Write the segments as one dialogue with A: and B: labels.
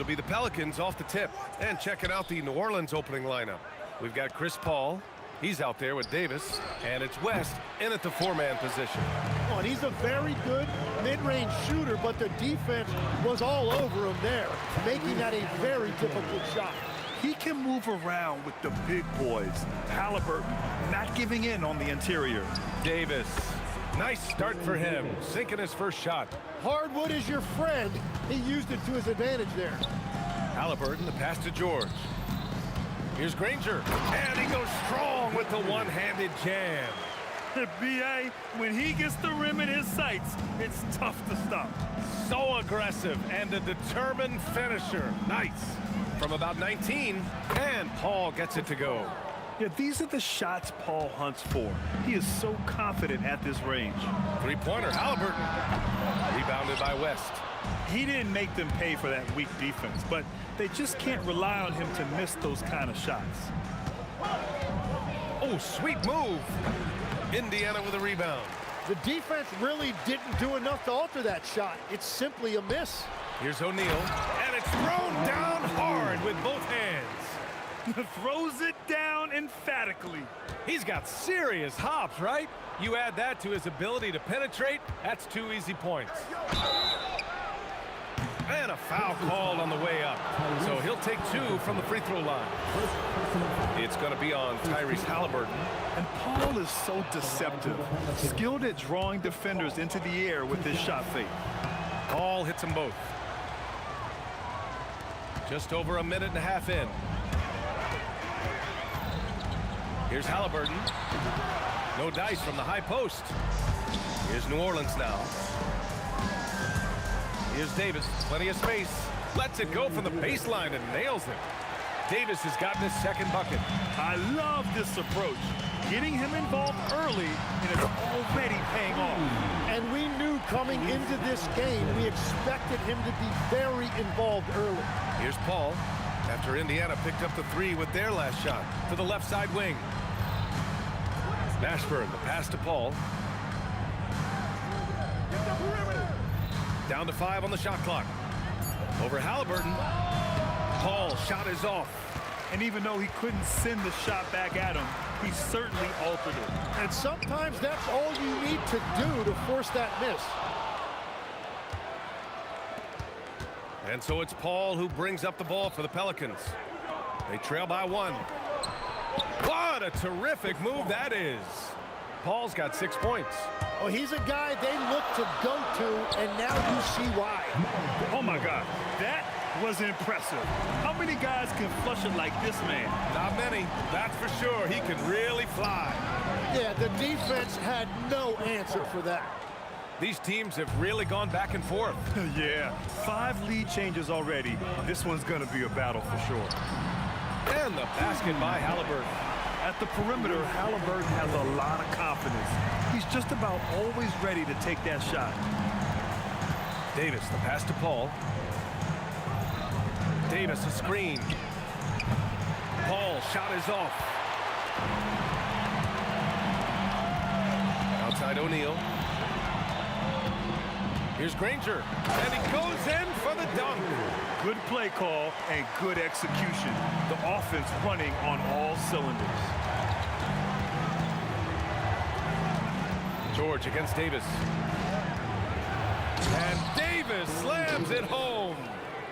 A: It'll be the Pelicans off the tip. And checking out the New Orleans opening lineup. We've got Chris Paul. He's out there with Davis. And it's West in at the four-man position.
B: Oh, and he's a very good mid-range shooter, but the defense was all over him there, making that a very difficult shot.
C: He can move around with the big boys. Halliburton not giving in on the interior.
A: Davis. Nice start for him. Sinking his first shot.
B: Hardwood is your friend. He used it to his advantage there.
A: Halliburton, the pass to George. Here's Granger. And he goes strong with the one-handed jam.
C: B.A., when he gets the rim in his sights, it's tough to stop.
A: So aggressive and a determined finisher. Nice. From about 19, and Paul gets it to go.
C: Yeah, these are the shots Paul hunts for. He is so confident at this range.
A: Three-pointer, Halliburton. Rebounded by West.
C: He didn't make them pay for that weak defense, but they just can't rely on him to miss those kind of shots.
A: Oh, sweet move. Indiana with a rebound.
B: The defense really didn't do enough to alter that shot. It's simply a miss.
A: Here's O'Neal, and it's thrown down hard with both hands.
C: Throws it down emphatically.
A: He's got serious hops, right? You add that to his ability to penetrate, that's 2 easy points. And a foul called on the way up. So he'll take 2 from the free throw line. It's going to be on Tyrese Halliburton.
C: And Paul is so deceptive. Skilled at drawing defenders into the air with his shot fake.
A: Paul hits them both. Just over a minute and a half in. Here's Halliburton. No dice from the high post. Here's New Orleans now. Here's Davis. Plenty of space. Lets it go from the baseline and nails it. Davis has gotten his second bucket.
C: I love this approach. Getting him involved early, and it's already paying off.
B: And we knew coming into this game, we expected him to be very involved early.
A: Here's Paul. After Indiana picked up the 3 with their last shot to the left side wing. Mashburn, the pass to Paul. Down to 5 on the shot clock. Over Halliburton. Paul, shot is off.
C: And even though he couldn't send the shot back at him, he certainly altered it.
B: And sometimes that's all you need to do to force that miss.
A: And so it's Paul who brings up the ball for the Pelicans. They trail by 1. What a terrific move that is. Paul's got 6 points.
B: Well, he's a guy they look to go to, and now you see why.
C: Oh, my God. That was impressive. How many guys can flush it like this man?
A: Not many, that's for sure. He can really fly.
B: Yeah, the defense had no answer for that.
A: These teams have really gone back and forth.
C: Yeah, 5 lead changes already. This one's going to be a battle for sure.
A: And the basket by Halliburton.
C: At the perimeter, Halliburton has a lot of confidence. He's just about always ready to take that shot.
A: Davis, the pass to Paul. Davis, a screen. Paul, shot is off. Outside O'Neal. Here's Granger, and he goes in for the dunk.
C: Good play call and good execution. The offense running on all cylinders.
A: George against Davis. And Davis slams it home.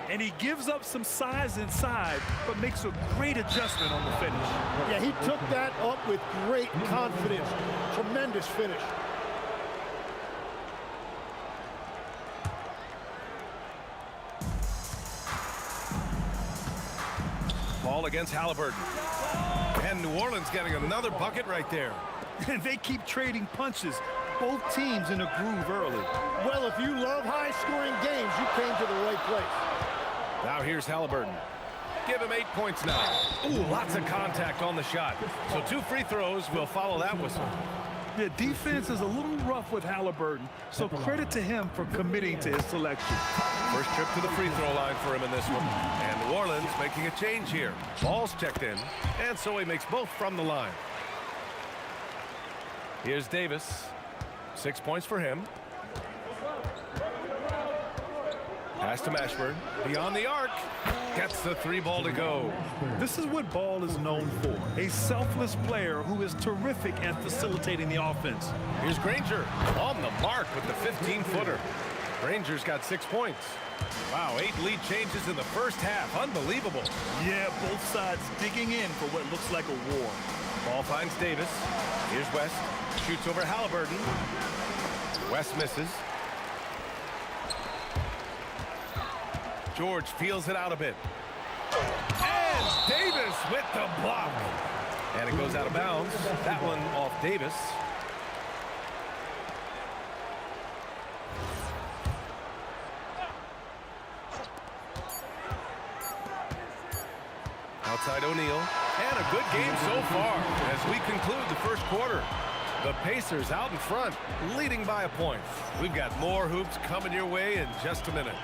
C: And he gives up some size inside, but makes a great adjustment on the finish.
B: Yeah, he took that up with great confidence. Tremendous finish.
A: Ball against Halliburton. And New Orleans getting another bucket right there.
C: And they keep trading punches. Both teams in a groove early.
B: Well, if you love high-scoring games, you came to the right place.
A: Now here's Halliburton. Give him 8 points now. Ooh, lots of contact on the shot. So 2 free throws will follow that whistle.
C: The defense is a little rough with Halliburton, so credit to him for committing to his selection.
A: First trip to the free throw line for him in this one. And New Orleans making a change here. Ball's checked in, and so he makes both from the line. Here's Davis. 6 points for him. Pass to Mashburn. Beyond the arc. Gets the 3 ball to go.
C: This is what Ball is known for. A selfless player who is terrific at facilitating the offense.
A: Here's Granger on the mark with the 15-footer. Granger's got 6 points. Wow, 8 lead changes in the first half. Unbelievable.
C: Yeah, both sides digging in for what looks like a war.
A: Ball finds Davis. Here's West. Shoots over Halliburton. West misses. George feels it out a bit. And Davis with the block. And it goes out of bounds. That one off Davis. Outside O'Neal. And a good game so far as we conclude the first quarter. The Pacers out in front, leading by a point. We've got more hoops coming your way in just a minute.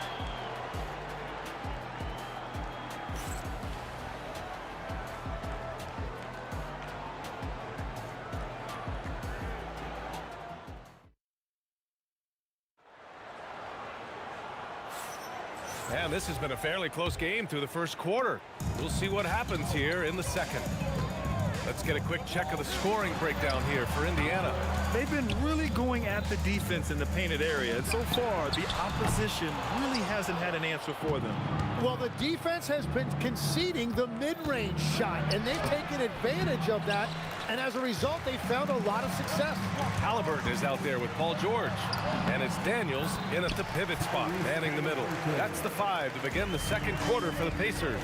A: And this has been a fairly close game through the first quarter. We'll see what happens here in the second. Let's get a quick check of the scoring breakdown here for Indiana.
C: They've been really going at the defense in the painted area, and so far the opposition really hasn't had an answer for them.
B: Well, the defense has been conceding the mid-range shot, and they've taken advantage of that, and as a result, they found a lot of success.
A: Halliburton is out there with Paul George, and it's Daniels in at the pivot spot, manning the middle. That's the 5 to begin the second quarter for the Pacers.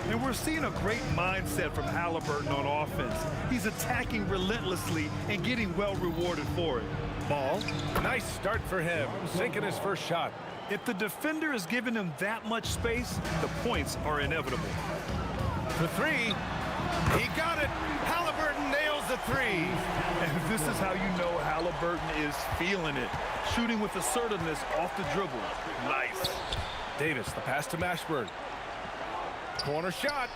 C: And we're seeing a great mindset from Halliburton on offense. He's attacking relentlessly and getting well rewarded for it.
A: Ball, nice start for him, sinking his first shot.
C: If the defender is giving him that much space, the points are inevitable.
A: For 3, he got it. Halliburton nails the 3.
C: And this is how you know Halliburton is feeling it. Shooting with assertiveness off the dribble. Nice.
A: Davis, the pass to Mashburn. Corner shot.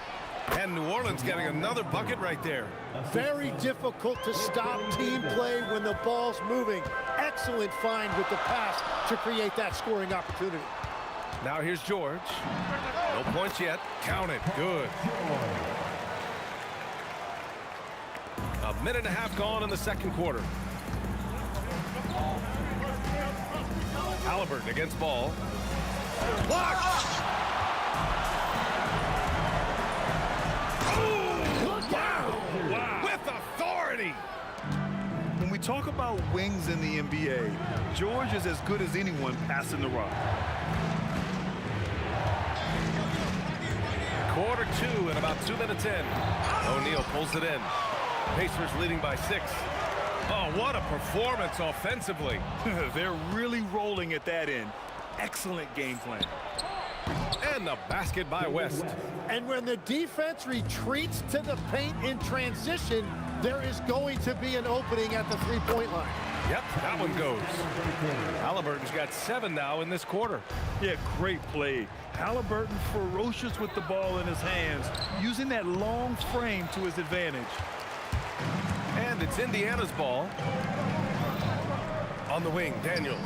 A: And New Orleans getting another bucket right there.
B: Very difficult to stop team play when the ball's moving. Excellent find with the pass to create that scoring opportunity.
A: Now here's George. No points yet. Count it. Good. A minute and a half gone in the second quarter. Halliburton against Ball. Blocked! Wow. With authority.
C: When we talk about wings in the NBA, George is as good as anyone passing the rock.
A: Quarter 2 and about 2 minutes in. O'Neal pulls it in. Pacers leading by 6. Oh, what a performance offensively.
C: They're really rolling at that end. Excellent game plan.
A: And the basket by West.
B: And when the defense retreats to the paint in transition, there is going to be an opening at the three-point line.
A: Yep, that one goes. Halliburton's got 7 now in this quarter.
C: Yeah, great play. Halliburton ferocious with the ball in his hands, using that long frame to his advantage.
A: And it's Indiana's ball. On the wing, Daniels.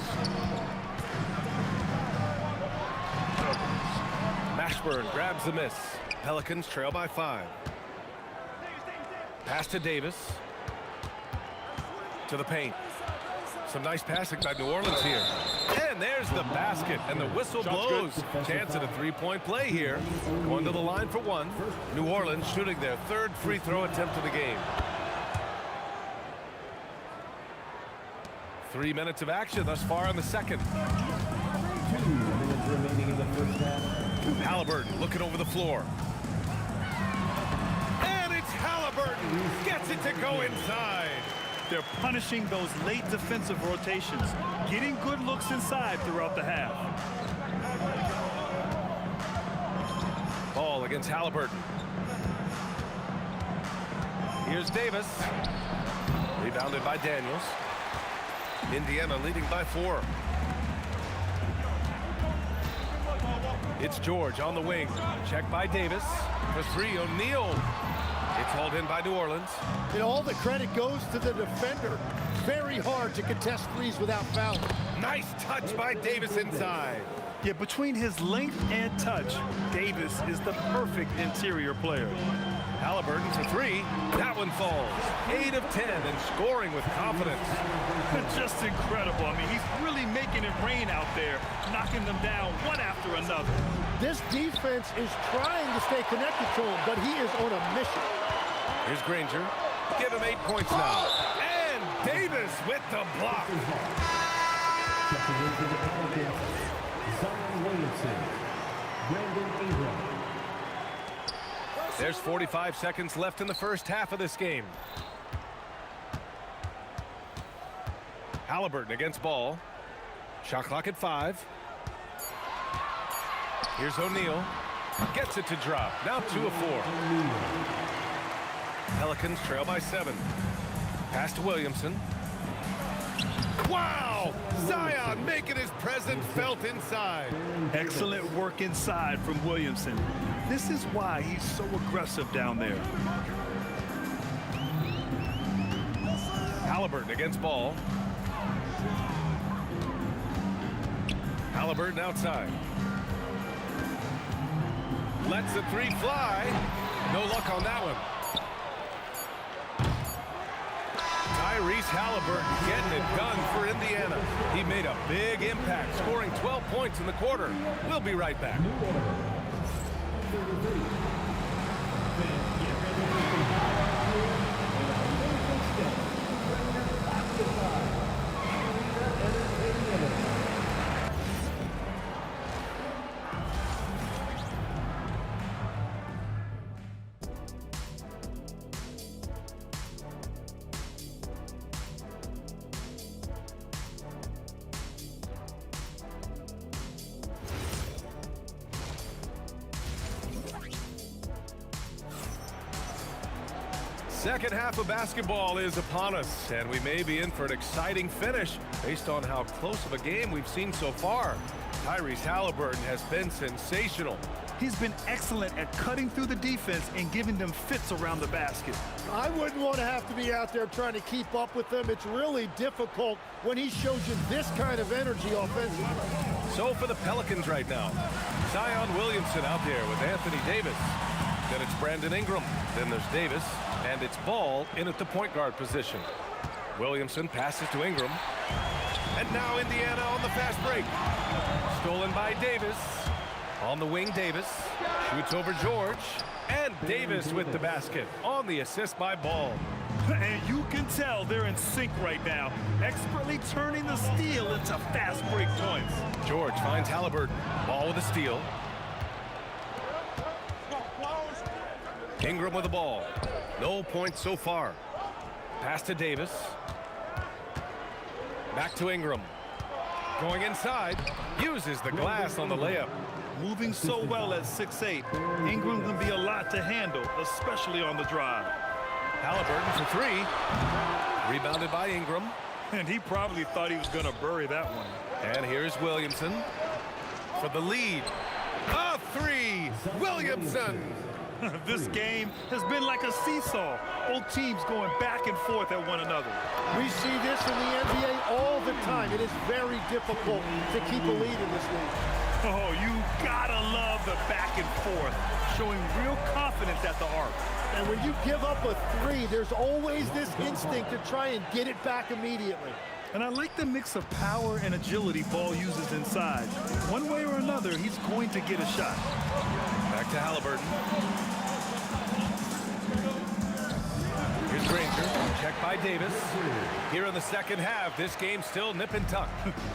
A: Mashburn grabs the miss. Pelicans trail by 5. Pass to Davis. To the paint. Some nice passing by New Orleans here. And there's the basket, and the whistle blows. Chance at a three-point play here. Going to the line for 1. New Orleans shooting their 3rd free throw attempt of the game. 3 minutes of action thus far in the second.
D: 2 minutes remaining in the first half.
A: Halliburton looking over the floor. And it's Halliburton. Gets it to go inside.
C: They're punishing those late defensive rotations, getting good looks inside throughout the half.
A: Ball against Halliburton. Here's Davis. Rebounded by Daniels. Indiana leading by 4. It's George on the wing. Checked by Davis. For 3, O'Neal. It's hauled in by New Orleans.
B: And all the credit goes to the defender. Very hard to contest threes without fouling.
A: Nice touch by Davis inside.
C: Yeah, between his length and touch, Davis is the perfect interior player.
A: Halliburton for three. That one falls. 8 of 10 and scoring with confidence.
C: Just incredible. I mean, he's really making it rain out there, knocking them down one after another.
B: This defense is trying to stay connected to him, but he is on a mission.
A: Here's Granger. Give him 8 points now. And Davis with the block.
D: Checking into the Pelicans, Zion Williamson, Brandon Ingram.
A: There's 45 seconds left in the first half of this game. Halliburton against ball. Shot clock at 5. Here's O'Neal. Gets it to drop. Now 2 of 4. Pelicans trail by 7. Pass to Williamson. Wow! Zion making his presence felt inside.
C: Excellent work inside from Williamson. This is why he's so aggressive down there.
A: Halliburton against ball. Halliburton outside. Lets the 3 fly. No luck on that one. Tyrese Halliburton getting it done for Indiana. He made a big impact, scoring 12 points in the quarter. We'll be right back. Second half of basketball is upon us, and we may be in for an exciting finish based on how close of a game we've seen so far. Tyrese Halliburton has been sensational.
C: He's been excellent at cutting through the defense and giving them fits around the basket.
B: I wouldn't want to have to be out there trying to keep up with them. It's really difficult when he shows you this kind of energy offensively.
A: So for the Pelicans right now, Zion Williamson out there with Anthony Davis. Then it's Brandon Ingram. Then there's Davis. And it's Ball in at the point guard position. Williamson passes to Ingram. And now Indiana on the fast break. Stolen by Davis. On the wing, Davis. Shoots over George. And Davis with the basket on the assist by Ball.
C: And you can tell they're in sync right now, expertly turning the steal into fast break points.
A: George finds Halliburton. Ball with a steal. Ingram with the ball. No points so far. Pass to Davis. Back to Ingram. Going inside. Uses the glass on the layup.
C: Moving so well at 6'8", Ingram can be a lot to handle, especially on the drive.
A: Halliburton for 3. Rebounded by Ingram.
C: And he probably thought he was going to bury that one.
A: And here's Williamson for the lead. A 3. Williamson.
C: This game has been like a seesaw. Both teams going back and forth at one another.
B: We see this in the NBA all the time. It is very difficult to keep a lead in this league.
C: Oh, you gotta love the back and forth, showing real confidence at the arc.
B: And when you give up a 3, there's always this instinct to try and get it back immediately.
C: And I like the mix of power and agility Ball uses inside. One way or another, he's going to get a shot.
A: Back to Halliburton. Here's Granger. Checked by Davis. Here in the second half, this game's still nip and tuck.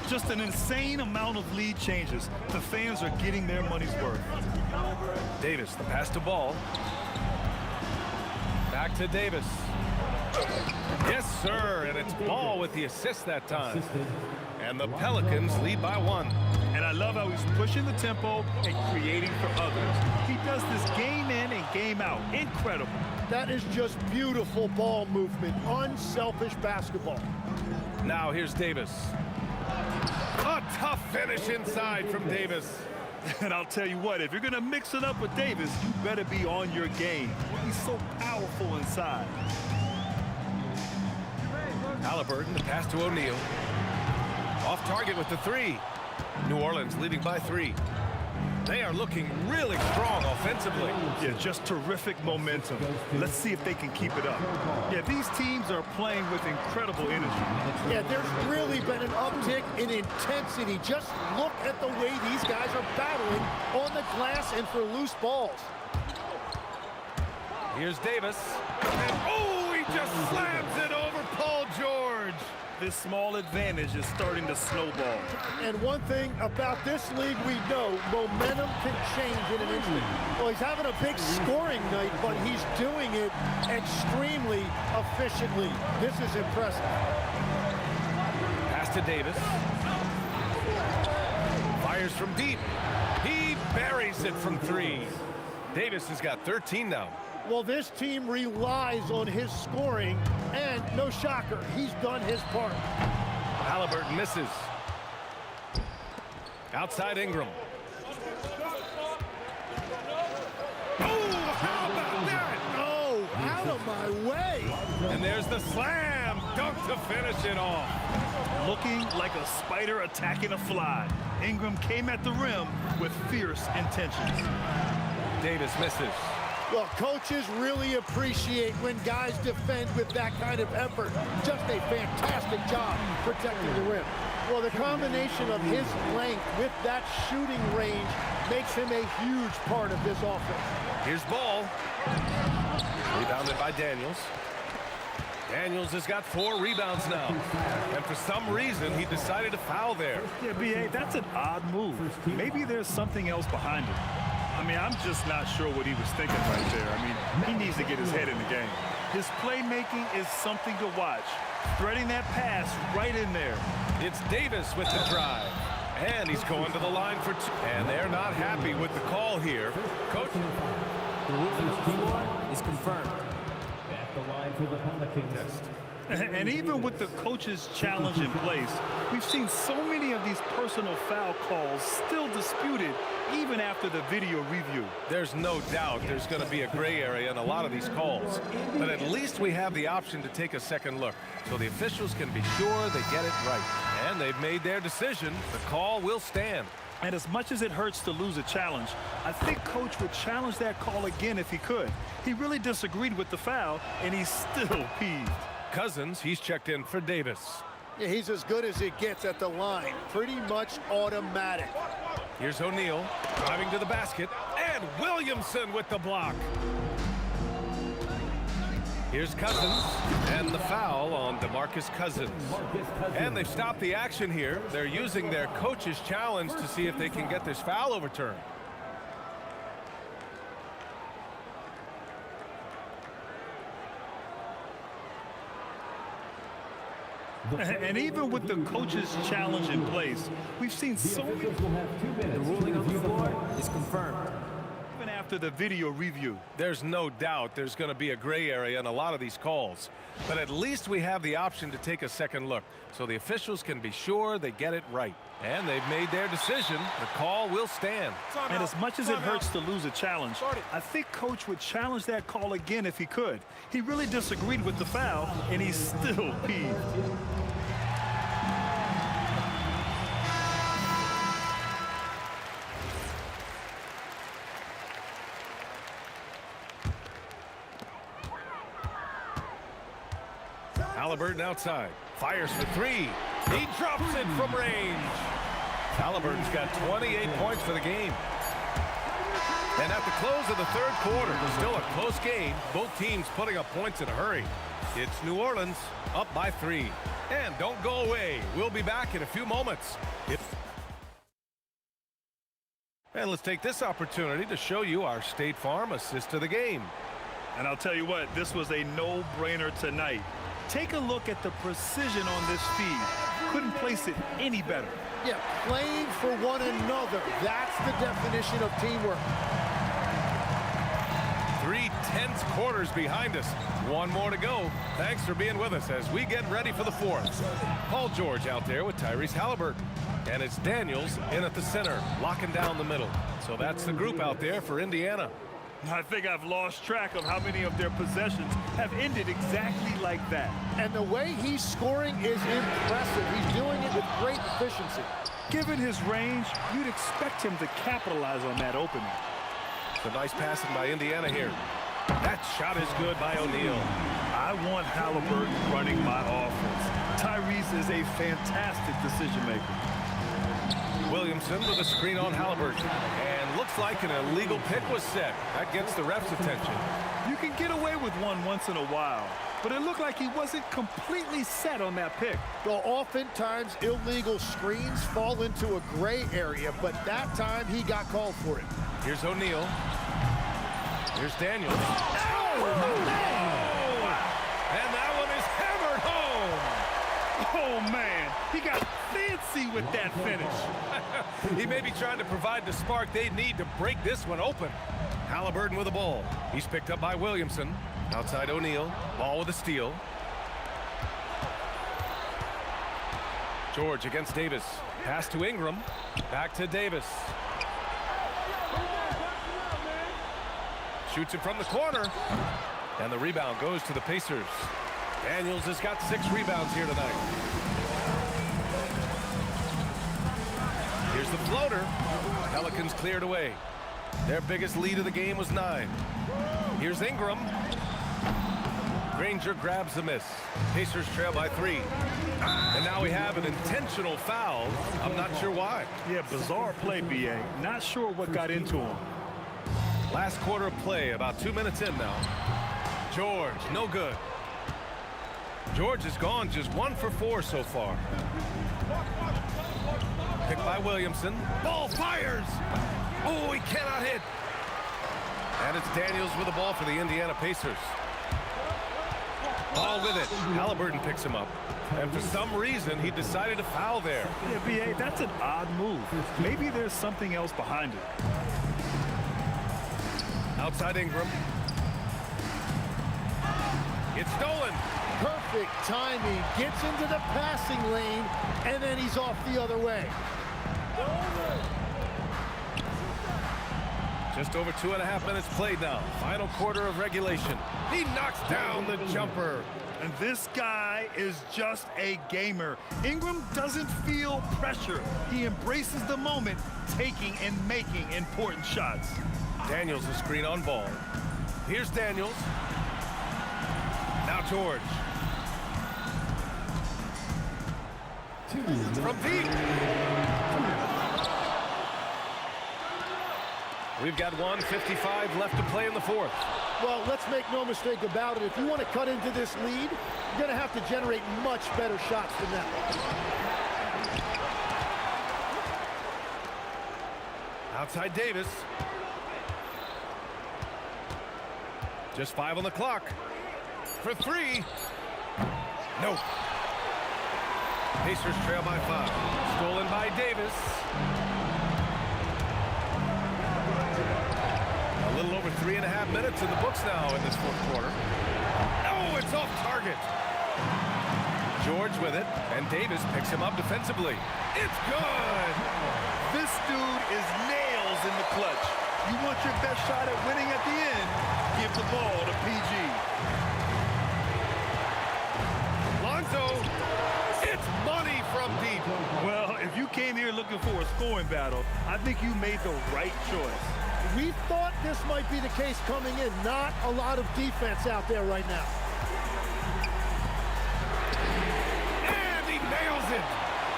C: Just an insane amount of lead changes. The fans are getting their money's worth.
A: Davis, the pass to Ball. Back to Davis. Yes, sir, and it's Ball with the assist that time. And the Pelicans lead by 1.
C: And I love how he's pushing the tempo and creating for others. He does this game in and game out. Incredible.
B: That is just beautiful ball movement, unselfish basketball.
A: Now here's Davis. A tough finish inside from Davis.
C: And I'll tell you what, if you're going to mix it up with Davis, you better be on your game. He's so powerful inside.
A: Halliburton, the pass to O'Neal. Off target with the three. New Orleans leading by 3. They are looking really strong offensively.
C: Yeah, just terrific momentum. Let's see if they can keep it up. Yeah, these teams are playing with incredible energy.
B: Yeah, there's really been an uptick in intensity. Just look at the way these guys are battling on the glass and for loose balls.
A: Here's Davis. And oh, he just slams it over Paul George.
C: This small advantage is starting to snowball.
B: And one thing about this league we know, momentum can change in an instant. Well, he's having a big scoring night, but he's doing it extremely efficiently. This is impressive.
A: Pass to Davis. Fires from deep. He buries it from 3. Davis has got 13 now.
B: Well, this team relies on his scoring, and no shocker, he's done his part.
A: Halliburton misses. Outside Ingram. Oh, how about that?
B: Oh, out of my way.
A: And there's the slam dunk to finish it off.
C: Looking like a spider attacking a fly. Ingram came at the rim with fierce intentions.
A: Davis misses.
B: Well, coaches really appreciate when guys defend with that kind of effort. Just a fantastic job protecting the rim. Well, the combination of his length with that shooting range makes him a huge part of this offense.
A: Here's Ball. Rebounded by Daniels. Daniels has got 4 rebounds now. And for some reason, he decided to foul there.
C: Yeah, B.A., that's an odd move. Maybe there's something else behind it. I mean, I'm just not sure what he was thinking right there. I mean, he needs to get his head in the game. His playmaking is something to watch. Threading that pass right in there.
A: It's Davis with the drive. And he's going to the line for 2. And they're not happy with the call here. Coach.
D: The Wizards score is confirmed. At the line for the Pelicans.
C: And even with the coach's challenge in place, we've seen so many of these personal foul calls still disputed even after the video review.
A: There's no doubt there's going to be a gray area in a lot of these calls. But at least we have the option to take a second look so the officials can be sure they get it right. And they've made their decision. The call will stand.
C: And as much as it hurts to lose a challenge, I think Coach would challenge that call again if he could. He really disagreed with the foul, and he's still peeved.
A: Cousins, he's checked in for Davis.
B: Yeah, he's as good as it gets at the line. Pretty much automatic.
A: Here's O'Neal driving to the basket, and Williamson with the block. Here's Cousins, and the foul on DeMarcus Cousins. And they've stopped the action here. They're using their coach's challenge to see if they can get this foul overturned.
C: And even with the coach's challenge in place, we've seen so many.
D: The ruling on the floor is confirmed.
C: Even after the video review.
A: There's no doubt there's going to be a gray area in a lot of these calls. But at least we have the option to take a second look so the officials can be sure they get it right. And they've made their decision. The call will stand.
C: And as much as it hurts to lose a challenge, I think Coach would challenge that call again if he could. He really disagreed with the foul, and he's still peeved.
A: Halliburton outside. Fires for 3. He drops it from range. Halliburton's got 28 points for the game. And at the close of the third quarter, still a close game. Both teams putting up points in a hurry. It's New Orleans up by 3. And don't go away. We'll be back in a few moments. And let's take this opportunity to show you our State Farm assist to the game.
C: And I'll tell you what, this was a no-brainer tonight. Take a look at the precision on this feed. Couldn't place it any better.
B: Yeah, playing for one another. That's the definition of teamwork.
A: 3 tense quarters behind us. One more to go. Thanks for being with us as we get ready for the fourth. Paul George out there with Tyrese Halliburton. And it's Daniels in at the center, locking down the middle. So that's the group out there for Indiana.
C: I think I've lost track of how many of their possessions have ended exactly like that.
B: And the way he's scoring is impressive. He's doing it with great efficiency.
C: Given his range, you'd expect him to capitalize on that opening.
A: So nice passing by Indiana here. That shot is good by O'Neal.
C: I want Halliburton running my offense. Tyrese is a fantastic decision maker.
A: Williamson with a screen on Halliburton. And looks like an illegal pick was set. That gets the ref's attention.
C: You can get away with one once in a while, but it looked like he wasn't completely set on that pick.
B: Well, oftentimes illegal screens fall into a gray area, but that time he got called for it.
A: Here's O'Neal. Here's Daniels.
B: Oh!
A: And that one is hammered home.
C: Oh, man, he got fancy with that finish.
A: He may be trying to provide the spark they need to break this one open. Halliburton with the ball. He's picked up by Williamson. Outside O'Neal. Ball with a steal. George against Davis. Pass to Ingram. Back to Davis. Shoots it from the corner. And the rebound goes to the Pacers. Daniels has got 6 rebounds here tonight. Here's the floater. Pelicans cleared away. Their biggest lead of the game was 9. Here's Ingram. Granger grabs the miss. Pacers trail by 3. And now we have an intentional foul. I'm not sure why.
C: Yeah, bizarre play, B.A. Not sure what got into him.
A: Last quarter of play, about 2 minutes in now. George, no good. George has gone just 1 for 4 so far. Picked by Williamson. Ball fires. Oh, he cannot hit. And it's Daniels with the ball for the Indiana Pacers. Ball with it. Halliburton picks him up. And for some reason, he decided to foul there.
C: Yeah, B.A., that's an odd move. Maybe there's something else behind it.
A: Outside Ingram. It's stolen.
B: Perfect timing. Gets into the passing lane, and then he's off the other way.
A: Just over 2.5 minutes played now. Final quarter of regulation. He knocks down the jumper.
C: And this guy is just a gamer. Ingram doesn't feel pressure. He embraces the moment, taking and making important shots.
A: Daniels a screen on ball. Here's Daniels. Now George. From deep. We've got 1:55 left to play in the 4th.
B: Well, let's make no mistake about it. If you want to cut into this lead, you're going to have to generate much better shots than that.
A: Outside Davis. Just 5 on the clock. For 3. No. Pacers trail by 5. Stolen by Davis. A little over 3.5 minutes in the books now in this 4th quarter. Oh, it's off target. George with it, and Davis picks him up defensively. It's good.
C: This dude is nails in the clutch. You want your best shot at winning at the end, give the ball to PG.
A: Lonzo, it's money from deep.
C: Well, if you came here looking for a scoring battle, I think you made the right choice.
B: We thought this might be the case coming in. Not a lot of defense out there right now.
A: And he nails it.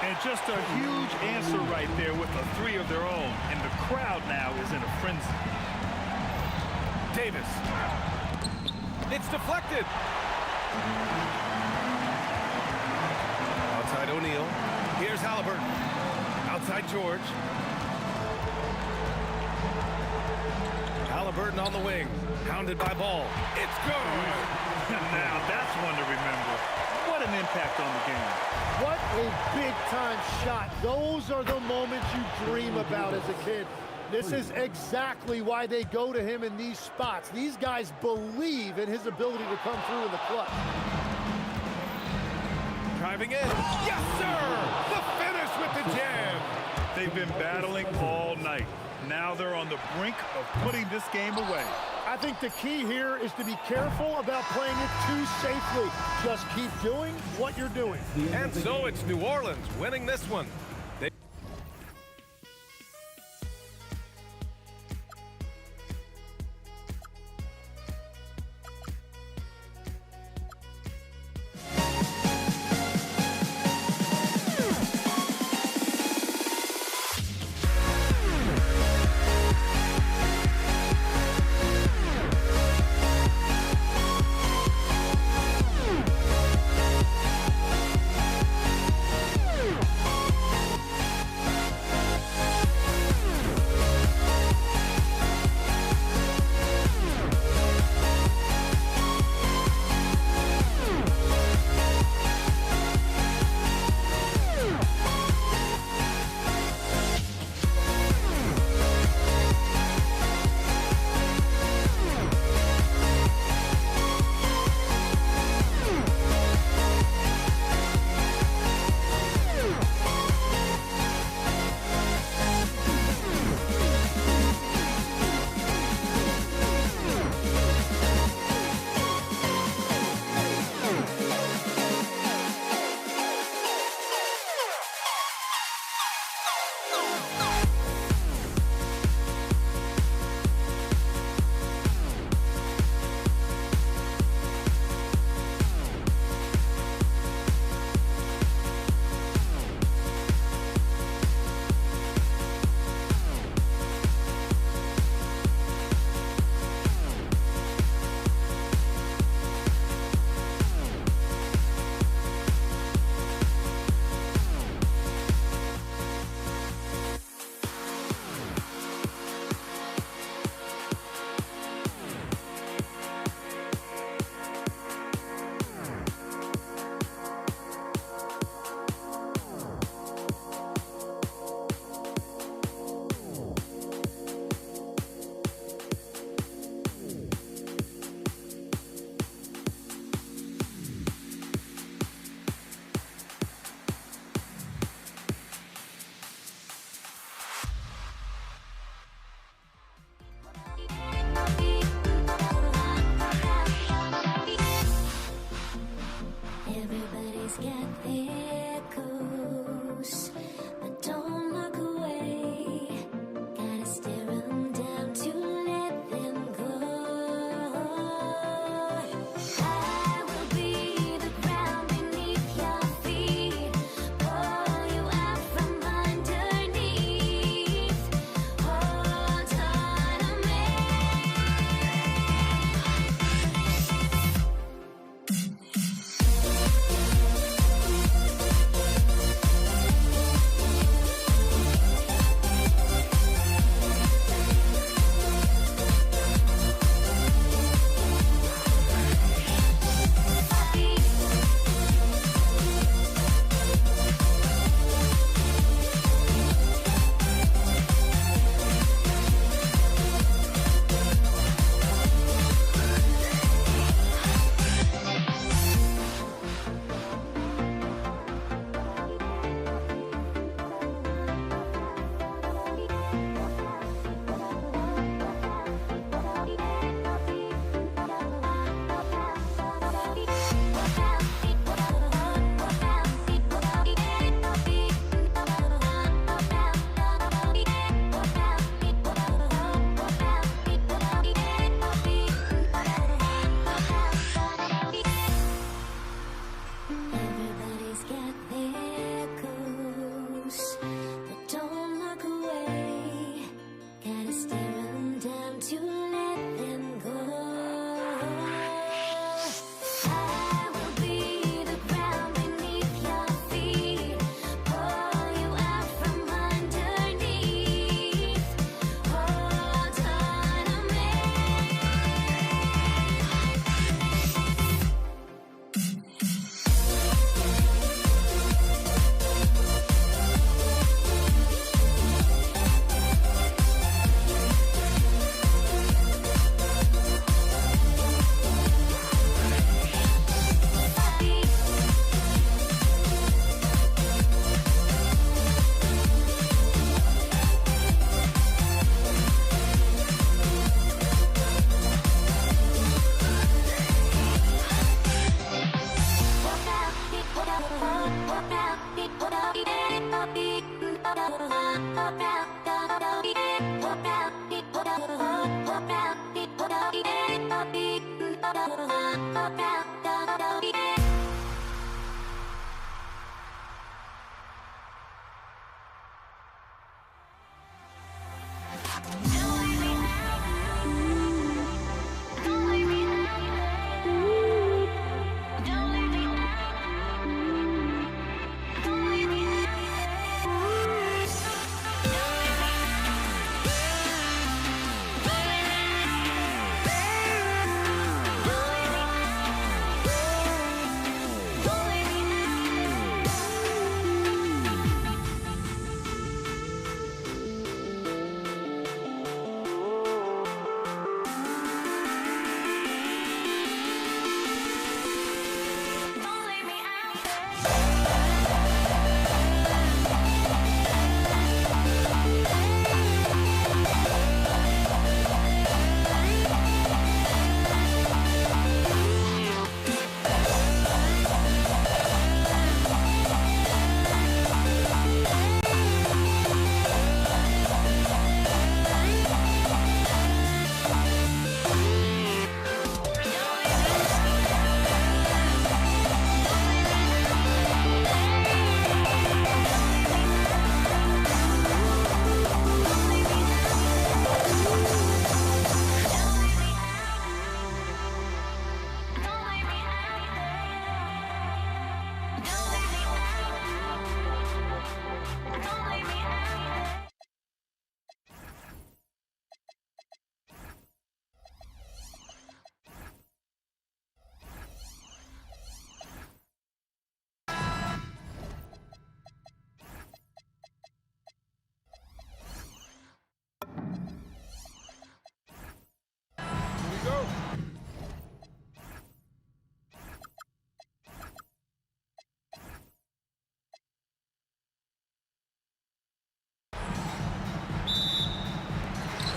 C: And just a huge answer right there with a 3 of their own. And the crowd now is in a frenzy.
A: Davis. It's deflected. Outside O'Neal. Here's Halliburton. Outside George. Halliburton on the wing. Pounded by Ball. It's good.
C: Now that's one to remember. What an impact on the game.
B: What a big-time shot. Those are the moments you dream about as a kid. This is exactly why they go to him in these spots. These guys believe in his ability to come through in the clutch.
A: Driving in. Yes, sir! The finish with the jam.
C: they've been battling all night. Now they're on the brink of putting this game away.
B: I think the key here is to be careful about playing it too safely. Just keep doing what you're doing.
A: And so it's New Orleans winning this one.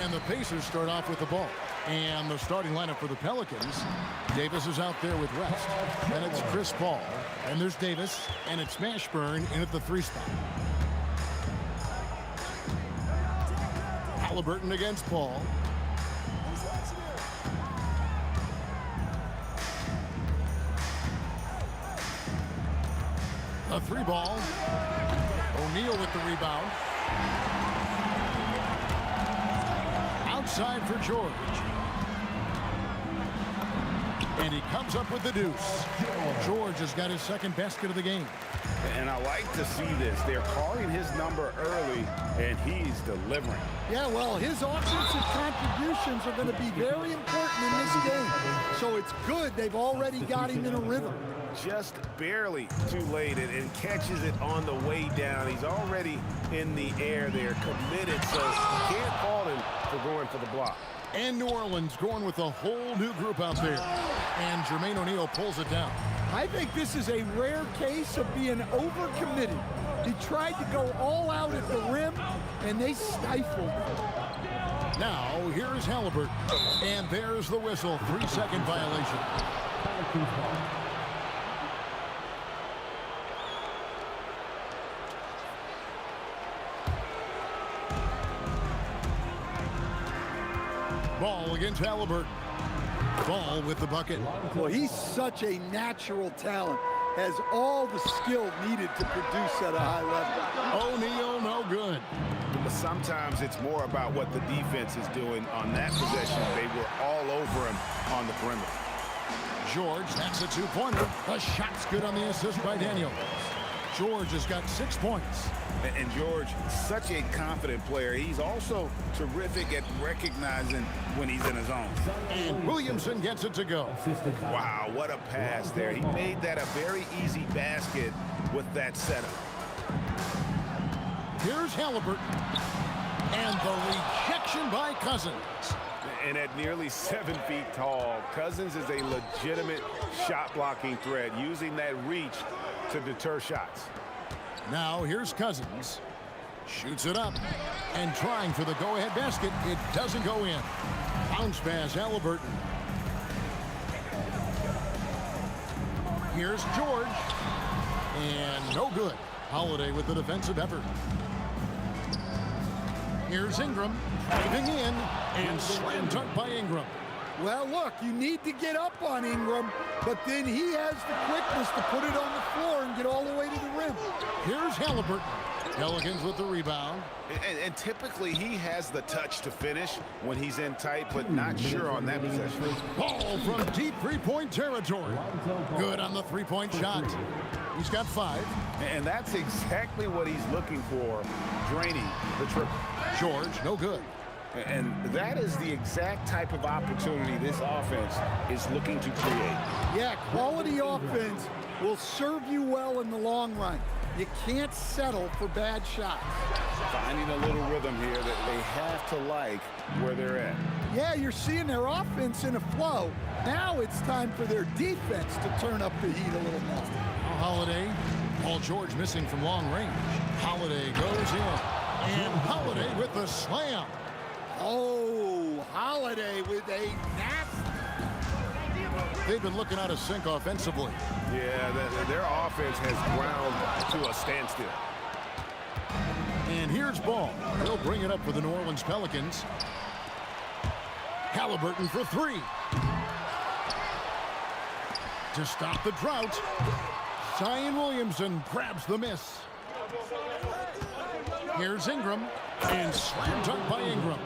B: And the Pacers start off with the ball. And the starting lineup for the Pelicans, Davis is out there with West. And it's Chris Paul. And there's Davis. And it's Mashburn in at the 3 spot. Halliburton against Paul. A 3 ball. O'Neal with the rebound. Outside for George. And he comes up with the deuce. George has got his second basket of the game.
E: And I like to see this. They're calling his number early, and he's delivering.
B: Yeah, well, his offensive contributions are going to be very important in this game. So it's good they've already got him in a rhythm.
E: Just barely too late and catches it on the way down. He's already in the air there, committed, so can't fault him for going for the block.
B: And New Orleans going with a whole new group out there. And Jermaine O'Neal pulls it down.
F: I think this is a rare case of being overcommitted. He tried to go all out at the rim, and they stifled him.
B: Now, here is Halliburton. And there's the whistle. 3-second violation. Ball against Halliburton. Ball with the bucket.
F: Well, he's such a natural talent. Has all the skill needed to produce at a high level.
B: O'Neal, no good.
E: But sometimes it's more about what the defense is doing on that possession. They were all over him on the perimeter.
B: George, that's a 2-pointer. The shot's good on the assist by Daniels. George has got 6 points.
E: And George, such a confident player. He's also terrific at recognizing when he's in his zone.
B: And Williamson gets it to go.
E: Wow, what a pass there. He made that a very easy basket with that setup.
B: Here's Halliburton. And the rejection by Cousins.
E: And at nearly 7 feet tall, Cousins is a legitimate shot-blocking threat, using that reach to deter shots.
B: Now here's Cousins. Shoots it up. And trying for the go-ahead basket. It doesn't go in. Bounce pass, Halliburton. Here's George. And no good. Holiday with the defensive effort. Here's Ingram. Driving in. And slam dunk by Ingram.
F: Well, look, you need to get up on Ingram, but then he has the quickness to put it on the floor and get all the way to the rim.
G: Here's Halliburton. Pelicans with the rebound.
E: And typically he has the touch to finish when he's in tight, but not sure on that possession.
G: Ball from deep three-point territory. Good on the three-point shot. He's got 5.
E: And that's exactly what he's looking for, draining the triple.
G: George, no good.
E: And that is the exact type of opportunity this offense is looking to create.
F: Yeah, quality offense will serve you well in the long run. You can't settle for bad shots.
E: Finding a little rhythm here that they have to like where they're at.
F: Yeah, you're seeing their offense in a flow. Now it's time for their defense to turn up the heat a little more.
G: Holiday. Paul George missing from long range. Holiday goes in. And Holiday with the slam.
F: Oh, Holiday with a nasty.
G: They've been looking out of sync offensively.
E: Yeah, their offense has ground to a standstill.
G: And here's Ball. He'll bring it up for the New Orleans Pelicans. Halliburton for 3. To stop the drought, Zion Williamson grabs the miss. Here's Ingram, and slam dunk by Ingram.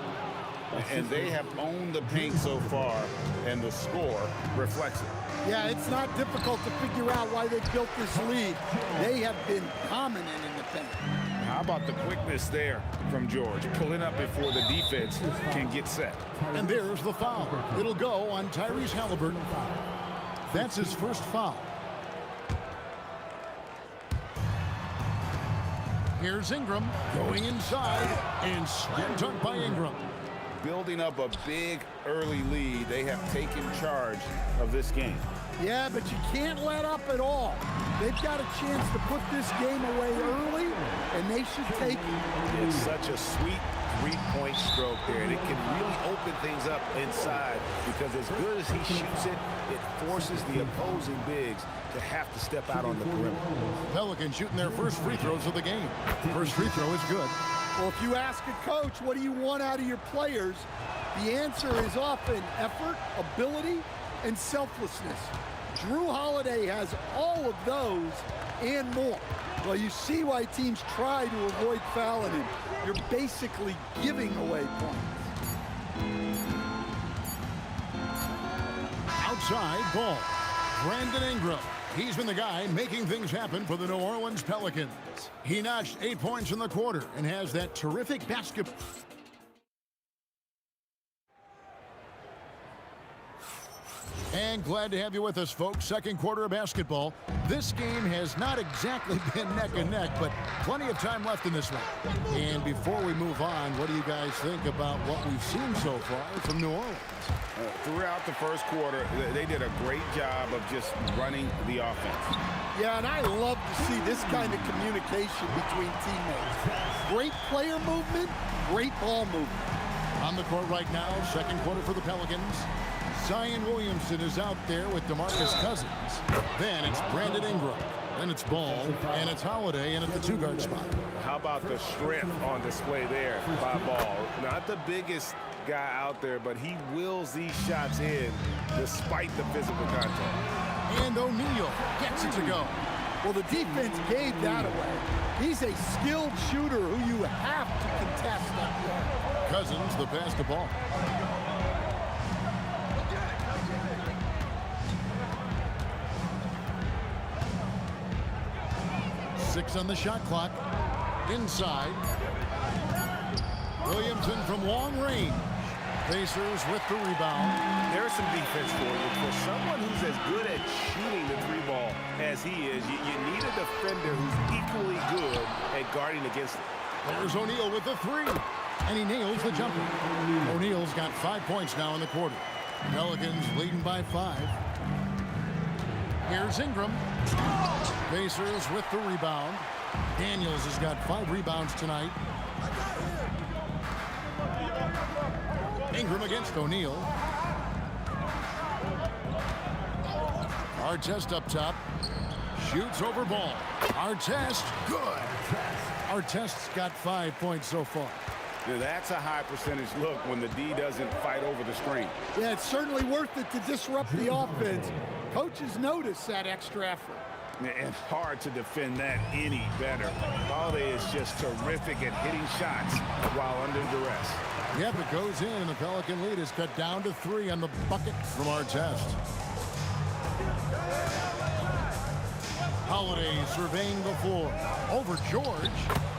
E: And they have owned the paint so far, and the score reflects it.
F: Yeah, it's not difficult to figure out why they built this lead. They have been dominant in the paint.
E: How about the quickness there from George, pulling up before the defense can get set.
G: And there's the foul. It'll go on Tyrese Halliburton. That's his first foul. Here's Ingram going inside, and slam dunk by Ingram.
E: Building up a big early lead, they have taken charge of this game.
F: Yeah, but you can't let up at all. They've got a chance to put this game away early, and they should take it.
E: It's such a sweet three-point stroke there, and it can really open things up inside because as good as he shoots it, it forces the opposing bigs to have to step out on the perimeter.
G: Pelicans shooting their first free throws of the game. First free throw is good.
F: Well, if you ask a coach, what do you want out of your players? The answer is often effort, ability, and selflessness. Drew Holiday has all of those and more. Well, you see why teams try to avoid fouling him. You're basically giving away points.
G: Outside ball. Brandon Ingram. He's been the guy making things happen for the New Orleans Pelicans. He notched 8 points in the quarter and has that terrific basketball. And glad to have you with us, folks. Second quarter of basketball. This game has not exactly been neck and neck, but plenty of time left in this one. And before we move on, what do you guys think about what we've seen so far from New Orleans?
E: Throughout the first quarter, they did a great job of just running the offense.
F: Yeah, and I love to see this kind of communication between teammates. Great player movement, great ball movement.
G: On the court right now, second quarter for the Pelicans. Zion Williamson is out there with DeMarcus Cousins. Then it's Brandon Ingram. Then it's Ball, and it's Holiday in at the two-guard spot.
E: How about the strength on display there by Ball? Not the biggest guy out there, but he wills these shots in despite the physical contact.
G: And O'Neal gets it to go.
F: Well, the defense gave that away. He's a skilled shooter who you have to contest up there.
G: Cousins, the pass to Ball. Six on the shot clock. Inside. Williamson from long range. Pacers with the rebound.
E: There's some defense for you. For someone who's as good at shooting the three ball as he is, you need a defender who's equally good at guarding against it.
G: There's O'Neal with the 3. And he nails the jumper. O'Neal's got 5 points now in the quarter. Pelicans leading by 5. Here's Ingram. Pacers with the rebound. Daniels has got 5 rebounds tonight. Ingram against O'Neal. Artest up top. Shoots over Ball. Artest, good. Artest's got 5 points so far.
E: Now, that's a high percentage look when the D doesn't fight over the screen.
F: Yeah, it's certainly worth it to disrupt the offense. Coaches notice that extra effort.
E: And hard to defend that any better. Holiday is just terrific at hitting shots while under duress.
G: Yep, it goes in, and the Pelican lead is cut down to 3 on the bucket from Artest. Holiday surveying the floor. Over George.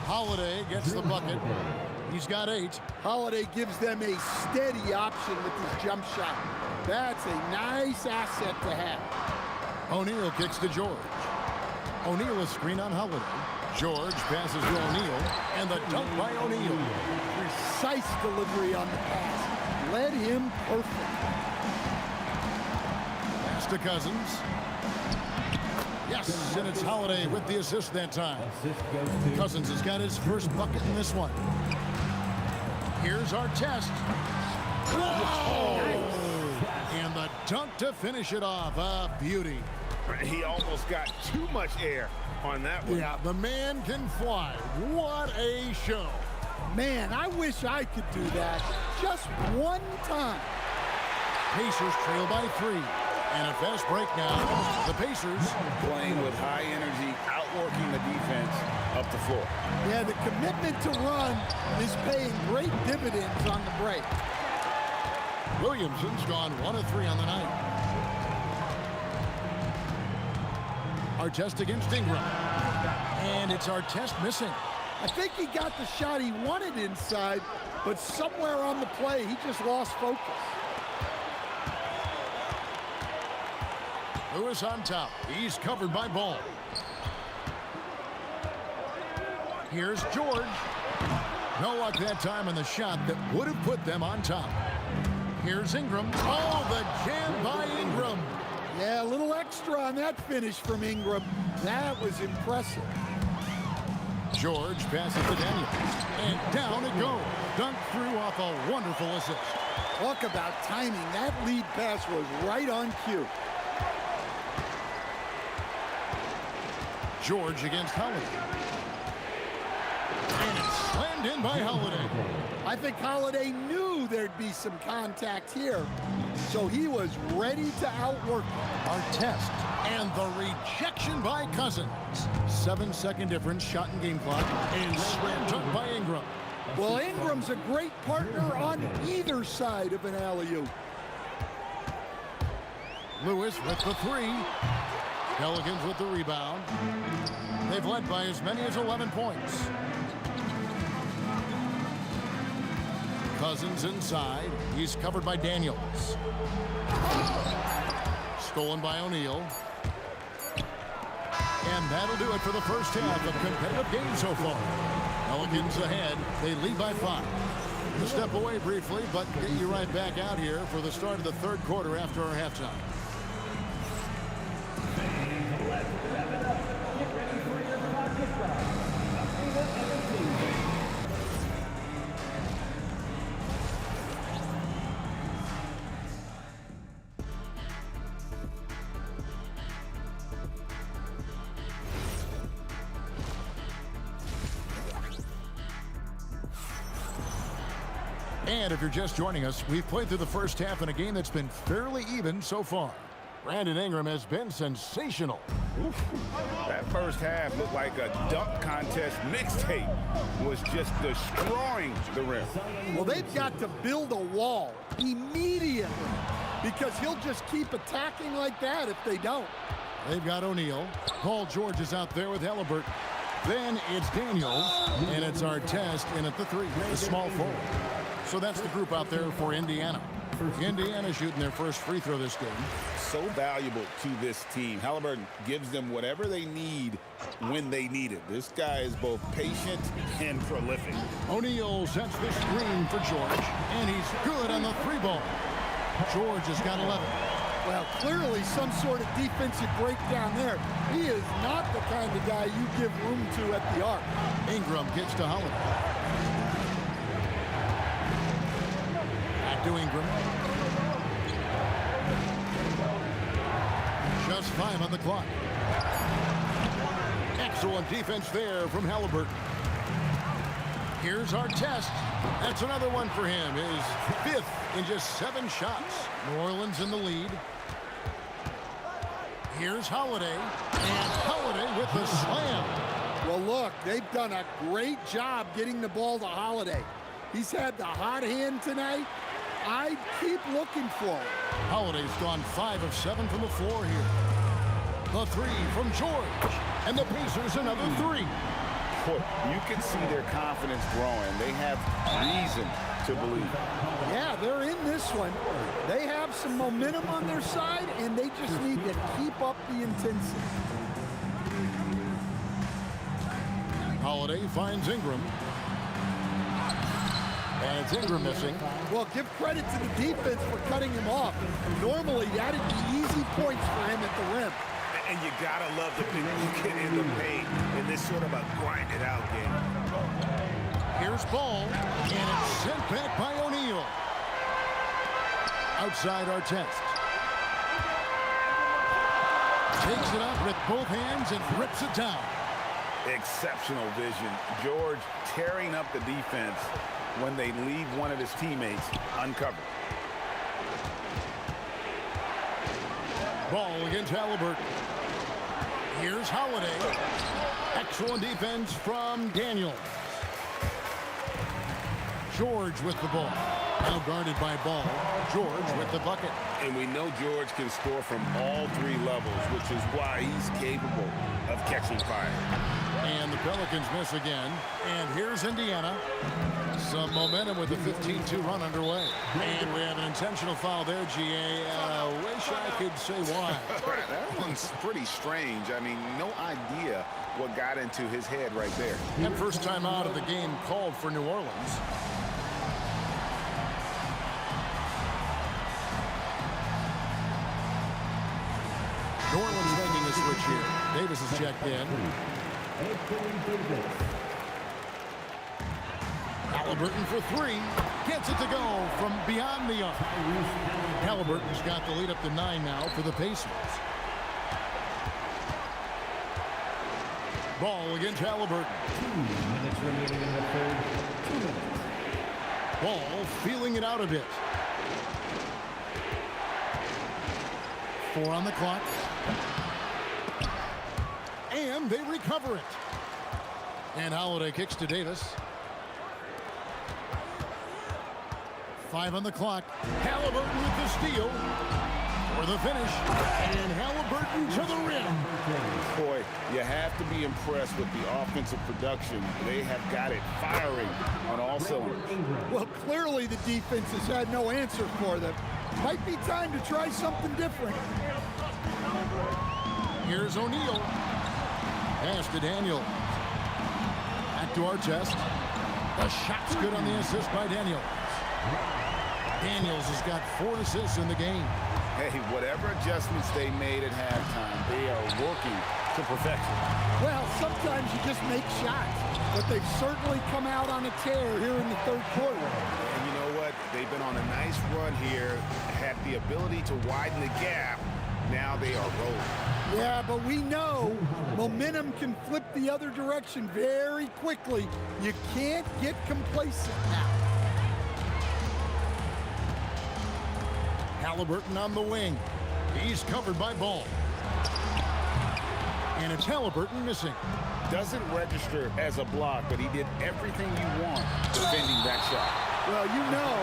G: Holiday gets the bucket. He's got 8.
F: Holiday gives them a steady option with his jump shot. That's a nice asset to have.
G: O'Neal kicks to George. O'Neal a screen on Holiday. George passes to O'Neal, and the dunk by O'Neal.
F: Precise delivery on the pass. Led him perfect.
G: Pass to Cousins. Yes, and it's Holiday with the assist that time. Cousins has got his first bucket in this one. Here's Artest. Oh! And the dunk to finish it off. A beauty.
E: He almost got too much air on that one.
G: Yeah, the man can fly. What a show.
F: Man, I wish I could do that just one time.
G: Pacers trail by 3. And a fast break now. The Pacers
E: Playing with high energy, outworking the defense up the floor.
F: Yeah, the commitment to run is paying great dividends on the break.
G: Williamson's gone 1 of 3 on the night. Artest against Ingram. And it's Artest missing.
F: I think he got the shot he wanted inside, but somewhere on the play, he just lost focus.
G: Lewis on top. He's covered by Ball. Here's George. No luck that time on the shot that would have put them on top. Here's Ingram. Oh, the jam by Ingram.
F: Yeah, a little extra on that finish from Ingram. That was impressive.
G: George passes to Daniels. And down it goes. Dunked through off a wonderful assist.
F: Talk about timing. That lead pass was right on cue.
G: George against Holiday. And it's slammed in by Holiday.
F: I think Holiday knew there'd be some contact here, so he was ready to outwork
G: Artest. And the rejection by Cousins. 7-second difference, shot and game clock. And slam dunk by Ingram.
F: Well, Ingram's a great partner on either side of an alley-oop.
G: Lewis with the 3. Pelicans with the rebound. They've led by as many as 11 points. Cousins inside. He's covered by Daniels. Stolen by O'Neal. And that'll do it for the first half of competitive game so far. Pelicans ahead. They lead by 5. We'll step away briefly, but get you right back out here for the start of the third quarter after our halftime. And if you're just joining us, we've played through the first half in a game that's been fairly even so far. Brandon Ingram has been sensational.
E: Oof. That first half looked like a dunk contest mixtape. Was just destroying the rim.
F: Well, they've got to build a wall immediately because he'll just keep attacking like that if they don't.
G: They've got O'Neal. Paul George is out there with Halliburton. Then it's Daniels, and it's Artest in at the 3, the small forward. So that's the group out there for Indiana. Indiana shooting their first free throw this game.
E: So valuable to this team. Halliburton gives them whatever they need when they need it. This guy is both patient and prolific.
G: O'Neal sets the screen for George, and he's good on the 3 ball. George has got 11.
F: Well, clearly some sort of defensive breakdown there. He is not the kind of guy you give room to at the arc.
G: Ingram gets to Holiday. Back to Ingram. Just 5 on the clock. Excellent defense there from Halliburton. Here's Artest. That's another one for him. His 5th in just 7 shots. New Orleans in the lead. Here's Holiday. And Holiday with the slam.
F: Well, look, they've done a great job getting the ball to Holiday. He's had the hot hand tonight. I keep looking for it.
G: Holiday's gone 5 of 7 from the floor here. The 3 from George. And the Pacers another 3.
E: Boy, you can see their confidence growing. They have reason to believe.
F: Yeah, they're in this one. They have some momentum on their side, and they just need to keep up the intensity.
G: Holiday finds Ingram. And it's Ingram missing.
F: Well, give credit to the defense for cutting him off. Normally, that'd be easy points for him at the rim.
E: And you gotta love the people who get in the paint in this sort of a grind-it-out game.
G: Here's Ball, and it's sent back by O'Neal. Outside our test. Takes it up with both hands and rips it down.
E: Exceptional vision. George tearing up the defense when they leave one of his teammates uncovered.
G: Ball against Halliburton. Here's Holiday. Excellent defense from Daniels. George with the ball. Now guarded by Ball. George with the bucket.
E: And we know George can score from all 3 levels, which is why he's capable of catching fire.
G: And the Pelicans miss again. And here's Indiana. Some momentum with the 15-2 run underway. And we have an intentional foul there, GA. Wish I could say why.
E: That one's pretty strange. I mean, no idea what got into his head right there.
G: And first time out of the game called for New Orleans. New Orleans making a switch here. Davis is checked in. Halliburton for 3. Gets it to go from beyond the arc. Halliburton's got the lead up to 9 now for the Pacers. Ball against Halliburton.
D: 2 minutes remaining in the third. 2 minutes.
G: Ball feeling it out a bit. 4 on the clock. And they recover it. And Holiday kicks to Davis. 5 on the clock. Halliburton with the steal. For the finish. And Halliburton to the rim.
E: Boy, you have to be impressed with the offensive production. They have got it firing on all cylinders.
F: Well, clearly the defense has had no answer for them. Might be time to try something different.
G: Here's O'Neal. Pass to Daniels. Back to our test. The shot's good on the assist by Daniels. Daniels has got 4 assists in the game.
E: Hey, whatever adjustments they made at halftime, they are working to perfection.
F: Well, sometimes you just make shots, but they've certainly come out on a tear here in the third quarter.
E: And you know what? They've been on a nice run here, had the ability to widen the gap. Now they are rolling.
F: Yeah, but we know momentum can flip the other direction very quickly. You can't get complacent now.
G: Halliburton on the wing. He's covered by Ball. And it's Halliburton missing.
E: Doesn't register as a block, but he did everything you want defending that shot.
F: Well, you know,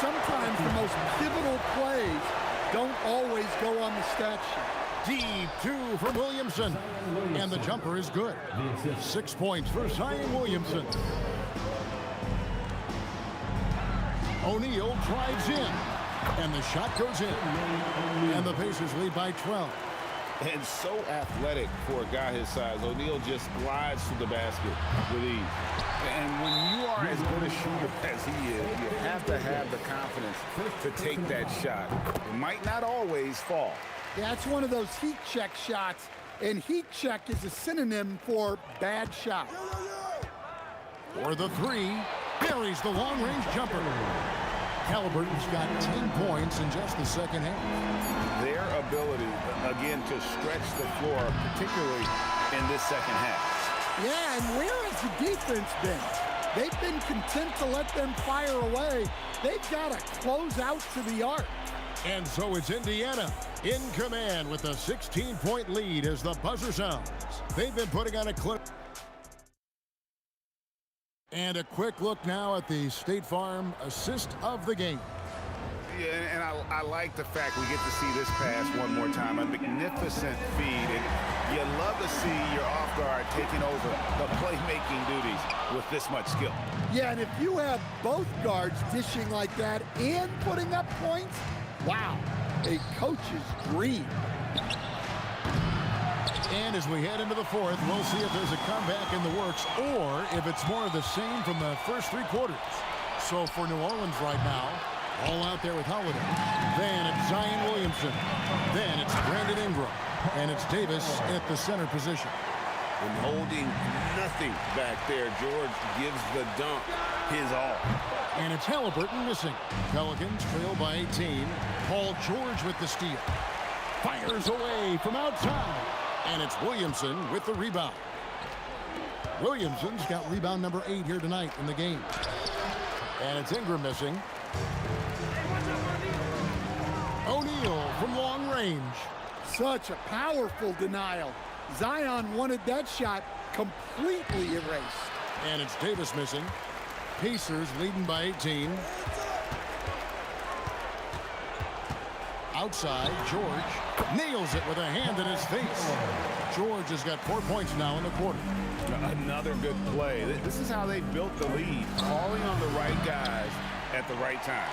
F: sometimes the most pivotal plays don't always go on the stat sheet.
G: Deep 2 from Williamson. And the jumper is good. 6 points for Zion Williamson. O'Neal drives in. And the shot goes in. And the Pacers lead by 12.
E: And so athletic for a guy his size. O'Neal just glides to the basket with ease. And when you are as good a shooter as he is, you have to have the confidence to take that shot. It might not always fall.
F: Yeah, it's one of those heat check shots, and heat check is a synonym for bad shot.
G: For the 3, buries the long-range jumper. Halliburton's got 10 points in just the second half.
E: Their ability, again, to stretch the floor, particularly in this second half.
F: Yeah, and where has the defense been? They've been content to let them fire away. They've got to close out to the arc.
G: And so it's Indiana in command with a 16-point lead as the buzzer sounds. They've been putting on a clip. And a quick look now at the State Farm assist of the game.
E: Yeah, and I like the fact we get to see this pass one more time. A magnificent feed, and you love to see your off guard taking over the playmaking duties with this much skill.
F: Yeah, and if you have both guards dishing like that and putting up points, wow, a coach's dream.
G: And as we head into the fourth, we'll see if there's a comeback in the works or if it's more of the same from the first three quarters. So for New Orleans right now, all out there with Holiday. Then it's Zion Williamson. Then it's Brandon Ingram. And it's Davis at the center position.
E: And holding nothing back there, George gives the dunk his all.
G: And it's Halliburton missing. Pelicans trail by 18. Paul George with the steal. Fires away from outside. And it's Williamson with the rebound. Williamson's got rebound number 8 here tonight in the game. And it's Ingram missing. O'Neal from long range.
F: Such a powerful denial. Zion wanted that shot completely erased.
G: And it's Davis missing. Pacers leading by 18. Outside, George nails it with a hand in his face. George has got 4 points now in the quarter.
E: Another good play. This is how they built the lead, calling on the right guys at the right time.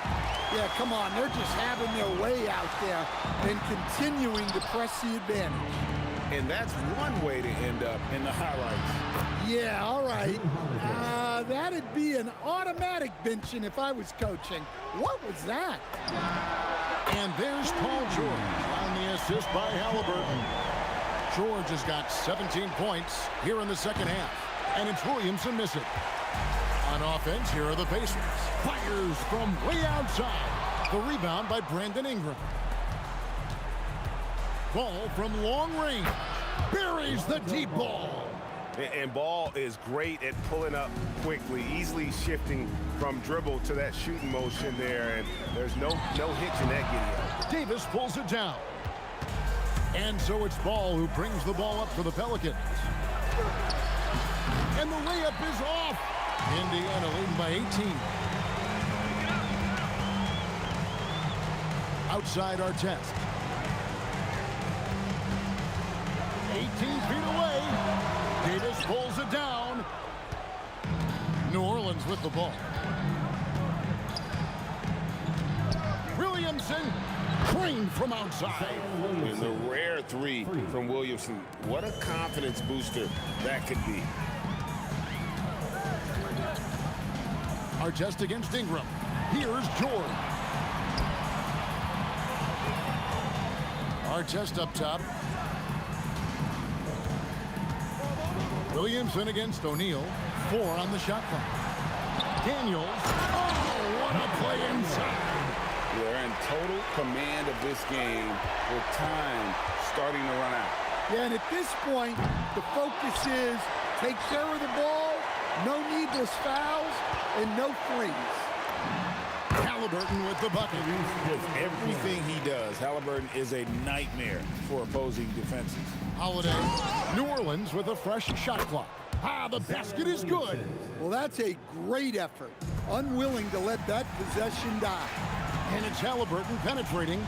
F: Yeah, come on. They're just having their way out there and continuing to press the advantage.
E: And that's one way to end up in the highlights.
F: Yeah, all right. That'd be an automatic benching if I was coaching. What was that?
G: And there's Paul George on the assist by Halliburton. George has got 17 points here in the second half. And it's Williamson missing. On offense, here are the Pacers. Fires from way outside. The rebound by Brandon Ingram. Ball from long range. Buries the deep ball.
E: And Ball is great at pulling up quickly, easily shifting from dribble to that shooting motion there, and there's no hitch in that giddy up.
G: Davis pulls it down. And so it's Ball who brings the ball up for the Pelicans. And the layup is off. Indiana leading by 18. Outside Artest. 18 feet away. Davis pulls it down. New Orleans with the ball. Williamson, trained from outside.
E: And the rare three from Williamson. What a confidence booster that could be.
G: Artest against Ingram. Here's George. Artest up top. Williamson against O'Neal. 4 on the shot clock. Daniels. Oh, what a play inside.
E: They're in total command of this game with time starting to run out.
F: Yeah, and at this point, the focus is take care of the ball, no needless fouls, and no threes.
G: Halliburton with the bucket.
E: With everything he does, Halliburton is a nightmare for opposing defenses.
G: Holiday. New Orleans with a fresh shot clock. The basket is good.
F: Well, that's a great effort. Unwilling to let that possession die.
G: And it's Halliburton penetrating.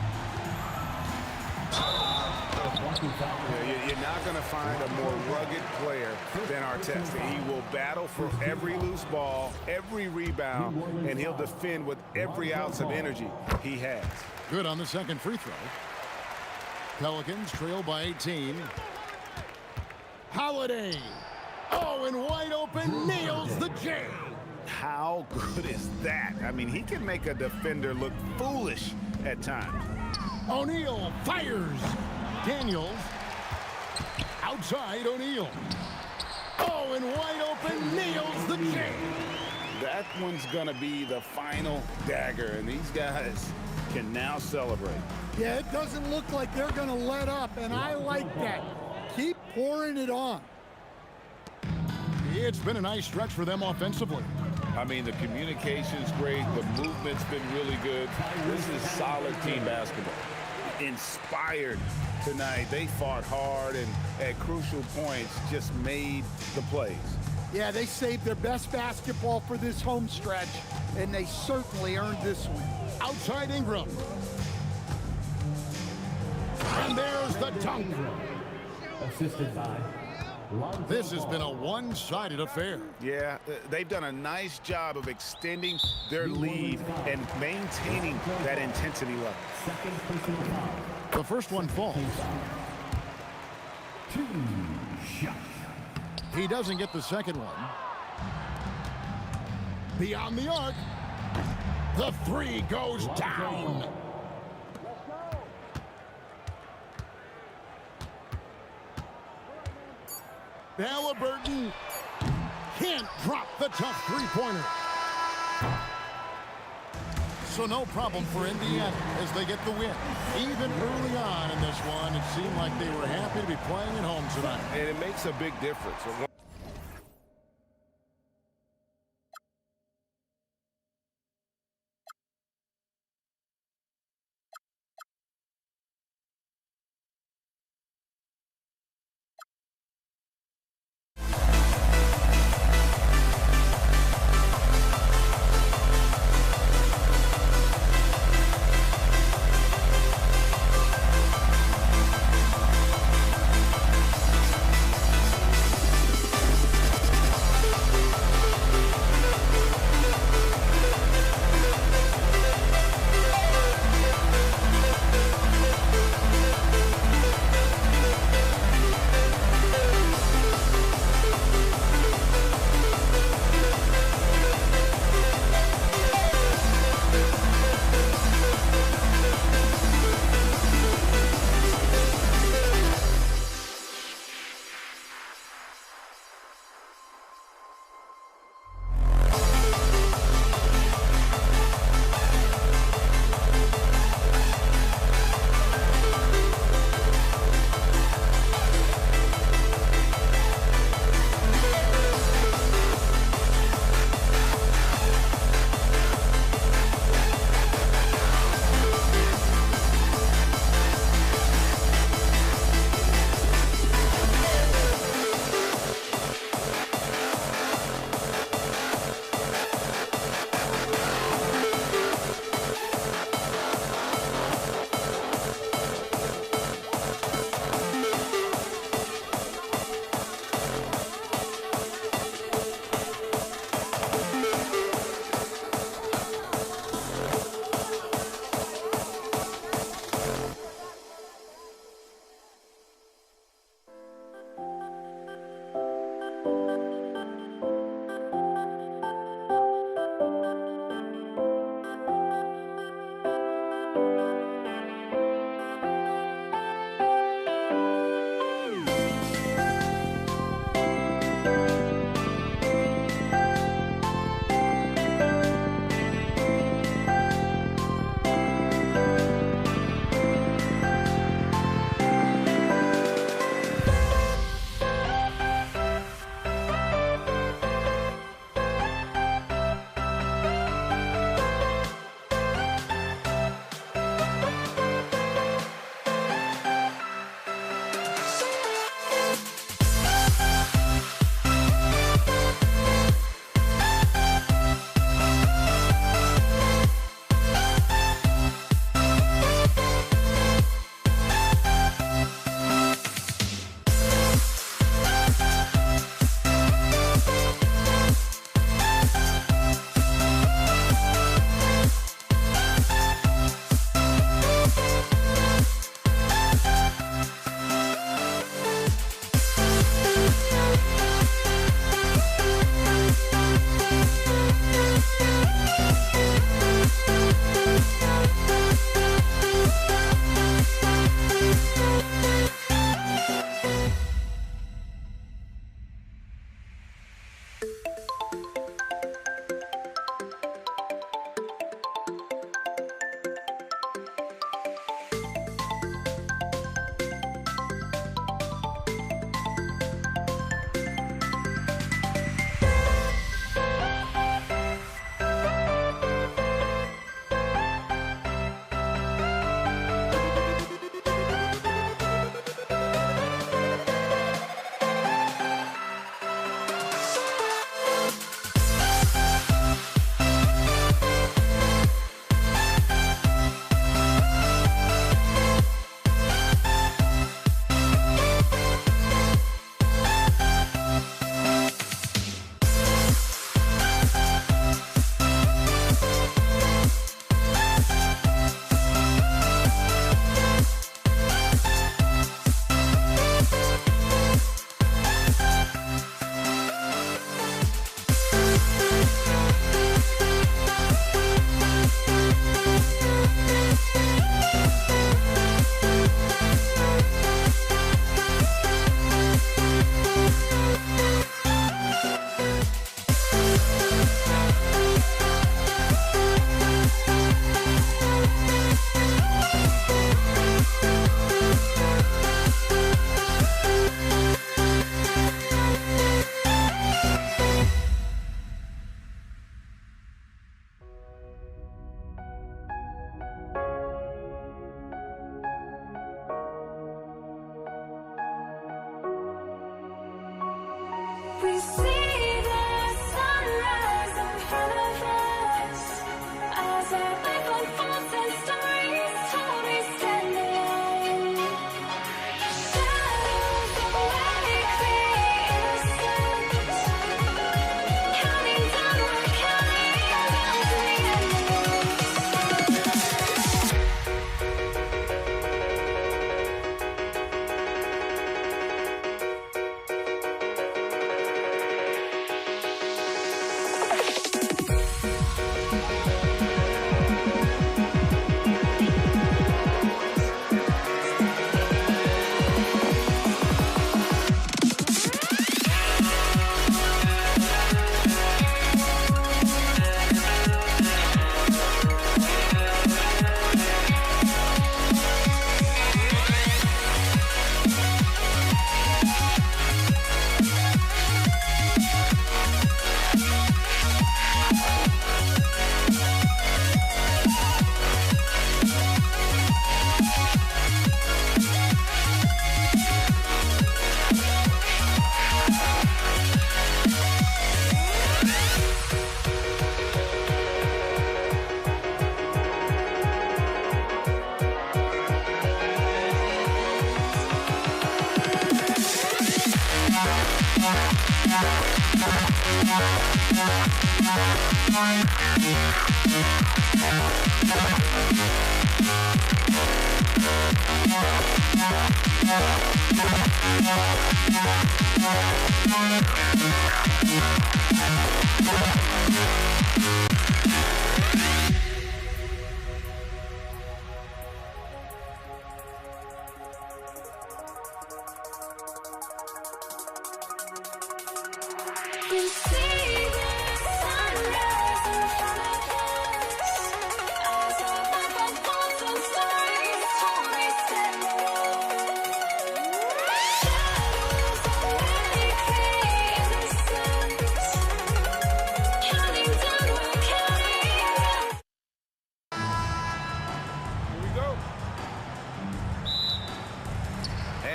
E: You're not going to find a more rugged player than Artest. He will battle for every loose ball, every rebound, and he'll defend with every ounce of energy he has.
G: Good on the second free throw. Pelicans trail by 18. Holiday. Oh, and wide open, nails the J.
E: How good is that? I mean, he can make a defender look foolish at times.
G: O'Neal fires. Daniels. Outside O'Neal. Oh, and wide open, nails the J.
E: That one's going to be the final dagger, and these guys can now celebrate.
F: Yeah, it doesn't look like they're going to let up, and I like that. Keep pouring it on.
G: It's been a nice stretch for them offensively.
E: I mean, the communication's great. The movement's been really good. This is solid team basketball. Inspired tonight. They fought hard and at crucial points just made the plays.
F: Yeah, they saved their best basketball for this home stretch, and they certainly earned this one.
G: Outside Ingram. And there's the dunk.
D: Assisted by
G: This has been a one-sided affair.
E: Yeah, they've done a nice job of extending their lead and maintaining that intensity level.
D: second personal foul.
G: The first one falls.
D: 2 shots.
G: He doesn't get the second one. Beyond the arc. The three goes down. Halliburton can't drop the tough three-pointer. So no problem for Indiana as they get the win. Even early on in this one, it seemed like they were happy to be playing at home tonight.
E: And it makes a big difference.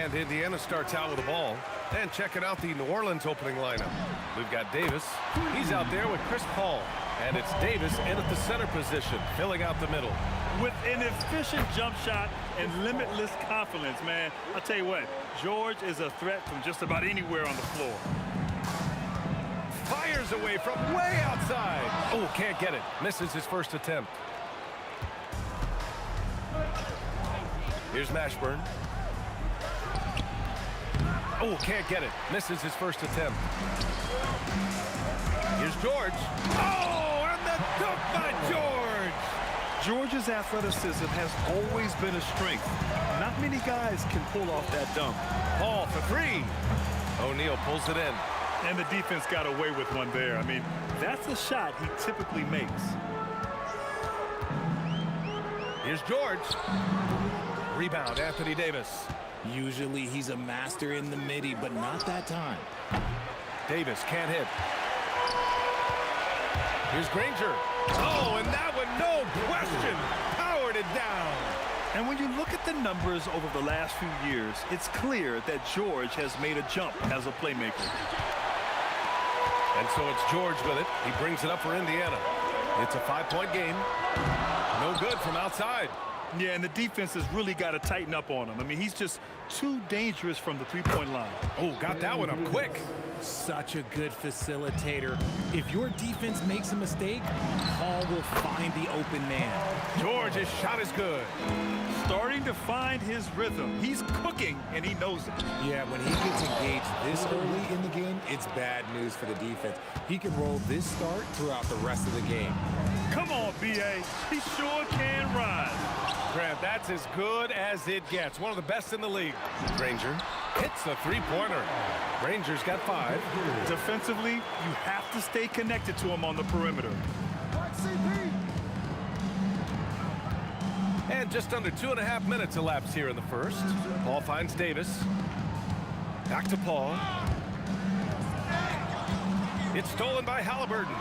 A: And Indiana starts out with the ball. And checking out the New Orleans opening lineup. We've got Davis. He's out there with Chris Paul. And it's Davis in at the center position, filling out the middle.
C: With an efficient jump shot and limitless confidence, man. I'll tell you what, George is a threat from just about anywhere on the floor.
A: Fires away from way outside. Oh, can't get it. Misses his first attempt. Here's Mashburn. Oh, can't get it. Misses his first attempt. Here's George. Oh, and the dunk by George.
C: George's athleticism has always been a strength. Not many guys can pull off that dunk.
A: Paul for three. O'Neal pulls it in.
C: And the defense got away with one there. I mean, that's a shot he typically makes.
A: Here's George. Rebound, Anthony Davis.
E: Usually he's a master in the midi, but not that time.
A: Davis can't hit. Here's Granger. Oh, and that one, no question, powered it down.
C: And when you look at the numbers over the last few years, it's clear that George has made a jump as a playmaker.
A: And so it's George with it. He brings it up for Indiana. It's a 5-point game. No good from outside.
C: Yeah, and the defense has really got to tighten up on him. I mean, he's just too dangerous from the three-point line.
A: Oh, got that one up quick.
H: Such a good facilitator. If your defense makes a mistake, Paul will find the open man.
A: George's shot is good.
C: Starting to find his rhythm. He's cooking, and he knows it.
I: Yeah, when he gets engaged this early in the game, it's bad news for the defense. He can roll this start throughout the rest of the game.
C: Come on, B.A. He sure can ride.
A: Grant, that's as good as it gets. One of the best in the league. Granger hits the three-pointer. Granger's got 5.
C: Defensively, you have to stay connected to him on the perimeter.
A: And just under 2.5 minutes elapsed here in the first. Paul finds Davis. Back to Paul. It's stolen by Halliburton.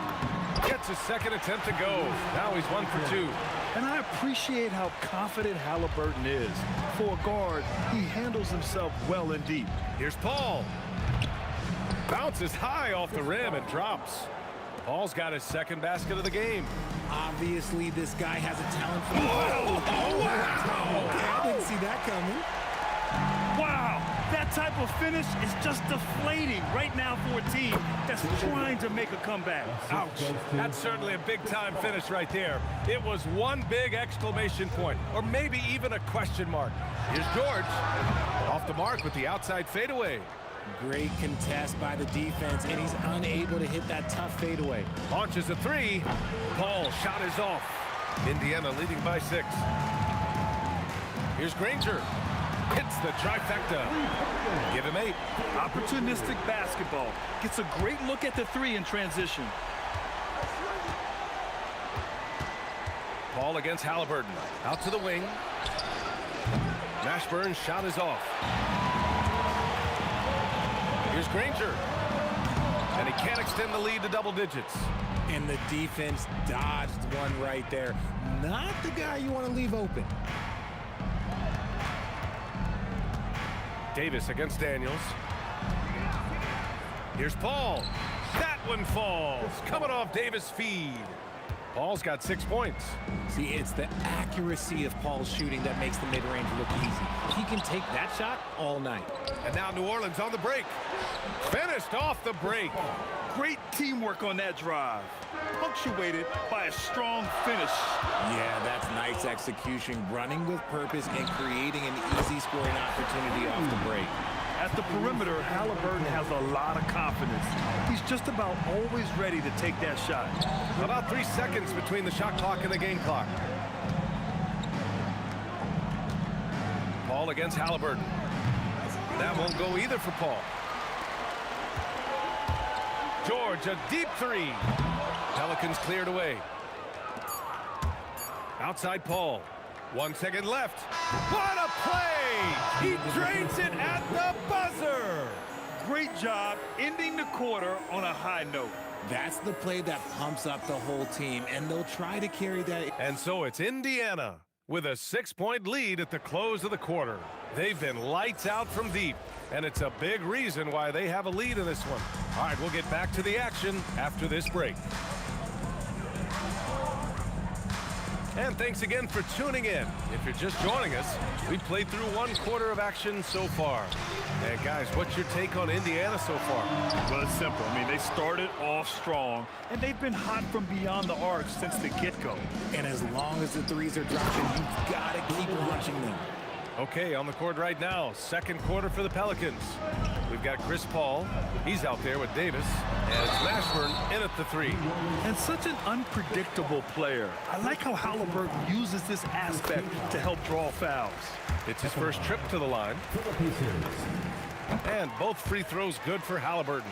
A: Gets his second attempt to go. Now he's 1 for 2.
C: And I appreciate how confident Halliburton is. For a guard, he handles himself well and deep.
A: Here's Paul. Bounces high off the rim and drops. Paul's got his second basket of the game.
H: Obviously, this guy has a talent for
A: Wow!
H: Okay, I didn't see that coming.
C: Wow, that type of finish is just deflating right now for a team that's trying to make a comeback.
A: Ouch. That's certainly a big-time finish right there. It was one big exclamation point, or maybe even a question mark. Here's George. Off the mark with the outside fadeaway.
H: Great contest by the defense, and he's unable to hit that tough fadeaway.
A: Launches a 3. Paul's shot is off. Indiana leading by 6. Here's Granger. Hits the trifecta. Give him 8.
C: Opportunistic basketball. Gets a great look at the 3 in transition.
A: Paul against Halliburton. Out to the wing. Mashburn's shot is off. Here's Granger. And he can't extend the lead to double digits.
H: And the defense dodged one right there. Not the guy you want to leave open.
A: Davis against Daniels. Here's Paul. That one falls. Coming off Davis' feed. Paul's got 6 points.
H: See, it's the accuracy of Paul's shooting that makes the mid-range look easy. He can take that shot all night.
A: And now New Orleans on the break. Finished off the break.
C: Great teamwork on that drive, punctuated by a strong finish.
I: Yeah, that's nice execution, running with purpose and creating an easy scoring opportunity off the break.
C: At the perimeter, Halliburton has a lot of confidence. He's just about always ready to take that shot.
A: About 3 seconds between the shot clock and the game clock. Paul against Halliburton. That won't go either for Paul. George, a deep three. Pelicans cleared away. Outside Paul. 1 second left. What a play! He drains it at the buzzer.
C: Great job ending the quarter on a high note.
I: That's the play that pumps up the whole team, and they'll try to carry that.
A: And so it's Indiana with a 6-point lead at the close of the quarter. They've been lights out from deep, and it's a big reason why they have a lead in this one. All right, we'll get back to the action after this break. And thanks again for tuning in. If you're just joining us, we've played through 1 quarter of action so far. And guys, what's your take on Indiana so far?
C: Well, it's simple. I mean, they started off strong, and they've been hot from beyond the arc since the get-go.
I: And as long as the threes are dropping, you've got to keep launching them.
A: Okay, on the court right now, 2nd quarter for the Pelicans. We've got Chris Paul. He's out there with Davis. And it's Mashburn in at the 3.
C: And such an unpredictable player. I like how Halliburton uses this aspect to help draw fouls.
A: It's his first trip to the line. And both free throws good for Halliburton.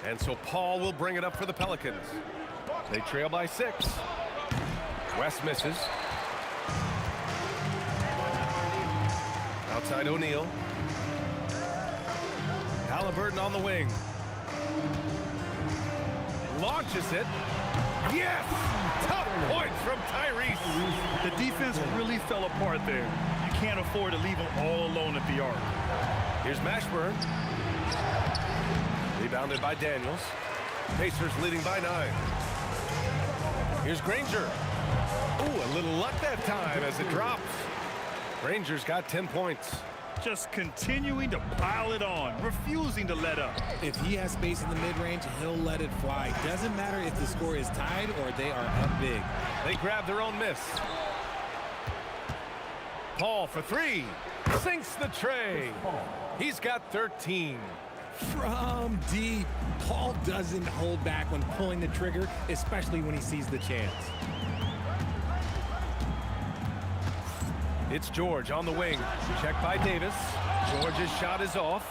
A: And so Paul will bring it up for the Pelicans. They trail by 6. West misses. Outside O'Neal. Halliburton on the wing. Launches it. Yes! Tough points from Tyrese.
C: The defense really fell apart there. You can't afford to leave them all alone at the arc.
A: Here's Mashburn. Rebounded by Daniels. Pacers leading by 9. Here's Granger. Ooh, a little luck that time as it drops. Granger's got 10 points.
C: Just continuing to pile it on, refusing to let up.
I: If he has space in the mid-range, he'll let it fly. Doesn't matter if the score is tied or they are up big.
A: They grab their own miss. Paul for 3. Sinks the tray. He's got 13.
I: From deep, Paul doesn't hold back when pulling the trigger, especially when he sees the chance.
A: It's George on the wing. Checked by Davis. George's shot is off.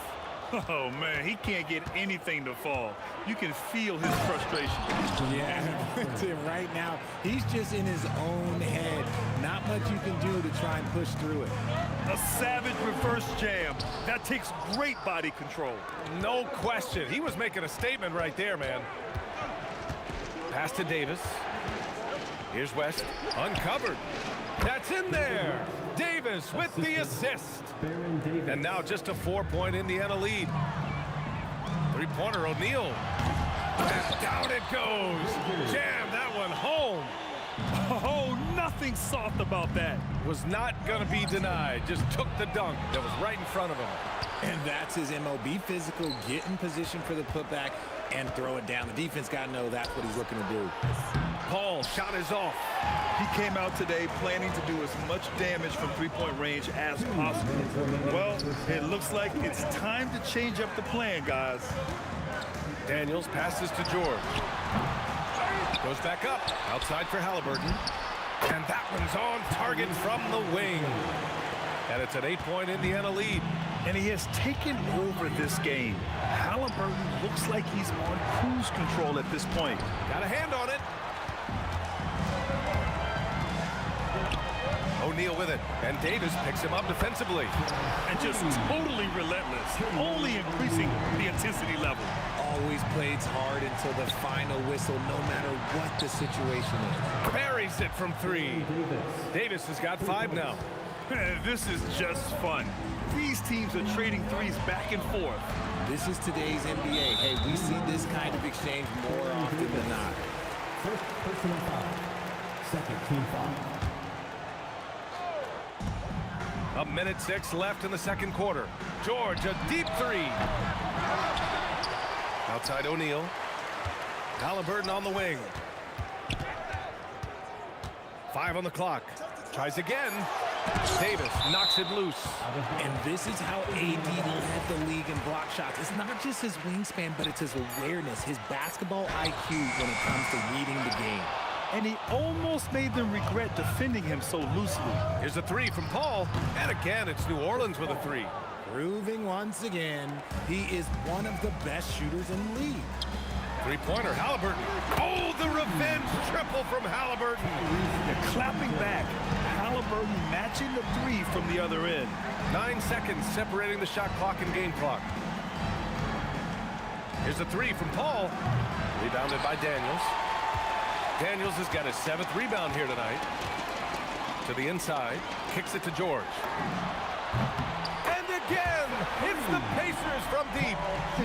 C: Oh, man, he can't get anything to fall. You can feel his frustration.
I: Yeah, right now, he's just in his own head. Not much you can do to try and push through it.
C: A savage reverse jam. That takes great body control.
A: No question. He was making a statement right there, man. Pass to Davis. Here's West. Uncovered. That's in there. Davis with the assist. And now just a 4-point Indiana lead. 3-pointer O'Neal. And down it goes. Jam that one home.
C: Oh, nothing soft about that.
A: Was not going to be denied. Just took the dunk that was right in front of him.
I: And that's his MO. Be physical, get in position for the putback, and throw it down. The defense got to know that's what he's looking to do.
A: Paul shot is off.
C: He came out today planning to do as much damage from three-point range as possible. Well, it looks like it's time to change up the plan, guys.
A: Daniels passes to George. Goes back up. Outside for Halliburton. And that one's on target from the wing. And it's an 8-point Indiana lead.
C: And he has taken over this game. Halliburton looks like he's on cruise control at this point.
A: Got a hand on it. O'Neal with it, and Davis picks him up defensively.
C: And just totally relentless, only increasing the intensity level.
I: Always plays hard until the final whistle, no matter what the situation is.
A: Buries it from 3. Davis has got 5 now.
C: This is just fun. These teams are trading threes back and forth.
I: This is today's NBA. Hey, we see this kind of exchange more often than not.
D: First personal foul. Second team foul.
A: 1:06 left in the second quarter. George, a deep three. Outside O'Neal. Halliburton on the wing. 5 on the clock. Tries again. Davis knocks it loose.
H: And this is how AD led the league in block shots. It's not just his wingspan, but it's his awareness, his basketball IQ when it comes to reading the game.
C: And he almost made them regret defending him so loosely.
A: Here's a three from Paul. And again, it's New Orleans with a three.
I: Proving once again, he is one of the best shooters in the league.
A: Three-pointer, Halliburton. Oh, the revenge triple from Halliburton.
C: They're clapping back. Halliburton matching the three from the other end.
A: 9 seconds separating the shot clock and game clock. Here's a three from Paul. Rebounded by Daniels. Daniels has got his 7th rebound here tonight. To the inside. Kicks it to George. And again, it's the Pacers from deep.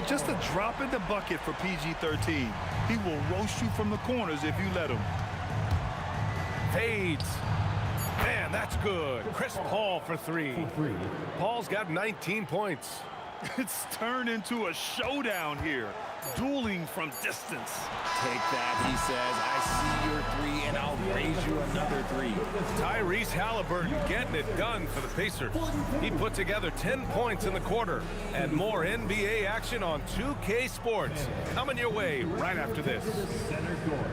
C: Just a drop in the bucket for PG-13. He will roast you from the corners if you let him.
A: Fades. Man, that's good. Chris Paul for three. Paul's got 19 points.
C: It's turned into a showdown here. Dueling from distance.
I: Take that, he says. I see your three, and I'll raise you another three.
A: Tyrese Halliburton getting it done for the Pacers. He put together 10 points in the quarter. And more NBA action on 2K Sports. Coming your way right after this.
D: Center court.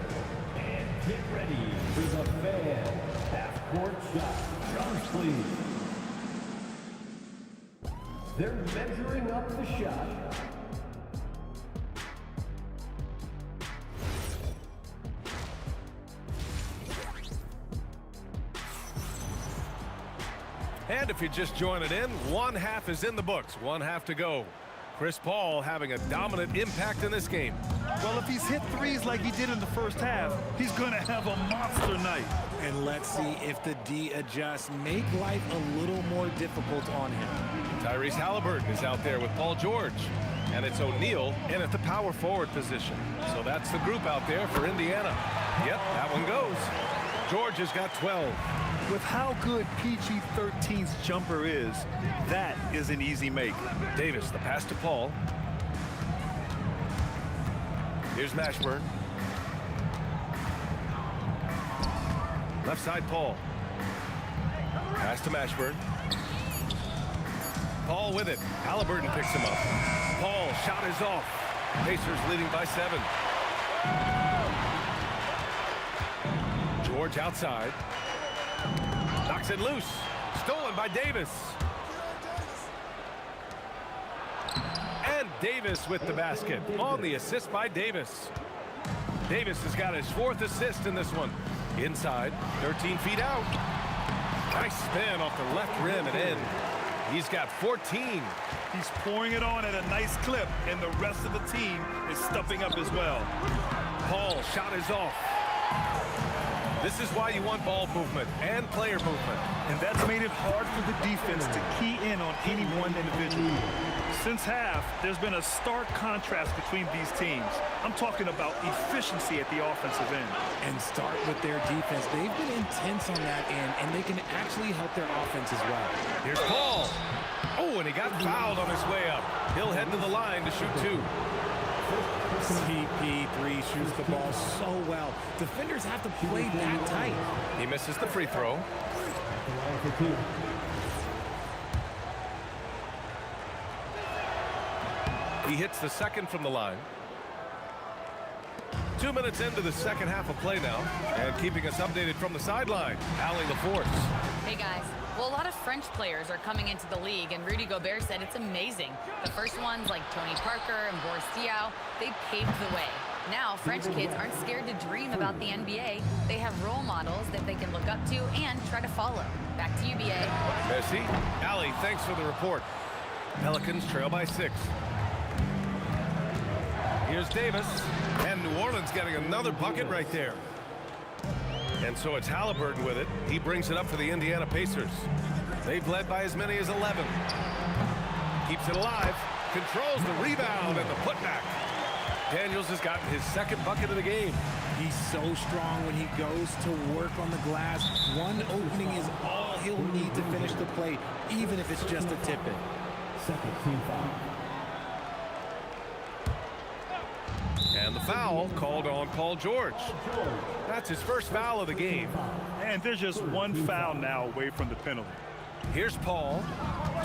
D: And get ready for the fan half-court shot. Drums, please. They're measuring up the shot.
A: And if you're just joining in, one half is in the books. One half to go. Chris Paul having a dominant impact in this game.
C: Well, if he's hit threes like he did in the first half, he's going to have a monster night.
H: And let's see if the D adjusts, make life a little more difficult on him.
A: Tyrese Halliburton is out there with Paul George. And it's O'Neal in at the power forward position. So that's the group out there for Indiana. Yep, that one goes. George has got 12.
C: With how good PG-13's jumper is, that is an easy make.
A: Davis, the pass to Paul. Here's Mashburn. Left side, Paul. Pass to Mashburn. Paul with it. Halliburton picks him up. Paul, shot is off. Pacers leading by 7. George outside. Knocks it loose. Stolen by Davis. And Davis with the basket. On the assist by Davis. Davis has got his 4th assist in this one. Inside, 13 feet out. Nice spin off the left rim and in. He's got 14.
C: He's pouring it on at a nice clip, and the rest of the team is stepping up as well.
A: Paul, shot is off. This is why you want ball movement and player movement.
C: And that's made it hard for the defense to key in on any one individual. Since half, there's been a stark contrast between these teams. I'm talking about efficiency at the offensive end.
H: And start with their defense. They've been intense on that end, and they can actually help their offense as well.
A: Here's Paul. Oh, and he got fouled on his way up. He'll head to the line to shoot 2.
H: CP3 shoots the ball so well. Defenders have to play that tight.
A: He misses the free throw. He hits the second from the line. 2 minutes into the second half of play now. And keeping us updated from the sideline, Allie LaForce.
J: Hey guys. Well, a lot of French players are coming into the league, and Rudy Gobert said it's amazing. The first ones, like Tony Parker and Boris Diaw, they paved the way. Now, French kids aren't scared to dream about the NBA. They have role models that they can look up to and try to follow. Back to you, BA.
A: Merci. Allie, thanks for the report. Pelicans trail by 6. Here's Davis, and New Orleans getting another bucket right there. And so it's Halliburton with it. He brings it up for the Indiana Pacers. They've led by as many as 11. Keeps it alive. controls the rebound and the putback. Daniels has gotten his second bucket of the game.
H: He's so strong when he goes to work on the glass. One opening is all he'll need to finish the play, even if it's just a tip-in.
D: Second team foul.
A: And the foul called on Paul George. That's his first foul of the game.
C: And there's just one foul now away from the penalty.
A: Here's Paul.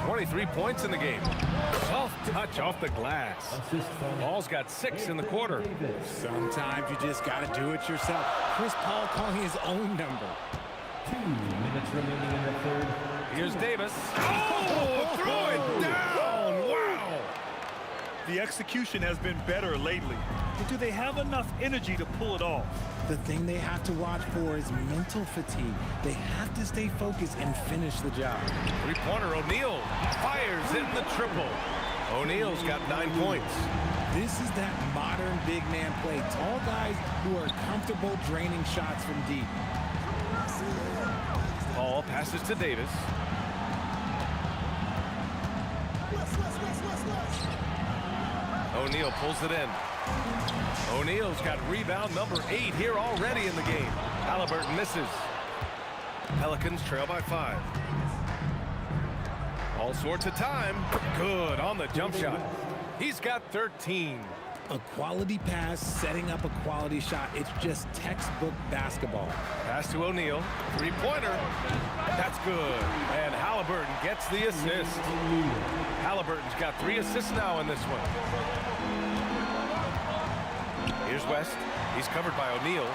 A: 23 points in the game. Soft touch off the glass. Paul's got 6 in the quarter.
H: Sometimes you just got to do it yourself. Chris Paul calling his own number.
D: 2 minutes remaining in the third.
A: Here's Davis. Oh, throw it down. Wow.
C: The execution has been better lately. But do they have enough energy to pull it off?
H: The thing they have to watch for is mental fatigue. They have to stay focused and finish the job.
A: Three-pointer O'Neal fires in the triple. O'Neal's got 9 points.
H: This is that modern big man play. Tall guys who are comfortable draining shots from deep.
A: Paul passes to Davis. O'Neal pulls it in. O'Neal's got rebound number 8 here already in the game. Halliburton misses. Pelicans trail by 5. All sorts of time. Good on the jump shot. He's got 13.
H: A quality pass, setting up a quality shot. It's just textbook basketball.
A: Pass to O'Neal. Three-pointer. That's good. And Halliburton gets the assist. Halliburton's got 3 assists now in this one. Here's West. He's covered by O'Neal.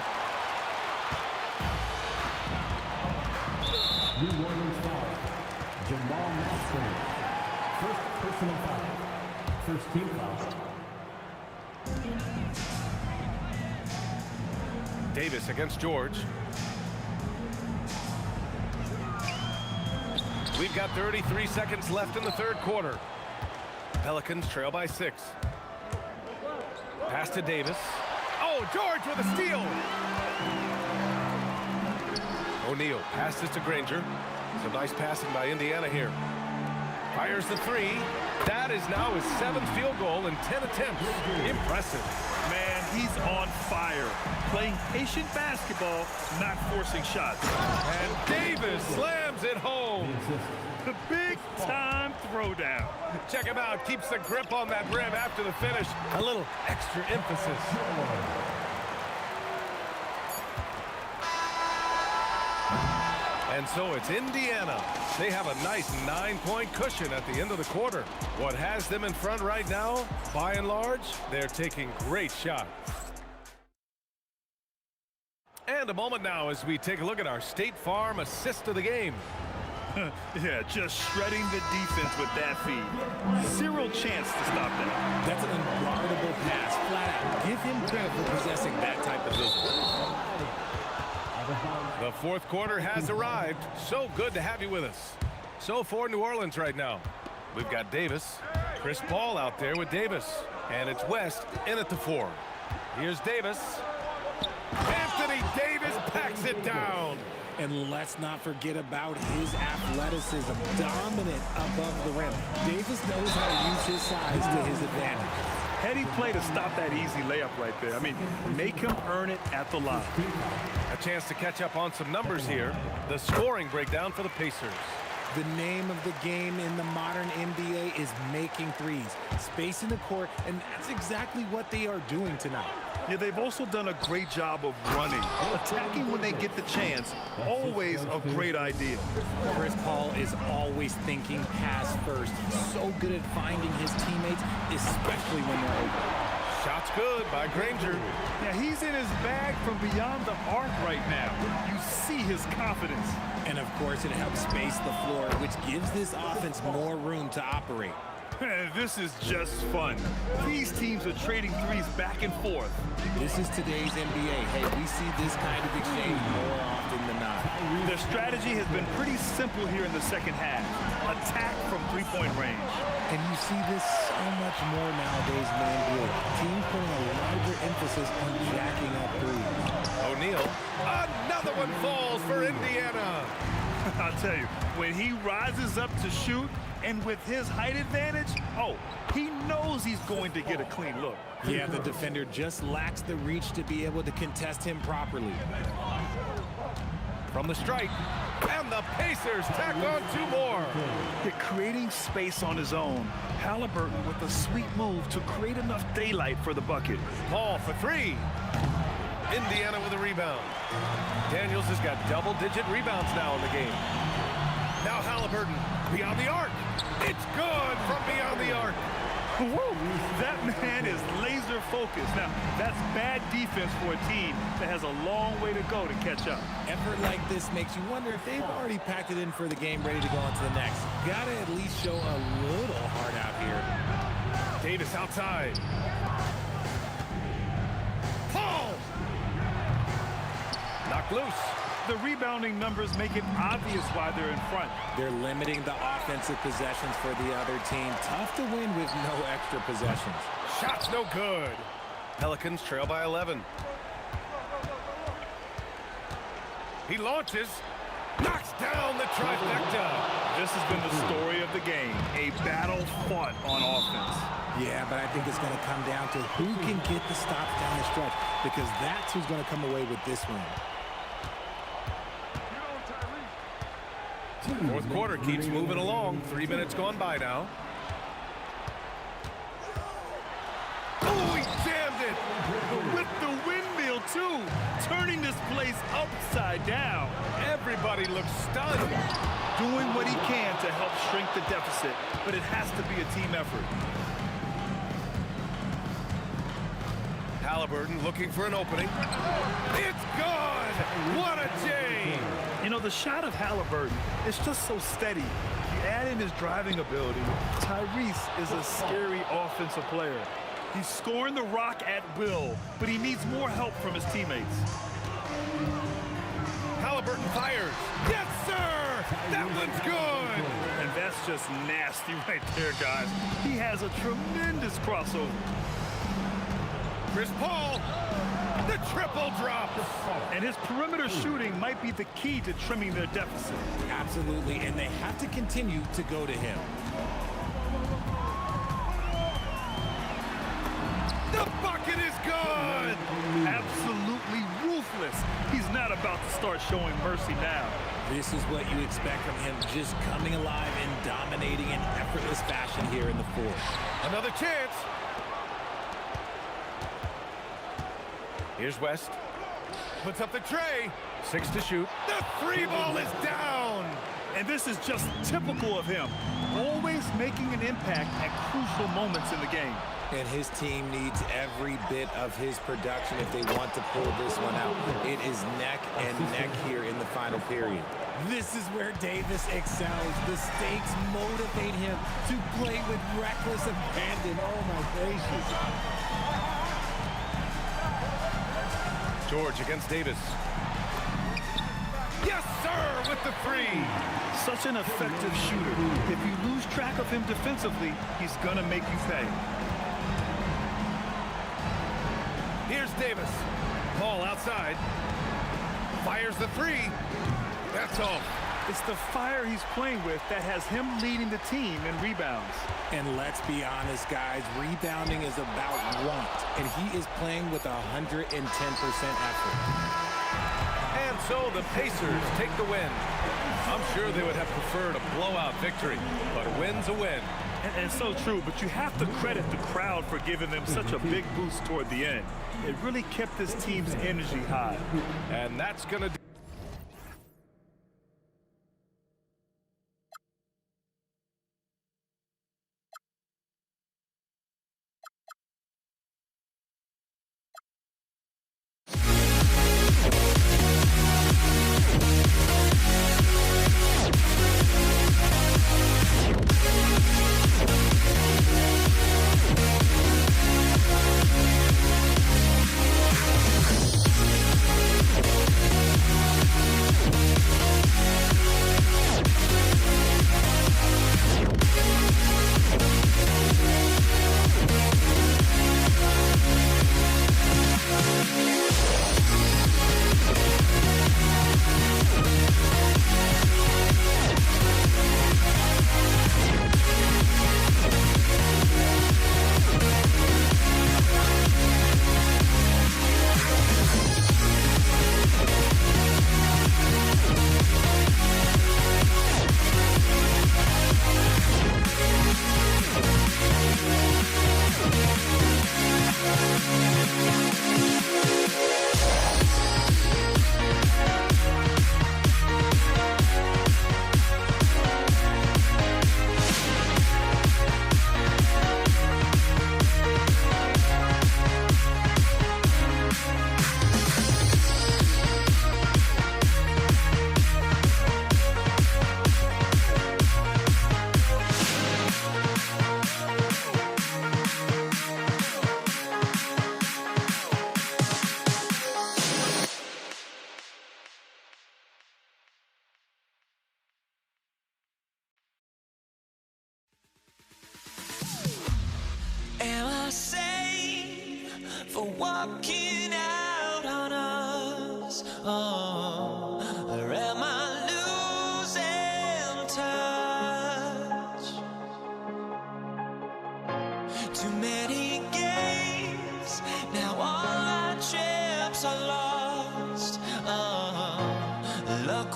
D: New Orleans foul. Jamal Masters. First personal foul. First team foul.
A: Davis against George. We've got 33 seconds left in the third quarter. Pelicans trail by 6. Pass to Davis. Oh, George with a steal. O'Neal passes to Granger. Some nice passing by Indiana here. Fires the 3. That is now his 7th field goal in 10 attempts. Impressive.
C: Man, he's on fire. Playing patient basketball, not forcing shots.
A: And Davis slams it home.
C: The big-time throwdown.
A: Check him out. Keeps the grip on that rim after the finish. A little extra emphasis. And so it's Indiana. They have a nice 9-point cushion at the end of the quarter. What has them in front right now, by and large, they're taking great shots. And a moment now as we take a look at our State Farm assist of the game.
C: Yeah, just shredding the defense with that feed. Zero chance to stop that.
H: That's an unguardable pass, flat out. Give him credit for possessing that type of vision.
A: The fourth quarter has arrived. So good to have you with us. So for New Orleans right now, we've got Davis, Chris Paul out there with Davis, and it's West in at the 4. Here's Davis. Anthony Davis packs it down.
H: And let's not forget about his athleticism, dominant above the rim. Davis knows how to use his size to his advantage.
C: Heady play to stop that easy layup right there. I mean, make him earn it at the line.
A: A chance to catch up on some numbers here. The scoring breakdown for the Pacers.
H: The name of the game in the modern NBA is making threes, spacing the court, and that's exactly what they are doing tonight.
C: Yeah, they've also done a great job of running. Attacking when they get the chance, always a great idea.
H: Chris Paul is always thinking pass first. He's so good at finding his teammates, especially when they're open.
A: Shot's good by Granger.
C: Yeah, he's in his bag from beyond the arc right now. You see his confidence.
H: And, of course, it helps space the floor, which gives this offense more room to operate.
C: This is just fun. These teams are trading threes back and forth.
H: This is today's NBA. Hey, we see this kind of exchange more often than not.
C: Their strategy has been pretty simple here in the second half. Attack from three-point range.
H: And you see this so much more nowadays in the NBA. Teams putting a larger emphasis on jacking up threes.
A: O'Neal. Another one falls for Indiana.
C: I'll tell you, when he rises up to shoot, And with his height advantage, he knows he's going to get a clean look.
H: Yeah, the defender just lacks the reach to be able to contest him properly.
A: From the strike, and the Pacers tack on 2 more.
C: They're creating space on his own. Halliburton with a sweet move to create enough daylight for the bucket.
A: Paul for 3. Indiana with a rebound. Daniels has got double-digit rebounds now in the game. Now Halliburton beyond the arc. It's good from beyond the arc.
C: Woo! That man is laser focused. Now, that's bad defense for a team that has a long way to go to catch up.
H: Effort like this makes you wonder if they've already packed it in for the game, ready to go on to the next. Gotta at least show a little heart out here.
A: Davis outside. Paul! Knocked loose.
C: The rebounding numbers make it obvious why they're in front.
H: They're limiting the offensive possessions for the other team. Tough to win with no extra possessions.
A: Shot's no good. Pelicans trail by 11. He launches. Knocks down the trifecta.
C: This has been the story of the game. A battle fought on offense.
H: Yeah, but I think it's going to come down to who can get the stops down the stretch, because that's who's going to come away with this win.
A: Fourth quarter keeps moving along. 3 minutes gone by now. Oh, he jammed it!
C: With the windmill, too. Turning this place upside down.
A: Everybody looks stunned.
C: Doing what he can to help shrink the deficit, but it has to be a team effort.
A: Halliburton looking for an opening. It's good! What a J!
C: You know, the shot of Halliburton is just so steady. You add in his driving ability, Tyrese is a scary offensive player. He's scoring the rock at will, but he needs more help from his teammates.
A: Halliburton fires. Yes, sir! That one's good!
C: And that's just nasty right there, guys. He has a tremendous crossover.
A: Chris Paul, the triple drop.
C: And his perimeter shooting might be the key to trimming their deficit.
H: Absolutely, and they have to continue to go to him.
A: The bucket is good!
C: Absolutely ruthless. He's not about to start showing mercy now.
H: This is what you expect from him, just coming alive and dominating in effortless fashion here in the fourth.
A: Another chance. Here's West. Puts up the tray. 6 to shoot. The 3 ball is down.
C: And this is just typical of him. Always making an impact at crucial moments in the game.
H: And his team needs every bit of his production if they want to pull this one out. It is neck and neck here in the final period. This is where Davis excels. The stakes motivate him to play with reckless abandon. Oh, my gracious.
A: George against Davis. Yes, sir, with the 3.
C: Such an effective shooter. If you lose track of him defensively, he's gonna make you pay.
A: Here's Davis. Paul outside. Fires the 3. That's all.
C: It's the fire he's playing with that has him leading the team in rebounds.
H: And let's be honest, guys, rebounding is about want, and he is playing with 110% effort.
A: And so the Pacers take the win. I'm sure they would have preferred a blowout victory, but a win's a win.
C: And so true, but you have to credit the crowd for giving them such a big boost toward the end. It really kept this team's energy high.
A: And that's going to do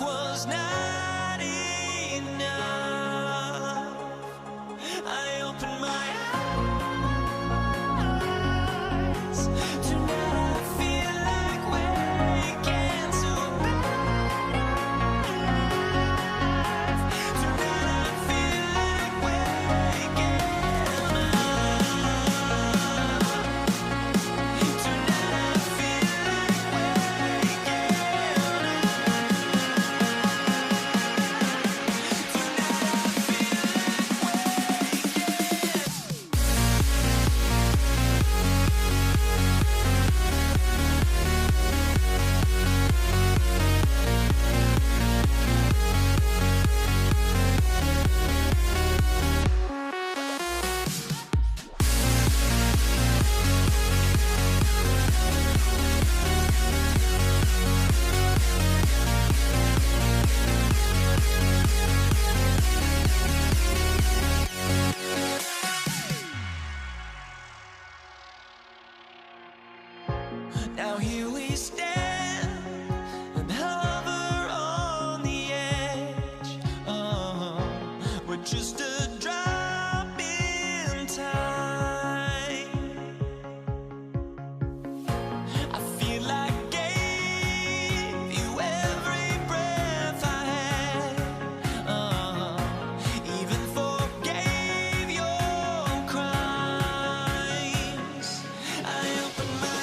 K: was not enough. I opened my eyes. Tonight I feel like waking to a better life. Tonight I feel like waking up. Tonight I feel like waking Now here we stand and hover on the edge. We're just a drop in time. I feel like I gave you every breath I had. Even forgave your crimes. I opened my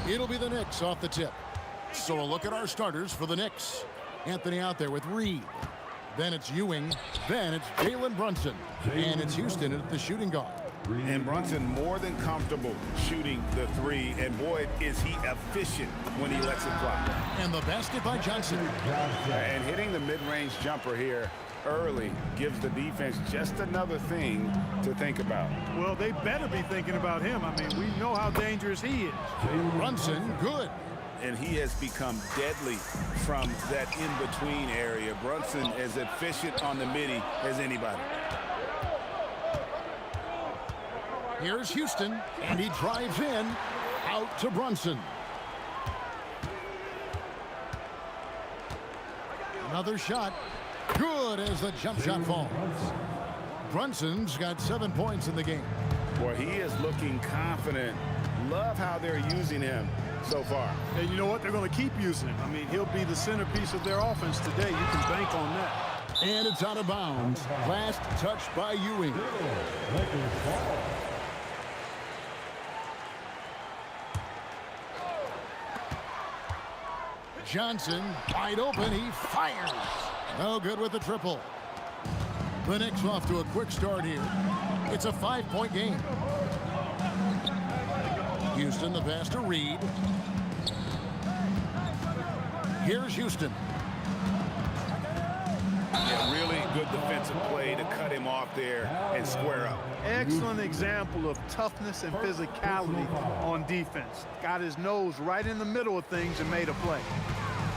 G: It'll be the Knicks off the tip. So a look at our starters for the Knicks. Anthony out there with Reed. Then it's Ewing. Then it's Jalen Brunson. And it's Houston at the shooting guard.
E: And Brunson more than comfortable shooting the three. And boy, is he efficient when he lets it fly.
G: And the basket by Johnson.
E: And hitting the mid-range jumper here early gives the defense just another thing to think about.
C: Well, they better be thinking about him. I mean, we know how dangerous he is.
G: Brunson, good.
E: And he has become deadly from that in-between area. Brunson as efficient on the midi as anybody.
G: Here's Houston, and he drives in, out to Brunson. Another shot, good as the jump shot falls. Brunson's got 7 points in the game.
E: Boy, he is looking confident. Love how they're using him so far.
C: And you know what? They're going to keep using him. I mean, he'll be the centerpiece of their offense today. You can bank on that.
G: And it's out of bounds. Last touch by Ewing. Johnson, wide open, he fires. No good with the triple. The Knicks off to a quick start here. It's a 5-point game. Houston, the pass to Reed. Here's Houston.
E: Yeah, really good defensive play to cut him off there and square up.
C: Excellent example of toughness and physicality on defense. Got his nose right in the middle of things and made a play.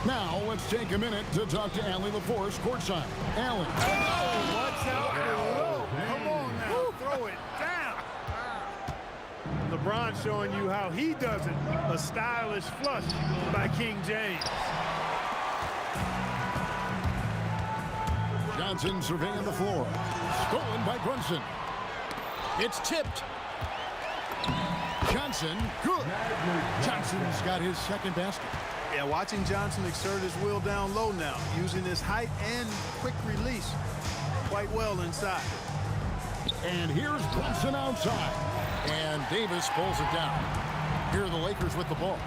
G: Now let's take a minute to talk to Allie LaForce courtside. Allie.
C: Oh, watch out below. Come on now, throw it down. LeBron showing you how he does it. A stylish flush by King James.
G: Johnson surveying the floor. Stolen by Brunson. It's tipped. Johnson, good. Johnson's got his second basket.
C: Yeah, watching Johnson exert his will down low now, using his height and quick release quite well inside.
G: And here's Brunson outside. And Davis pulls it down. Here are the Lakers with the ball.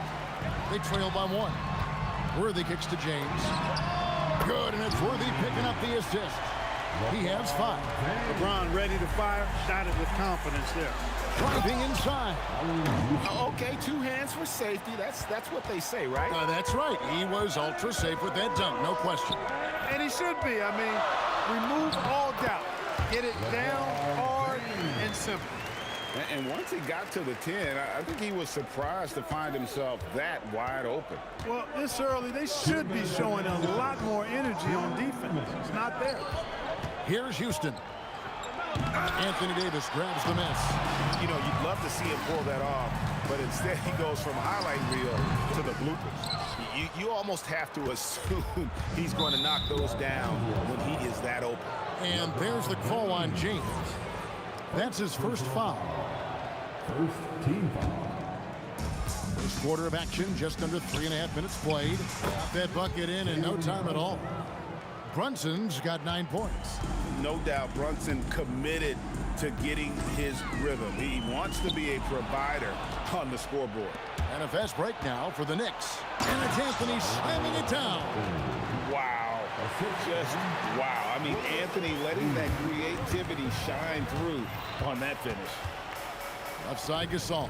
G: They trail by 1. Worthy kicks to James. Good, and it's Worthy picking up the assist. He has 5.
C: LeBron ready to fire, shot it with confidence there.
G: Driving inside.
E: Okay, 2 hands for safety. That's what they say, right?
G: That's right. He was ultra safe with that dunk, no question.
C: And he should be. I mean, remove all doubt. Get it down hard and simple.
E: And once he got to the 10, I think he was surprised to find himself that wide open.
C: Well, this early, they should be showing a lot more energy on defense. It's not there.
G: Here's Houston. Anthony Davis grabs the miss.
E: You know, you'd love to see him pull that off, but instead he goes from highlight reel to the bloopers. You almost have to assume he's going to knock those down when he is that open.
G: And there's the call on James. That's his first foul.
D: First team foul.
G: First quarter of action, just under 3.5 minutes played. Got that bucket in no time at all. Brunson's got 9 points.
E: No doubt Brunson committed to getting his rhythm. He wants to be a provider on the scoreboard.
G: And a fast break now for the Knicks. And it's Anthony slamming it down.
E: Wow. Just wow. I mean, Anthony letting that creativity shine through on that finish.
G: Left side Gasol.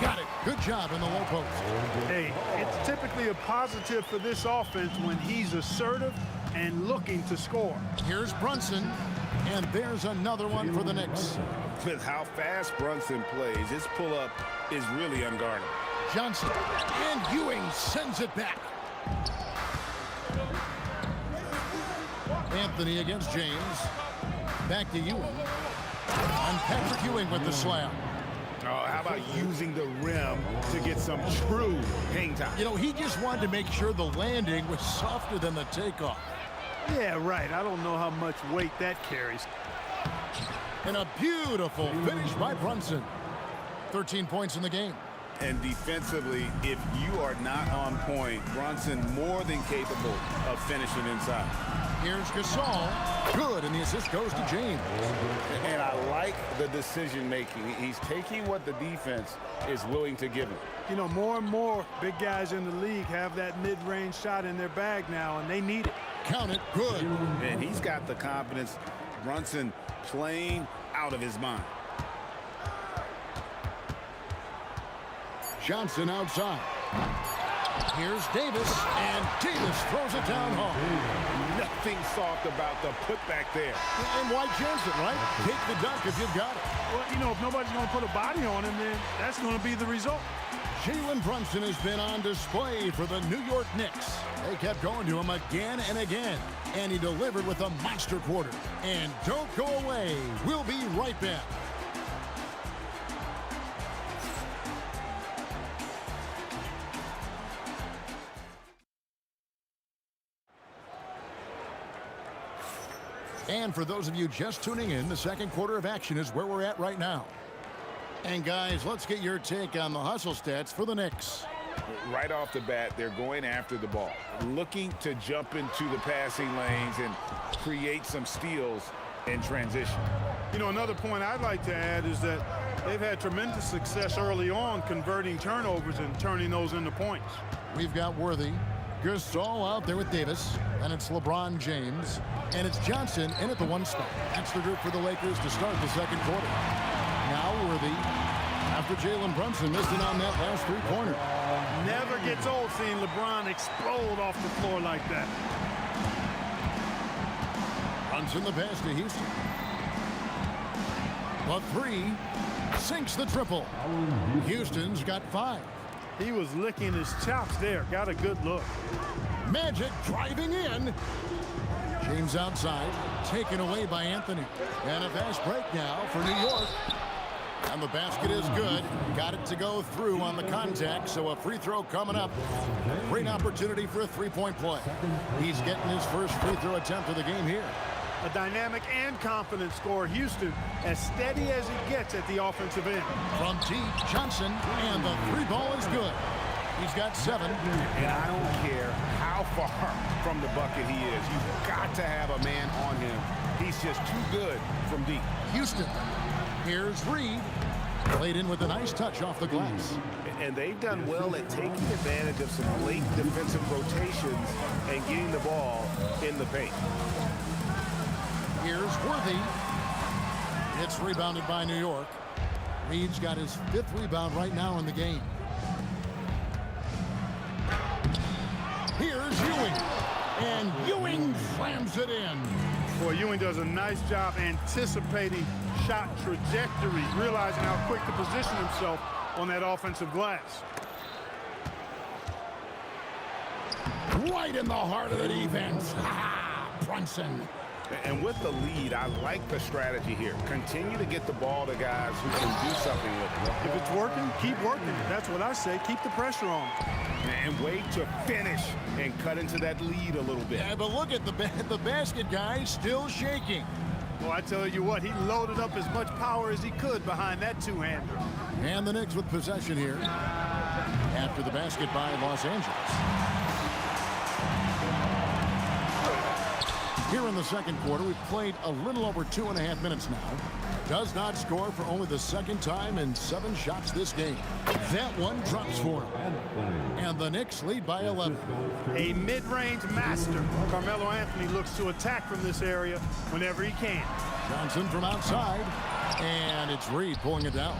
G: Got it. Good job in the low post.
C: Hey, it's typically a positive for this offense when he's assertive and looking to score.
G: Here's Brunson, and there's another one for the Knicks.
E: With how fast Brunson plays, his pull-up is really unguardable.
G: Johnson, and Ewing sends it back. Anthony against James. Back to Ewing. And Patrick Ewing with the slam.
E: Oh, how about using the rim to get some true hang time?
G: You know, he just wanted to make sure the landing was softer than the takeoff.
C: Yeah, right. I don't know how much weight that carries.
G: And a beautiful finish by Brunson. 13 points in the game.
E: And defensively, if you are not on point, Brunson more than capable of finishing inside.
G: Here's Gasol. Good, and the assist goes to James.
E: And I like the decision-making. He's taking what the defense is willing to give him.
C: You know, more and more big guys in the league have that mid-range shot in their bag now, and they need it.
G: Count it. Good.
E: And he's got the confidence. Brunson playing out of his mind.
G: Johnson outside. Here's Davis, and Davis throws it down home.
E: Nothing soft about the putback there.
G: And why chance it, right? Take the dunk if you've got it.
C: Well, you know, if nobody's going to put a body on him, then that's going to be the result.
G: Jalen Brunson has been on display for the New York Knicks. They kept going to him again and again, and he delivered with a monster quarter. And don't go away. We'll be right back. And for those of you just tuning in, the second quarter of action is where we're at right now. And guys, let's get your take on the hustle stats for the Knicks.
E: Right off the bat, they're going after the ball, looking to jump into the passing lanes and create some steals in transition.
C: You know, another point I'd like to add is that they've had tremendous success early on converting turnovers and turning those into points.
G: We've got Worthy, Gasol out there with Davis, and it's LeBron James, and it's Johnson in at the one spot. That's the group for the Lakers to start the second quarter. Now Worthy, after Jalen Brunson missed it on that last three-pointer.
C: Never gets old seeing LeBron explode off the floor like that.
G: Brunson the pass to Houston. The three sinks the triple. Houston's got 5.
C: He was licking his chops there. Got a good look.
G: Magic driving in. James outside, taken away by Anthony. And a fast break now for New York. And the basket is good. Got it to go through on the contact, so a free throw coming up. Great opportunity for a three-point play. He's getting his first free throw attempt of the game here.
C: A dynamic and confident scorer. Houston as steady as he gets at the offensive end.
G: From deep, Johnson, and the three ball is good. He's got 7.
E: And I don't care how far from the bucket he is. You've got to have a man on him. He's just too good from deep.
G: Houston. Here's Reed. Played in with a nice touch off the glass.
E: And they've done well at taking advantage of some late defensive rotations and getting the ball in the paint.
G: Here's Worthy. It's rebounded by New York. Reed's got his 5th rebound right now in the game. Here's Ewing. And Ewing slams it in.
C: Boy, Ewing does a nice job anticipating shot trajectory, realizing how quick to position himself on that offensive glass.
G: Right in the heart of the defense. Brunson.
E: And with the lead, I like the strategy here. Continue to get the ball to guys who can do something with it.
C: If it's working, keep working. That's what I say. Keep the pressure on.
E: And wait to finish and cut into that lead a little bit.
G: Yeah, but look at the basket, guys, still shaking.
C: Well, I tell you what, he loaded up as much power as he could behind that two-hander.
G: And the Knicks with possession here after the basket by Los Angeles. Here in the second quarter, we've played a little over 2.5 minutes now. Does not score for only the second time in 7 shots this game. That one drops for him. And the Knicks lead by 11.
C: A mid-range master. Carmelo Anthony looks to attack from this area whenever he can.
G: Johnson from outside. And it's Reed pulling it down.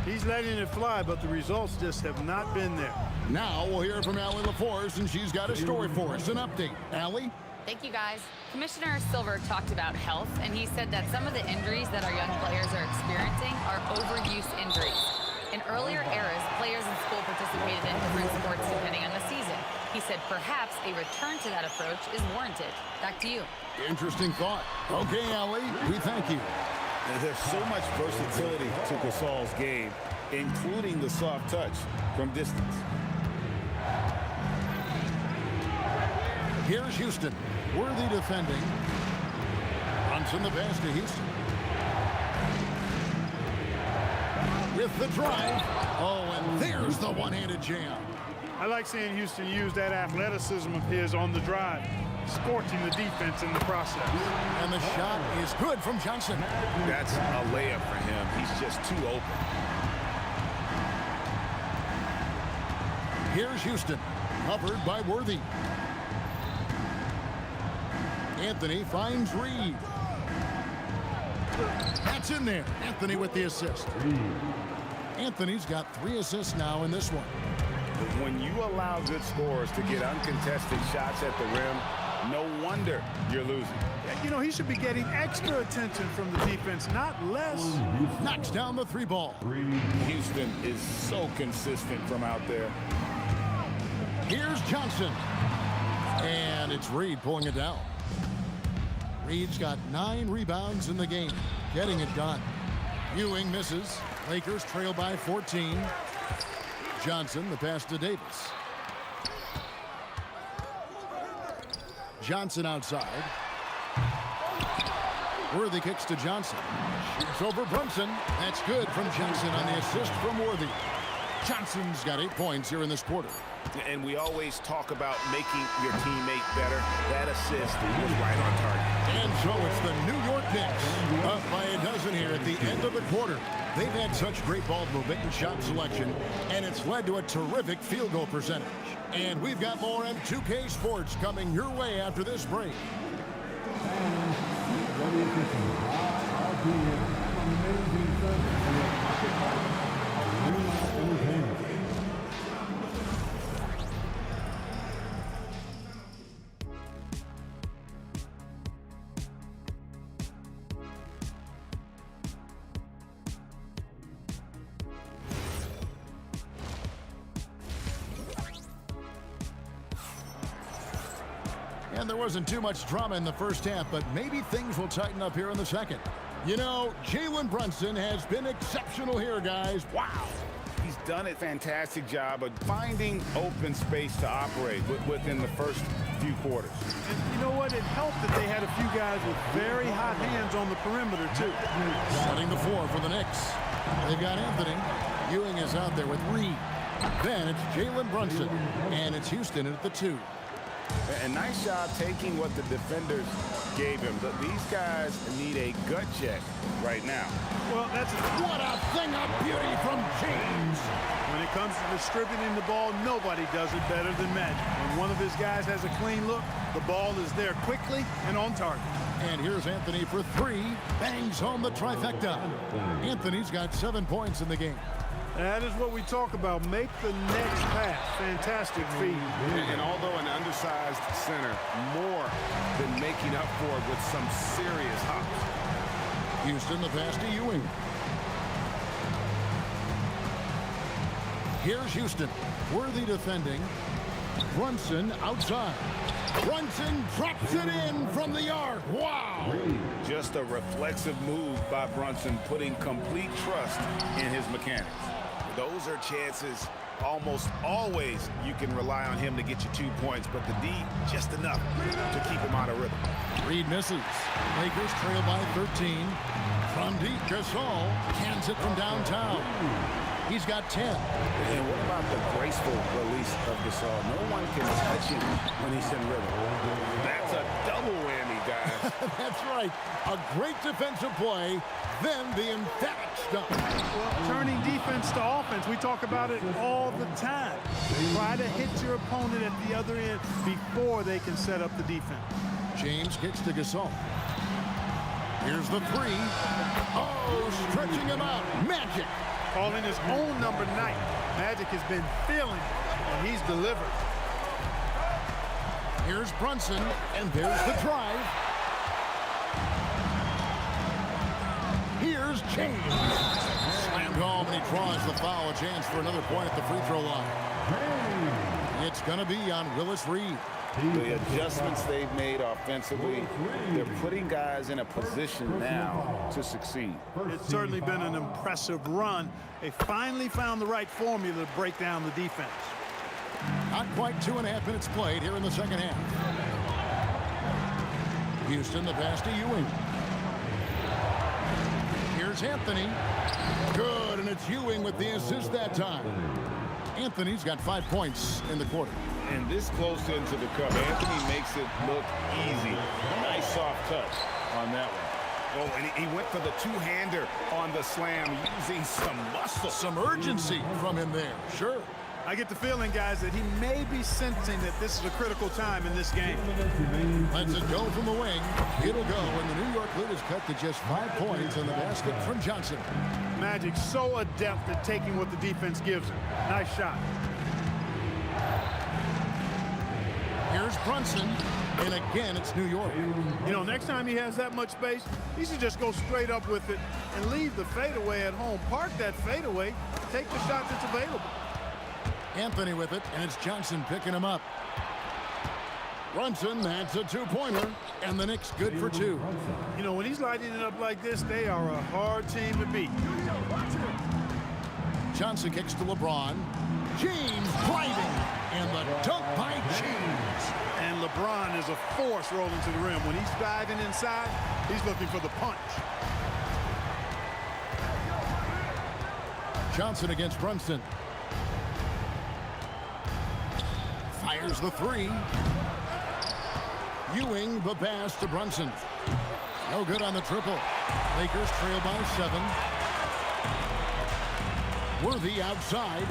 C: He's letting it fly, but the results just have not been there.
G: Now we'll hear from Allie LaForce, and she's got a story for us. An update. Allie?
J: Thank you, guys. Commissioner Silver talked about health, and he said that some of the injuries that our young players are experiencing are overuse injuries. In earlier eras, players in school participated in different sports depending on the season. He said perhaps a return to that approach is warranted. Back to you.
G: Interesting thought. Okay, Allie, we thank you.
E: There's so much versatility to Gasol's game, including the soft touch from distance.
G: Here's Houston. Worthy defending. Brunson the pass to Houston. With the drive. Oh, and there's the one-handed jam.
C: I like seeing Houston use that athleticism of his on the drive, scorching the defense in the process.
G: And the shot is good from Johnson.
E: That's a layup for him. He's just too open.
G: Here's Houston. Covered by Worthy. Anthony finds Reed. That's in there. Anthony with the assist. Anthony's got 3 assists now in this one.
E: When you allow good scorers to get uncontested shots at the rim, no wonder you're losing.
C: You know, he should be getting extra attention from the defense, not less.
G: Knocks down the 3 ball.
E: Houston is so consistent from out there.
G: Here's Johnson. And it's Reed pulling it down. Reed's got 9 rebounds in the game, getting it done. Ewing misses. Lakers trail by 14. Johnson, the pass to Davis. Johnson outside. Worthy kicks to Johnson. Shoots over Brunson. That's good from Johnson on the assist from Worthy. Johnson's got 8 points here in this quarter.
E: And we always talk about making your teammate better. That assist was right on target.
G: And so it's the New York Knicks up by a dozen here at the end of the quarter. They've had such great ball movement and shot selection, and it's led to a terrific field goal percentage. And we've got more M2K Sports coming your way after this break. And there wasn't too much drama in the first half, but maybe things will tighten up here in the second. You know, Jalen Brunson has been exceptional here, guys. Wow.
E: He's done a fantastic job of finding open space to operate within the first few quarters.
C: And you know what? It helped that they had a few guys with very hot hands on the perimeter, too.
G: Setting the floor for the Knicks. They've got Anthony. Ewing is out there with Reed. Then it's Jalen Brunson, and it's Houston at the 2.
E: A nice job taking what the defenders gave him. But these guys need a gut check right now.
C: Well,
G: what a thing of beauty from James.
C: When it comes to distributing the ball, nobody does it better than Magic. When one of his guys has a clean look, the ball is there quickly and on target.
G: And here's Anthony for 3. Bangs home the trifecta. Anthony's got 7 points in the game.
C: That is what we talk about. Make the next pass. Fantastic feed.
E: And although an undersized center, more than making up for it with some serious hops.
G: Houston, the pass to Ewing. Here's Houston. Worthy defending. Brunson outside. Brunson drops it in from the arc. Wow!
E: Just a reflexive move by Brunson, putting complete trust in his mechanics. Those are chances almost always you can rely on him to get you 2 points, but the D just enough to keep him out of rhythm.
G: Reed misses. Lakers trail by 13. From deep, Gasol cans it from downtown. He's got 10.
E: And what about the graceful release of Gasol? No one can touch him when he's in rhythm. That's a double whammy, guys.
G: That's right. A great defensive play, then the emphatic stop.
C: Well, turning defense to offense, we talk about it all the time. Try to hit your opponent at the other end before they can set up the defense.
G: James kicks to Gasol. Here's the three. Oh, stretching him out. Magic.
C: Calling his own number 9. Magic has been feeling it, and he's delivered.
G: Here's Brunson, and there's the drive. Here's James. Slammed home, and he draws the foul. A chance for another point at the free throw line. It's going to be on Willis Reed.
E: The adjustments they've made offensively, they're putting guys in a position now to succeed.
C: It's certainly been an impressive run. They finally found the right formula to break down the defense.
G: Not quite 2.5 minutes played here in the second half. Houston, the pass to Ewing. Here's Anthony. Good, and it's Ewing with the assist that time. Anthony's got 5 points in the quarter.
E: And this close into the cup, Anthony makes it look easy. Nice soft touch on that one. Oh, and he went for the two-hander on the slam, using some muscle.
G: Some urgency from him there, sure.
C: I get the feeling, guys, that he may be sensing that this is a critical time in this game.
G: Lets it go from the wing. It'll go, and the New York lead is cut to just 5 points on the basket from Johnson.
C: Magic so adept at taking what the defense gives him. Nice shot.
G: Here's Brunson, and again, it's New York.
C: You know, next time he has that much space, he should just go straight up with it and leave the fadeaway at home. Park that fadeaway, take the shot that's available.
G: Anthony with it, and it's Johnson picking him up. Brunson, that's a two-pointer, and the Knicks good for 2.
C: You know, when he's lighting it up like this, they are a hard team to beat.
G: Johnson kicks to LeBron. James driving, and the dunk by James.
C: And LeBron is a force rolling to the rim. When he's diving inside, he's looking for the punch.
G: Johnson against Brunson. Fires the 3. Ewing, the pass to Brunson. No good on the triple. Lakers trail by 7. Worthy outside.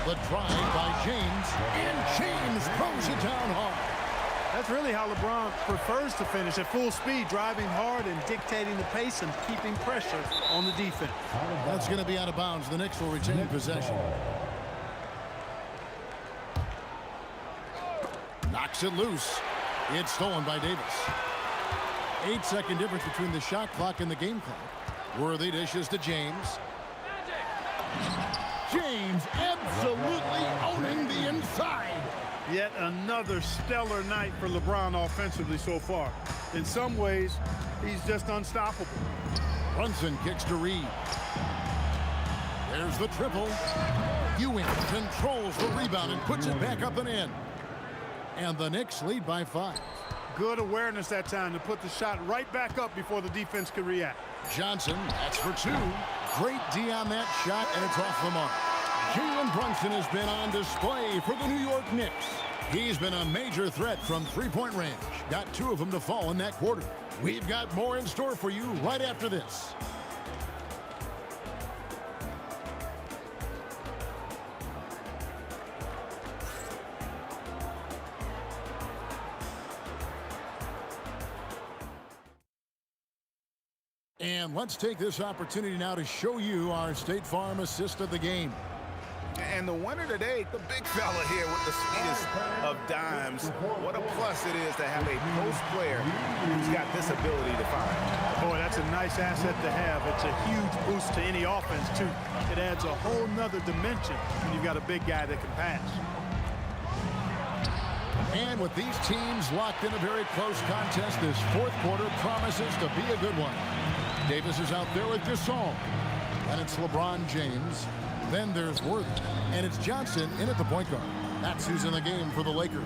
G: The drive by James, and James throws it down hard.
C: That's really how LeBron prefers to finish, at full speed, driving hard and dictating the pace and keeping pressure on the defense.
G: That's going to be out of bounds. The Knicks will retain possession. Knocks it loose. It's stolen by Davis. 8-second difference between the shot clock and the game clock. Worthy dishes to James. James absolutely owning the inside.
C: Yet another stellar night for LeBron offensively so far. In some ways, he's just unstoppable.
G: Brunson kicks to Reed. There's the triple. Ewing controls the rebound and puts it back up and in. And the Knicks lead by 5.
C: Good awareness that time to put the shot right back up before the defense could react.
G: Johnson, that's for 2. Great D on that shot, and it's off the mark. Jalen Brunson has been on display for the New York Knicks. He's been a major threat from three-point range. Got 2 of them to fall in that quarter. We've got more in store for you right after this. And let's take this opportunity now to show you our State Farm assist of the game.
E: And the winner today, the big fella here with the sweetest of dimes. What a plus it is to have a post player who's got this ability to find.
C: Boy, that's a nice asset to have. It's a huge boost to any offense, too. It adds a whole nother dimension when you've got a big guy that can pass.
G: And with these teams locked in a very close contest, this fourth quarter promises to be a good one. Davis is out there with Gasol. And it's LeBron James. Then there's Worthy. And it's Johnson in at the point guard. That's who's in the game for the Lakers.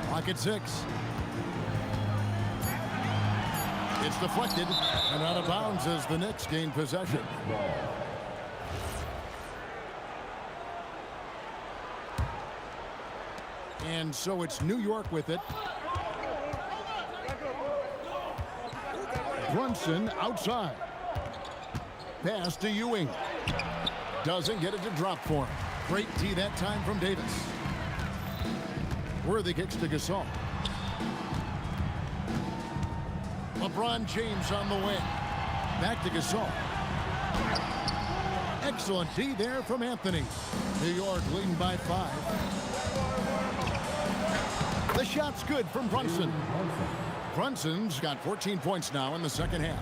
G: Clock at 6. It's deflected and out of bounds as the Knicks gain possession. And so it's New York with it. Brunson outside. Pass to Ewing. Doesn't get it to drop for him. Great D that time from Davis. Worthy kicks to Gasol. LeBron James on the wing. Back to Gasol. Excellent D there from Anthony. New York leading by 5. The shot's good from Brunson. Brunson's got 14 points now in the second half.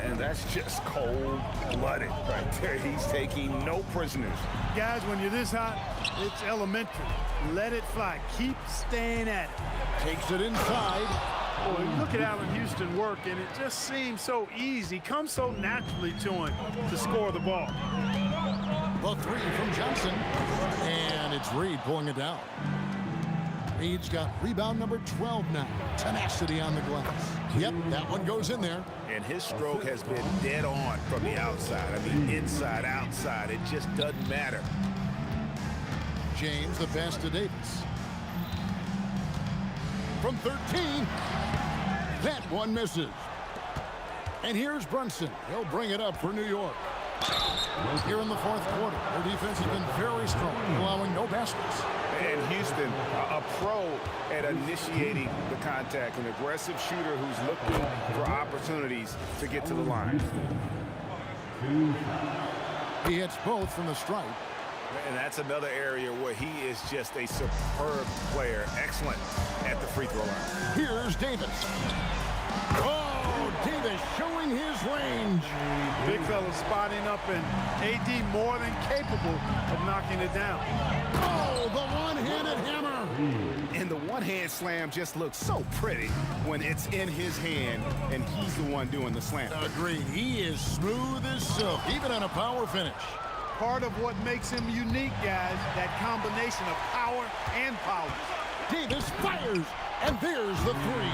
E: And that's just cold-blooded right there. He's taking no prisoners.
C: Guys, when you're this hot, it's elementary. Let it fly. Keep staying at it.
G: Takes it inside.
C: Boy, look at Allen Houston work, and it just seems so easy. Comes so naturally to him to score the ball.
G: The three from Johnson. And it's Reed pulling it down. Reed's got rebound number 12 now. Tenacity on the glass. Yep, that one goes in there.
E: And his stroke has been dead on from the outside. I mean, inside, outside. It just doesn't matter.
G: James, the pass to Davis. From 13. That one misses. And here's Brunson. He'll bring it up for New York. Here in the fourth quarter, their defense has been very strong, allowing no baskets.
E: And Houston, a pro at initiating the contact, an aggressive shooter who's looking for opportunities to get to the line.
G: He hits both from the stripe.
E: And that's another area where he is just a superb player. Excellent at the free throw line.
G: Here's Davis. Oh, Davis showing his range.
C: Big fella spotting up, and AD more than capable of knocking it down.
G: Oh, the one-handed hammer.
E: And the one-hand slam just looks so pretty when it's in his hand and he's the one doing the slam.
G: Agreed. He is smooth as silk, even on a power finish.
C: Part of what makes him unique, guys, that combination of power and polish.
G: Davis fires, and there's the three.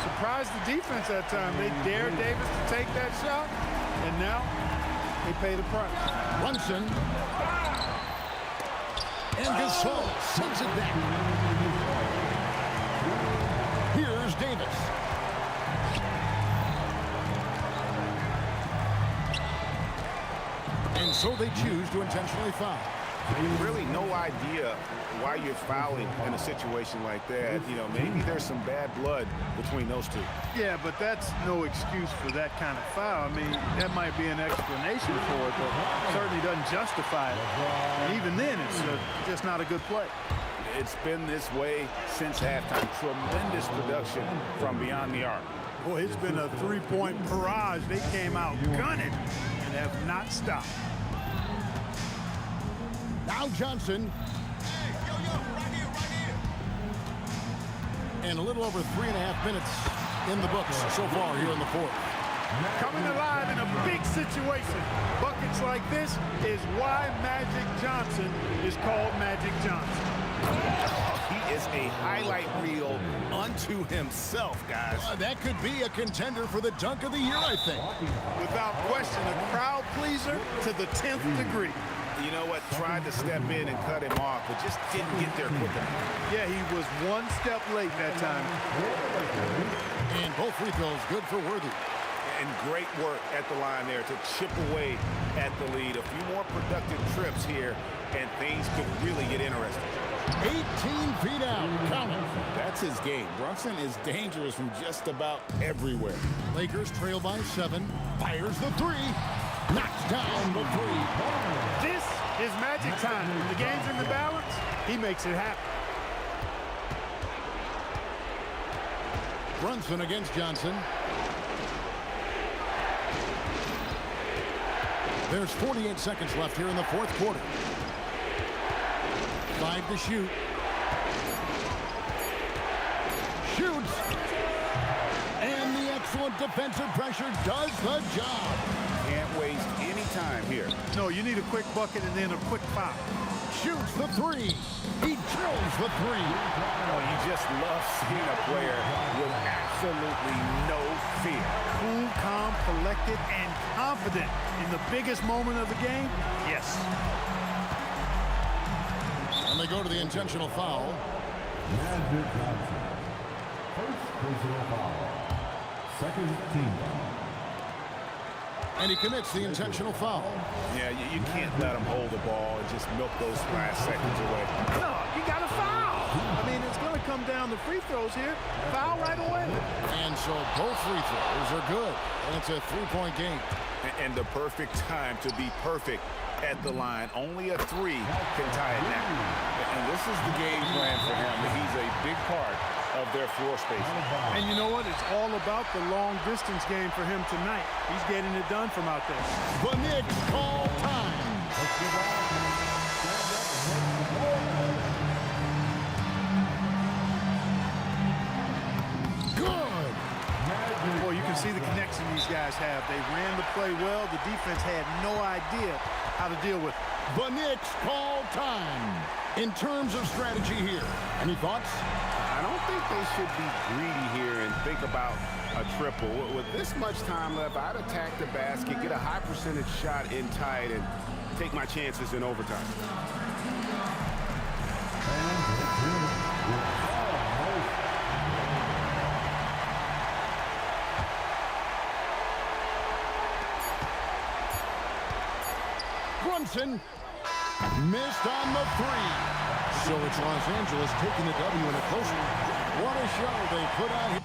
C: Surprised the defense that time. They dared Davis to take that shot, and now they pay the price.
G: Brunson. And Gasol sends it back. Here's Davis. And so they choose to intentionally foul.
E: Really no idea why you're fouling in a situation like that. You know, maybe there's some bad blood between those two.
C: Yeah, but that's no excuse for that kind of foul. I mean, that might be an explanation for it, but certainly doesn't justify it. And even then, it's just not a good play.
E: It's been this way since halftime. Tremendous production from beyond the arc.
C: Boy, it's been a three-point barrage. They came out gunning and have not stopped.
G: Now Johnson. And a little over 3.5 minutes in the books so far here in the fourth.
C: Coming alive in a big situation. Buckets like this is why Magic Johnson is called Magic Johnson.
E: He is a highlight reel unto himself, guys.
G: That could be a contender for the dunk of the year, I think.
C: Without question, a crowd pleaser to the 10th degree.
E: You know what? Tried to step in and cut him off, but just didn't get there quick enough.
C: Yeah, he was one step late that time.
G: And both free throws good for Worthy.
E: And great work at the line there to chip away at the lead. A few more productive trips here, and things could really get interesting.
G: 18 feet out. Count it.
E: That's his game. Brunson is dangerous from just about everywhere.
G: Lakers trail by 7. Fires the three. Knocks down the three.
C: This is Magic time. When the game's in the balance, he makes it happen.
G: Brunson against Johnson. There's 48 seconds left here in the fourth quarter. 5 to shoot. Shoots. And the excellent defensive pressure does the job.
E: Can't waste any time here.
C: No, you need a quick bucket and then a quick foul.
G: Shoots the three. He drills the three.
E: Oh, you just love seeing a player with absolutely no fear.
C: Cool, calm, collected, and confident in the biggest moment of the game. Yes.
G: And they go to the intentional foul.
D: Magic Johnson. First personal foul. Second team foul.
G: And he commits the intentional foul.
E: Yeah, you can't let him hold the ball and just milk those last seconds away.
C: No, you got to foul. I mean, it's going to come down to free throws here. Foul right away.
G: And so both free throws are good. And it's a three-point game.
E: And the perfect time to be perfect at the line. Only a three can tie it now. And this is the game plan for him. He's a big part of their floor space.
C: And you know what? It's all about the long-distance game for him tonight. He's getting it done from out there.
G: The Knicks call time. Good.
C: Boy, you can see the connection these guys have. They ran the play well. The defense had no idea how to deal with it.
G: The Knicks call time. In terms of strategy here, any thoughts?
E: I don't think they should be greedy here and think about a triple. With this much time left, I'd attack the basket, get a high percentage shot in tight, and take my chances in overtime.
G: Brunson missed on the three. So it's Los Angeles taking the W in a close one. What a show they put on here.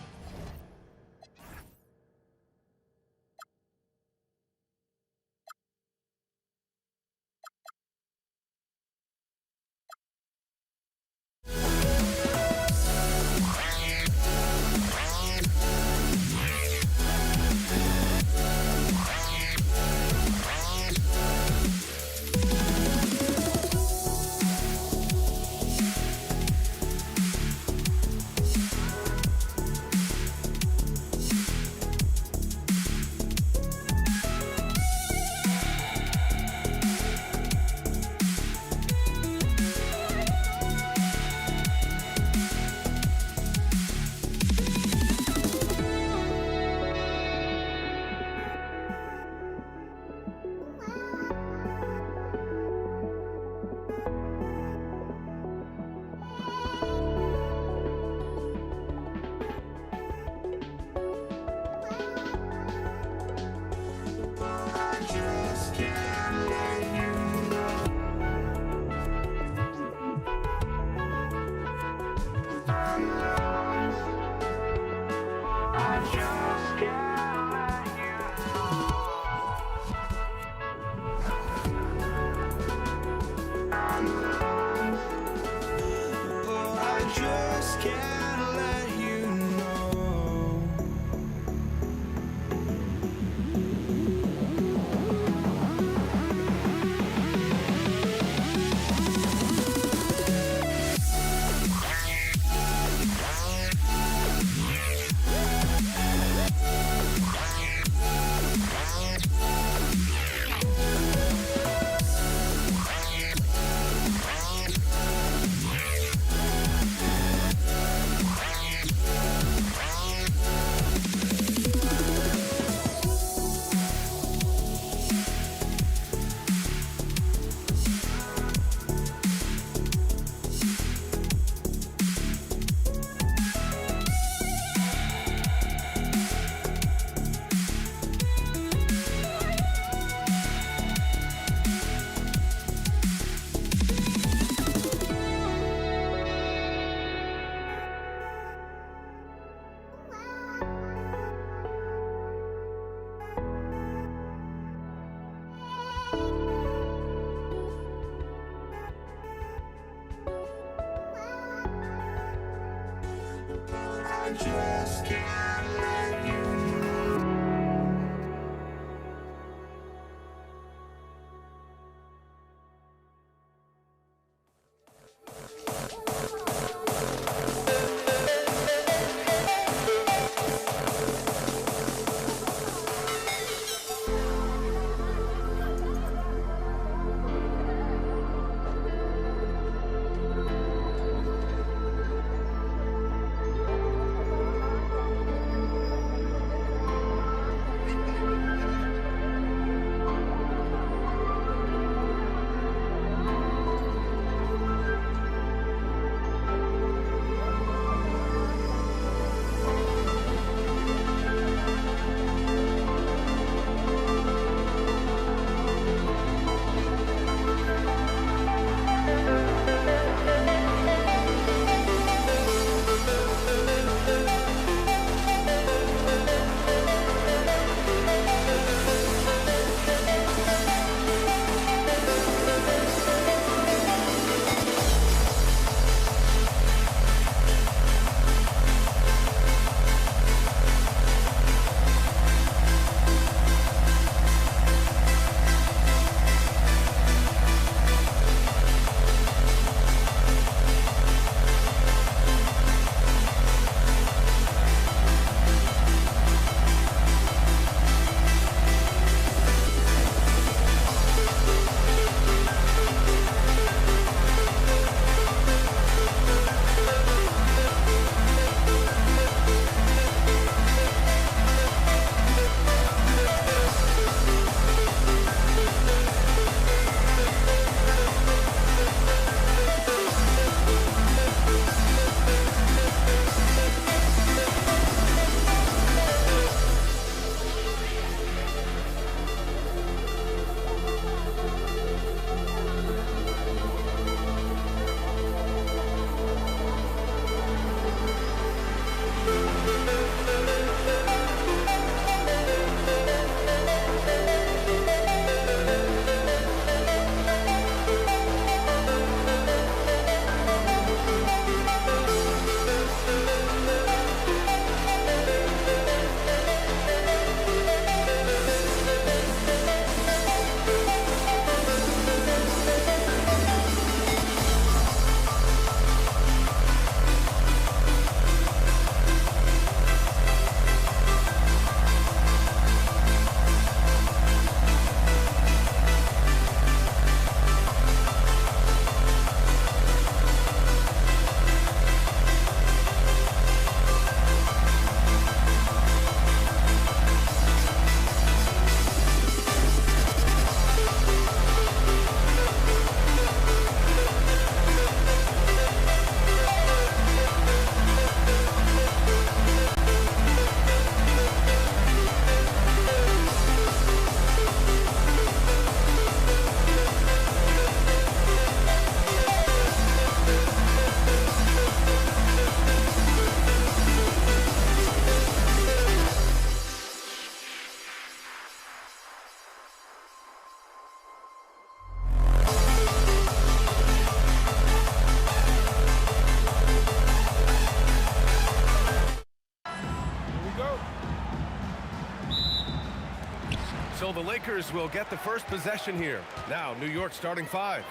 A: So the Lakers will get the first possession here. Now, New York starting 5.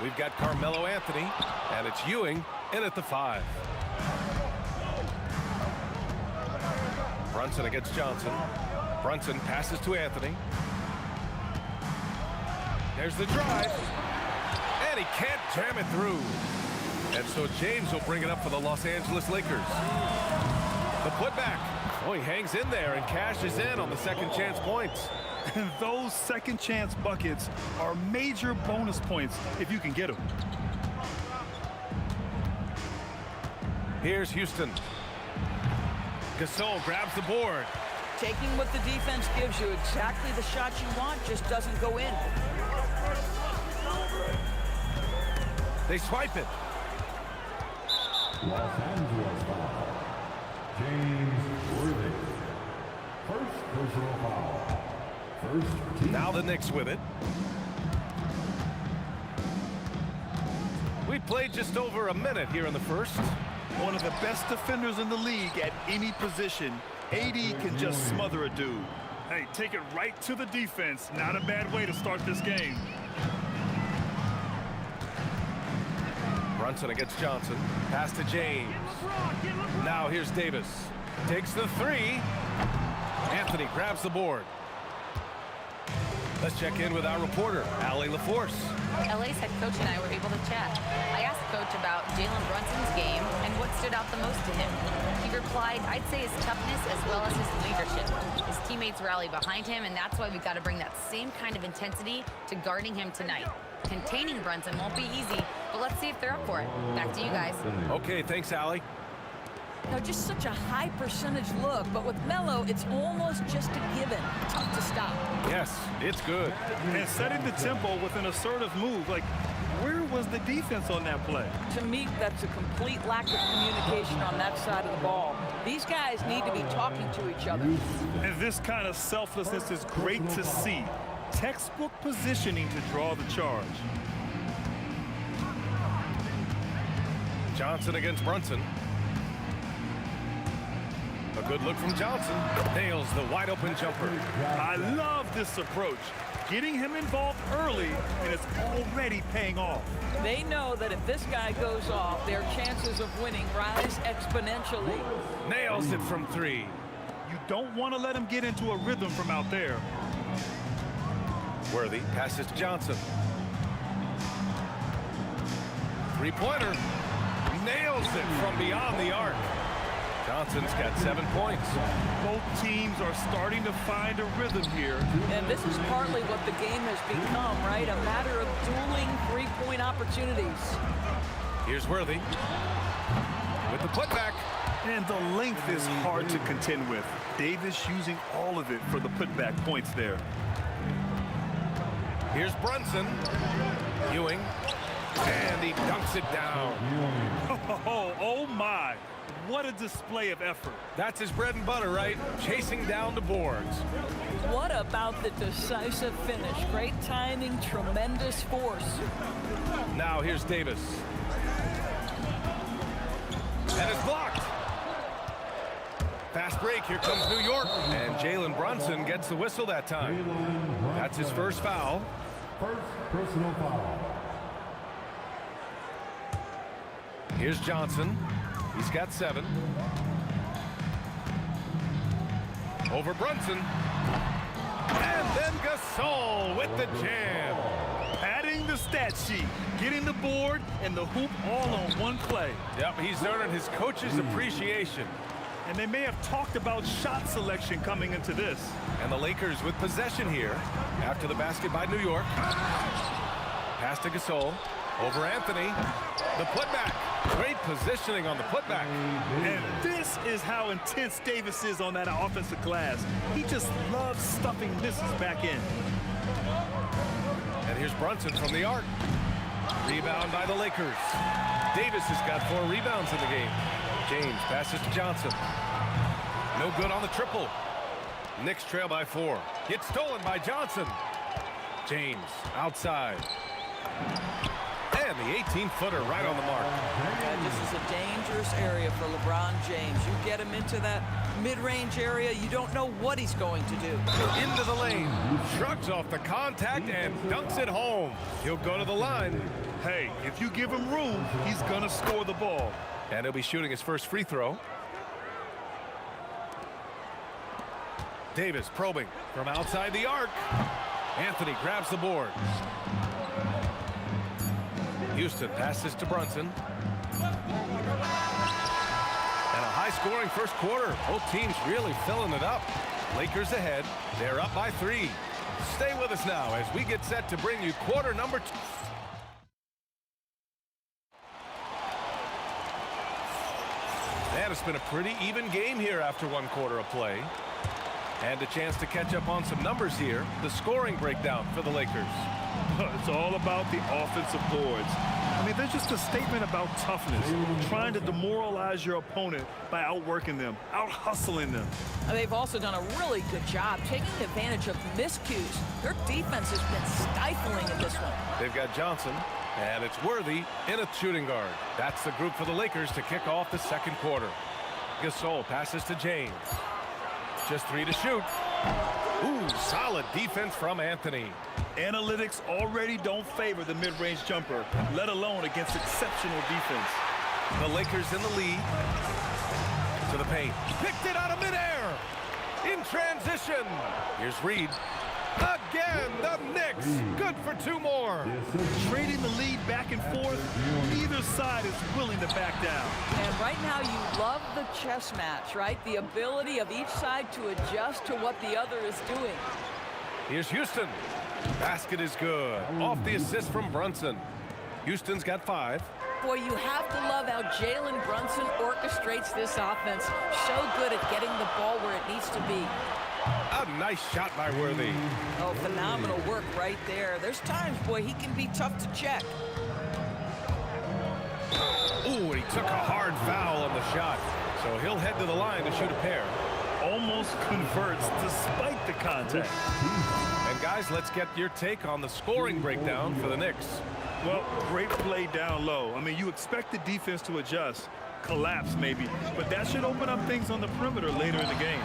A: We've got Carmelo Anthony, and it's Ewing in at the 5. Brunson against Johnson. Brunson passes to Anthony. There's the drive. And he can't jam it through. And so James will bring it up for the Los Angeles Lakers. The putback. Oh, he hangs in there and cashes in on the second chance points.
C: And those second chance buckets are major bonus points if you can get them.
A: Here's Houston. Gasol grabs the board.
L: Taking what the defense gives you, exactly the shot you want, just doesn't go in.
A: They swipe it.
D: Los Angeles foul. James Worthy. First personal foul. First team.
A: Now the Knicks with it. We played just over a minute here in the first.
C: One of the best defenders in the league at any position. AD can just smother a dude. Hey, take it right to the defense. Not a bad way to start this game.
A: Brunson against Johnson. Pass to James. Now here's Davis. Takes the 3. Anthony grabs the board. Let's check in with our reporter, Allie LaForce.
J: LA's head coach and I were able to chat. I asked Coach about Jalen Brunson's game and what stood out the most to him. He replied, I'd say his toughness as well as his leadership. His teammates rally behind him, and that's why we've got to bring that same kind of intensity to guarding him tonight. Containing Brunson won't be easy, but let's see if they're up for it. Back to you guys.
A: Okay, thanks, Allie.
L: Now, just such a high percentage look, but with Melo, it's almost just a given. Tough to stop.
A: Yes, it's good.
C: And setting the tempo with an assertive move. Like, where was the defense on that play?
L: To me, that's a complete lack of communication on that side of the ball. These guys need to be talking to each other.
C: And this kind of selflessness is great to see. Textbook positioning to draw the charge.
A: Johnson against Brunson. A good look from Johnson. Nails the wide open jumper.
C: I love this approach. Getting him involved early, and it's already paying off.
L: They know that if this guy goes off, their chances of winning rise exponentially.
A: Nails it from 3.
C: You don't want to let him get into a rhythm from out there.
A: Worthy passes to Johnson. 3-pointer. Nails it from beyond the arc. Johnson's got 7 points.
C: Both teams are starting to find a rhythm here.
L: And this is partly what the game has become, right? A matter of dueling three-point opportunities.
A: Here's Worthy with the putback.
C: And the length is hard to contend with. Davis using all of it for the putback points there.
A: Here's Brunson. Ewing. And he dunks it down.
C: Oh my. What a display of effort.
A: That's his bread and butter, right? Chasing down the boards.
L: What about the decisive finish? Great timing, tremendous force.
A: Now here's Davis. And it's blocked. Fast break. Here comes New York. And Jalen Brunson gets the whistle that time. That's his first foul.
D: First personal foul.
A: Here's Johnson. He's got 7. Over Brunson. And then Gasol with the jam.
C: Padding the stat sheet, getting the board and the hoop all on one play.
A: Yep, he's earning his coach's appreciation.
C: And they may have talked about shot selection coming into this.
A: And the Lakers with possession here after the basket by New York. Pass to Gasol. Over Anthony. The putback. Great positioning on the putback.
C: And this is how intense Davis is on that offensive glass. He just loves stuffing misses back in.
A: And here's Brunson from the arc. Rebound by the Lakers. Davis has got 4 rebounds in the game. James passes to Johnson. No good on the triple. Knicks trail by 4. It's stolen by Johnson. James outside. And the 18-footer right on the mark.
L: Yeah, this is a dangerous area for LeBron James. You get him into that mid-range area, you don't know what he's going to do.
A: Into the lane. Shrugs off the contact and dunks it home. He'll go to the line.
C: Hey, if you give him room, he's going to score the ball.
A: And he'll be shooting his first free throw. Davis probing from outside the arc. Anthony grabs the board. Houston passes to Brunson. And a high-scoring first quarter. Both teams really filling it up. Lakers ahead. They're up by 3. Stay with us now as we get set to bring you quarter number 2. And it's been a pretty even game here after one quarter of play. And a chance to catch up on some numbers here. The scoring breakdown for the Lakers.
C: It's all about the offensive boards. I mean, they're just a statement about toughness, trying to demoralize your opponent by outworking them, out-hustling them.
L: And they've also done a really good job taking advantage of miscues. Their defense has been stifling in this one.
A: They've got Johnson, and it's Worthy in a shooting guard. That's the group for the Lakers to kick off the second quarter. Gasol passes to James. Just 3 to shoot. Ooh, solid defense from Anthony.
C: Analytics already don't favor the mid-range jumper, let alone against exceptional defense.
A: The Lakers in the lead. To the paint. Picked it out of midair. In transition. Here's Reed. Again, the Knicks. Good for 2 more.
C: Trading the lead back and forth, neither side is willing to back down.
L: And right now you love the chess match, right? The ability of each side to adjust to what the other is doing.
A: Here's Houston. Basket is good. Off the assist from Brunson. Houston's got 5.
L: Boy, you have to love how Jalen Brunson orchestrates this offense. So good at getting the ball where it needs to be.
A: A nice shot by Worthy.
L: Oh, phenomenal work right there. There's times, boy, he can be tough to check.
A: Ooh, he took a hard foul on the shot. So he'll head to the line to shoot a pair.
C: Almost converts despite the contact.
A: And guys, let's get your take on the scoring breakdown for the Knicks.
C: Well, great play down low. I mean, you expect the defense to adjust, collapse maybe, but that should open up things on the perimeter later in the game.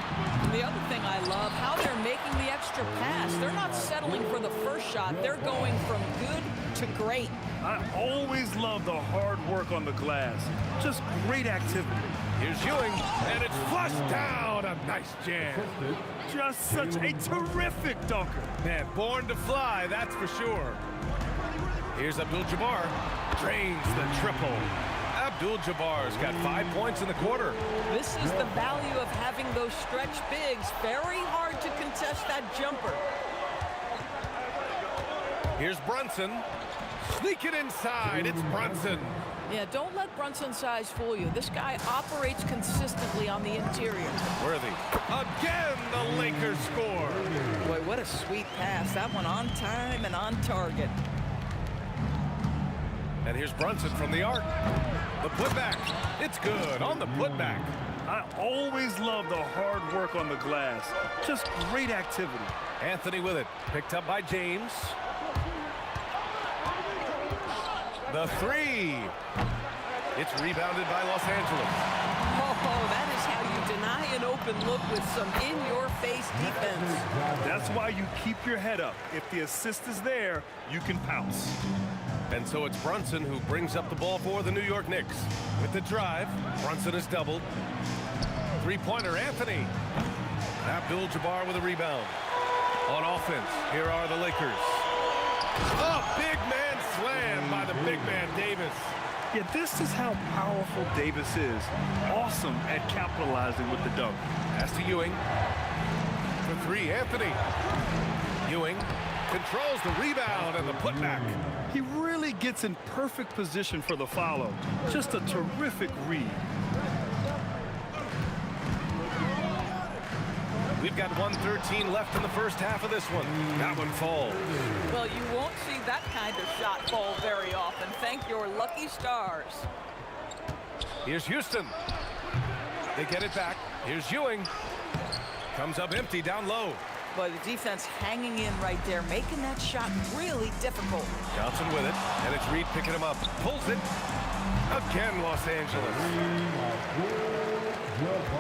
L: The other thing I love, how they're making the extra pass. They're not settling for the first shot. They're going from good to great.
C: I always love the hard work on the glass. Just great activity.
A: Here's Ewing, and it's flushed down. A nice jam.
C: Just such a terrific dunker.
A: Man, born to fly, that's for sure. Here's Abdul-Jabbar. Drains the triple. Abdul-Jabbar's got 5 points in the quarter.
L: This is the value of having those stretch bigs. Very hard to contest that jumper.
A: Here's Brunson. Sneak it inside. It's Brunson.
L: Yeah, don't let Brunson's size fool you. This guy operates consistently on the interior.
A: Worthy. Again, the Lakers score.
L: Boy, what a sweet pass. That one on time and on target.
A: And here's Brunson from the arc. The putback. It's good on the putback.
C: I always love the hard work on the glass. Just great activity.
A: Anthony with it. Picked up by James. The 3. It's rebounded by Los Angeles.
L: Oh, that is how you deny an open look with some in-your-face defense.
C: That's why you keep your head up. If the assist is there, you can pounce.
A: And so it's Brunson who brings up the ball for the New York Knicks. With the drive, Brunson is doubled. 3-pointer, Anthony. Abdul-Jabbar with a rebound. On offense, here are the Lakers. A big man slam by the big man Davis.
C: Yeah, this is how powerful Davis is. Awesome at capitalizing with the dunk.
A: Pass to Ewing. For 3, Anthony. Ewing controls the rebound and the putback.
C: He really gets in perfect position for the follow. Just a terrific read.
A: We've got 1:13 left in the first half of this one. That one falls.
L: Well, you won't see that kind of shot fall very often. Thank your lucky stars.
A: Here's Houston. They get it back. Here's Ewing. Comes up empty down low.
L: But the defense hanging in right there, making that shot really difficult.
A: Johnson with it, and it's Reed picking him up. Pulls it. Again, Los Angeles.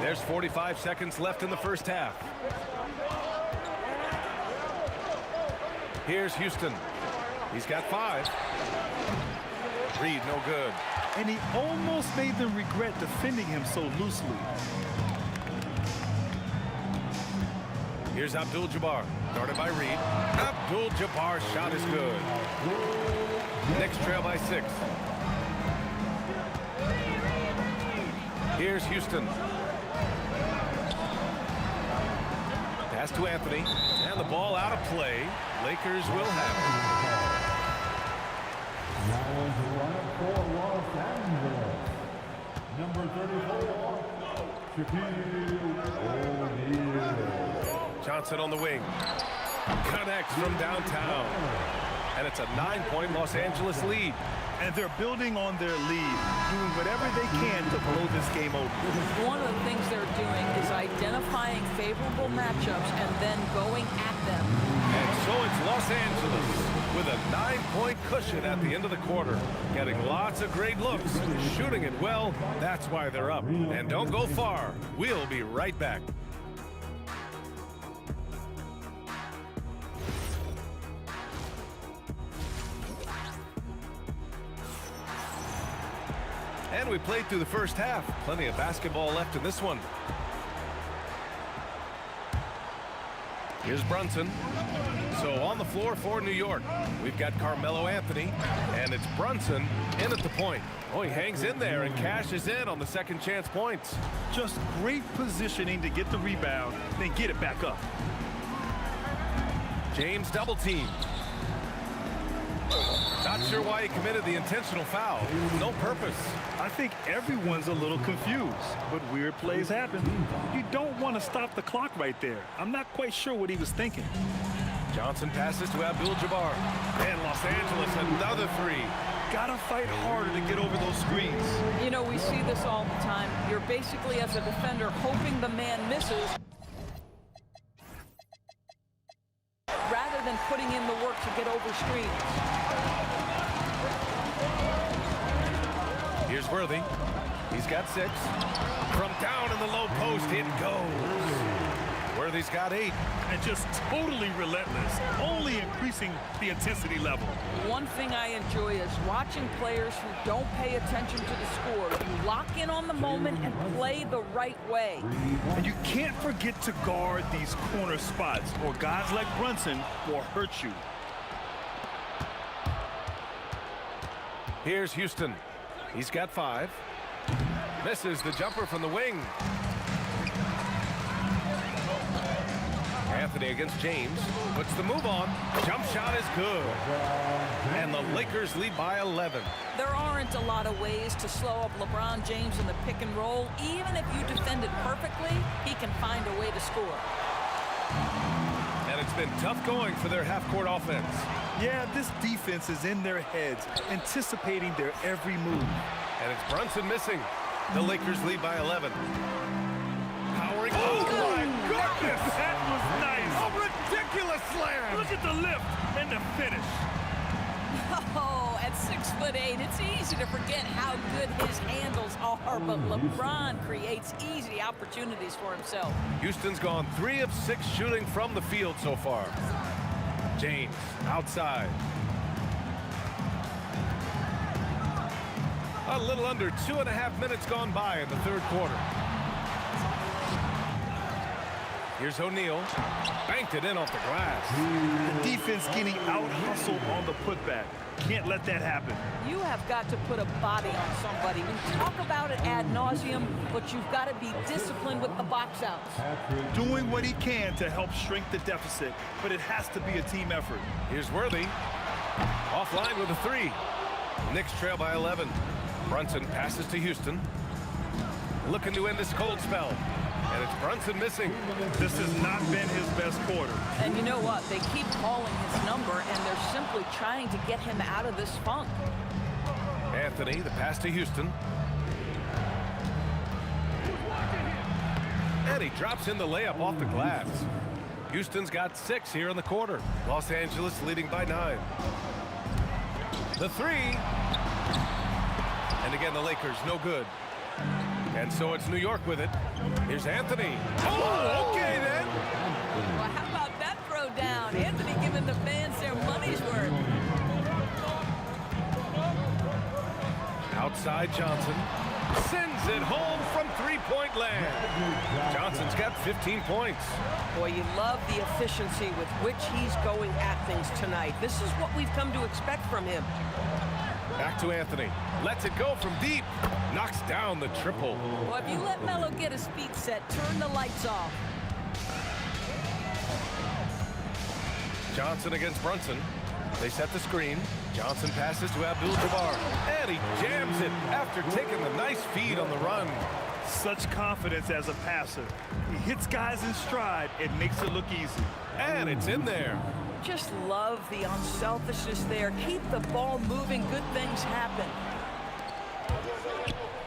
A: There's 45 seconds left in the first half. Here's Houston. He's got 5. Reed, no good.
C: And he almost made them regret defending him so loosely.
A: Here's Abdul-Jabbar, guarded by Reed. Abdul-Jabbar's shot is good. Knicks trail by 6. Here's Houston. Pass to Anthony, and the ball out of play. Lakers will have
D: For Los Angeles, number 34, Shaquille O'Neal.
A: it. Johnson on the wing. Connects from downtown. And it's a 9-point Los Angeles lead.
C: And they're building on their lead, doing whatever they can to blow this game open.
L: One of the things they're doing is identifying favorable matchups and then going at them.
A: And so it's Los Angeles with a 9-point cushion at the end of the quarter. Getting lots of great looks, shooting it well. That's why they're up. And don't go far. We'll be right back. And we played through the first half. Plenty of basketball left in this one. Here's Brunson. So on the floor for New York, we've got Carmelo Anthony, and it's Brunson in at the point. Oh, he hangs in there and cashes in on the second chance points.
C: Just great positioning to get the rebound, then get it back up.
A: James double teamed. Not sure why he committed the intentional foul. No purpose.
C: I think everyone's a little confused, but weird plays happen. You don't want to stop the clock right there. I'm not quite sure what he was thinking.
A: Johnson passes to Abdul-Jabbar. And Los Angeles, another 3.
C: Gotta fight harder to get over those screens.
L: You know, we see this all the time. You're basically, as a defender, hoping the man misses rather than putting in the work to get over screens.
A: Here's Worthy. He's got 6. From down in the low post, it goes. Worthy's got 8.
C: And just totally relentless, only increasing the intensity level.
L: One thing I enjoy is watching players who don't pay attention to the score. You lock in on the moment and play the right way.
C: And you can't forget to guard these corner spots, or guys like Brunson will hurt you.
A: Here's Houston. He's got 5. Misses the jumper from the wing. Anthony against James. Puts the move on. Jump shot is good. And the Lakers lead by 11.
L: There aren't a lot of ways to slow up LeBron James in the pick and roll. Even if you defend it perfectly, he can find a way to score.
A: And it's been tough going for their half-court offense.
C: Yeah, this defense is in their heads, anticipating their every move.
A: And it's Brunson missing. The Lakers lead by 11. Powering.
C: Oh, my goodness! That was nice.
A: A ridiculous slam.
C: Look at the lift and the finish.
L: Oh, at 6'8", it's easy to forget how good his handles are, but LeBron creates easy opportunities for himself.
A: Houston's gone 3 of 6 shooting from the field so far. James outside. A little under 2.5 minutes gone by in the third quarter. Here's O'Neal. Banked it in off the glass.
C: The defense getting out-hustled on the putback. Can't let that happen.
L: You have got to put a body on somebody. We talk about it ad nauseum, but you've got to be disciplined with the box outs.
C: Doing what he can to help shrink the deficit, but it has to be a team effort.
A: Here's Worthy. Offline with a 3. Knicks trail by 11. Brunson passes to Houston. Looking to end this cold spell. And it's Brunson missing.
C: This has not been his best quarter.
L: And you know what? They keep calling his number, and they're simply trying to get him out of this funk.
A: Anthony, the pass to Houston. And he drops in the layup off the glass. Houston's got 6 here in the quarter. Los Angeles leading by 9. The 3. And again, the Lakers, no good. And so it's New York with it. Here's Anthony. Oh, okay then.
L: Well, how about that throw down? Anthony giving the fans their money's worth.
A: Outside Johnson. Sends it home from three-point land. Johnson's got 15 points.
M: Boy, you love the efficiency with which he's going at things tonight. This is what we've come to expect from him.
A: Back to Anthony. Lets it go from deep. Knocks down the triple.
L: Well, if you let Melo get his feet set, turn the lights off.
A: Johnson against Brunson. They set the screen. Johnson passes to Abdul-Jabbar. And he jams it after taking the nice feed on the run.
C: Such confidence as a passer. He hits guys in stride. It makes it look easy.
A: And it's in there.
M: Just love the unselfishness there. Keep the ball moving. Good things happen.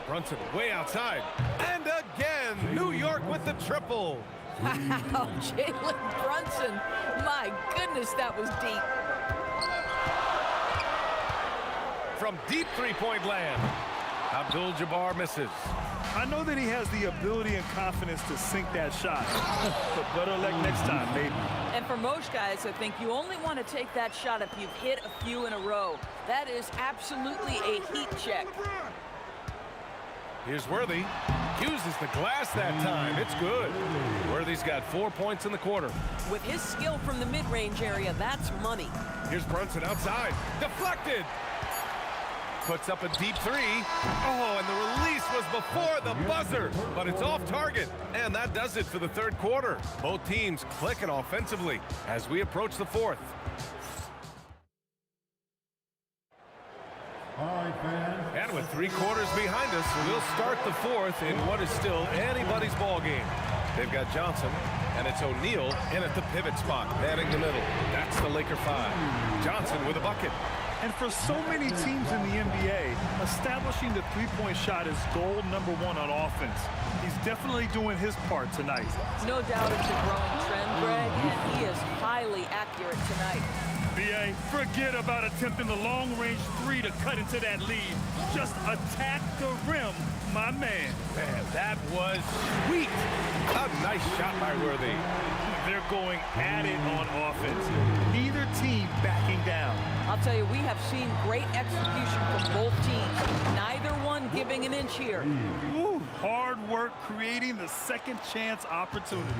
A: Brunson way outside. And again, New York with the triple.
L: Wow, Jalen Brunson. My goodness, that was deep.
A: From deep three-point land, Abdul-Jabbar misses.
C: I know that he has the ability and confidence to sink that shot. But better luck next time, maybe.
L: And for most guys, I think you only want to take that shot if you've hit a few in a row. That is absolutely a heat check.
A: Here's Worthy. Uses the glass that time. It's good. Worthy's got 4 points in the quarter.
M: With his skill from the mid-range area, that's money.
A: Here's Brunson outside. Deflected. Puts up a deep 3. Oh, and the release was before the buzzer, but it's off target. And that does it for the third quarter. Both teams clicking offensively as we approach the fourth. And with 3 quarters behind us, we'll start the fourth in what is still anybody's ball game. They've got Johnson, and it's O'Neal in at the pivot spot, manning the middle. That's the Laker 5. Johnson with a bucket.
C: And for so many teams in the NBA, establishing the three-point shot is goal number 1 on offense. He's definitely doing his part tonight.
L: No doubt it's a growing trend, Greg, and he is highly accurate tonight.
C: B.A., forget about attempting the long-range 3 to cut into that lead. Just attack the rim, my man.
A: Man, that was sweet. A nice shot by Worthy.
C: They're going at it on offense. Neither team backing down.
L: I'll tell you, we have seen great execution from both teams. Neither one giving an inch here.
C: Ooh, hard work creating the second chance opportunity.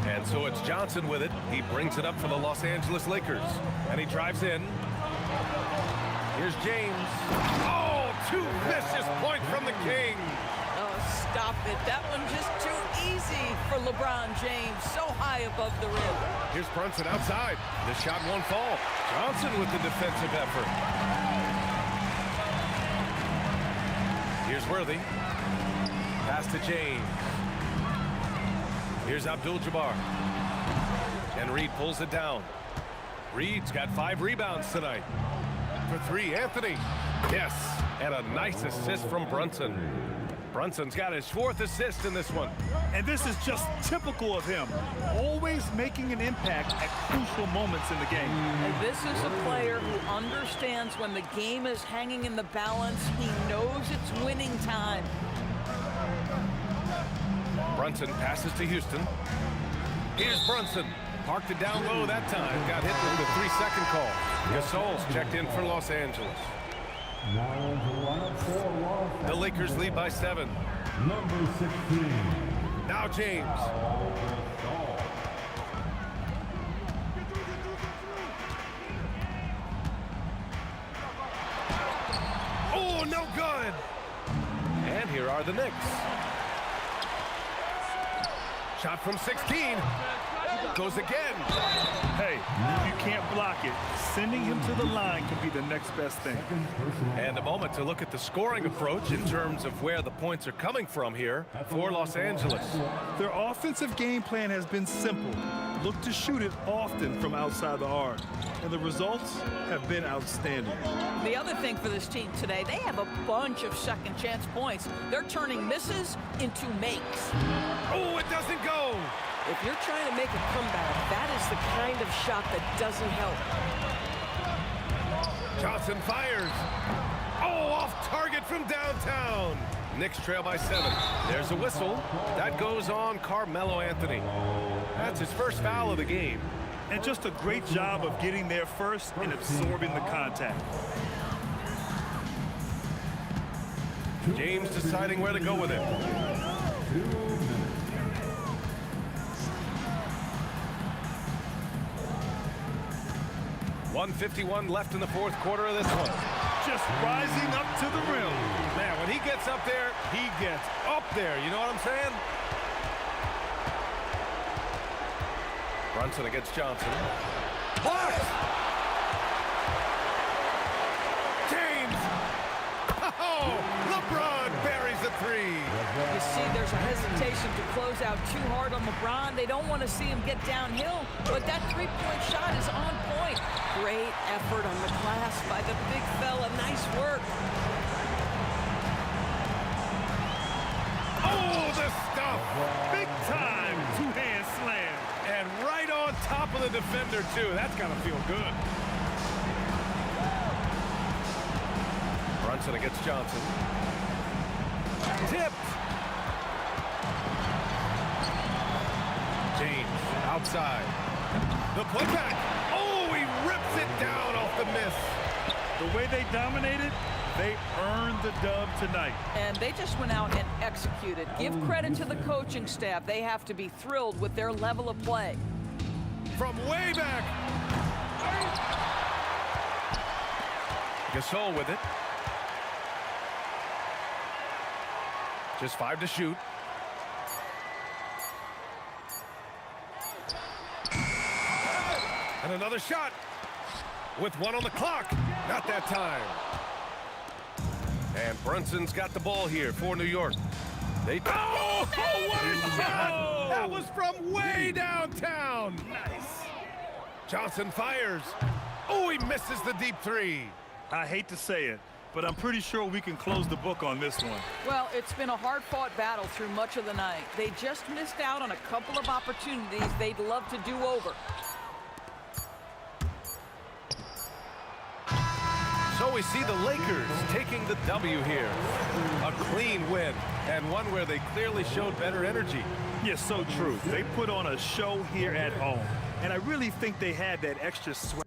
A: And so it's Johnson with it. He brings it up for the Los Angeles Lakers. And he drives in. Here's James. Oh, 2 vicious points from the King.
L: Oh, stop it. That one just too easy for LeBron James. So high above the rim.
A: Here's Brunson outside. The shot won't fall. Johnson with the defensive effort. Here's Worthy. Pass to James. Here's Abdul-Jabbar. And Reed pulls it down. Reed's got 5 rebounds tonight. For 3, Anthony. Yes, and a nice assist from Brunson. Brunson's got his 4th assist in this one.
C: And this is just typical of him. Always making an impact at crucial moments in the game.
L: And this is a player who understands when the game is hanging in the balance. He knows it's winning time.
A: Brunson passes to Houston. Here's Brunson. Parked it down low that time. Got hit with the 3-second call. Gasol's checked in for Los Angeles. The Lakers lead by 7.
D: Number 16.
A: Now James. Oh, no good. And here are the Knicks. Shot from 16. Goes again.
C: Hey, if you can't block it, sending him to the line can be the next best thing.
A: And a moment to look at the scoring approach in terms of where the points are coming from here for Los Angeles.
C: Their offensive game plan has been simple. look to shoot it often from outside the arc, and the results have been outstanding.
L: The other thing for this team today, they have a bunch of second chance points. They're turning misses into makes.
A: Oh, it doesn't go.
M: If you're trying to make a comeback, that is the kind of shot that doesn't help.
A: Johnson fires. Oh, off target from downtown. Knicks trail by 7. There's a whistle. That goes on Carmelo Anthony. That's his first foul of the game.
C: And just a great job of getting there first and absorbing the contact.
A: James deciding where to go with it. 1:51 left in the fourth quarter of this one.
C: Just rising up to the rim.
A: Man, when he gets up there, he gets up there. You know what I'm saying? Brunson against Johnson. Blocked! James! Oh, LeBron buries a 3.
L: You see, there's a hesitation to close out too hard on LeBron. They don't want to see him get downhill, but that three-point shot is on point. Great effort on the glass by the big fella. Nice work.
A: Oh, the stuff!
C: Big time two-hand slam.
A: And right on top of the defender, too. That's got to feel good. Brunson against Johnson. Tipped. James outside. The putback. Oh, he rips it down off the miss.
C: The way they dominated, they earned the dub tonight.
L: And they just went out and executed. Give credit to the coaching staff. They have to be thrilled with their level of play.
A: From way back. Gasol with it. Just 5 to shoot. And another shot with 1 on the clock. Not that time. And Brunson's got the ball here for New York. Oh, what a shot! That was from way downtown. Nice. Johnson fires. Oh, he misses the deep 3.
C: I hate to say it, but I'm pretty sure we can close the book on this one.
L: Well, it's been a hard-fought battle through much of the night. They just missed out on a couple of opportunities they'd love to do over.
A: So we see the Lakers taking the W here. A clean win, and one where they clearly showed better energy.
C: Yes, so true. They put on a show here at home, and I really think they had that extra sweat.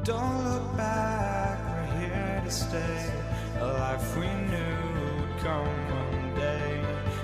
K: Don't look back, we're here to stay. A life we knew would come one day.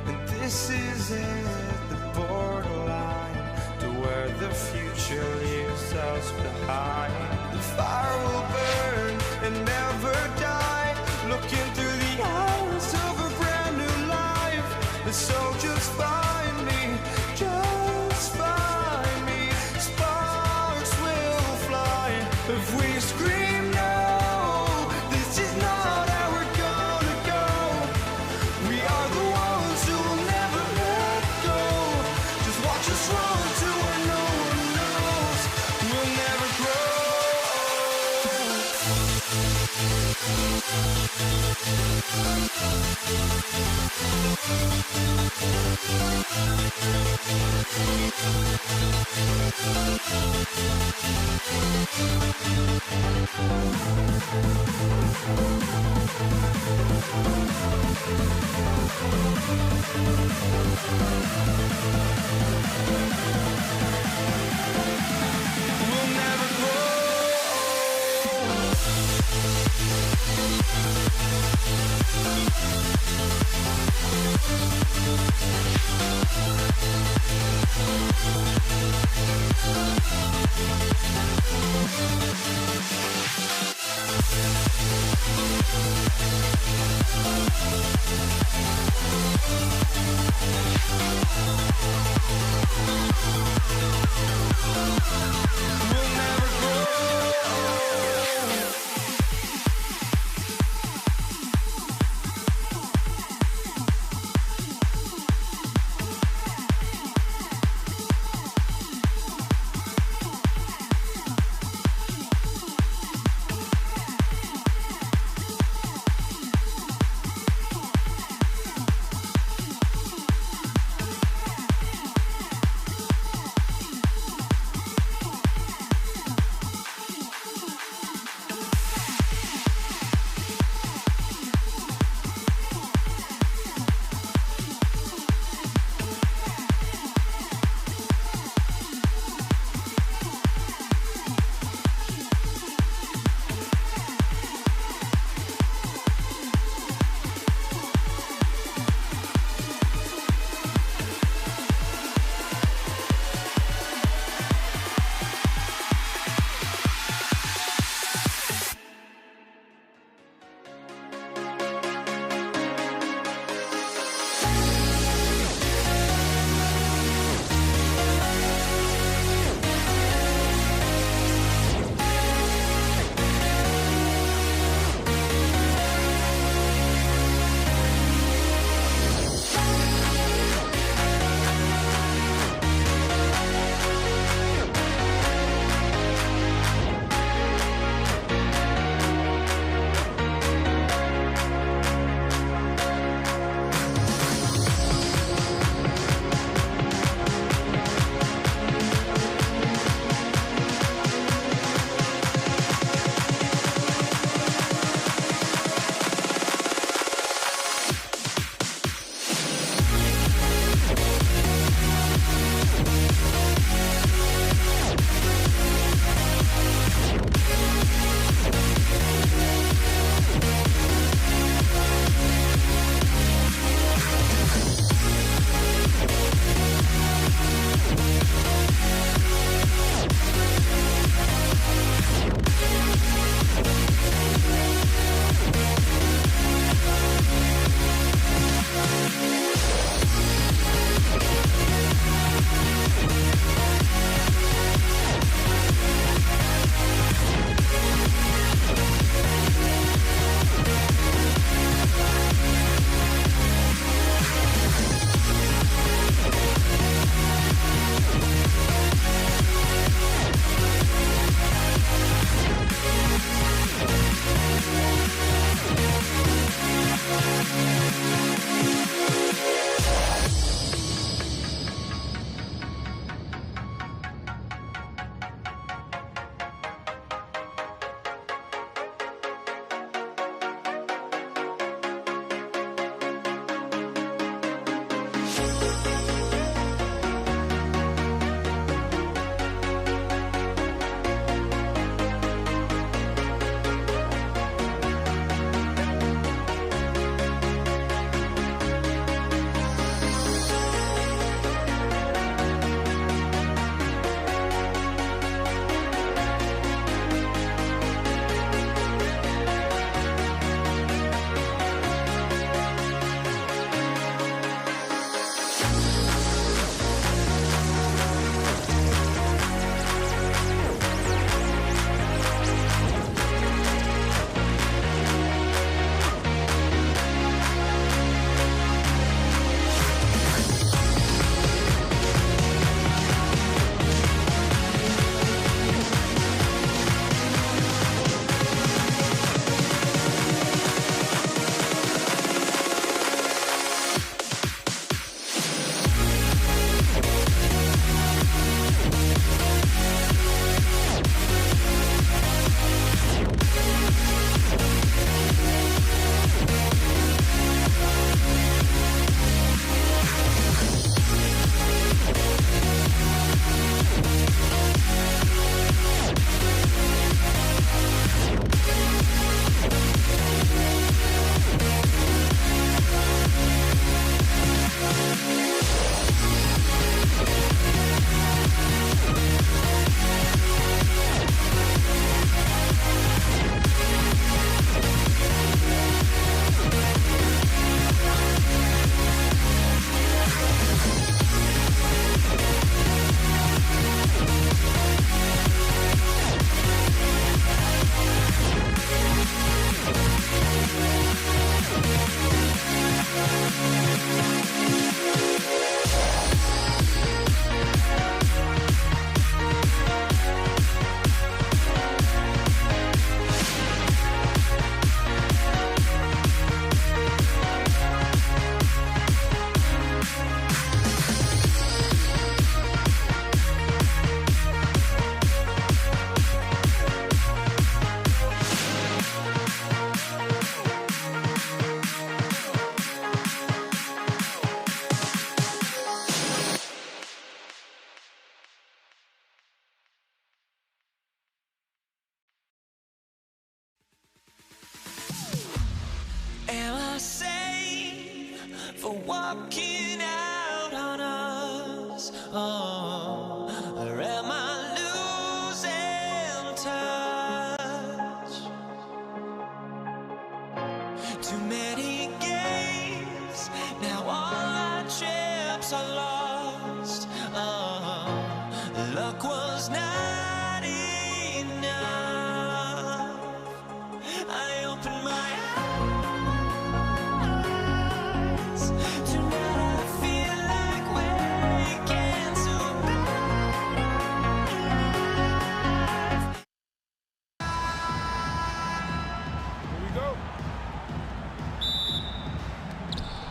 K: And this is it, the borderline to where the future leaves us behind. The fire will burn and never die, looking through the eyes of a brand new life. And so just find me, just find me. Sparks will fly if we scream no. This is not how we're gonna go. We are the ones who will never let go. Just watch us run to where no one knows. We'll never grow. walking out on us? Oh, or am I losing touch? Too many games, now all our chips are lost. Oh, luck was not enough. I opened my eyes. Tonight I feel like waking to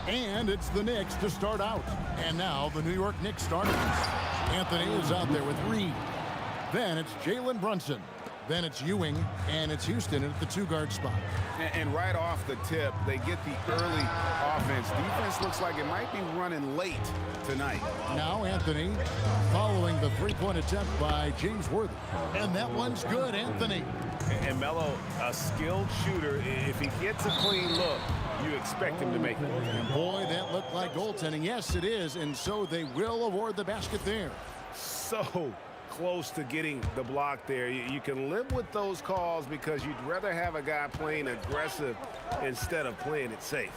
G: And it's the Knicks to start out. And now the New York Knicks starters. Anthony is out there with Reed. Then it's Jalen Brunson. Then it's Ewing, and it's Houston at the two-guard spot.
E: And right off the tip, they get the early offense. Defense looks like it might be running late tonight.
G: Now Anthony following the three-point attempt by James Worthy. And that one's good, Anthony.
E: And Melo, a skilled shooter. If he gets a clean look, you expect him to make it.
G: And boy, that looked like goaltending. Yes, it is. And so they will award the basket there.
E: So close to getting the block there. You can live with those calls because you'd rather have a guy playing aggressive instead of playing it safe.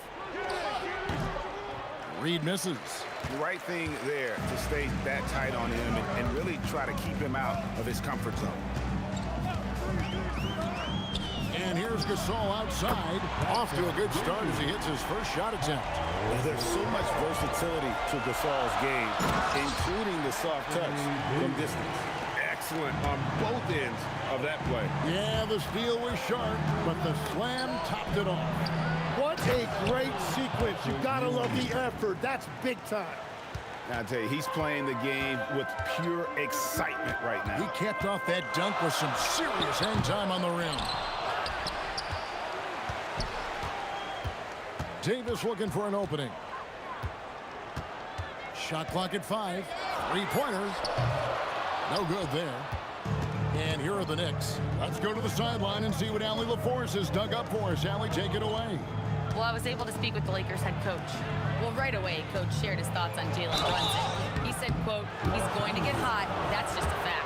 G: Reed misses.
E: The right thing there to stay that tight on him and really try to keep him out of his comfort zone.
G: And here's Gasol outside. Off to a good start as he hits his first shot attempt.
E: There's so much versatility to Gasol's game, including the soft touch from distance. Excellent on both ends of that play.
G: Yeah, the steal was sharp, but the slam topped it off.
B: What a great sequence. You gotta love the effort. That's big time.
E: Now, I tell you, he's playing the game with pure excitement right now.
G: He capped off that dunk with some serious hang time on the rim. Davis looking for an opening. Shot clock at 5. Three-pointers. No good there. And here are the Knicks. Let's go to the sideline and see what Allie LaForce has dug up for us. Allie, take it away.
J: Well, I was able to speak with the Lakers head coach. Well, right away, Coach shared his thoughts on Jalen Brunson. He said, quote, he's going to get hot. That's just a fact.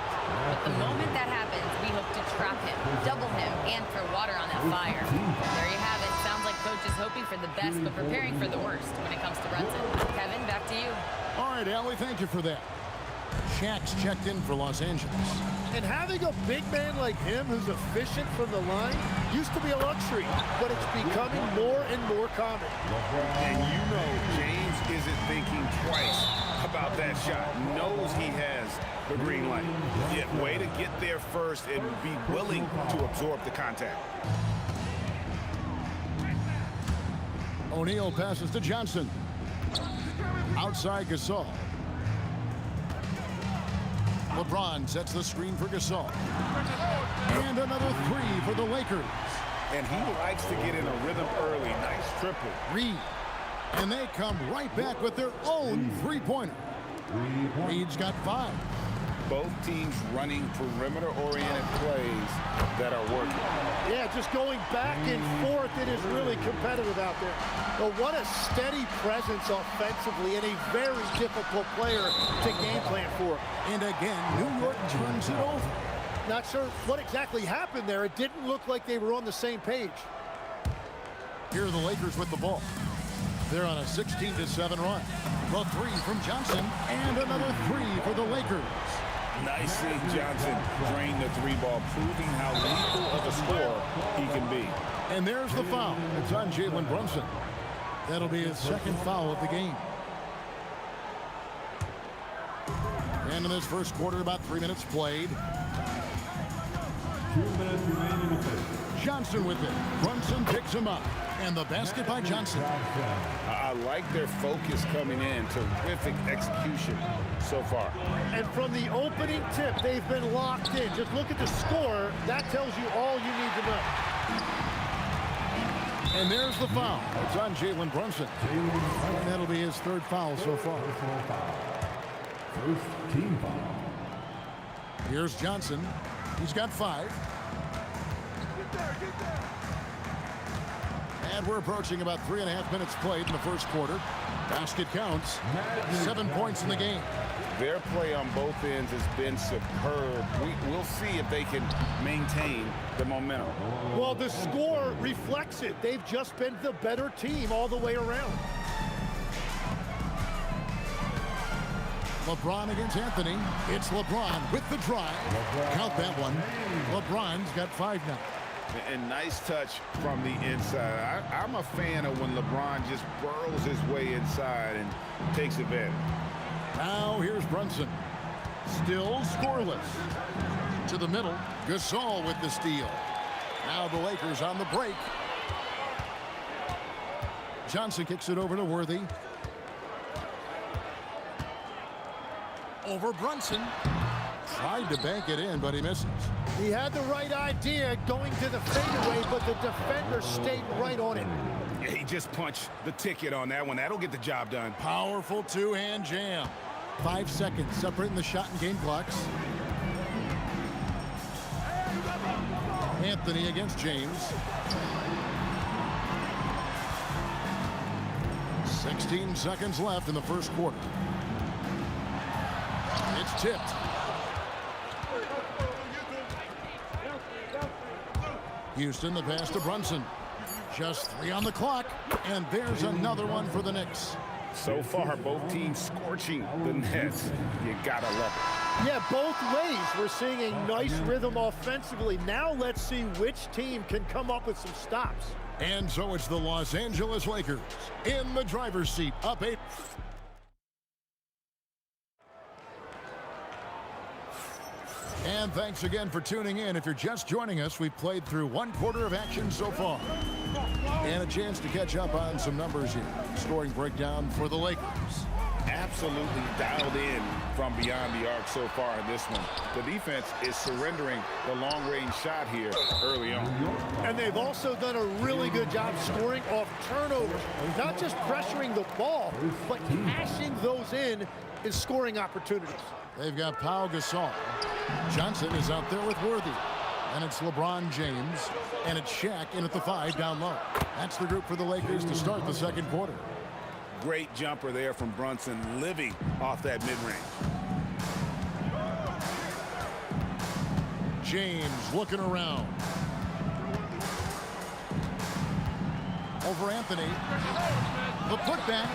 J: But the moment that happens, we hope to trap him, double him, and throw water on that fire. There you have it. Sounds like Coach is hoping for the best, but preparing for the worst when it comes to Brunson. Kevin, back to you.
G: All right, Allie, thank you for that. Shaq's checked in for Los Angeles.
B: And having a big man like him who's efficient from the line used to be a luxury, but it's becoming more and more common.
E: And you know James isn't thinking twice about that shot. Knows he has the green light. Yet way to get there first and be willing to absorb the contact.
G: O'Neal passes to Johnson. Outside Gasol. LeBron sets the screen for Gasol. And another three for the Lakers.
E: And he likes to get in a rhythm early. Nice triple.
G: Reed. And they come right back with their own three-pointer. Reed's got 5.
E: Both teams running perimeter-oriented plays that are working.
B: Yeah, just going back and forth. It is really competitive out there. But what a steady presence offensively and a very difficult player to game plan for.
G: And again, New York turns it over.
B: Not sure what exactly happened there. It didn't look like they were on the same page.
G: Here are the Lakers with the ball. They're on a 16-7 run. The three from Johnson and another three for the Lakers.
E: Nice seeing Johnson drain the three ball, proving how lethal of a scorer he can be.
G: And there's the foul. It's on Jalen Brunson. That'll be his second foul of the game. And in this first quarter, about 3 minutes played.
D: 2 minutes remaining in the first.
G: Johnson with it. Brunson picks him up. And the basket by Johnson.
E: I like their focus coming in. Terrific execution so far.
B: And from the opening tip, they've been locked in. Just look at the score. That tells you all you need to know.
G: And there's the foul. It's on Jalen Brunson. And that'll be his third foul so far.
D: First team foul.
G: Here's Johnson. He's got 5. And we're approaching about 3.5 minutes played in the first quarter. Basket counts. 7 points in the game.
E: Their play on both ends has been superb. We'll see if they can maintain the momentum.
B: Well, the score reflects it. They've just been the better team all the way around.
G: LeBron against Anthony. It's LeBron with the drive. Count that one. LeBron's got 5 now.
E: And nice touch from the inside. I'm a fan of when LeBron just burrows his way inside and takes advantage.
G: Now here's Brunson. Still scoreless. To the middle. Gasol with the steal. Now the Lakers on the break. Johnson kicks it over to Worthy. Over Brunson. Tried to bank it in, but he misses.
B: He had the right idea going to the fadeaway, but the defender stayed right on it.
E: He just punched the ticket on that one. That'll get the job done.
G: Powerful two-hand jam. 5 seconds separating the shot and game clocks. Anthony against James. 16 seconds left in the first quarter. It's tipped. Houston, the pass to Brunson. Just 3 on the clock, and there's another one for the Knicks.
E: So far, both teams scorching the Nets. You gotta love it.
B: Yeah, both ways. We're seeing a nice rhythm offensively. Now let's see which team can come up with some stops.
G: And so it's the Los Angeles Lakers in the driver's seat, up 8. And thanks again for tuning in. If you're just joining us, we've played through 1 quarter of action so far. And a chance to catch up on some numbers here. Scoring breakdown for the Lakers.
E: Absolutely dialed in from beyond the arc so far in this one. The defense is surrendering the long-range shot here early on.
B: And they've also done a really good job scoring off turnovers. Not just pressuring the ball, but cashing those in scoring opportunities.
G: They've got Pau Gasol. Johnson is out there with Worthy. And it's LeBron James. And it's Shaq in at the 5 down low. That's the group for the Lakers to start the second quarter.
E: Great jumper there from Brunson, living off that mid-range.
G: James looking around. Over Anthony. The putback.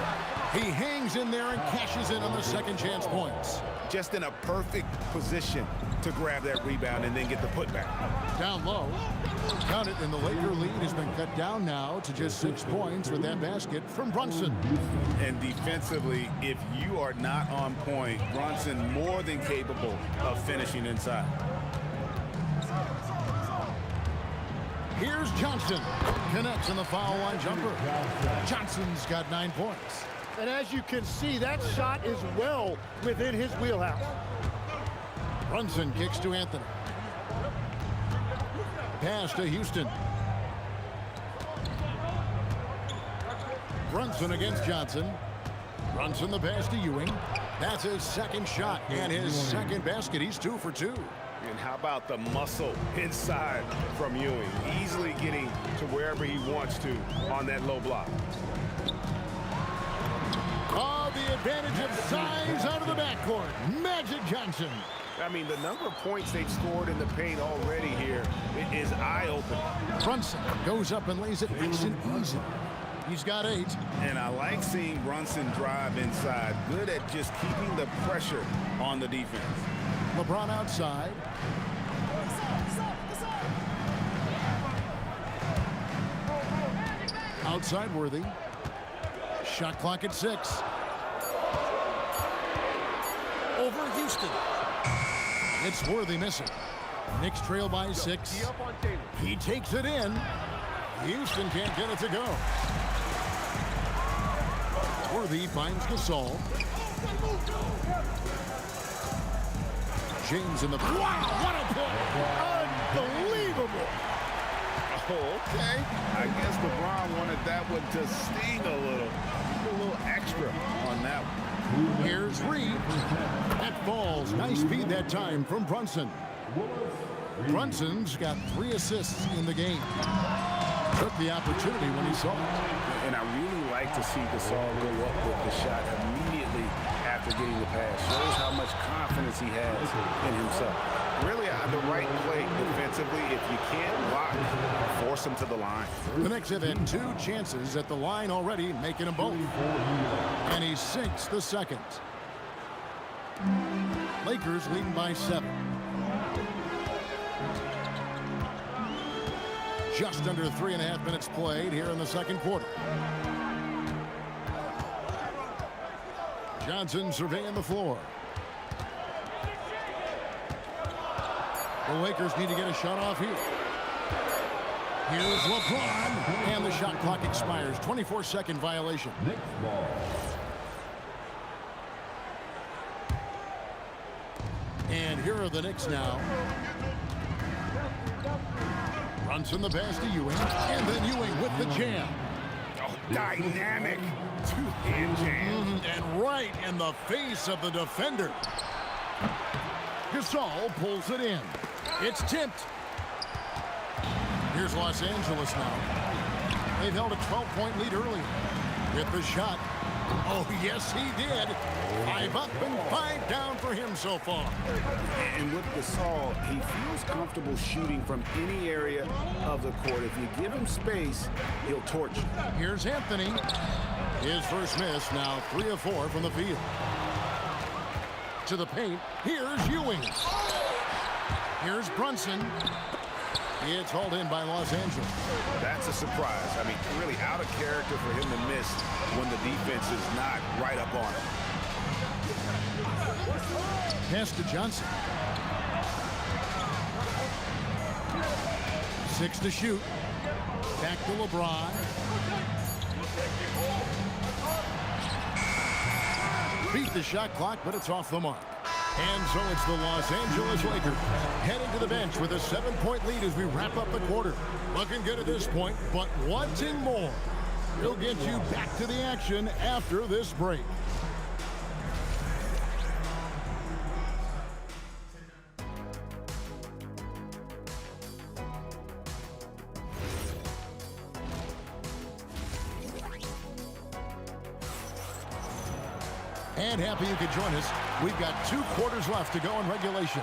G: He hangs in there and cashes in on the second chance points.
E: Just in a perfect position to grab that rebound and then get the putback.
G: Down low. Count it, and the Laker lead has been cut down now to just 6 points with that basket from Brunson.
E: And defensively, if you are not on point, Brunson more than capable of finishing inside.
G: Here's Johnson. Connects in the foul line jumper. Johnson's got 9 points.
B: And as you can see, that shot is well within his wheelhouse.
G: Brunson kicks to Anthony. Pass to Houston. Brunson against Johnson. Brunson the pass to Ewing. That's his second shot and his second basket. He's 2 for 2.
E: And how about the muscle inside from Ewing? Easily getting to wherever he wants to on that low block.
G: Oh, the advantage of size out of the backcourt. Magic Johnson.
E: I mean, the number of points they've scored in the paint already here is eye-opening.
G: Brunson goes up and lays it nice and easy. He's got 8.
E: And I like seeing Brunson drive inside. Good at just keeping the pressure on the defense.
G: LeBron outside. Outside Worthy. Shot clock at 6. Over Houston. It's Worthy missing. Knicks trail by 6. He takes it in. Houston can't get it to go. Worthy finds Gasol. James in the... Wow, what a play!
B: Unbelievable!
E: Oh, okay. I guess LeBron wanted that one to sting a little extra on that one.
G: Here's Reed. That falls. Nice feed that time from Brunson. Brunson's got 3 assists in the game. took the opportunity when he saw it.
E: And I really like to see Gasol go up with the shot immediately after getting the pass. Shows how much confidence he has in himself. Really, the right play defensively. If you can't block, force him to the line.
G: The Knicks have had 2 chances at the line already, making them both. And he sinks the second. Lakers leading by 7. Just under 3.5 minutes played here in the second quarter. Johnson surveying the floor. The Lakers need to get a shot off here. Here's LeBron, and the shot clock expires. 24-second violation. And here are the Knicks now. Brunson the pass to Ewing, and then Ewing with the jam.
E: Oh, dynamic two-hand jam.
G: And right in the face of the defender. Gasol pulls it in. It's tipped. Here's Los Angeles now. They've held a 12-point lead earlier. Hit the shot. Oh, yes, he did. 5 up and 5 down for him so far.
E: And with Gasol, he feels comfortable shooting from any area of the court. If you give him space, he'll torch you.
G: Here's Anthony. His first miss, now 3 of 4 from the field. To the paint, here's Ewing. Here's Brunson. It's hauled in by Los Angeles.
E: That's a surprise. I mean, really out of character for him to miss when the defense is not right up on him.
G: Pass to Johnson. 6 to shoot. Back to LeBron. Beat the shot clock, but it's off the mark. And so it's the Los Angeles Lakers heading to the bench with a 7-point lead as we wrap up the quarter. Looking good at this point, but wanting more. We'll get you back to the action after this break. And happy you could join us. We've got 2 quarters left to go in regulation.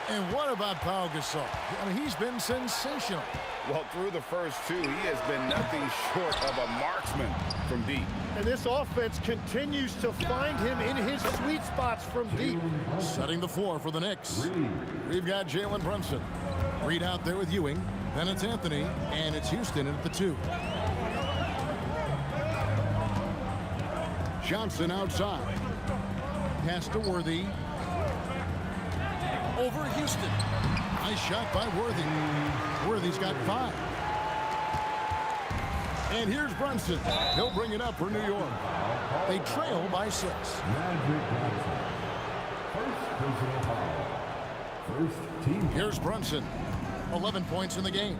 G: And what about Pau Gasol? I mean, he's been sensational.
E: Well, through the first 2, he has been nothing short of a marksman from deep.
B: And this offense continues to find him in his sweet spots from deep.
G: Setting the floor for the Knicks. We've got Jalen Brunson. Reed out there with Ewing. Then it's Anthony, and it's Houston at the 2. Johnson outside. Pass to Worthy. Over Houston. Nice shot by Worthy. Worthy's got 5. And here's Brunson. He'll bring it up for New York. They trail by 6. Here's Brunson. 11 points in the game.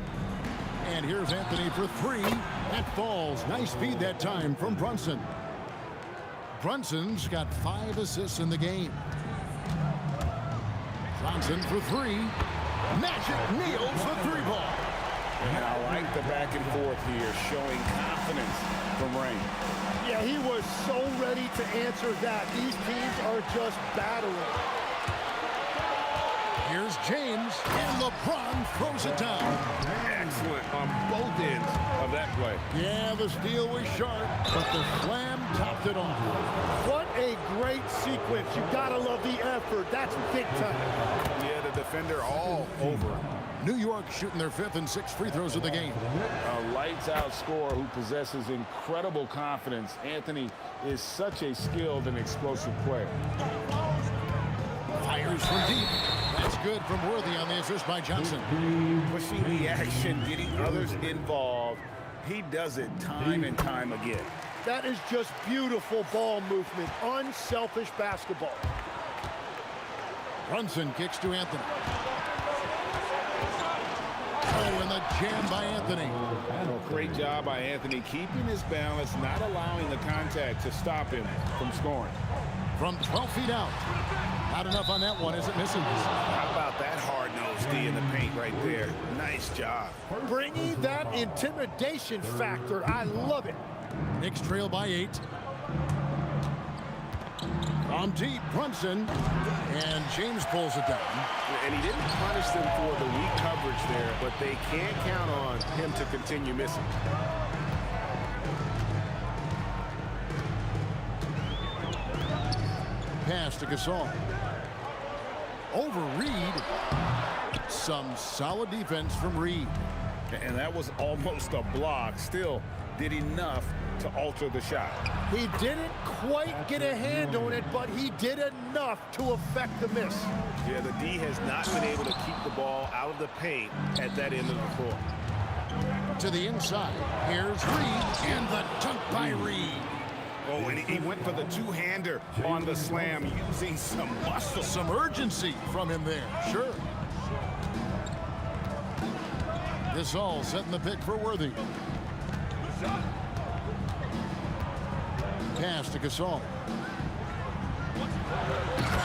G: And here's Anthony for 3. That falls. Nice feed that time from Brunson. Brunson's got 5 assists in the game. Johnson for 3. Magic nails the 3 ball.
E: And I like the back and forth here, showing confidence from Rain.
B: Yeah, he was so ready to answer that. These teams are just battling.
G: Here's James, and LeBron throws it down.
E: Excellent on both ends of that play.
G: Yeah, the steal was sharp, but the slam topped it off.
B: What a great sequence. You gotta love the effort. That's big time.
E: Yeah, the defender all over.
G: New York shooting their 5th and 6th free throws of the game.
E: A lights-out scorer who possesses incredible confidence. Anthony is such a skilled and explosive player.
G: Fires from deep. That's good from Worthy on the assist by Johnson.
E: Pushing the action, getting others involved. He does it time and time again.
B: That is just beautiful ball movement. Unselfish basketball.
G: Brunson kicks to Anthony. Oh, and the jam by Anthony.
E: Well, great job by Anthony, keeping his balance, not allowing the contact to stop him from scoring.
G: From 12 feet out. Not enough on that one as it misses.
E: How about that hard-nosed D in the paint right there. Nice job.
B: Bringing that intimidation factor. I love it.
G: Knicks trail by 8. From deep, Brunson. And James pulls it down.
E: And he didn't punish them for the weak coverage there, but they can't count on him to continue missing.
G: Pass to Gasol. Over Reed. Some solid defense from Reed.
C: And that was almost a block. Still did enough to alter the shot.
B: He didn't quite get a hand on it, but he did enough to affect the miss.
E: Yeah, the D has not been able to keep the ball out of the paint at that end of the court.
G: To the inside. Here's Reed. And the dunk by Reed.
E: Oh, and he went for the two-hander on the slam, using some muscle.
G: Some urgency from him there. Sure. Gasol setting the pick for Worthy. Pass to Gasol.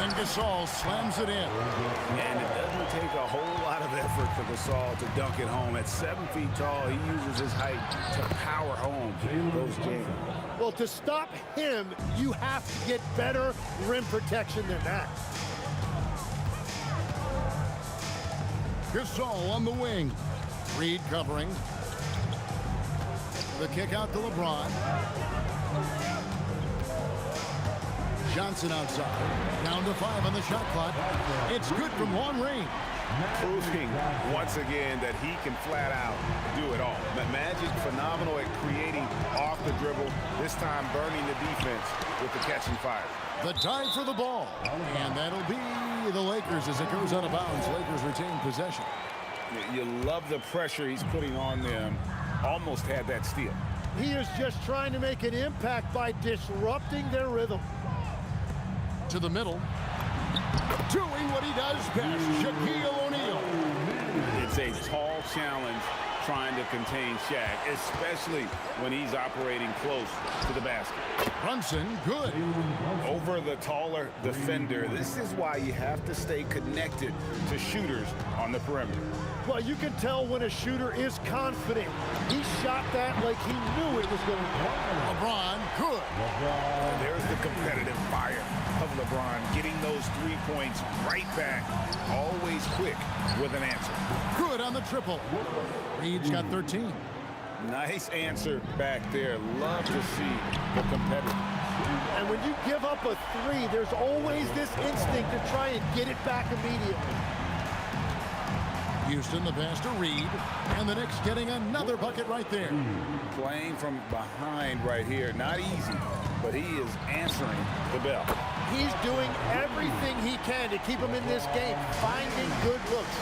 G: And Gasol slams it in.
E: And it doesn't take a whole lot of effort for Gasol to dunk it home. At 7 feet tall, he uses his height to power home those jams.
B: Well, to stop him, you have to get better rim protection than that.
G: Gasol on the wing. Reed covering. The kick out to LeBron. Johnson outside. Down to 5 on the shot clock. It's good from long range.
E: Proving once again that he can flat out do it all. Magic phenomenal at creating off the dribble, this time burning the defense with the catch and fire.
G: The dive for the ball. And that'll be the Lakers as it goes out of bounds. Lakers retain possession.
C: You love the pressure he's putting on them. Almost had that steal.
B: He is just trying to make an impact by disrupting their rhythm.
G: To the middle. Doing what he does best, Shaquille O'Neal.
C: It's a tall challenge trying to contain Shaq, especially when he's operating close to the basket.
G: Brunson, good.
C: Over the taller defender. This is why you have to stay connected to shooters on the perimeter.
B: Well, you can tell when a shooter is confident. He shot that like he knew it was going to go.
G: LeBron, good.
E: There's the competitive fire of LeBron, getting those 3 points right back, always quick with an answer.
G: Good on the triple. Reed's got 13.
C: Nice answer back there. Love to see the competitive.
B: And when you give up a 3, there's always this instinct to try and get it back immediately.
G: Houston, the pass to Reed, and the Knicks getting another bucket right there.
C: Playing from behind right here, not easy, but he is answering the bell.
B: He's doing everything he can to keep him in this game, finding good looks.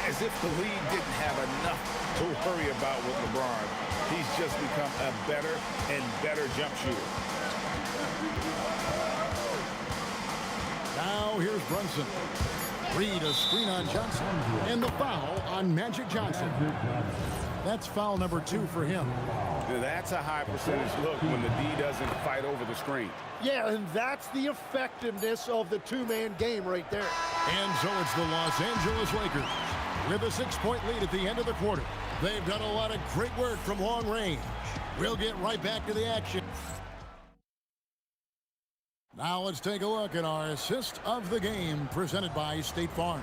C: As if the league didn't have enough to worry about with LeBron. He's just become a better and better jump shooter.
G: Now here's Brunson. Reed a screen on Johnson, and the foul on Magic Johnson. That's foul number 2 for him.
C: That's a high percentage look when the D doesn't fight over the screen.
B: Yeah, and that's the effectiveness of the two-man game right there.
G: And so it's the Los Angeles Lakers with a 6-point lead at the end of the quarter. They've done a lot of great work from long range. We'll get right back to the action. Now let's take a look at our assist of the game presented by State Farm.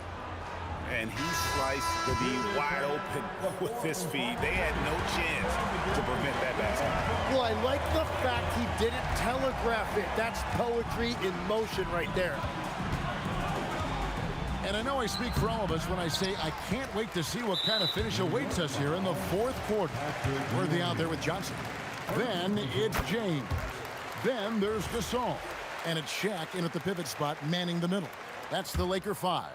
E: And he sliced the D wide open with his feed. They had no chance to prevent that basket.
B: Well, I like the fact he didn't telegraph it. That's poetry in motion right there.
G: And I know I speak for all of us when I say I can't wait to see what kind of finish awaits us here in the fourth quarter. Worthy out there with Johnson. Then it's James. Then there's Gasol. And it's Shaq in at the pivot spot, manning the middle. That's the Laker 5.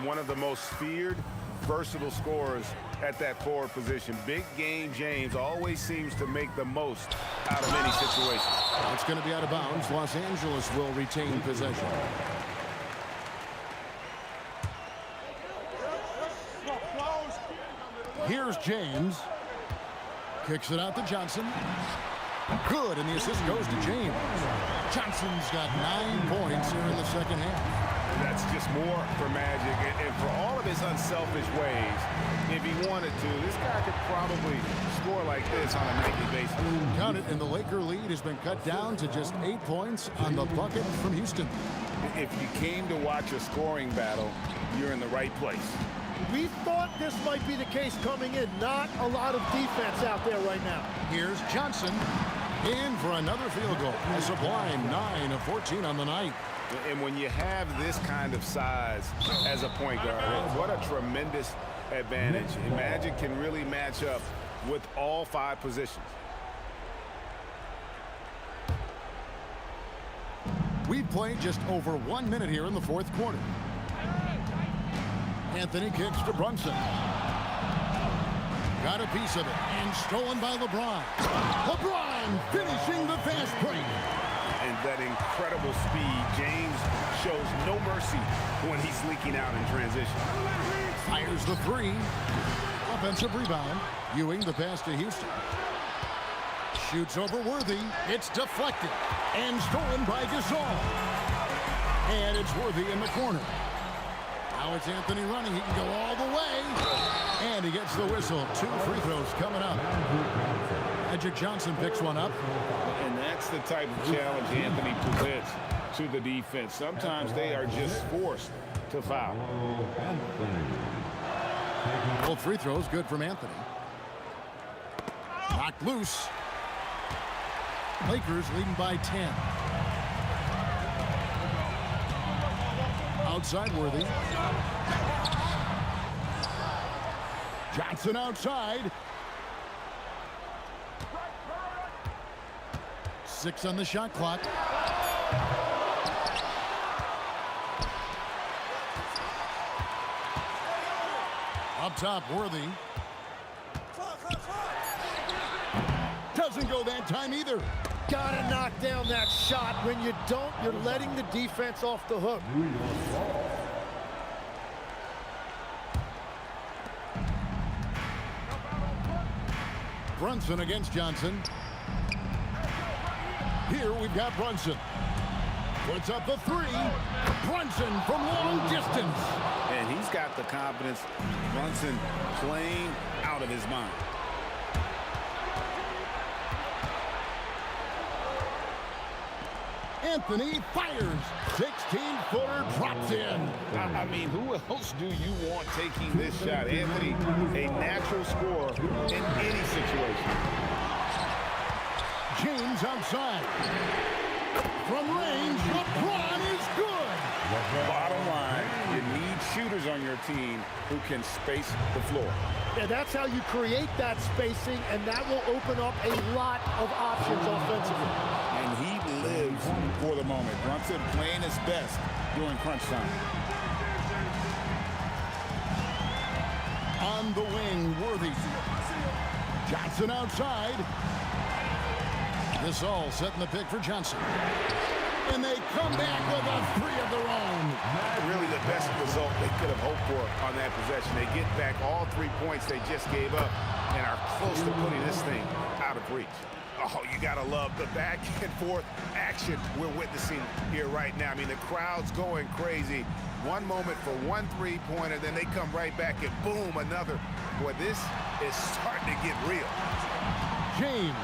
C: One of the most feared, versatile scorers at that forward position. Big game James always seems to make the most out of any situation.
G: It's going to be out of bounds. Los Angeles will retain possession. Here's James. Kicks it out to Johnson. Good, and the assist goes to James. Johnson's got 9 points here in the second half.
E: That's just more for Magic. And for all of his unselfish ways, if he wanted to, this guy could probably score like this on a nightly basis.
G: Count it, and the Laker lead has been cut down to just 8 points on the bucket from Houston.
E: If you came to watch a scoring battle, you're in the right place.
B: We thought this might be the case coming in. Not a lot of defense out there right now.
G: Here's Johnson in for another field goal. A sublime 9 of 14 on the night.
E: And when you have this kind of size as a point guard, what a tremendous advantage. And Magic can really match up with all 5 positions.
G: We've played just over 1 minute here in the fourth quarter. Anthony kicks to Brunson. Got a piece of it and stolen by LeBron. LeBron finishing the fast break.
E: And that incredible speed, James shows no mercy when he's leaking out in transition.
G: Fires the 3. Offensive rebound. Ewing the pass to Houston. Shoots over Worthy. It's deflected and stolen by Gasol. And it's Worthy in the corner. Now it's Anthony running. He can go all the way. And he gets the whistle. 2 free throws coming up. Magic Johnson picks one up.
E: And that's the type of challenge Anthony presents to the defense. Sometimes they are just forced to foul.
G: Both free throws good from Anthony. Knocked loose. Lakers leading by 10. Outside Worthy. Johnson outside. 6 on the shot clock. Up top, Worthy. Doesn't go that time either.
B: Gotta knock down that shot. When you don't, you're letting the defense off the hook.
G: Brunson against Johnson. Here we've got Brunson. Puts up the 3. Brunson from long distance.
E: And he's got the confidence. Brunson playing out of his mind.
G: Anthony fires. 16-footer drops in.
E: I mean, who else do you want taking this shot? Anthony, a natural scorer in any situation.
G: James outside. From range, LeBron is good.
E: Bottom line, you need shooters on your team who can space the floor.
B: Yeah, that's how you create that spacing, and that will open up a lot of options offensively.
E: And he lives for the moment. Brunson playing his best during crunch time.
G: On the wing, Worthy. Johnson outside. This all setting the pick for Johnson. And they come back with a 3 of their own.
E: Really the best result they could have hoped for on that possession. They get back all 3 points they just gave up and are close to putting this thing out of reach. Oh, you got to love the back and forth action we're witnessing here right now. I mean, the crowd's going crazy. One moment for one 3-pointer, then they come right back and boom, another. Boy, this is starting to get real.
G: James.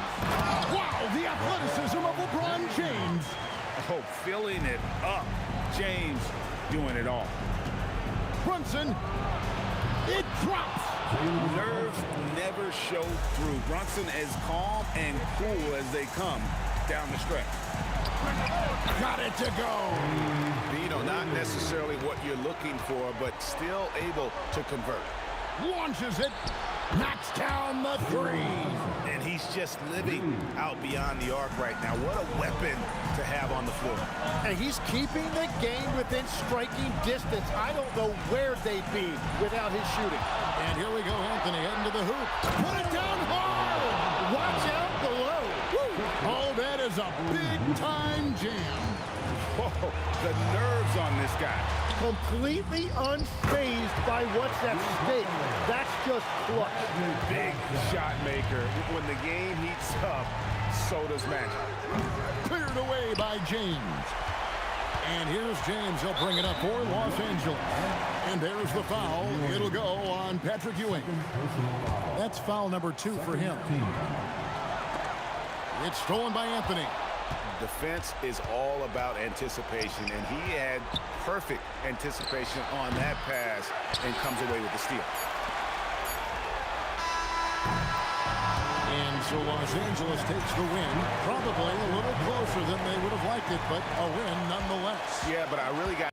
G: Wow, the athleticism of LeBron James.
E: Oh, filling it up. James doing it all.
G: Brunson. It drops.
E: Nerves never show through. Brunson as calm and cool as they come down the stretch.
G: Got it to go.
E: You know, not necessarily what you're looking for, but still able to convert.
G: Launches it. Knocks down the 3.
E: And he's just living out beyond the arc right now. What a weapon to have on the floor.
B: And he's keeping the game within striking distance. I don't know where they'd be without his shooting.
G: And here we go, Anthony heading to the hoop. Put it down hard.
B: Watch out below. Woo.
G: Oh, that is a big-time jam.
E: Whoa, the nerves on this guy.
B: Completely unfazed by what's at stake. That's just clutch.
E: Big shot maker. When the game heats up, so does Magic.
G: Cleared away by James. And here's James. He'll bring it up for Los Angeles. And there's the foul. It'll go on Patrick Ewing. That's foul number 2 for him. It's stolen by Anthony.
E: Defense is all about anticipation, and he had perfect anticipation on that pass and comes away with the steal.
G: And so Los Angeles takes the win. Probably a little closer than they would have liked it, but a win nonetheless.
E: Yeah, but I really got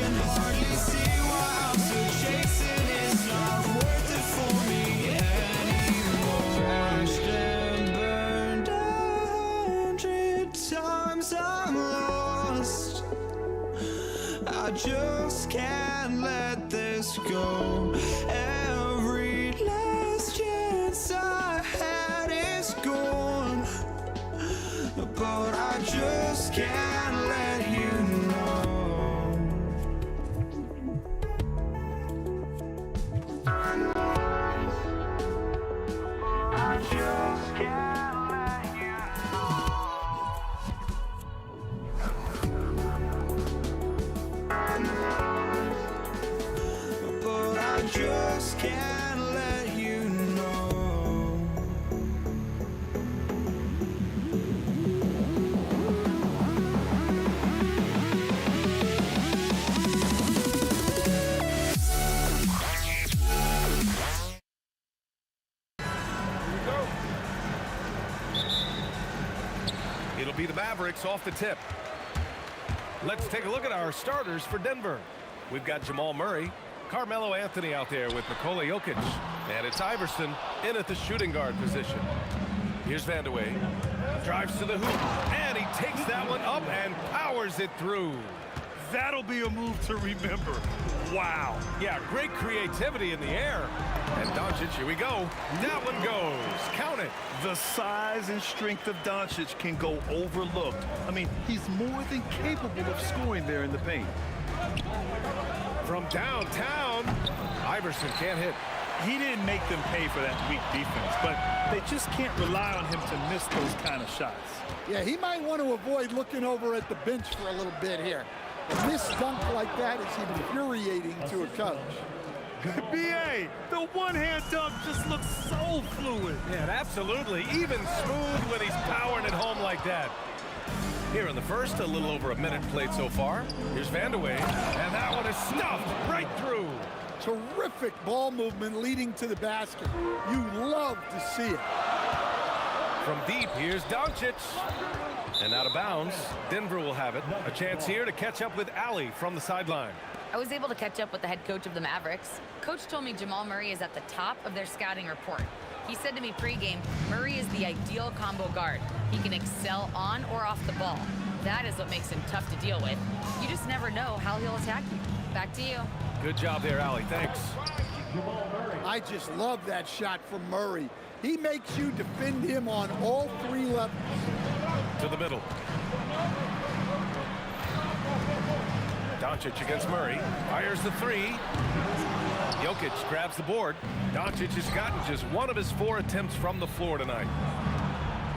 K: can hardly see why I'm still chasing. It's not worth it for me anymore. Crashed and burned 100 times I'm lost. I just can't let this go. Every last chance I had is gone, but I just can't let you know. I just can't let you know. But I just can't let you know.
A: It'll be the Mavericks off the tip. Let's take a look at our starters for Denver. We've got Jamal Murray, Carmelo Anthony out there with Nikola Jokic, and it's Iverson in at the shooting guard position. Here's Vandeweghe, drives to the hoop, and he takes that one up and powers it through.
C: That'll be a move to remember. Wow.
A: Yeah, great creativity in the air. And Doncic, here we go. That one goes. Count it.
C: The size and strength of Doncic can go overlooked. I mean, he's more than capable of scoring there in the paint.
A: From downtown, Iverson can't hit.
C: He didn't make them pay for that weak defense, but they just can't rely on him to miss those kind of shots.
F: Yeah, he might want to avoid looking over at the bench for a little bit here. A missed dunk like that is infuriating to a coach.
C: B.A., the one-hand dunk just looks so fluid.
A: Yeah, absolutely. Even smooth when he's powering it home like that. Here in the first, a little over a minute played so far. Here's Vandeweghe, and that one is stuffed right through.
F: Terrific ball movement leading to the basket. You love to see it.
A: From deep, here's Doncic. And out of bounds, Denver will have it. A chance here to catch up with Allie from the sideline.
J: I was able to catch up with the head coach of the Mavericks. Coach told me Jamal Murray is at the top of their scouting report. He said to me pregame, Murray is the ideal combo guard. He can excel on or off the ball. That is what makes him tough to deal with. You just never know how he'll attack you. Back to you.
A: Good job there, Allie. Thanks.
F: I just love that shot from Murray. He makes you defend him on all three levels.
A: To the middle. Doncic against Murray. Fires the three. Jokic grabs the board. Doncic has gotten just one of his 4 attempts from the floor tonight.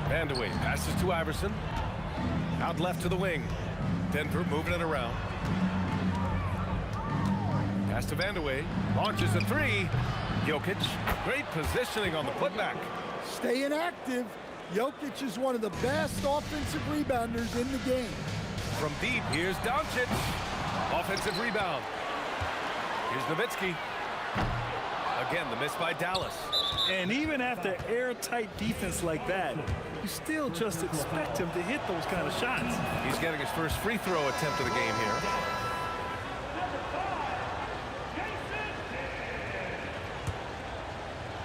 A: Vandeweghe passes to Iverson. Out left to the wing. Denver moving it around. Pass to Vandeweghe. Launches a three. Jokic. Great positioning on the putback.
F: Staying active. Jokic is one of the best offensive rebounders in the game.
A: From deep, here's Doncic. Offensive rebound. Here's Nowitzki. Again, the miss by Dallas.
C: And even after airtight defense like that, you still just expect him to hit those kind of shots.
A: He's getting his first free throw attempt of the game here.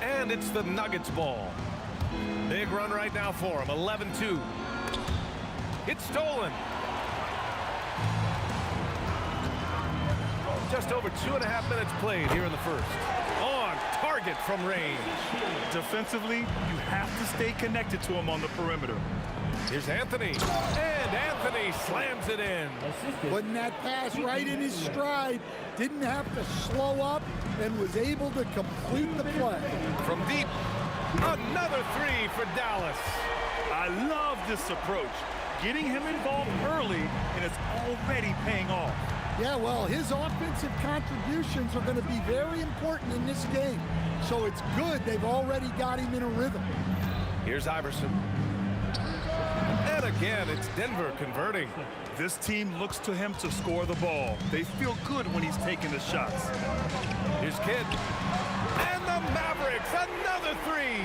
A: And it's the Nuggets ball. Big run right now for him, 11-2. It's stolen. Just over 2.5 minutes played here in the first. On target from range.
C: Defensively, you have to stay connected to him on the perimeter.
A: Here's Anthony. And Anthony slams it in.
F: Putting that pass right in his stride. Didn't have to slow up and was able to complete the play.
A: From deep, another three for Dallas.
C: I love this approach. Getting him involved early, and it's already paying off.
F: Yeah, well, his offensive contributions are going to be very important in this game. So it's good they've already got him in a rhythm.
A: Here's Iverson. And again, it's Denver converting.
C: This team looks to him to score the ball. They feel good when he's taking the shots.
A: Here's Kidd. And the Mavericks, another three.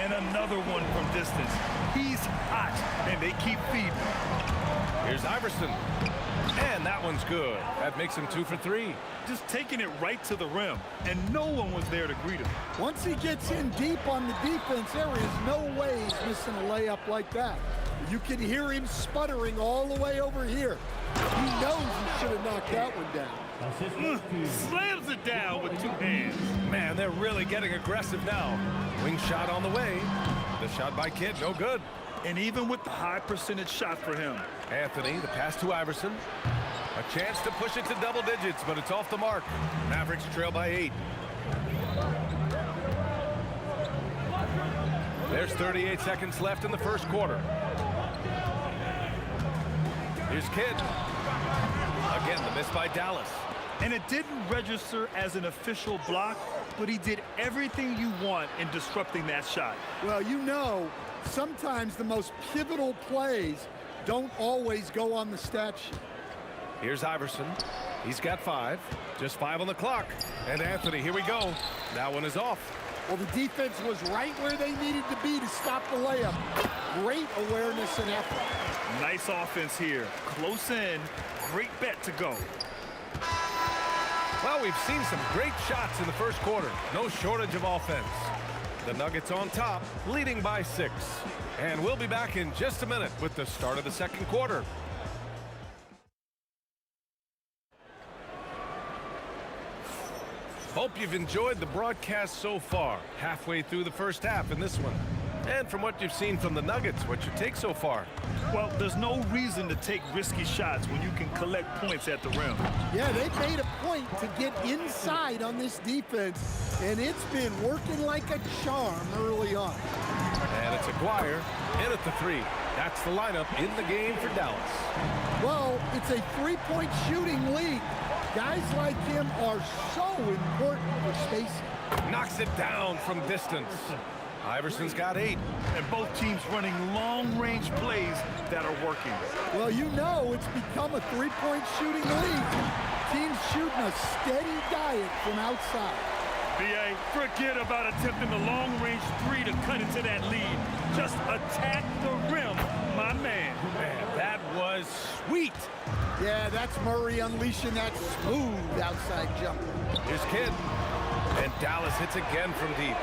C: And another one from distance. He's hot, and they keep feeding.
A: Here's Iverson. And that one's good. That makes him 2 for 3.
C: Just taking it right to the rim, and no one was there to greet him.
F: Once he gets in deep on the defense, there is no way he's missing a layup like that. You can hear him sputtering all the way over here. He knows he should have knocked that one down.
C: Slams it down with 2 hands.
A: Man, they're really getting aggressive now. Wing shot on the way. The shot by Kidd, no good.
C: And even with the high percentage shot for him.
A: Anthony, the pass to Iverson. A chance to push it to double digits, but it's off the mark. Mavericks trail by 8. There's 38 seconds left in the first quarter. Here's Kidd. Again, the miss by Dallas.
C: And it didn't register as an official block, but he did everything you want in disrupting that shot.
F: Well, you know, sometimes the most pivotal plays don't always go on the stat sheet.
A: Here's Iverson. He's got 5. Just 5 on the clock. And Anthony, here we go. That one is off.
F: Well, the defense was right where they needed to be to stop the layup. Great awareness and effort.
C: Nice offense here. Close in. Great bet to go.
A: Well, we've seen some great shots in the first quarter. No shortage of offense. The Nuggets on top, leading by 6. And we'll be back in just a minute with the start of the second quarter. Hope you've enjoyed the broadcast so far. Halfway through the first half in this one. And from what you've seen from the Nuggets, what's your take so far?
C: Well, there's no reason to take risky shots when you can collect points at the rim.
F: Yeah, they made a point to get inside on this defense, and it's been working like a charm early on.
A: And it's Aguirre in at the 3. That's the lineup in the game for Dallas.
F: Well, it's a 3-point shooting league. Guys like him are so important for spacing.
A: Knocks it down from distance. Iverson's got 8.
C: And both teams running long-range plays that are working.
F: Well, you know it's become a 3-point shooting league. Teams shooting a steady diet from outside.
C: B.A., forget about attempting the long-range 3 to cut into that lead. Just attack the rim, my man.
A: Man, that was sweet.
F: Yeah, that's Murray unleashing that smooth outside jumper.
A: Here's Kidd. And Dallas hits again from deep.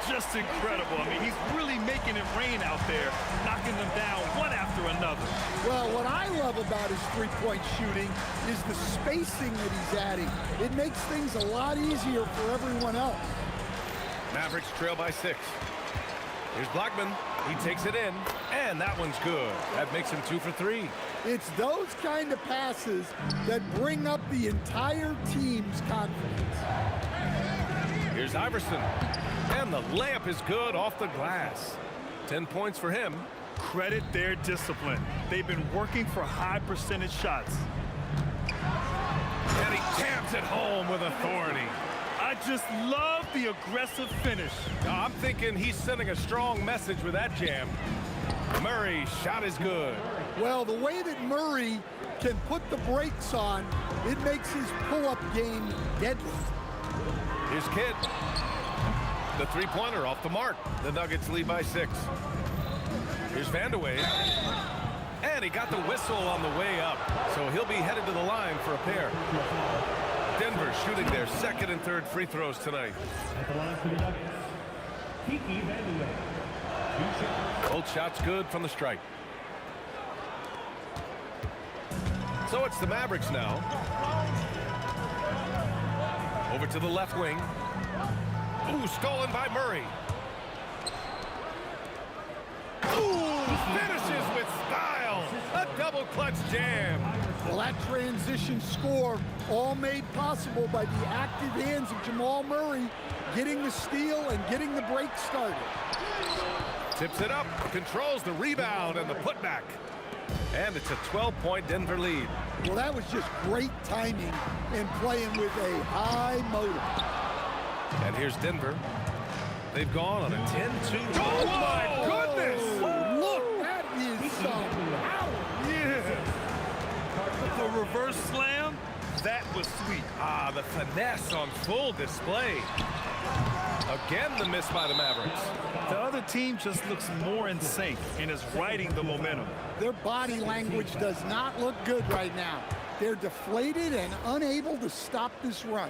C: Just incredible. I mean, he's really making it rain out there, knocking them down one after another.
F: Well, what I love about his 3-point shooting is the spacing that he's adding. It makes things a lot easier for everyone else.
A: Mavericks trail by 6. Here's Blackman. He takes it in, and that one's good. That makes him 2 for 3.
F: It's those kind of passes that bring up the entire team's confidence.
A: Here's Iverson. And the layup is good off the glass. 10 points for him.
C: Credit their discipline. They've been working for high percentage shots.
A: And he jams it home with authority.
C: I just love the aggressive finish.
A: I'm thinking he's sending a strong message with that jam. Murray's shot is good.
F: Well, the way that Murray can put the brakes on, it makes his pull-up game deadly.
A: Here's Kidd. The 3-pointer off the mark. The Nuggets lead by 6. Here's Vandeweghe. And he got the whistle on the way up. So he'll be headed to the line for a pair. Denver shooting their second and third free throws tonight.
D: At the line for the Nuggets, Kiki Vandeweghe.
A: Both shots good from the stripe. So it's the Mavericks now. Over to the left wing. Ooh, stolen by Murray. Ooh, finishes with style. A double clutch jam.
F: Well, that transition score all made possible by the active hands of Jamal Murray getting the steal and getting the break started.
A: Tips it up, controls the rebound and the putback. And it's a 12-point Denver lead.
F: Well, that was just great timing and playing with a high motor.
A: And here's Denver. They've gone on a 10-2. Oh, my goodness!
F: Oh, look, that is some power.
C: Yeah. The reverse slam, that was sweet.
A: Ah, the finesse on full display. Again, the miss by the Mavericks.
C: The other team just looks more in sync and is riding the momentum.
F: Their body language does not look good right now. They're deflated and unable to stop this run.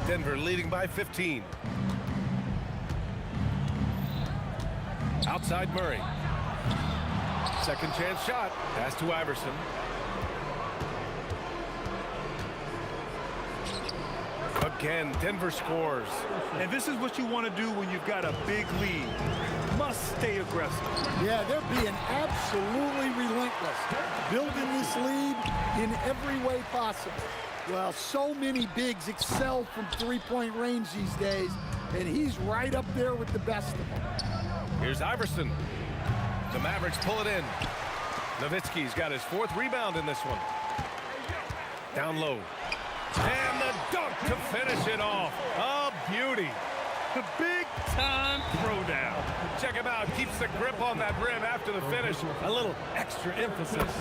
A: Denver leading by 15. Outside Murray. Second chance shot. Pass to Iverson. Again, Denver scores.
C: And this is what you want to do when you've got a big lead. Must stay aggressive.
F: Yeah, they're being absolutely relentless, building this lead in every way possible. Well, so many bigs excel from three-point range these days, and he's right up there with the best of them.
A: Here's Iverson. The Mavericks pull it in. Nowitzki's got his 4th rebound in this one. Down low. And the dunk to finish it off. A beauty.
C: The big-time throwdown.
A: Check him out. Keeps the grip on that rim after the finish. A little extra emphasis.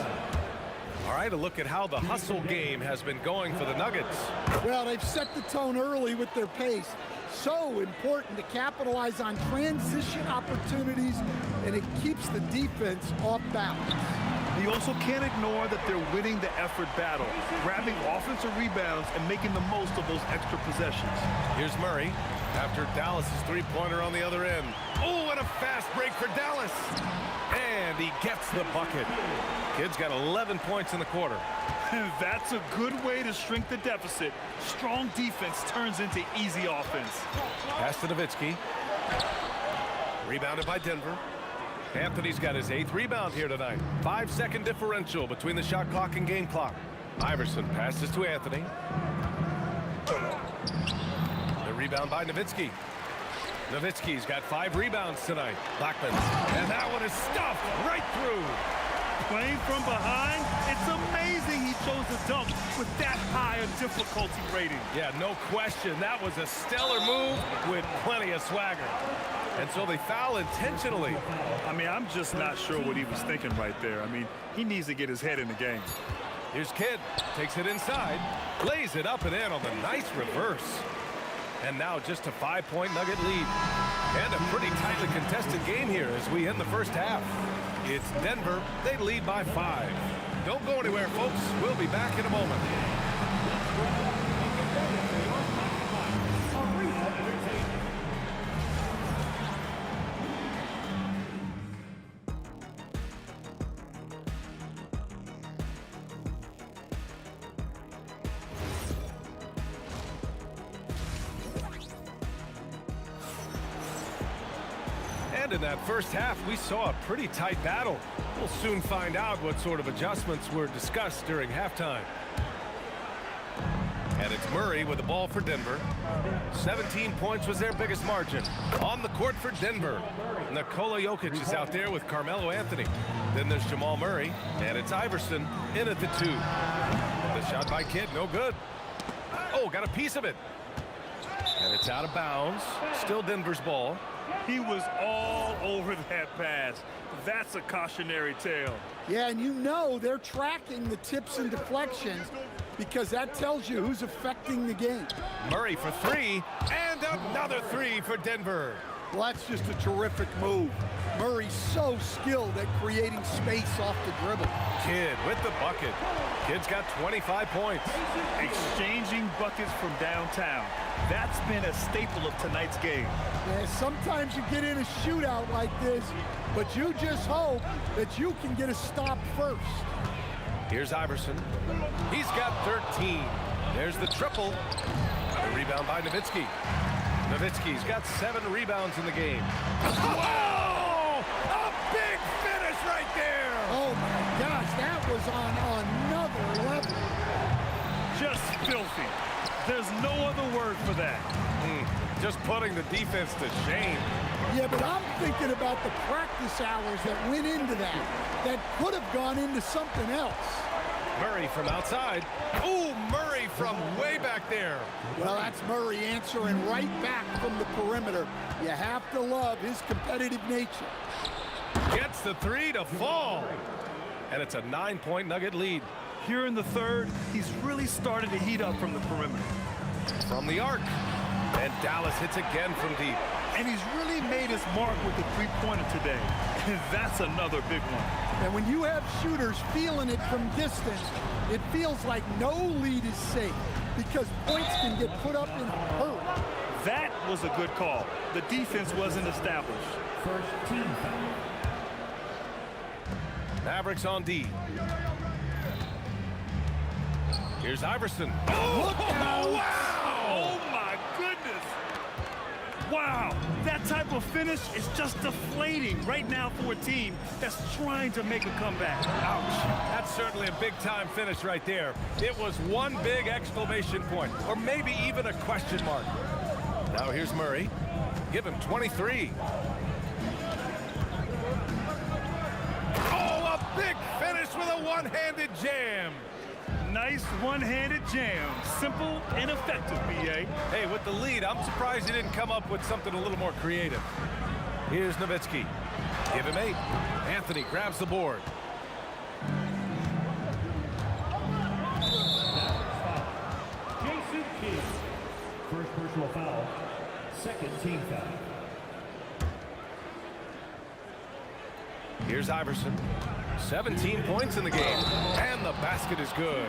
A: All right, a look at how the hustle game has been going for the Nuggets.
F: Well, they've set the tone early with their pace. So important to capitalize on transition opportunities, and it keeps the defense off balance.
C: You also can't ignore that they're winning the effort battle, grabbing offensive rebounds and making the most of those extra possessions.
A: Here's Murray after Dallas' three-pointer on the other end. Oh, and a fast break for Dallas. And he gets the bucket. Kid's got 11 points in the quarter.
C: That's a good way to shrink the deficit. Strong defense turns into easy offense.
A: Pass to Nowitzki. Rebounded by Denver. Anthony's got his 8th rebound here tonight. 5-second differential between the shot clock and game clock. Iverson passes to Anthony. The rebound by Nowitzki. Nowitzki's got 5 rebounds tonight. Blackman. And that one is stuffed right through.
C: Playing from behind, it's amazing he chose to dunk with that high a difficulty rating.
A: Yeah, no question. That was a stellar move with plenty of swagger. And so they foul intentionally.
C: I mean, I'm just not sure what he was thinking right there. I mean, he needs to get his head in the game.
A: Here's Kidd. Takes it inside. Lays it up and in on the nice reverse. And now just a 5-point Nugget lead. And a pretty tightly contested game here as we end the first half. It's Denver. They lead by 5. Don't go anywhere, folks. We'll be back in a moment. And in that first half, we saw a pretty tight battle. We'll soon find out what sort of adjustments were discussed during halftime. And it's Murray with the ball for Denver. 17 points was their biggest margin. On the court for Denver, Nikola Jokic is out there with Carmelo Anthony. Then there's Jamal Murray, and it's Iverson in at the 2. The shot by Kidd, no good. Oh, got a piece of it. And it's out of bounds. Still Denver's ball.
C: He was all over that pass. That's a cautionary tale.
F: Yeah, and you know they're tracking the tips and deflections because that tells you who's affecting the game.
A: Murray for 3, and another 3 for Denver.
F: Well, that's just a terrific move. Murray's so skilled at creating space off the dribble.
A: Kidd with the bucket. Kidd's got 25 points.
C: Exchanging buckets from downtown. That's been a staple of tonight's game.
F: Yeah, sometimes you get in a shootout like this, but you just hope that you can get a stop first.
A: Here's Iverson. He's got 13. There's the triple. The rebound by Nowitzki. Nowitzki's got 7 rebounds in the game. Whoa! A big finish right there!
F: Oh, my gosh, that was on another level.
C: Just filthy. There's no other word for that.
A: Just putting the defense to shame.
F: Yeah, but I'm thinking about the practice hours that went into that could have gone into something else.
A: Murray from outside. Ooh, Murray from way back there.
F: Well, that's Murray answering right back from the perimeter. You have to love his competitive nature.
A: Gets the 3 to fall. And it's a 9-point Nugget lead.
C: Here in the third, he's really started to heat up from the perimeter.
A: from the arc. And Dallas hits again from deep.
C: And he's really made his mark with the three-pointer today. And that's another big one.
F: And when you have shooters feeling it from distance, it feels like no lead is safe because points can get put up in a hurry.
C: That was a good call. The defense wasn't established.
D: First team foul.
A: Mavericks on D. Here's Iverson. Oh, wow!
C: Oh, my goodness. Wow, that type of finish is just deflating right now for a team that's trying to make a comeback.
A: Ouch. That's certainly a big-time finish right there. It was one big exclamation point, or maybe even a question mark. Now here's Murray. Give him 23. Oh, a big finish with a one-handed jam.
C: Nice one-handed jam. Simple and effective, B.A.
A: Hey, with the lead, I'm surprised he didn't come up with something a little more creative. Here's Nowitzki. Give him 8. Anthony grabs the board.
D: Jason Kidd. First personal foul. Second team foul.
A: Here's Iverson. 17 points in the game, and the basket is good.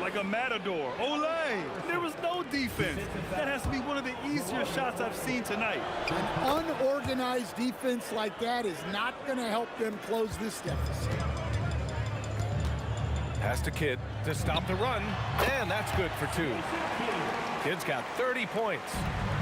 C: Like a matador. Olay! There was no defense. That has to be one of the easier shots I've seen tonight.
F: An unorganized defense like that is not going to help them close this deficit.
A: Pass to Kidd to stop the run, and that's good for 2. Kidd's got 30 points.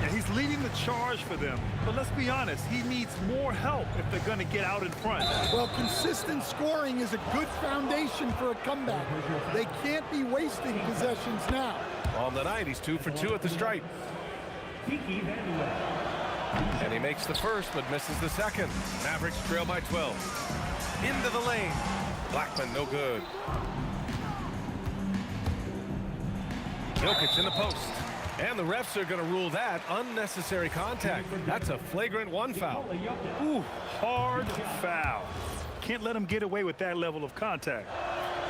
C: And he's leading the charge for them. But let's be honest, he needs more help if they're going to get out in front.
F: Well, consistent scoring is a good foundation for a comeback. They can't be wasting possessions now.
A: On the night, he's 2 for 2 at the stripe. And he makes the first, but misses the second. Mavericks trail by 12. Into the lane. Blackman, no good. Jokic in the post. And the refs are going to rule that unnecessary contact. That's a flagrant 1 foul.
C: Ooh, hard foul. Can't let him get away with that level of contact.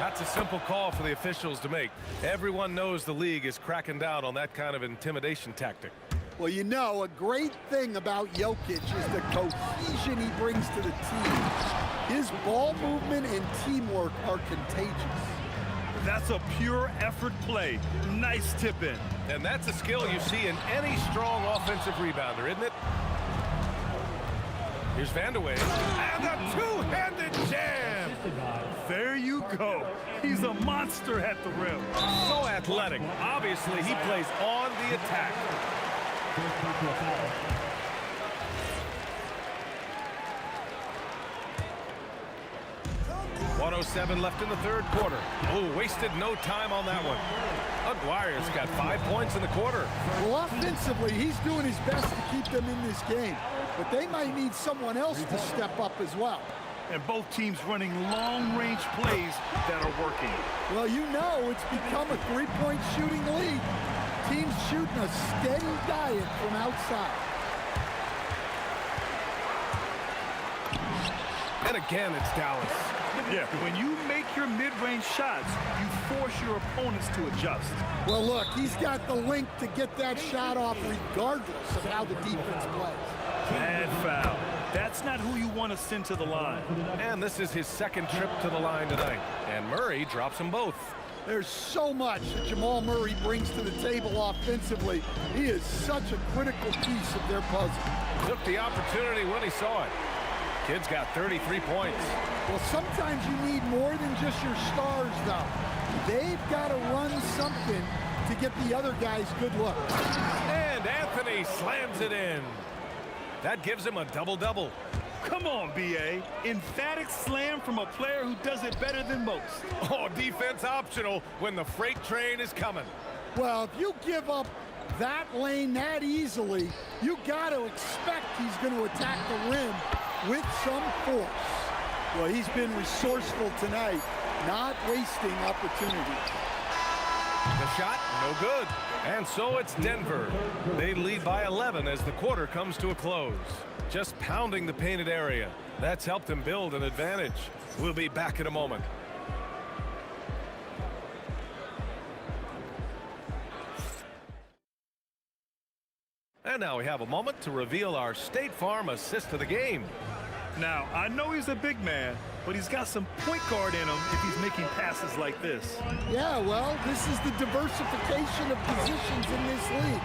A: That's a simple call for the officials to make. Everyone knows the league is cracking down on that kind of intimidation tactic.
F: Well, you know, a great thing about Jokic is the cohesion he brings to the team. His ball movement and teamwork are contagious.
C: That's a pure effort play. Nice tip in.
A: And that's a skill you see in any strong offensive rebounder, isn't it? Here's Vandeweghe. And a two-handed jam.
C: There you go. He's a monster at the rim.
A: So athletic. Obviously, he plays on the attack. 1:07 left in the third quarter. Oh, wasted no time on that one. Aguirre's got 5 points in the quarter.
F: Well, offensively, he's doing his best to keep them in this game. But they might need someone else to step up as well.
C: And both teams running long-range plays that are working.
F: Well, you know, it's become a three-point shooting league. Teams shooting a steady diet from outside.
A: And again, it's Dallas.
C: Yeah, when you make your mid-range shots, you force your opponents to adjust.
F: Well, look, he's got the length to get that shot off regardless of how the defense plays.
C: Bad foul. That's not who you want to send to the line.
A: And this is his second trip to the line tonight. And Murray drops them both.
F: There's so much that Jamal Murray brings to the table offensively. He is such a critical piece of their puzzle.
A: Took the opportunity when he saw it. Kid's got 33 points.
F: Well, sometimes you need more than just your stars, though. They've got to run something to get the other guys good looks.
A: And Anthony slams it in. That gives him a double-double.
C: Come on, B.A. Emphatic slam from a player who does it better than most.
A: Oh, defense optional when the freight train is coming.
F: Well, if you give up that lane that easily, you got to expect he's going to attack the rim with some force. Well, he's been resourceful tonight, not wasting opportunities.
A: The shot, no good. And so it's Denver. They lead by 11 as the quarter comes to a close. Just pounding the painted area. That's helped them build an advantage. We'll be back in a moment. And now we have a moment to reveal our State Farm assist of the game.
C: Now, I know he's a big man, but he's got some point guard in him if he's making passes like this.
F: Yeah, well, this is the diversification of positions in this league.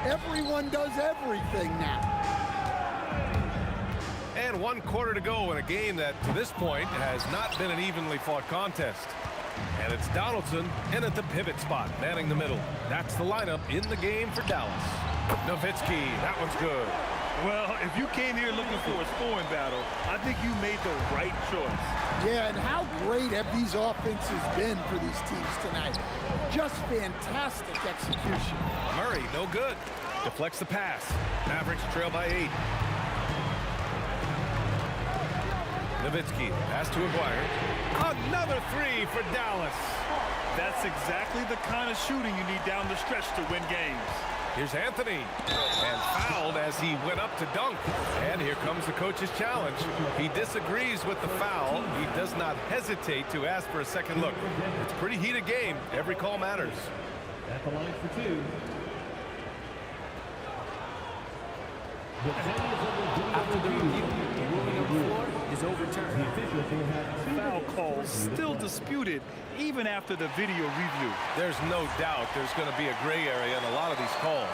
F: Everyone does everything now.
A: And 1 quarter to go in a game that, to this point, has not been an evenly fought contest. And it's Donaldson in at the pivot spot, manning the middle. That's the lineup in the game for Dallas. Nowitzki, that one's good.
C: Well, if you came here looking for a scoring battle, I think you made the right choice.
F: Yeah, and how great have these offenses been for these teams tonight? Just fantastic execution.
A: Murray, no good. Deflects the pass. Mavericks trail by 8. Nowitzki, pass to Aguirre. Another 3 for Dallas.
C: That's exactly the kind of shooting you need down the stretch to win games.
A: Here's Anthony, and fouled as he went up to dunk. And here comes the coach's challenge. He disagrees with the foul. He does not hesitate to ask for a second look. It's a pretty heated game. Every call matters.
D: At the line for 2.
H: After the review, the ruling on the floor is overturned.
D: The officials will have 2
C: Foul calls still disputed even after the video review.
A: There's no doubt there's going to be a gray area in a lot of these calls.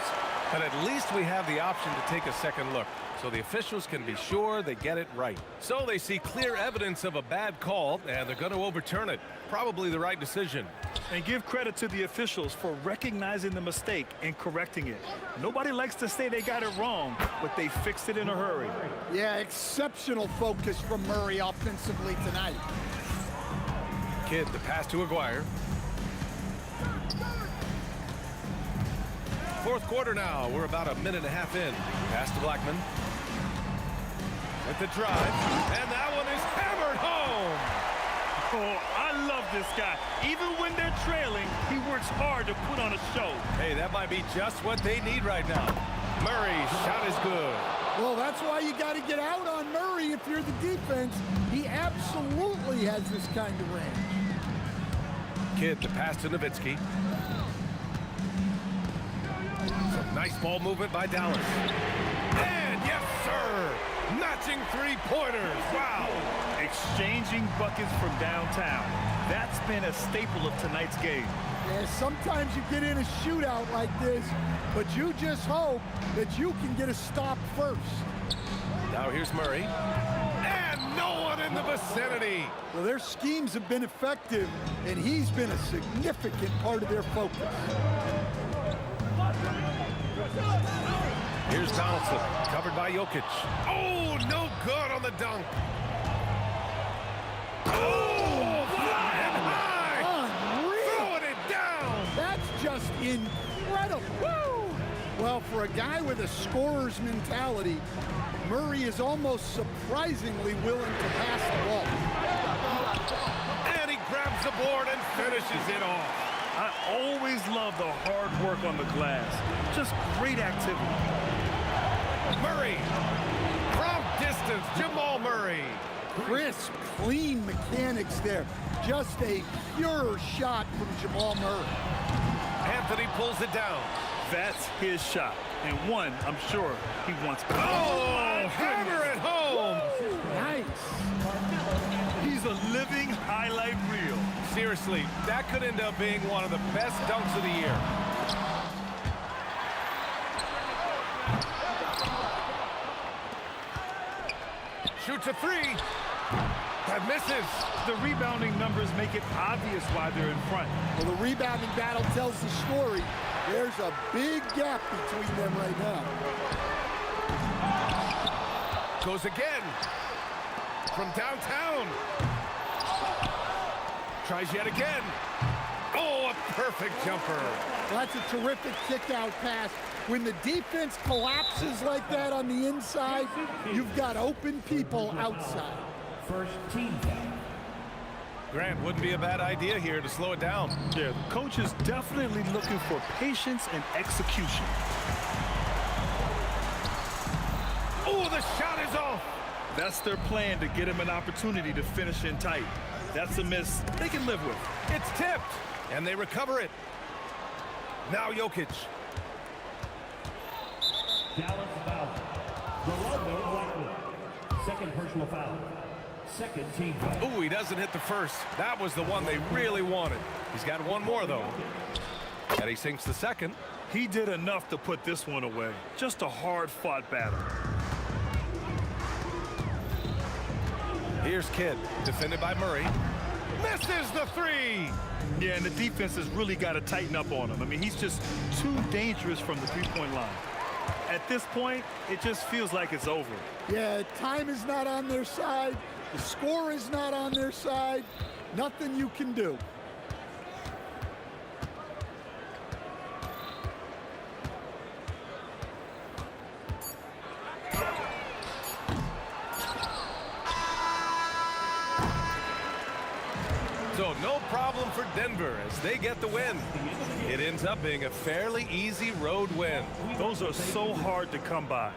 A: But at least we have the option to take a second look, so the officials can be sure they get it right. So they see clear evidence of a bad call, and they're going to overturn it. Probably the right decision.
C: And give credit to the officials for recognizing the mistake and correcting it. Nobody likes to say they got it wrong, but they fixed it in a hurry.
F: Yeah, exceptional focus from Murray offensively tonight.
A: Kidd, the pass to Aguirre. 4th quarter now. We're about a minute and a half in. Pass to Blackman. With the drive. And that one is hammered home.
C: Oh, I love this guy. Even when they're trailing, he works hard to put on a show.
A: Hey, that might be just what they need right now. Murray's shot is good.
F: Well, that's why you got to get out on Murray if you're the defense. He absolutely has this kind of range.
A: Kidd, the pass to Nowitzki. Some nice ball movement by Dallas. And yes, sir! Matching 3-pointers. Wow!
C: Exchanging buckets from downtown. That's been a staple of tonight's game.
F: Yeah, sometimes you get in a shootout like this, but you just hope that you can get a stop first.
A: Now here's Murray. And no one in the vicinity.
F: Well, their schemes have been effective, and he's been a significant part of their focus.
A: Here's Donaldson, covered by Jokic. Oh, no good on the dunk. Oh, flying high.
F: Unreal.
A: Throwing it down.
F: That's just incredible. Woo! Well, for a guy with a scorer's mentality, Murray is almost surprisingly willing to pass the ball.
A: And he grabs the board and finishes it off.
C: I always love the hard work on the glass. Just great activity.
A: Murray, from distance, Jamal Murray.
F: Crisp, clean mechanics there. Just a pure shot from Jamal Murray.
A: Anthony pulls it down.
C: That's his shot. And one, I'm sure, he wants.
A: Oh, hammer it home.
F: Nice.
C: He's a living highlight reel.
A: Seriously, that could end up being one of the best dunks of the year. Shoots a 3. That misses.
C: The rebounding numbers make it obvious why they're in front.
F: Well, the rebounding battle tells the story. There's a big gap between them right now.
A: Goes again. From downtown. Tries yet again. Oh, a perfect jumper.
F: That's a terrific kick-out pass. When the defense collapses like that on the inside, you've got open people outside.
D: First team foul.
A: Grant, wouldn't be a bad idea here to slow it down.
C: Yeah, the coach is definitely looking for patience and execution.
A: Oh, the shot is off.
C: That's their plan, to get him an opportunity to finish in tight. That's a miss they can live with.
A: It's tipped, and they recover it. Now Jokic.
D: Dallas foul. Rolando Blackman. Second personal foul. Second team foul.
A: Ooh, he doesn't hit the first. That was the one they really wanted. He's got one more, though. And he sinks the second.
C: He did enough to put this one away. Just a hard-fought battle.
A: Here's Kidd, defended by Murray. Misses the three!
C: Yeah, and the defense has really got to tighten up on him. I mean, he's just too dangerous from the three-point line. At this point, it just feels like it's over.
F: Yeah, time is not on their side. The score is not on their side. Nothing you can do.
A: So no problem for Denver as they get the win. It ends up being a fairly easy road win.
C: Those are so hard to come by.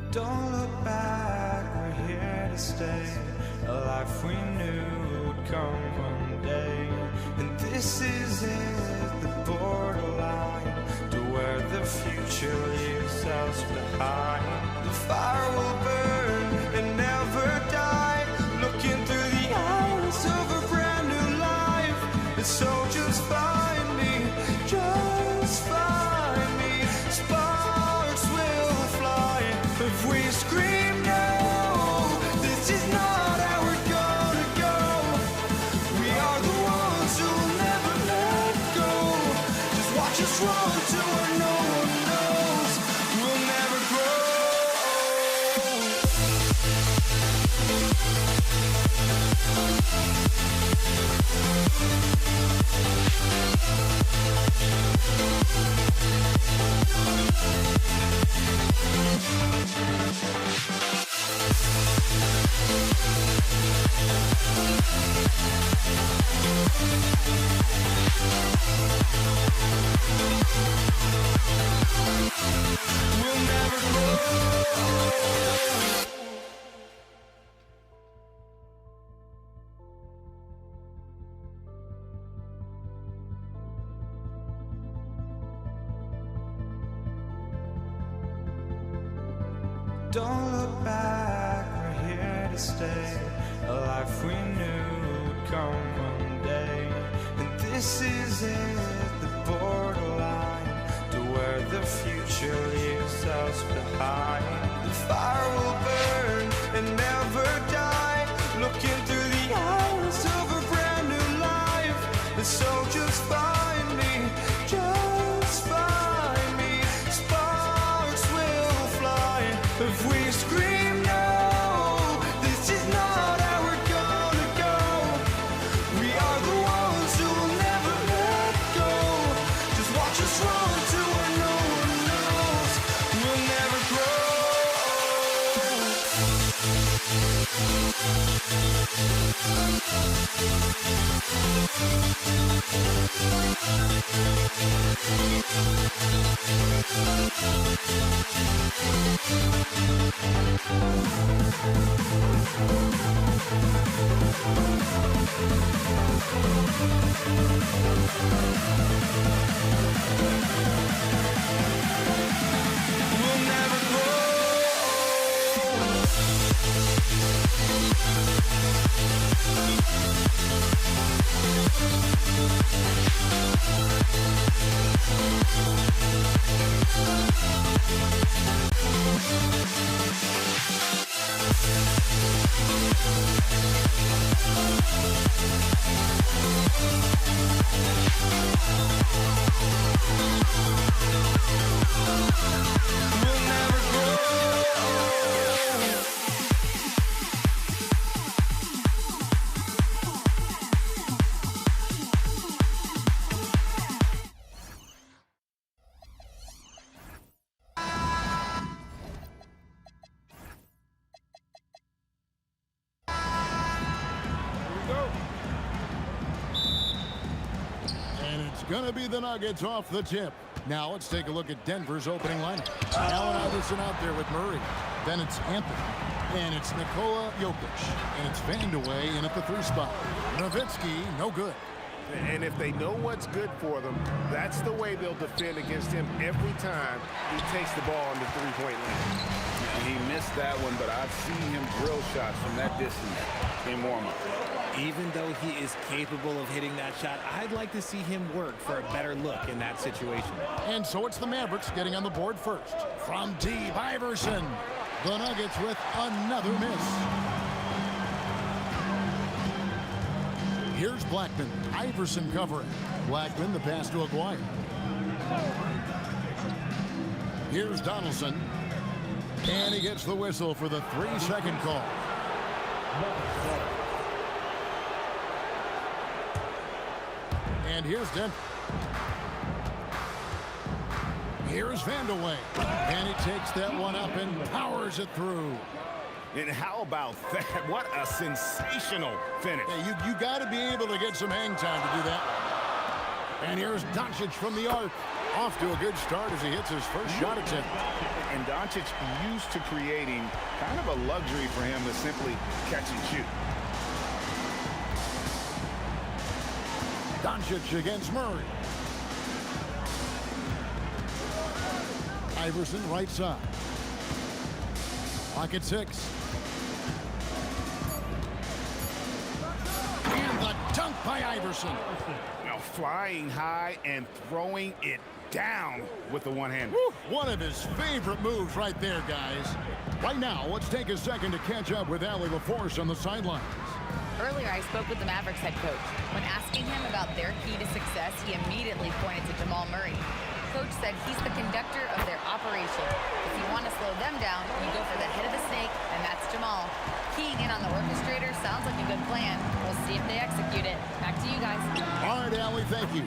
K: Don't look back, we're here to stay. A life we knew would come one day. And this is it, the borderline to where the future leaves us behind. The fire will burn and never die, looking through the eyes of a brand new life. And so just find me, just find me. Sparks will fly if we scream no. This is not how we're gonna go. We are the ones who'll never let go. Just watch us run to where no one knows. We'll never grow. We'll never grow. Don't look back, we're here to stay. A life we knew would come one day. And this is it, the borderline to where the future leaves us behind. The fire will burn and never die, looking through the eyes of a brand new life. And so just find me, just find me. Sparks will fly if we scream no. This is not how we're gonna go. We are the ones who will never let go. Just watch us run to where no one knows. We'll never grow. We'll never grow. We'll never grow.
G: And it's going to be the Nuggets off the tip. Now let's take a look at Denver's opening lineup. Allen Iverson out there with Murray. Then it's Anthony. And it's Nikola Jokic. And it's Vandeweghe in at the 3 spot. Nowitzki, no good.
E: And if they know what's good for them, that's the way they'll defend against him every time he takes the ball in the three-point line.
N: He missed that one, but I've seen him drill shots from that distance in warm-up.
H: Even though he is capable of hitting that shot, I'd like to see him work for a better look in that situation.
G: And so it's the Mavericks getting on the board first. From deep, Iverson. The Nuggets with another miss. Here's Blackman. Iverson covering. Blackman, the pass to Aguirre. Here's Donaldson. And he gets the whistle for the 3-second call. And here's Denver. Here's Vandeweghe. And he takes that one up and powers it through.
E: And how about that? What a sensational finish.
G: Yeah, you got to be able to get some hang time to do that. And here's Doncic from the arc. Off to a good start as he hits his first shot attempt.
N: And Doncic used to creating kind of a luxury for him to simply catch and shoot.
G: Doncic against Murray. Iverson right side. Clock at 6. And the dunk by Iverson.
N: Now flying high and throwing it down with the one-hand.
G: One of his favorite moves right there, guys. Right now, let's take a second to catch up with Allie LaForce on the sidelines.
J: Earlier, I spoke with the Mavericks head coach. When asking him about their key to success, he immediately pointed to Jamal Murray. Coach said he's the conductor of their operation. If you want to slow them down, you go for the head of the snake, and that's Jamal. Keying in on the orchestrator sounds like a good plan. We'll see if they execute it. Back to you guys.
G: All right, Allie, thank you.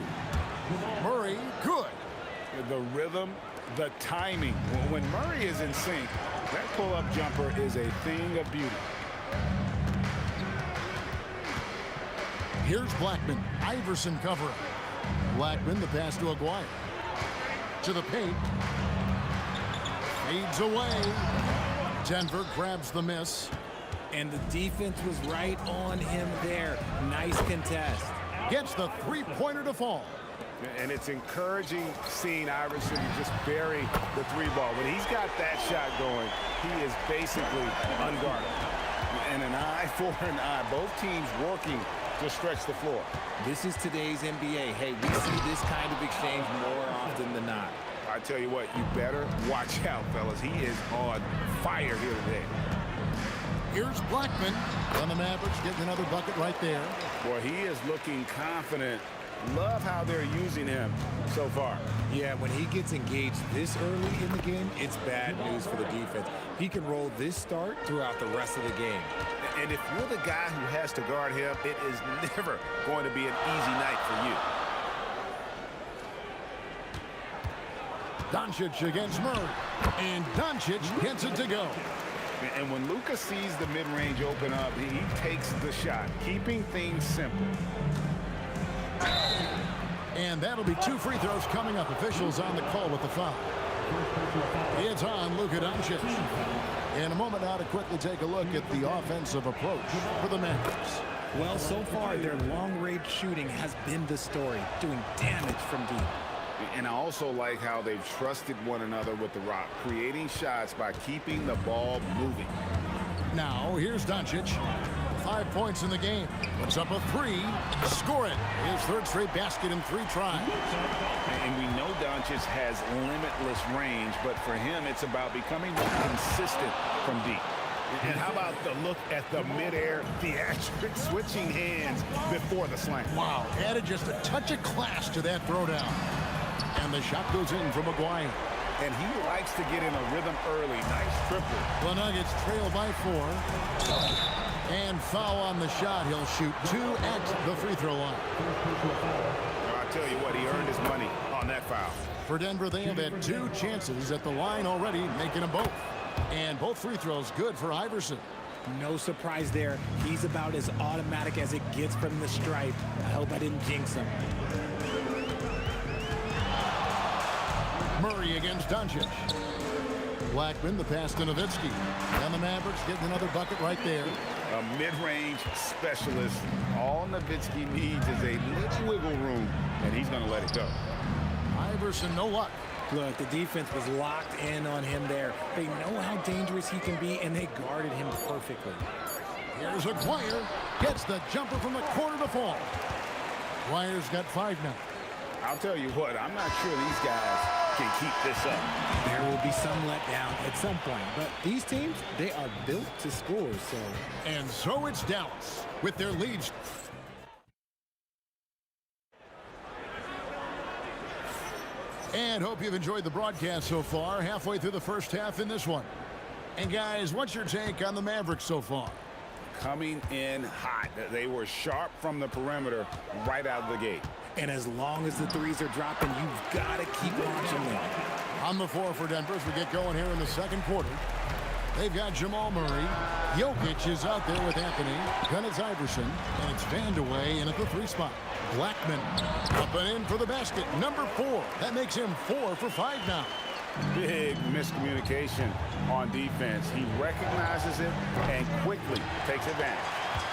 G: Murray, good.
N: The rhythm, the timing. When Murray is in sync, that pull-up jumper is a thing of beauty.
G: Here's Blackman. Iverson covering. Blackman, the pass to Aguirre. To the paint. Fades away. Denver grabs the miss.
H: And the defense was right on him there. Nice contest.
G: Gets the three-pointer to fall.
N: And it's encouraging seeing Iverson just bury the three ball. When he's got that shot going, he is basically unguarded. And an eye for an eye. Both teams working to stretch the floor.
H: This is today's NBA. Hey, we see this kind of exchange more often than not.
N: I tell you what, you better watch out, fellas. He is on fire here today.
G: Here's Blackman. And the Mavericks getting another bucket right there.
N: Boy, he is looking confident. Love how they're using him so far.
H: Yeah, when he gets engaged this early in the game, it's bad news for the defense. He can roll this start throughout the rest of the game.
N: And if you're the guy who has to guard him, it is never going to be an easy night for you.
G: Doncic against Murray. And Doncic gets it to go.
N: And when Luka sees the mid-range open up, he takes the shot, keeping things simple.
G: And that'll be 2 free throws coming up. Officials on the call with the foul. It's on Luka Doncic. In a moment now to quickly take a look at the offensive approach for the Mavericks.
H: Well, so far, their long-range shooting has been the story, doing damage from deep.
N: And I also like how they've trusted one another with the rock, creating shots by keeping the ball moving.
G: Now, here's Doncic. 5 points in the game. Puts up a 3. Score it. His third straight basket in 3 tries.
N: And we know Doncic has limitless range, but for him, it's about becoming more consistent from deep. And how about the look at the midair theatric switching hands before the slam?
G: Wow, added just a touch of class to that throwdown. And the shot goes in from Aguirre.
N: And he likes to get in a rhythm early. Nice triple.
G: The Nuggets trail by 4. And foul on the shot. He'll shoot 2 at the free throw line.
N: I'll tell you what, he earned his money on that foul.
G: For Denver, they have had 2 chances at the line already, making them both. And both free throws good for Iverson.
H: No surprise there. He's about as automatic as it gets from the stripe. I hope I didn't jinx him.
G: Murray against Doncic. Blackman, the pass to Nowitzki. And the Mavericks getting another bucket right there.
N: A mid-range specialist. All Nowitzki needs is a little wiggle room, and he's going to let it go.
G: Iverson, no luck.
H: Look, the defense was locked in on him there. They know how dangerous he can be, and they guarded him perfectly.
G: Here's Aguirre. Gets the jumper from the corner to fall. Aguirre's got 5 now.
N: I'll tell you what, I'm not sure these guys can keep this up.
H: There will be some letdown at some point, but these teams, they are built to score, so.
G: And so it's Dallas with their leads. And hope you've enjoyed the broadcast so far. Halfway through the first half in this one. And guys, what's your take on the Mavericks so far?
N: Coming in hot. They were sharp from the perimeter right out of the gate.
H: And as long as the threes are dropping, you've got to keep watching them.
G: On the floor for Denver as we get going here in the second quarter. They've got Jamal Murray. Jokic is out there with Anthony. Then it's Iverson. And it's Vandeweghe in at the 3 spot. Blackman up and in for the basket. Number 4. That makes him 4 for 5 now.
N: Big miscommunication on defense. He recognizes it and quickly takes advantage.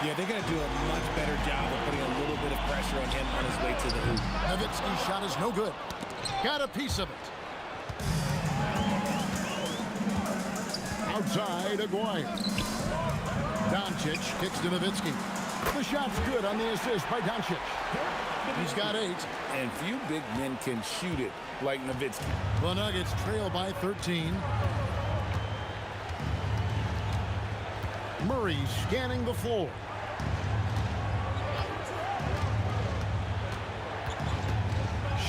H: Yeah, they're going to do a much better job of putting a little bit of pressure on him on his way to to the hoop.
G: Nowitzki's shot is no good. Got a piece of it. Outside, Aguirre. Doncic kicks to Nowitzki. The shot's good on the assist by Doncic. He's got 8.
E: And few big men can shoot it like Nowitzki.
G: The Nuggets trail by 13. Murray scanning the floor.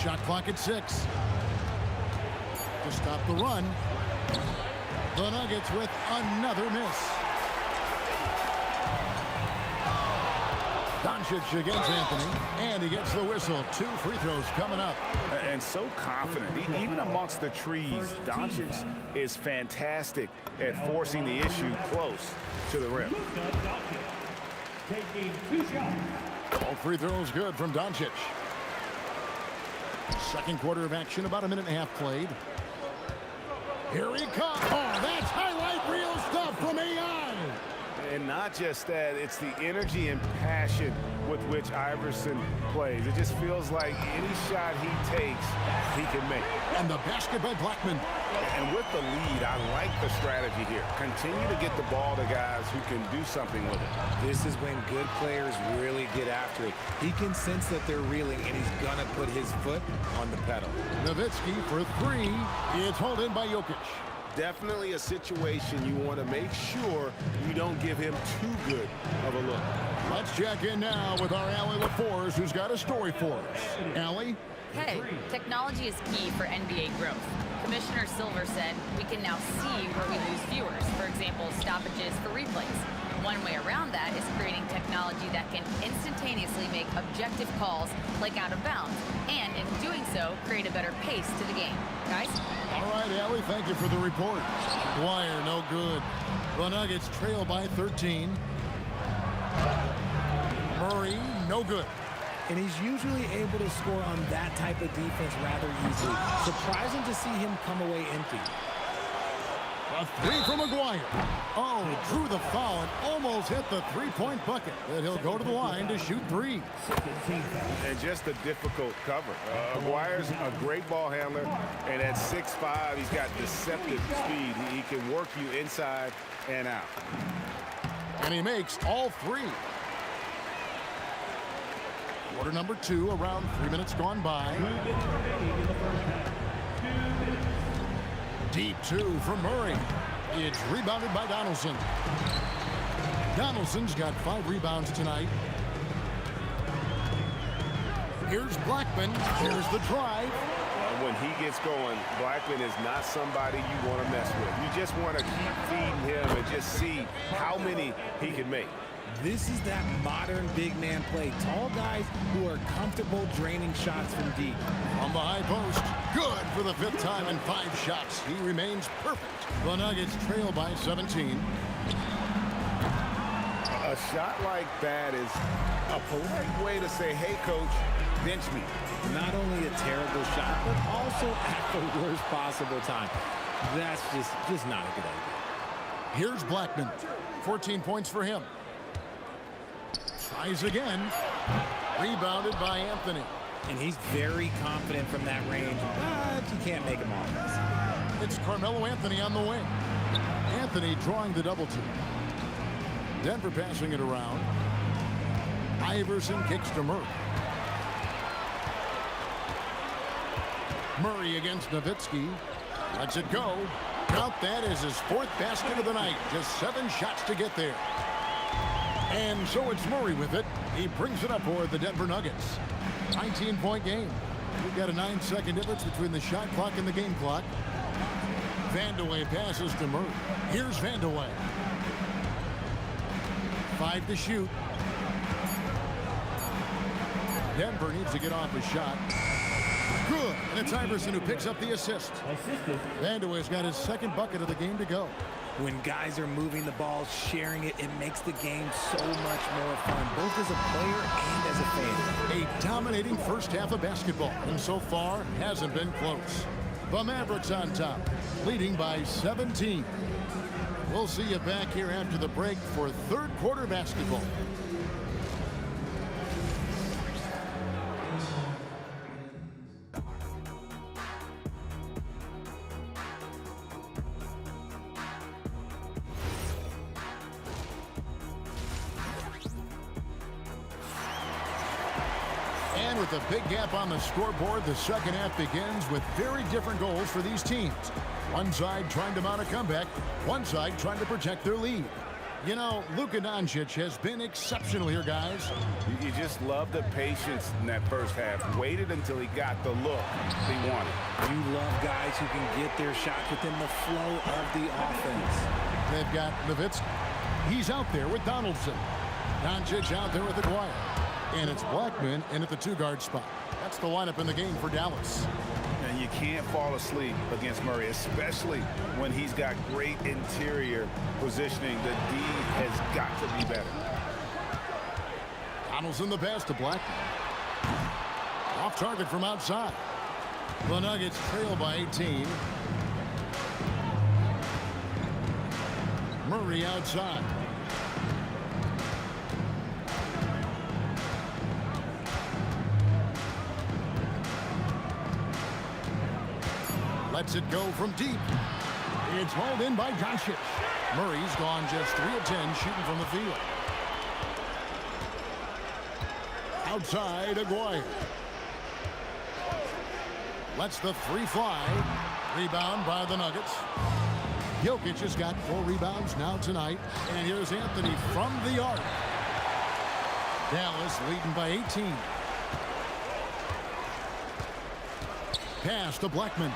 G: Shot clock at 6. To stop the run. The Nuggets with another miss. Doncic against Anthony, and he gets the whistle. 2 free throws coming up.
N: And so confident. Even amongst the trees, Doncic is fantastic at forcing the issue close to the rim.
G: All free throws good from Doncic. Second quarter of action, about a minute and a half played. Here he comes. Oh, that's highlight reel stuff from AI.
N: And not just that, it's the energy and passion with which Iverson plays. It just feels like any shot he takes, he can make.
G: And the basket by Blackman.
N: And with the lead, I like the strategy here. Continue to get the ball to guys who can do something with it.
H: This is when good players really get after it. He can sense that they're reeling, and he's going to put his foot on the pedal.
G: Nowitzki for 3. It's hauled in by Jokic.
E: Definitely a situation you want to make sure you don't give him too good of a look.
G: Let's check in now with our Allie LaForce, who's got a story for us. Allie?
J: Hey, technology is key for NBA growth. Commissioner Silver said we can now see where we lose viewers, for example, stoppages for replays. One way around that is creating technology that can instantaneously make objective calls like out of bounds, and in doing so, create a better pace to the game. Guys?
G: All right, Allie, thank you for the report. Dwyer, no good. The Nuggets trail by 13. Murray, no good.
H: And he's usually able to score on that type of defense rather easily. Surprising to see him come away empty.
G: A 3 from Aguirre. Oh, drew the foul and almost hit the three-point bucket. But he'll go to the line to shoot 3.
N: And just a difficult cover. Aguirre's a great ball handler, and at 6'5", he's got deceptive speed. He can work you inside and out.
G: And he makes all 3. Quarter number 2, around 3 minutes gone by. Deep 2 from Murray. It's rebounded by Donaldson. Donaldson's got 5 rebounds tonight. Here's Blackman. Here's the drive.
N: When he gets going, Blackman is not somebody you want to mess with. You just want to keep feeding him and just see how many he can make.
H: This is that modern big man play. Tall guys who are comfortable draining shots from deep.
G: On the high post. Good for the 5th time in 5 shots. He remains perfect. The Nuggets trail by 17.
N: A shot like that is a polite way to say, hey, coach, bench me.
H: Not only a terrible shot, but also at the worst possible time. That's just not a good idea.
G: Here's Blackman. 14 points for him. Tries again. Rebounded by Anthony.
H: And he's very confident from that range, but you can't make him all.
G: It's Carmelo Anthony on the wing. Anthony drawing the double team. Denver passing it around. Iverson kicks to Murray. Murray against Nowitzki. Lets it go. Count that as his 4th basket of the night. Just 7 shots to get there. And so it's Murray with it. He brings it up for the Denver Nuggets. 19-point game. We've got a 9-second difference between the shot clock and the game clock. Vandeweghe passes to Murray. Here's Vandeweghe. 5 to shoot. Denver needs to get off his shot. Good. And it's Iverson who picks up the assist. Vandeweghe's got his 2nd bucket of the game to go.
H: When guys are moving the ball, sharing it, it makes the game so much more fun, both as a player and as a fan.
G: A dominating first half of basketball, and so far hasn't been close. The Mavericks on top, leading by 17. We'll see you back here after the break for 3rd quarter basketball. with a big gap on the scoreboard, the second half begins with very different goals for these teams. One side trying to mount a comeback, one side trying to protect their lead. You know, Luka Doncic has been exceptional here, guys.
N: You just love the patience in that first half. Waited until he got the look he wanted.
H: You love guys who can get their shot within the flow of the offense.
G: They've got Nowitzki. He's out there with Donaldson. Doncic out there with Aguirre. And it's Blackman in at the two-guard spot. That's the lineup in the game for Dallas.
N: And you can't fall asleep against Murray, especially when he's got great interior positioning. The D has got to be better.
G: Donaldson the pass to Blackman. Off target from outside. The Nuggets trail by 18. Murray outside. Lets it go from deep. It's hauled in by Doncic. Murray's gone just 3 of 10 shooting from the field. Outside, Aguirre. Lets the three fly. Rebound by the Nuggets. Jokic has got 4 rebounds now tonight. And here's Anthony from the arc. Dallas leading by 18. Pass to Blackman.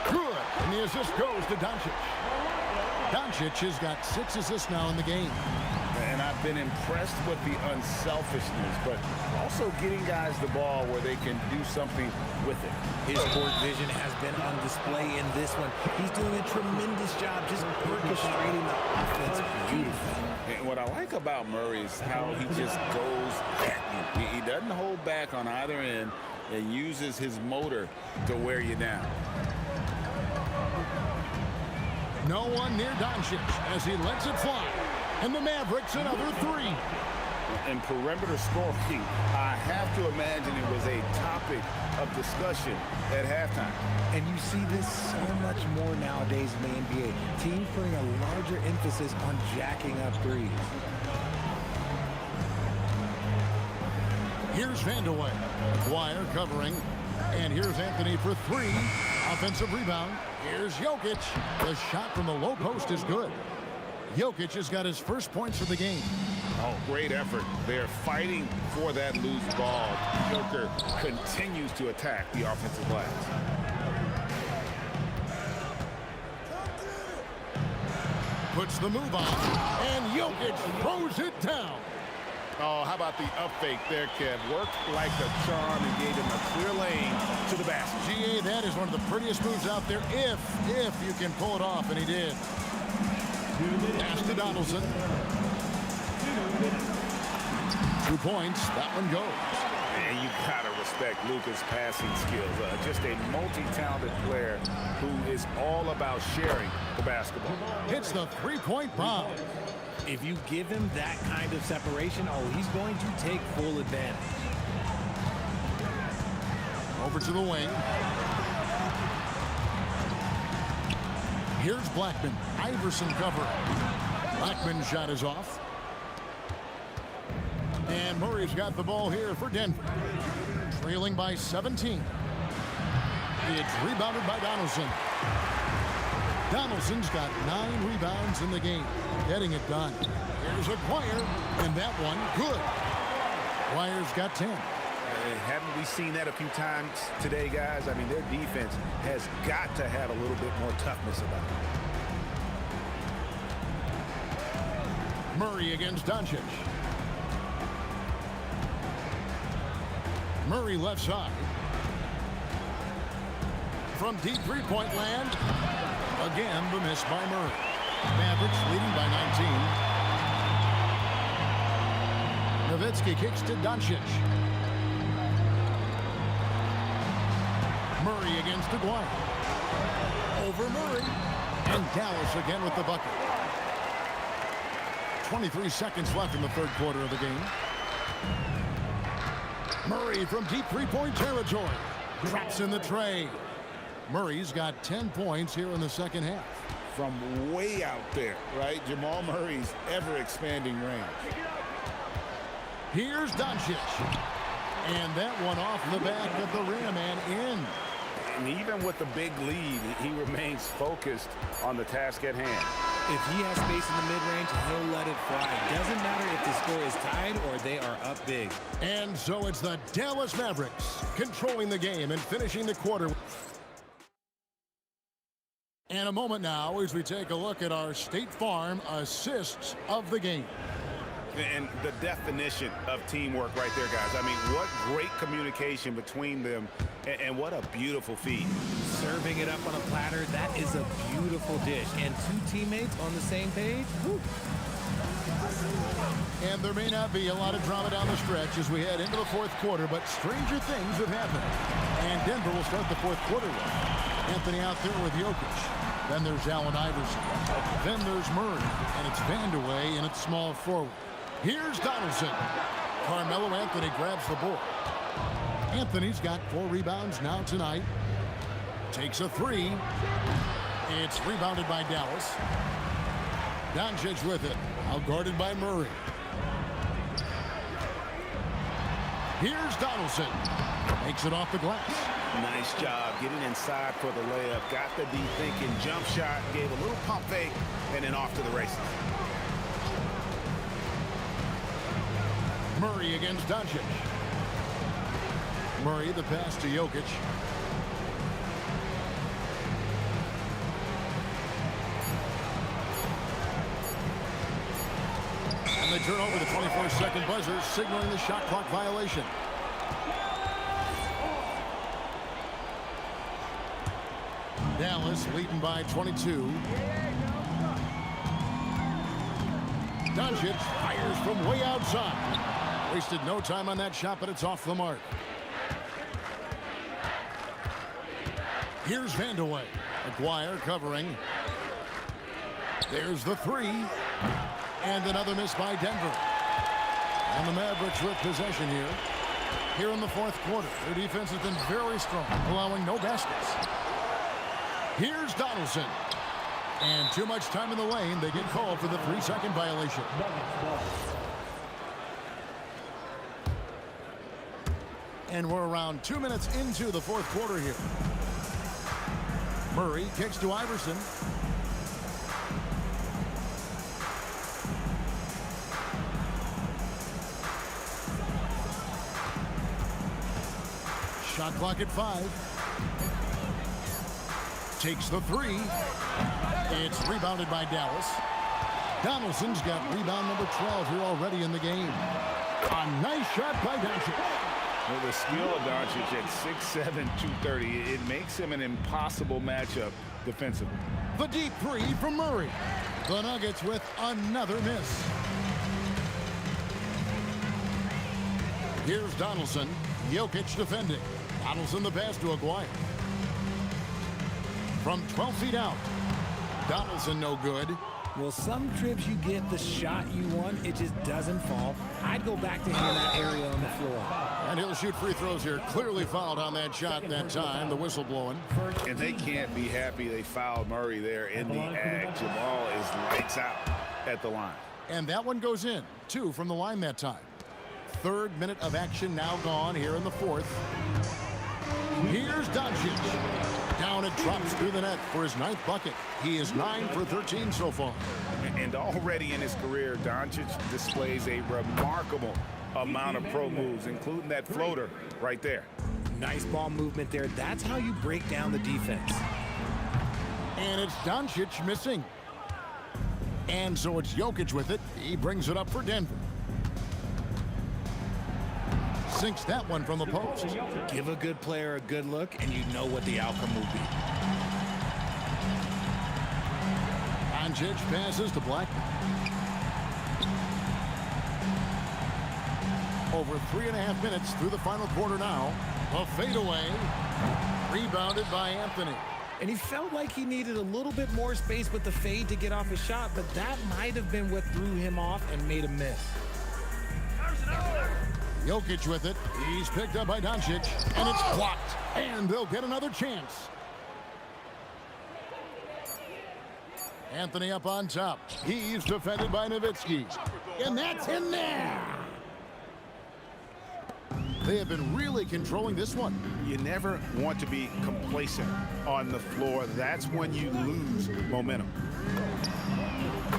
G: Good. And the assist goes to Doncic. Doncic has got 6 assists now in the game.
N: And I've been impressed with the unselfishness, but also getting guys the ball where they can do something with it.
H: His court vision has been on display in this one. He's doing a tremendous job just orchestrating the offense beautifully.
N: And what I like about Murray is how he just goes at you. He doesn't hold back on either end and uses his motor to wear you down.
G: No one near Doncic as he lets it fly. And the Mavericks another 3.
N: In perimeter scoring, I have to imagine it was a topic of discussion at halftime.
H: And you see this so much more nowadays in the NBA. Teams putting a larger emphasis on jacking up threes.
G: Here's Vandeweghe. Aguirre covering. And here's Anthony for 3. Offensive rebound. Here's Jokic. The shot from the low post is good. Jokic has got his first points of the game.
N: Oh, great effort. They're fighting for that loose ball. Joker continues to attack the offensive glass.
G: Puts the move on. And Jokic throws it down.
N: Oh, how about the up fake there, Kev? Worked like a charm and gave him a clear lane to the basket.
G: GA, that is one of the prettiest moves out there if you can pull it off, and he did. Pass to Donaldson. 2 points. That one goes.
N: And you gotta respect Luka's passing skills. Just a multi-talented player who is all about sharing the basketball.
G: Hits the three-point bomb.
H: If you give him that kind of separation, he's going to take full advantage.
G: Over to the wing. Here's Blackman. Iverson covering. Blackman's shot is off. And Murray's got the ball here for Denver. Trailing by 17. It's rebounded by Donaldson. Donaldson's got 9 rebounds in the game. Getting it done. Here's Aguirre, and that one good. Aguirre's got 10.
N: Haven't we seen that a few times today, guys? I mean, their defense has got to have a little bit more toughness about it.
G: Murray against Doncic. Murray left side. From deep three-point land. Again, the miss by Murray. Mavericks leading by 19. Nowitzki kicks to Doncic. Murray against Aguirre. Over Murray. And Dallas again with the bucket. 23 seconds left in the third quarter of the game. Murray from deep three-point territory. Drops in the tray. Murray's got 10 points here in the second half.
N: From way out there, right? Jamal Murray's ever-expanding range.
G: Here's Doncic. And that one off the back of the rim and in.
N: And even with the big lead, he remains focused on the task at hand.
H: If he has space in the mid-range, he'll let it fly. Doesn't matter if the score is tied or they are up big.
G: And so it's the Dallas Mavericks controlling the game and finishing the quarter. And a moment now as we take a look at our State Farm assists of the game.
N: And the definition of teamwork right there, guys. I mean, what great communication between them, and what a beautiful feed.
H: Serving it up on a platter, that is a beautiful dish. And two teammates on the same page. Woo.
G: And there may not be a lot of drama down the stretch as we head into the fourth quarter, but stranger things have happened. And Denver will start the fourth quarter with Anthony out there with Jokic. Then there's Allen Iverson. Then there's Murray. And it's Vandeweghe, and it's small forward. Here's Donaldson. Carmelo Anthony grabs the ball. Anthony's got 4 rebounds now tonight. Takes a 3. It's rebounded by Dallas. Doncic with it. Out guarded by Murray. Here's Donaldson. Makes it off the glass.
N: Nice job getting inside for the layup. Got the D thinking jump shot. Gave a little pump fake. And then off to the races.
G: Murray against Doncic. Murray, the pass to Jokic. And they turn over the 24-second buzzer, signaling the shot clock violation. Dallas leading by 22. Doncic fires from way outside. Wasted no time on that shot, but it's off the mark. Here's Vandeweghe. Aguirre covering. There's the 3. And another miss by Denver. And the Mavericks with possession here in the fourth quarter. Their defense has been very strong, allowing no baskets. Here's Donaldson. And too much time in the lane. They get called for the 3-second violation. And we're around 2 minutes into the fourth quarter here. Murray kicks to Iverson. Shot clock at 5. Takes the 3. It's rebounded by Dallas. Donaldson's got rebound number 12 here already in the game. A nice shot by Doncic.
N: Well, the skill of Doncic at 6'7", 230, it makes him an impossible matchup defensively.
G: The deep 3 from Murray. The Nuggets with another miss. Here's Donaldson. Jokic defending. Donaldson the pass to Aguirre. From 12 feet out. Donaldson no good.
H: Well, some trips you get the shot you want, it just doesn't fall. I'd go back to him in that area on the floor.
G: And he'll shoot free throws here. Clearly fouled on that shot that time. The whistle blowing.
N: And they can't be happy they fouled Murray there in the act. Jamal is lights out at the line.
G: And that one goes in. 2 from the line that time. 3rd minute of action now gone here in the 4th. Here's Doncic. Down it drops through the net for his 9th bucket. He is 9 for 13 so far.
N: And already in his career, Doncic displays a remarkable amount of pro moves, including that floater right there.
H: Nice ball movement there. That's how you break down the defense.
G: And it's Doncic missing. And so it's Jokic with it. He brings it up for Denver. Sinks that one from the post.
H: Give a good player a good look, and you know what the outcome will be.
G: Doncic passes to Blackman. Over 3.5 minutes through the final quarter now. A fadeaway. Rebounded by Anthony.
H: And he felt like he needed a little bit more space with the fade to get off his shot, but that might have been what threw him off and made him miss.
G: Jokic with it. He's picked up by Doncic, and it's blocked. And they'll get another chance. Anthony up on top. He's defended by Nowitzki. And that's in there. They have been really controlling this one.
N: You never want to be complacent on the floor. That's when you lose momentum.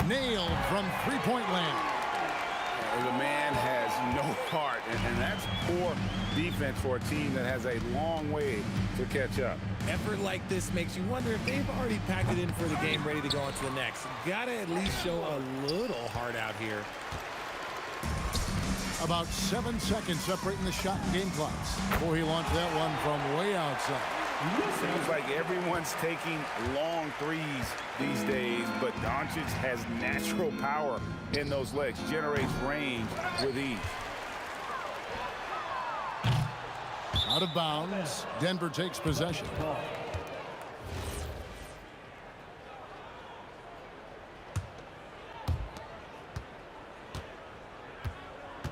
G: Nailed from three-point land.
N: The man has no heart, and that's poor defense for a team that has a long way to catch up.
H: Effort like this makes you wonder if they've already packed it in for the game, ready to go on to the next. Gotta at least show a little heart out here.
G: About 7 seconds separating the shot and game clocks. Before he launched that one from way outside.
N: Seems like everyone's taking long threes these days, but Doncic has natural power in those legs, generates range with ease.
G: Out of bounds. Denver takes possession.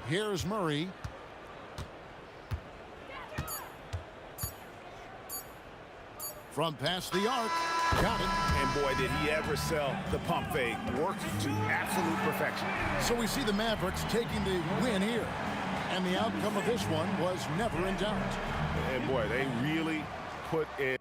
G: Here's Murray. From past the arc. Got it.
N: And boy, did he ever sell the pump fake. Worked to absolute perfection.
G: So we see the Mavericks taking the win here. And the outcome of this one was never in doubt.
N: And boy, they really put it.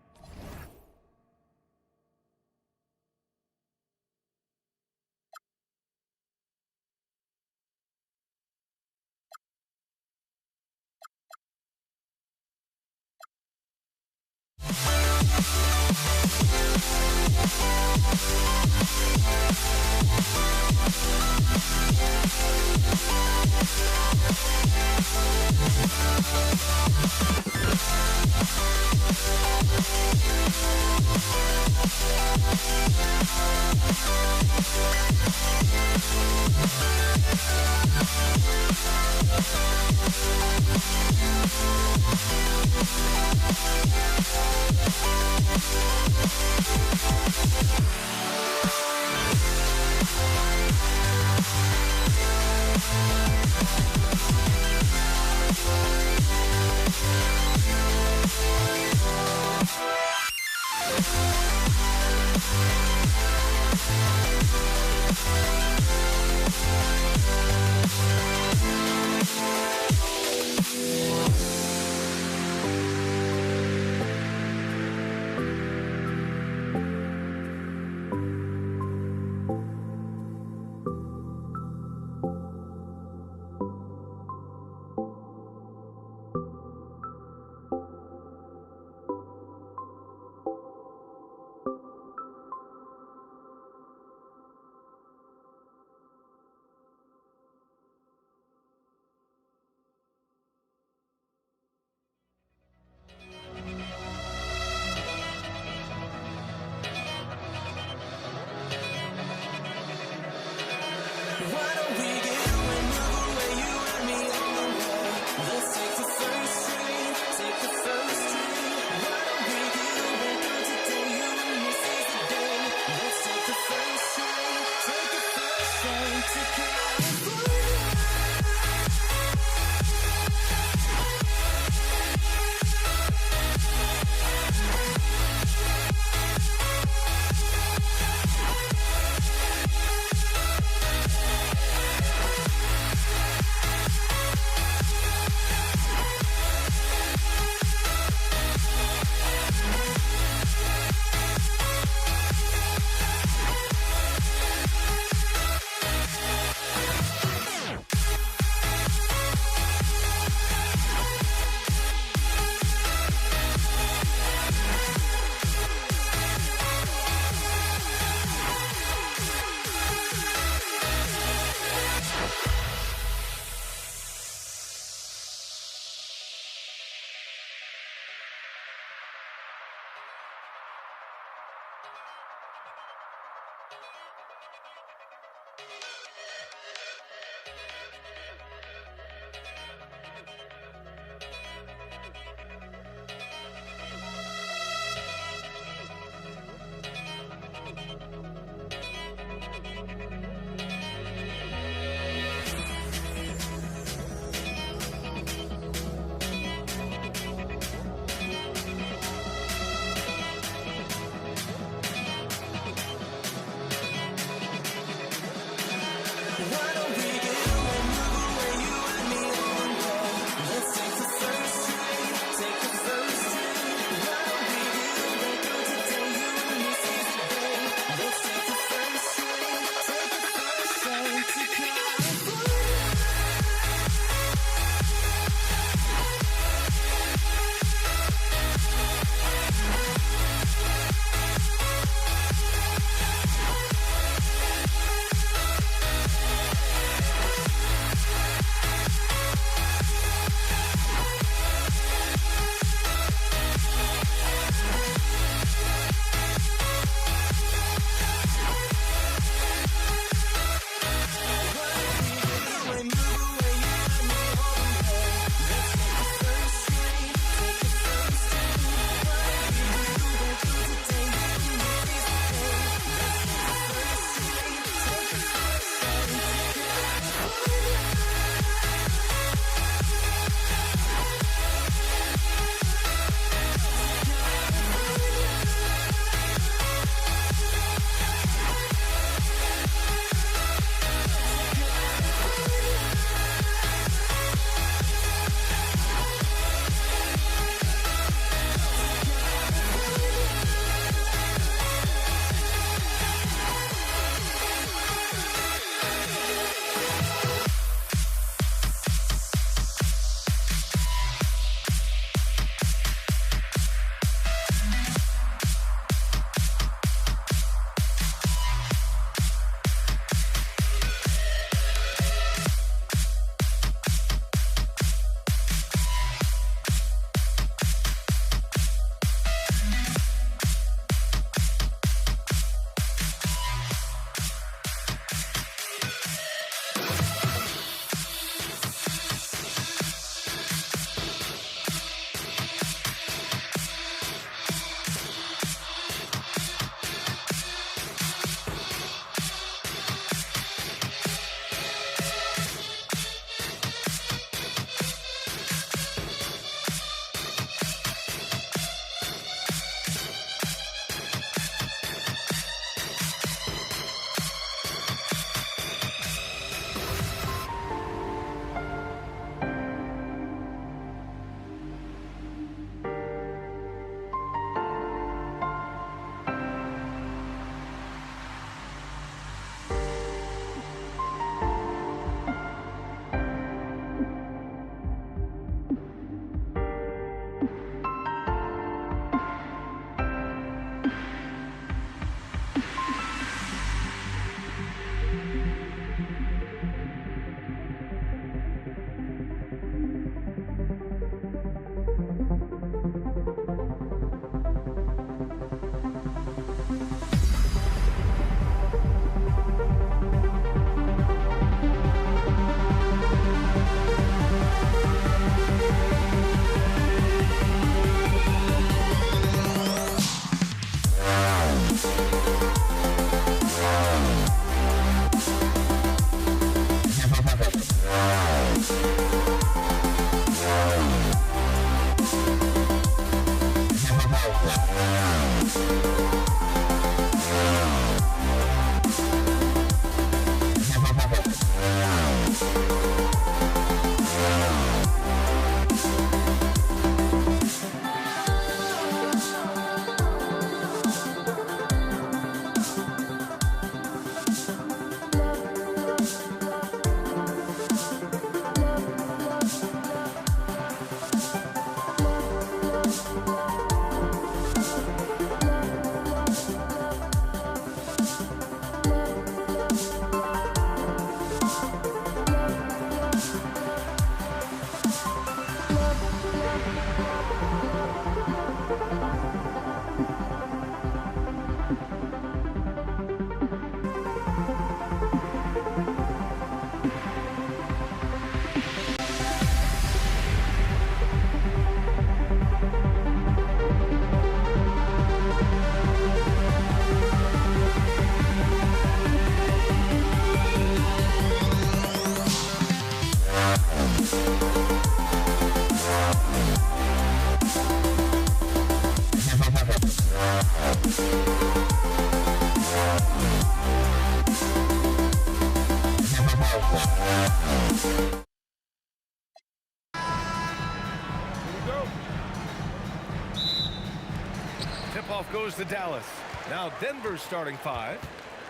A: Tip-off goes to Dallas. Now Denver's starting five.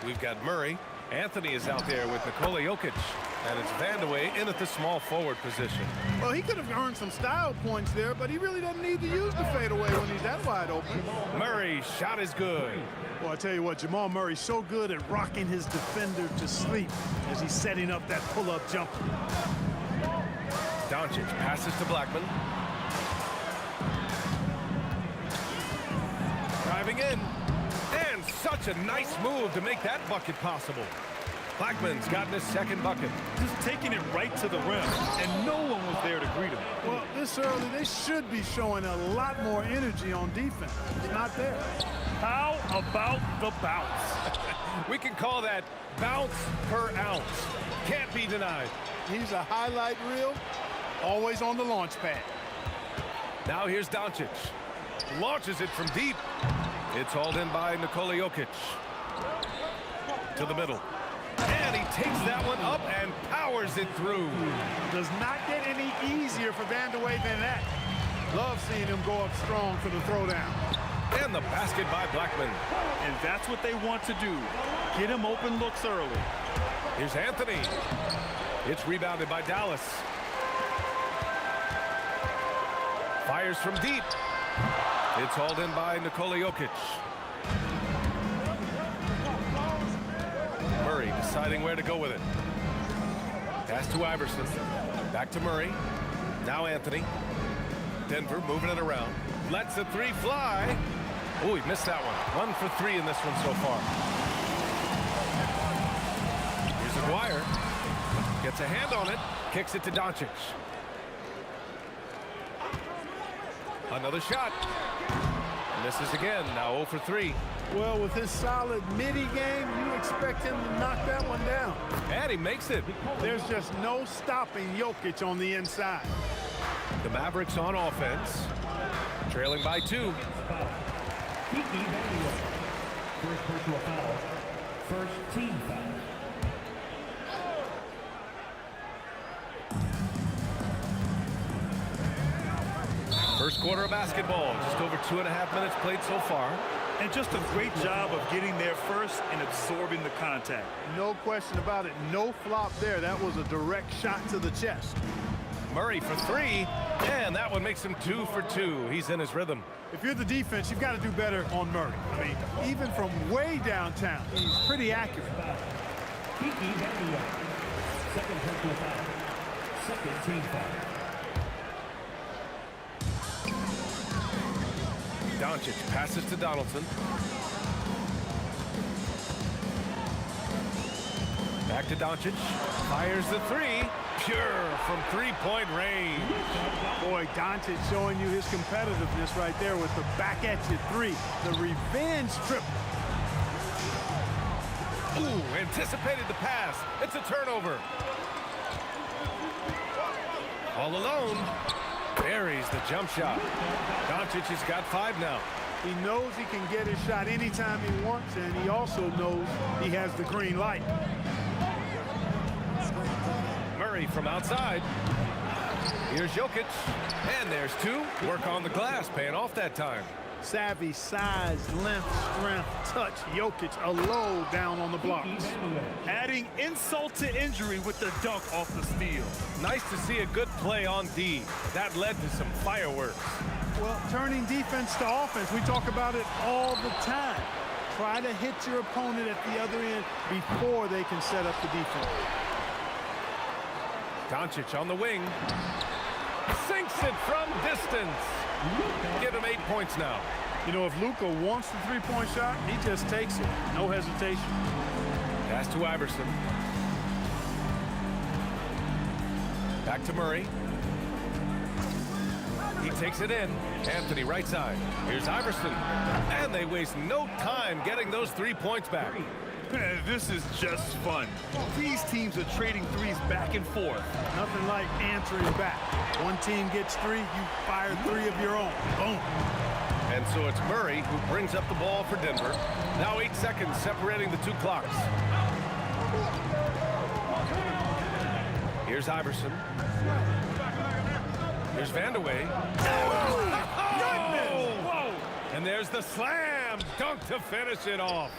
A: We've got Murray. Anthony is out there with Nikola Jokic. And it's Vandeweghe in at the small forward position.
F: Well, he could have earned some style points there, but he really doesn't need to use the fadeaway when he's that wide open.
A: Murray's shot is good.
C: Well, I tell you what, Jamal Murray's so good at rocking his defender to sleep as he's setting up that pull-up jumper.
A: Doncic passes to Blackman. Driving in. And such a nice move to make that bucket possible. Blackman's gotten his second bucket.
C: Just taking it right to the rim, and no one was there to greet him.
F: Well, this early, they should be showing a lot more energy on defense. It's not there.
C: How about the bounce?
A: We can call that bounce per ounce. Can't be denied.
F: He's a highlight reel, always on the launch pad.
A: Now here's Doncic. Launches it from deep. It's hauled in by Nikola Jokic. To the middle. And he takes that one up and powers it through.
F: Does not get any easier for Vandeweghe than that. Love seeing him go up strong for the throwdown.
A: And the basket by Blackman.
C: And that's what they want to do. Get him open looks early.
A: Here's Anthony. It's rebounded by Dallas. Fires from deep. It's hauled in by Nikola Jokic. Murray deciding where to go with it. Pass to Iverson. Back to Murray. Now Anthony. Denver moving it around. Lets the three fly. Oh, he missed that one. 1 for 3 in this one so far. Here's Aguirre. Gets a hand on it. Kicks it to Doncic. Another shot. Misses again. Now 0 for 3.
F: Well, with his solid midi game, you expect him to knock that one down.
A: And he makes it.
F: There's just no stopping Jokic on the inside.
A: The Mavericks on offense. Trailing by 2.
D: First personal foul. First team foul.
A: First quarter of basketball. Just over 2.5 minutes played so far.
C: And just a great job of getting there first and absorbing the contact.
F: No question about it. No flop there. That was a direct shot to the chest.
A: Murray for 3. And that one makes him 2 for 2. He's in his rhythm.
F: If you're the defense, you've got to do better on Murray. I mean, even from way downtown, he's pretty accurate.
D: Second personal foul. Second team foul.
A: Doncic passes to Donaldson. Back to Doncic. Fires the 3. Pure from three-point range.
F: Boy, Doncic showing you his competitiveness right there with the back at you 3. The revenge triple.
A: Ooh, anticipated the pass. It's a turnover. All alone. Buries the jump shot. Doncic Doncic has got 5 now.
C: He knows he can get his shot anytime he wants, and he also knows he has the green light.
A: Murray from outside. Here's Jokic. And there's 2. Work on the glass, paying off that time.
C: Savvy, size, length, strength, touch. Jokic a low down on the blocks. Adding insult to injury with the dunk off the steal.
A: Nice to see a good play on D. That led to some fireworks.
C: Well, turning defense to offense, we talk about it all the time. Try to hit your opponent at the other end before they can set up the defense.
A: Doncic on the wing. Sinks it from distance. Give him 8 points now.
C: You know, if Luka wants the three-point shot, he just takes it. No hesitation.
A: Pass to Iverson. Back to Murray. He takes it in. Anthony right side. Here's Iverson. And they waste no time getting those 3 points back.
C: This is just fun. These teams are trading threes back and forth. Nothing like answering back. One team gets 3, you fire 3 of your own. Boom.
A: And so it's Murray who brings up the ball for Denver. Now 8 seconds separating the 2 clocks. Here's Iverson. Here's Vandeweghe.
C: Whoa!
A: And there's the slam dunk to finish it off.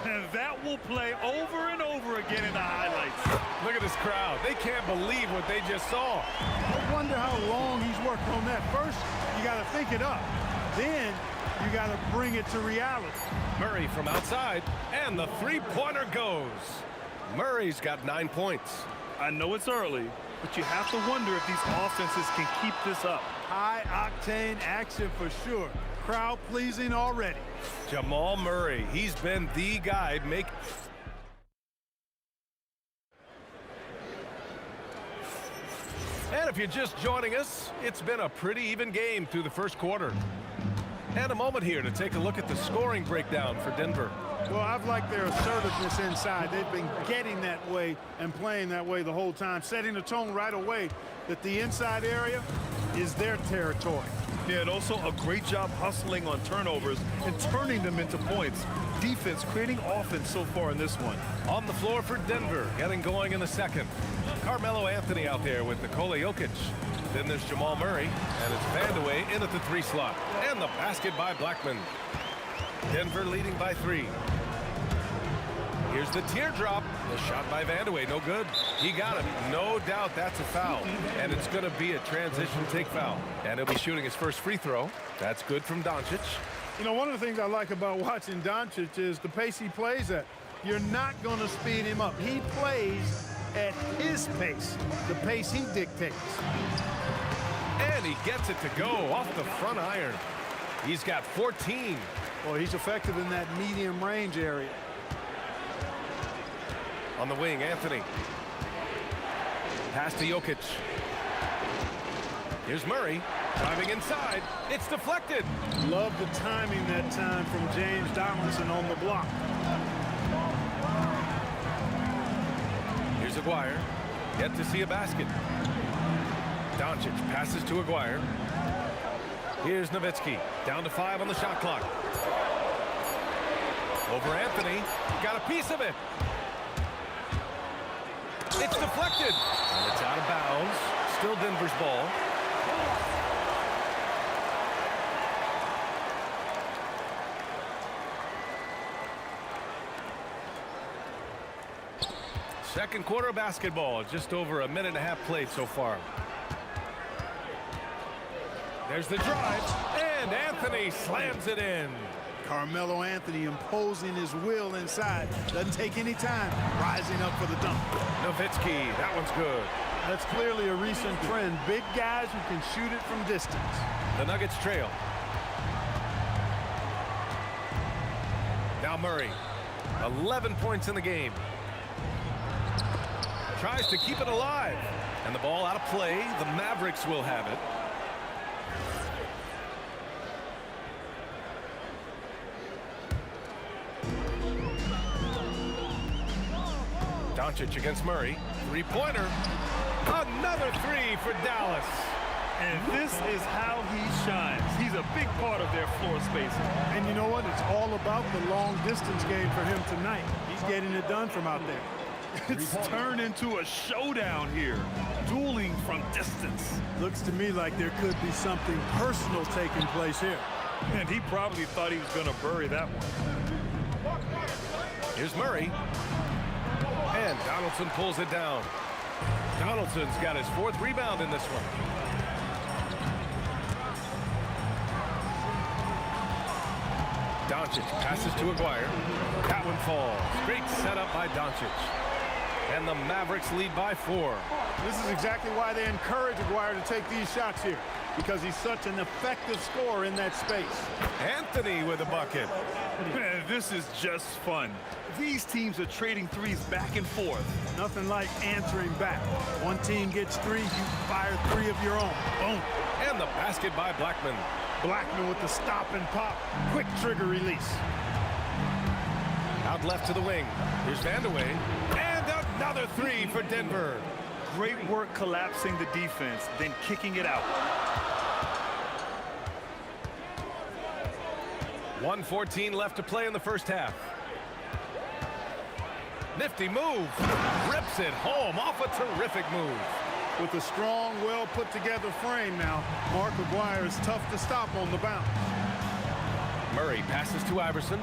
C: And that will play over and over again in the highlights.
A: Look at this crowd. They can't believe what they just saw.
C: I wonder how long he's worked on that. First, you got to think it up. Then, you got to bring it to reality.
A: Murray from outside, and the 3-pointer goes. Murray's got 9 points.
C: I know it's early, but you have to wonder if these offenses can keep this up. High-octane action for sure. Crowd pleasing already.
A: Jamal Murray, he's been the guy make. And if you're just joining us, it's been a pretty even game through the first quarter. And a moment here to take a look at the scoring breakdown for Denver.
C: Well, I've liked their assertiveness inside. They've been getting that way and playing that way the whole time, setting the tone right away that the inside area is their territory. Yeah, and also a great job hustling on turnovers and turning them into points. Defense creating offense so far in this one.
A: On the floor for Denver, getting going in the second. Carmelo Anthony out there with Nikola Jokic. Then there's Jamal Murray, and it's Vandeweghe in at the 3 slot. And the basket by Blackman. Denver leading by 3. Here's the teardrop. The shot by Vandeweghe, no good. He got it. No doubt that's a foul. And it's going to be a transition take foul. And he'll be shooting his first free throw. That's good from Doncic.
C: You know, one of the things I like about watching Doncic is the pace he plays at. You're not going to speed him up. He plays at his pace, the pace he dictates.
A: And he gets it to go off the front iron. He's got 14.
C: Well, he's effective in that medium range area.
A: On the wing, Anthony. Pass to Jokic. Here's Murray driving inside. It's deflected.
C: Love the timing that time from James Donaldson on the block.
A: Here's Aguirre. Yet to see a basket. Doncic passes to Aguirre. Here's Nowitzki. Down to 5 on the shot clock. Over Anthony. Got a piece of it. It's deflected. And it's out of bounds. Still Denver's ball. Second quarter of basketball. Just over a minute and a half played so far. There's the drive. And Anthony slams it in.
C: Carmelo Anthony imposing his will inside. Doesn't take any time. Rising up for the dunk.
A: Nowitzki, that one's good.
C: That's clearly a recent trend. Big guys who can shoot it from distance.
A: The Nuggets trail. Now Murray. 11 points in the game. Tries to keep it alive. And the ball out of play. The Mavericks will have it. Doncic against Murray. 3-pointer. Another 3 for Dallas.
C: And this is how he shines. He's a big part of their floor spacing.
F: And you know what? It's all about the long distance game for him tonight. He's getting it done from out there.
C: It's turned into a showdown here, dueling from distance.
F: Looks to me like there could be something personal taking place here.
C: And he probably thought he was going to bury that one.
A: Here's Murray. And Donaldson pulls it down. Donaldson's got his 4th rebound in this one. Doncic passes to Aguirre. That one falls. Great setup by Doncic. And the Mavericks lead by 4.
F: This is exactly why they encourage Aguirre to take these shots here, because he's such an effective scorer in that space.
A: Anthony with a bucket.
C: Man, this is just fun. These teams are trading threes back and forth.
F: Nothing like answering back. One team gets 3, you fire 3 of your own. Boom.
A: And the basket by Blackman.
F: Blackman with the stop and pop. Quick trigger release.
A: Out left to the wing. Here's Vandeweghe. And another 3 for Denver.
C: Great work collapsing the defense, then kicking it out.
A: 1:14 left to play in the first half. Nifty move. Rips it home off a terrific move.
F: With a strong, well put together frame now, Mark Aguirre is tough to stop on the bounce.
A: Murray passes to Iverson.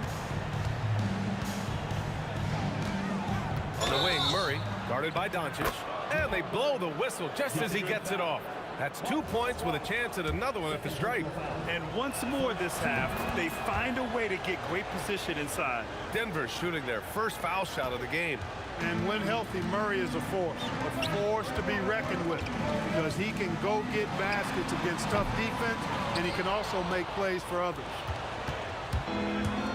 A: On the wing, Murray, guarded by Doncic. And they blow the whistle just as he gets it off. That's 2 points with a chance at another one at the stripe.
C: And once more this half, they find a way to get great position inside.
A: Denver shooting their first foul shot of the game.
F: And when healthy, Murray is a force to be reckoned with, because he can go get baskets against tough defense, and he can also make plays for others.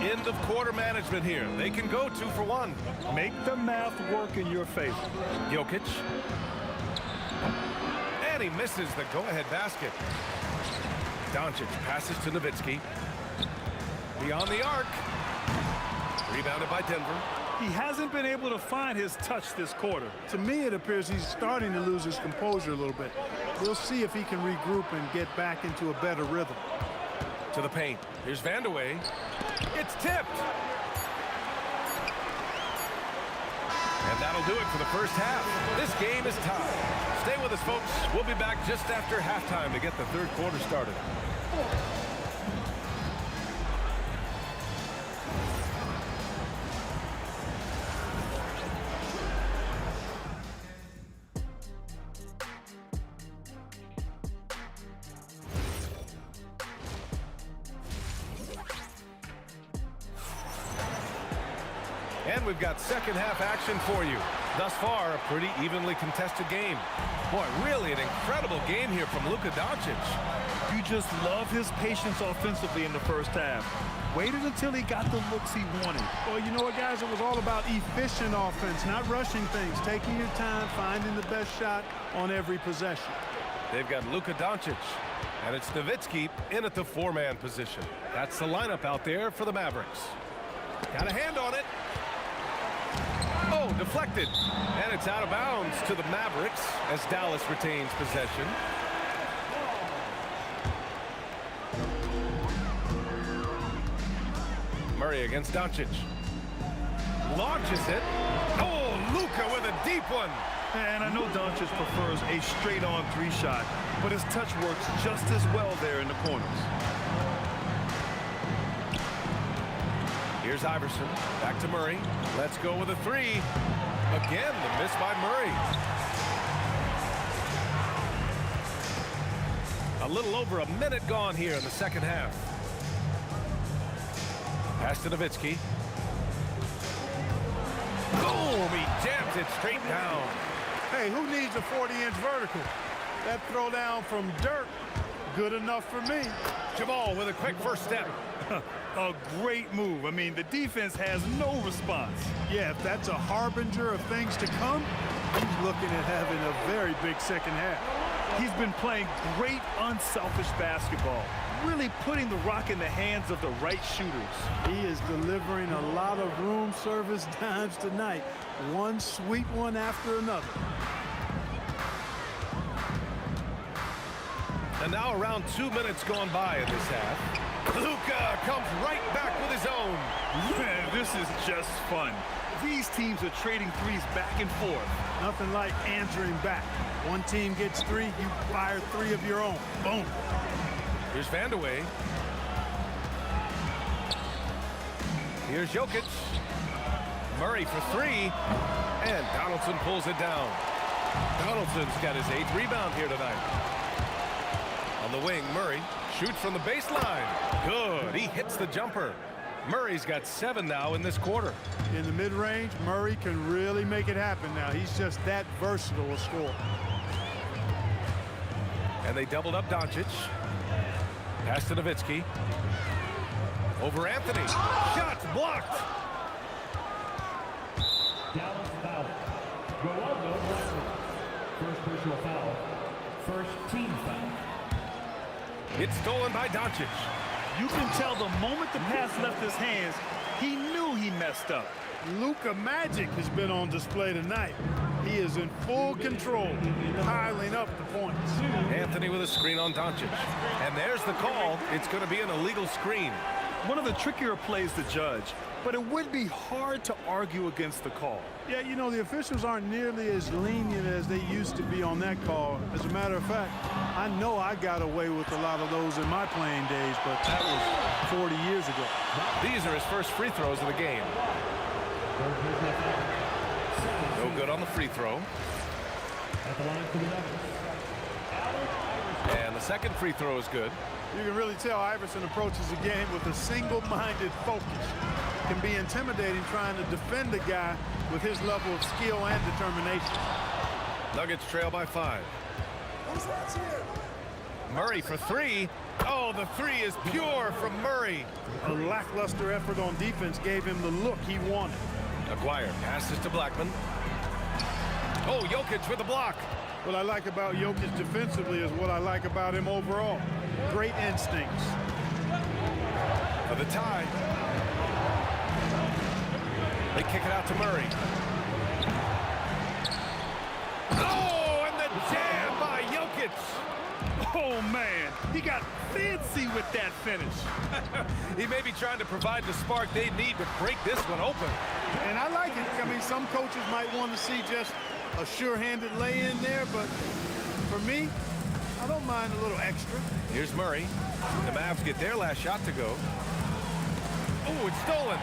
A: End of quarter management here. They can go 2 for 1.
C: Make the math work in your favor.
A: Jokic. And he misses the go-ahead basket. Doncic passes to Nowitzki. Beyond the arc. Rebounded by Denver.
C: He hasn't been able to find his touch this quarter.
F: To me, it appears he's starting to lose his composure a little bit. We'll see if he can regroup and get back into a better rhythm.
A: To the paint. Here's Vandeweghe. It's tipped. And that'll do it for the first half. This game is tied. Stay with us, folks. We'll be back just after halftime to get the third quarter started. And we've got second half action for you. Thus far, a pretty evenly contested game. Boy, really an incredible game here from Luka Doncic.
C: You just love his patience offensively in the first half. Waited until he got the looks he wanted.
F: Well, you know what, guys? It was all about efficient offense, not rushing things, taking your time, finding the best shot on every possession.
A: They've got Luka Doncic, and it's Nowitzki in at the 4-man position. That's the lineup out there for the Mavericks. Got a hand on it. Oh, deflected. And it's out of bounds to the Mavericks as Dallas retains possession. Murray against Doncic. Launches it. Oh, Luka with a deep one.
C: And I know Doncic prefers a straight-on 3 shot, but his touch works just as well there in the corners.
A: Here's Iverson. Back to Murray. Let's go with a 3. Again, the miss by Murray. A little over a minute gone here in the second half. Pass to Nowitzki. Boom! He jams it straight down.
F: Hey, who needs a 40-inch vertical? That throwdown from Dirk, good enough for me.
A: Jamal with a quick first step.
C: A great move. I mean, the defense has no response.
F: Yeah, if that's a harbinger of things to come, he's looking at having a very big second half.
C: He's been playing great, unselfish basketball, really putting the rock in the hands of the right shooters.
F: He is delivering a lot of room service dimes tonight, one sweet one after another.
A: And now around 2 minutes gone by in this half. Luka comes right back with his own.
C: Man, this is just fun. These teams are trading threes back and forth.
F: Nothing like answering back. One team gets 3, you fire 3 of your own. Boom.
A: Here's Vandeweghe. Here's Jokic. Murray for 3. And Donaldson pulls it down. Donaldson's got his 8th rebound here tonight. On the wing, Murray shoots from the baseline. Good. He hits the jumper. Murray's got 7 now in this quarter.
F: In the mid-range, Murray can really make it happen now. He's just that versatile a scorer.
A: And they doubled up Doncic. Pass to Nowitzki. Over Anthony. Shots blocked.
D: Dallas foul. Go first personal foul. First team foul.
A: It's stolen by Doncic.
C: You can tell the moment the pass left his hands, he knew he messed up.
F: Luka Magic has been on display tonight. He is in full control, piling up the points.
A: Anthony with a screen on Doncic. And there's the call. It's going to be an illegal screen.
C: One of the trickier plays to judge, but it would be hard to argue against the call.
F: Yeah, you know, the officials aren't nearly as lenient as they used to be on that call. As a matter of fact, I know I got away with a lot of those in my playing days, but that was 40 years ago.
A: These are his first free throws of the game. No good on the free throw. And the second free throw is good.
F: You can really tell Iverson approaches the game with a single-minded focus. Can be intimidating trying to defend a guy with his level of skill and determination.
A: Nuggets trail by 5. Murray for 3. Oh, the 3 is pure from Murray.
F: A lackluster effort on defense gave him the look he wanted.
A: Aguirre passes to Blackman. Oh, Jokic with the block.
F: What I like about Jokic defensively is what I like about him overall. Great instincts.
A: For the tie. They kick it out to Murray. Oh, and the jam by Jokic.
C: Oh, man, he got fancy with that finish.
A: He may be trying to provide the spark they need to break this one open.
F: And I like it. I mean, some coaches might want to see just a sure-handed lay-in there, but for me, I don't mind a little extra.
A: Here's Murray. The Mavs get their last shot to go. Oh, it's stolen.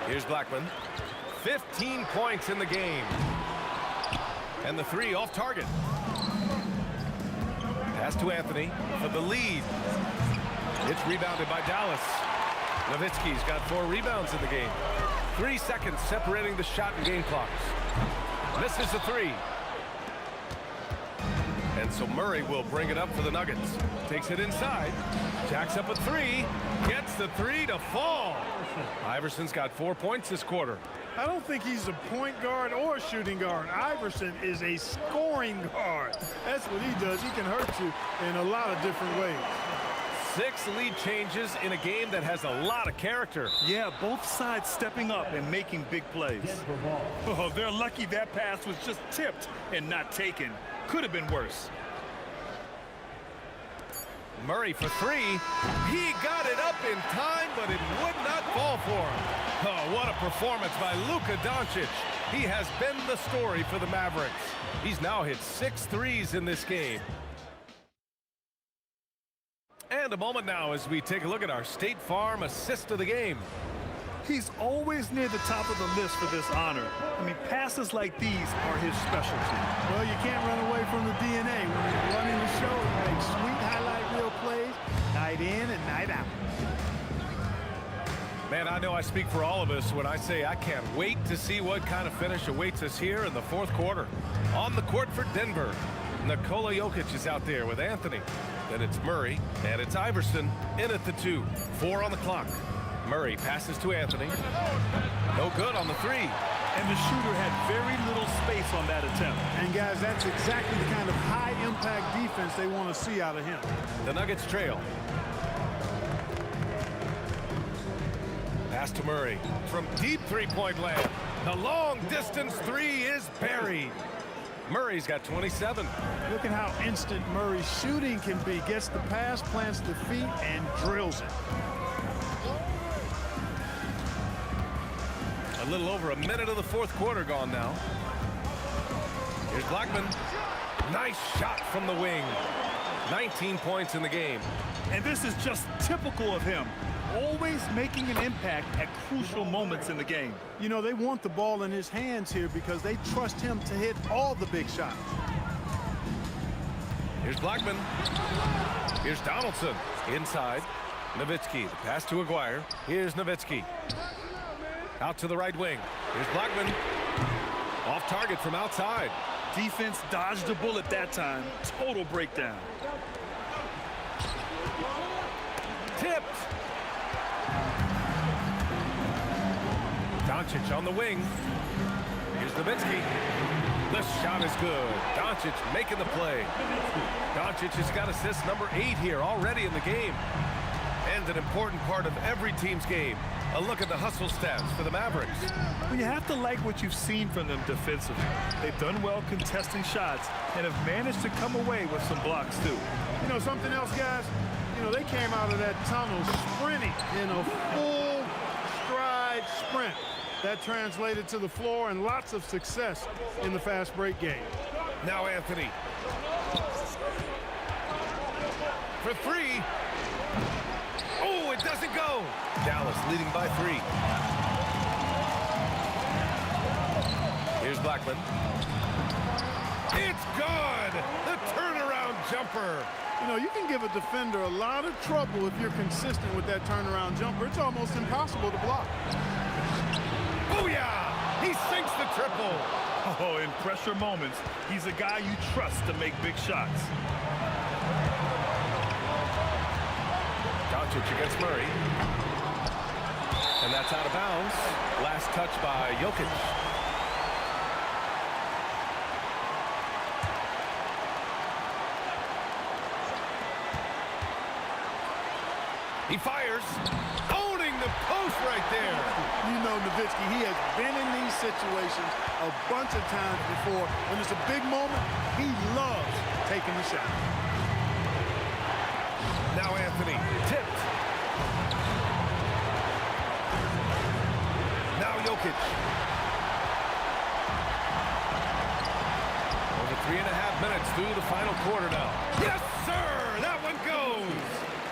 A: Here's Blackman. 15 points in the game. And the 3 off target. Pass to Anthony for the lead. It's rebounded by Dallas. Nowitzki's got 4 rebounds in the game. 3 seconds separating the shot and game clocks. Misses the 3. And so Murray will bring it up for the Nuggets. Takes it inside. Jacks up a 3. Gets the 3 to fall. Iverson's got 4 points this quarter.
F: I don't think he's a point guard or a shooting guard. Iverson is a scoring guard. That's what he does. He can hurt you in a lot of different ways.
A: 6 lead changes in a game that has a lot of character.
C: Yeah, both sides stepping up and making big plays. Oh, they're lucky that pass was just tipped and not taken. Could have been worse.
A: Murray for 3. He got it up in time, but it would not fall for him. Oh, what a performance by Luka Doncic. He has been the story for the Mavericks. He's now hit 6 threes in this game. And a moment now as we take a look at our State Farm assist of the game.
C: He's always near the top of the list for this honor. I mean, passes like these are his specialty.
F: Well, you can't run away from the DNA. When he's running the show, he makes sweet highlight reel plays, night in and night out.
A: Man, I know I speak for all of us when I say I can't wait to see what kind of finish awaits us here in the 4th quarter. On the court for Denver, Nikola Jokic is out there with Anthony. Then it's Murray, and it's Iverson in at the 2. 4 on the clock. Murray passes to Anthony. No good on the 3.
C: And the shooter had very little space on that attempt.
F: And guys, that's exactly the kind of high-impact defense they want to see out of him.
A: The Nuggets trail. Pass to Murray from deep 3-point land. The long-distance 3 is buried. Murray's got 27.
C: Look at how instant Murray's shooting can be. Gets the pass, plants the feet, and drills it.
A: A little over a minute of the fourth quarter gone now. Here's Blackman. Nice shot from the wing. 19 points in the game.
C: And this is just typical of him. Always making an impact at crucial moments in the game.
F: You know, they want the ball in his hands here because they trust him to hit all the big shots.
A: Here's Blackman. Here's Donaldson. Inside. Nowitzki. The pass to Aguirre. Here's Nowitzki. Out to the right wing. Here's Blackman. Off target from outside.
C: Defense dodged a bullet that time. Total breakdown.
A: Tipped. Doncic on the wing. Here's Nowitzki. The shot is good. Doncic making the play. Doncic has got assist number 8 here already in the game. And an important part of every team's game. A look at the hustle stats for the Mavericks.
C: Well, you have to like what you've seen from them defensively. They've done well contesting shots and have managed to come away with some blocks too.
F: You know something else, guys? You know, they came out of that tunnel sprinting in a full stride sprint. That translated to the floor and lots of success in the fast break game.
A: Now Anthony. For 3. Oh, it doesn't go. Dallas leading by 3. Here's Blackman. It's good. The turnaround jumper.
F: You know, you can give a defender a lot of trouble if you're consistent with that turnaround jumper. It's almost impossible to block.
A: Booyah! He sinks the triple.
C: Oh, in pressure moments, he's a guy you trust to make big shots.
A: Doncic against Murray. And that's out of bounds. Last touch by Jokic. He fires. Owning the post right there.
F: You know, Nowitzki, he has been in these situations a bunch of times before. When it's a big moment, he loves taking the shot.
A: Now Anthony, tipped. Now Jokic. Over 3.5 minutes through the final quarter now. Yes, sir! That one goes!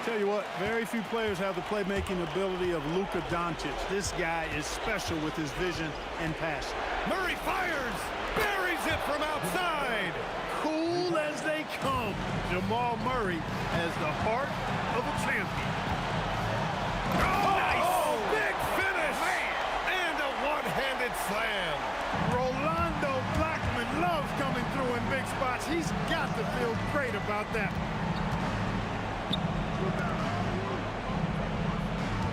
F: Tell you what, very few players have the playmaking ability of Luka Doncic. This guy is special with his vision and passion.
A: Murray fires! Buries it from outside!
F: Cool as they come. Jamal Murray has the heart of a champion.
A: Oh, nice! Big finish! And a one-handed slam.
F: Rolando Blackman loves coming through in big spots. He's got to feel great about that.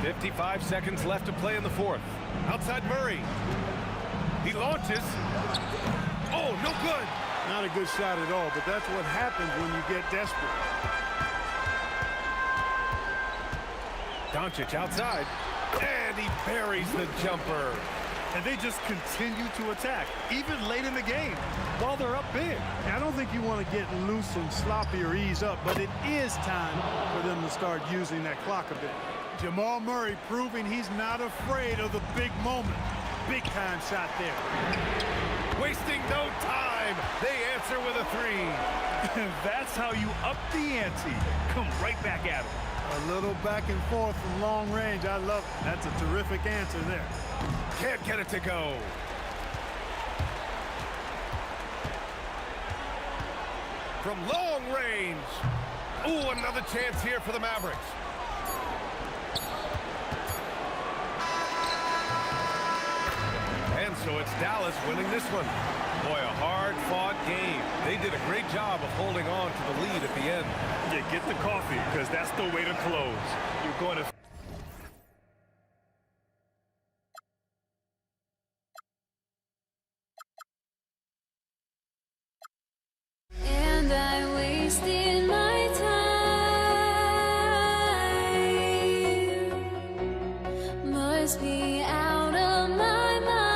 A: 55 seconds left to play in the fourth. Outside Murray. He launches. Oh, no good.
F: Not a good shot at all, but that's what happens when you get desperate.
A: Doncic outside. And he buries the jumper.
C: And they just continue to attack, even late in the game, while they're up big.
F: I don't think you want to get loose and sloppy or ease up, but it is time for them to start using that clock a bit. Jamal Murray proving he's not afraid of the big moment. Big time shot there.
A: Wasting no time. They answer with a 3.
C: And that's how you up the ante. Come right back at him.
F: A little back and forth from long range. I love it. That's a terrific answer there.
A: Can't get it to go. From long range. Ooh, another chance here for the Mavericks. And so it's Dallas winning this one. Boy, a hard-fought game. They did a great job of holding on to the lead at the end.
C: Yeah, get the coffee, because that's the way to close. You're going to...
O: And I wasted my time. Must be out of my mind.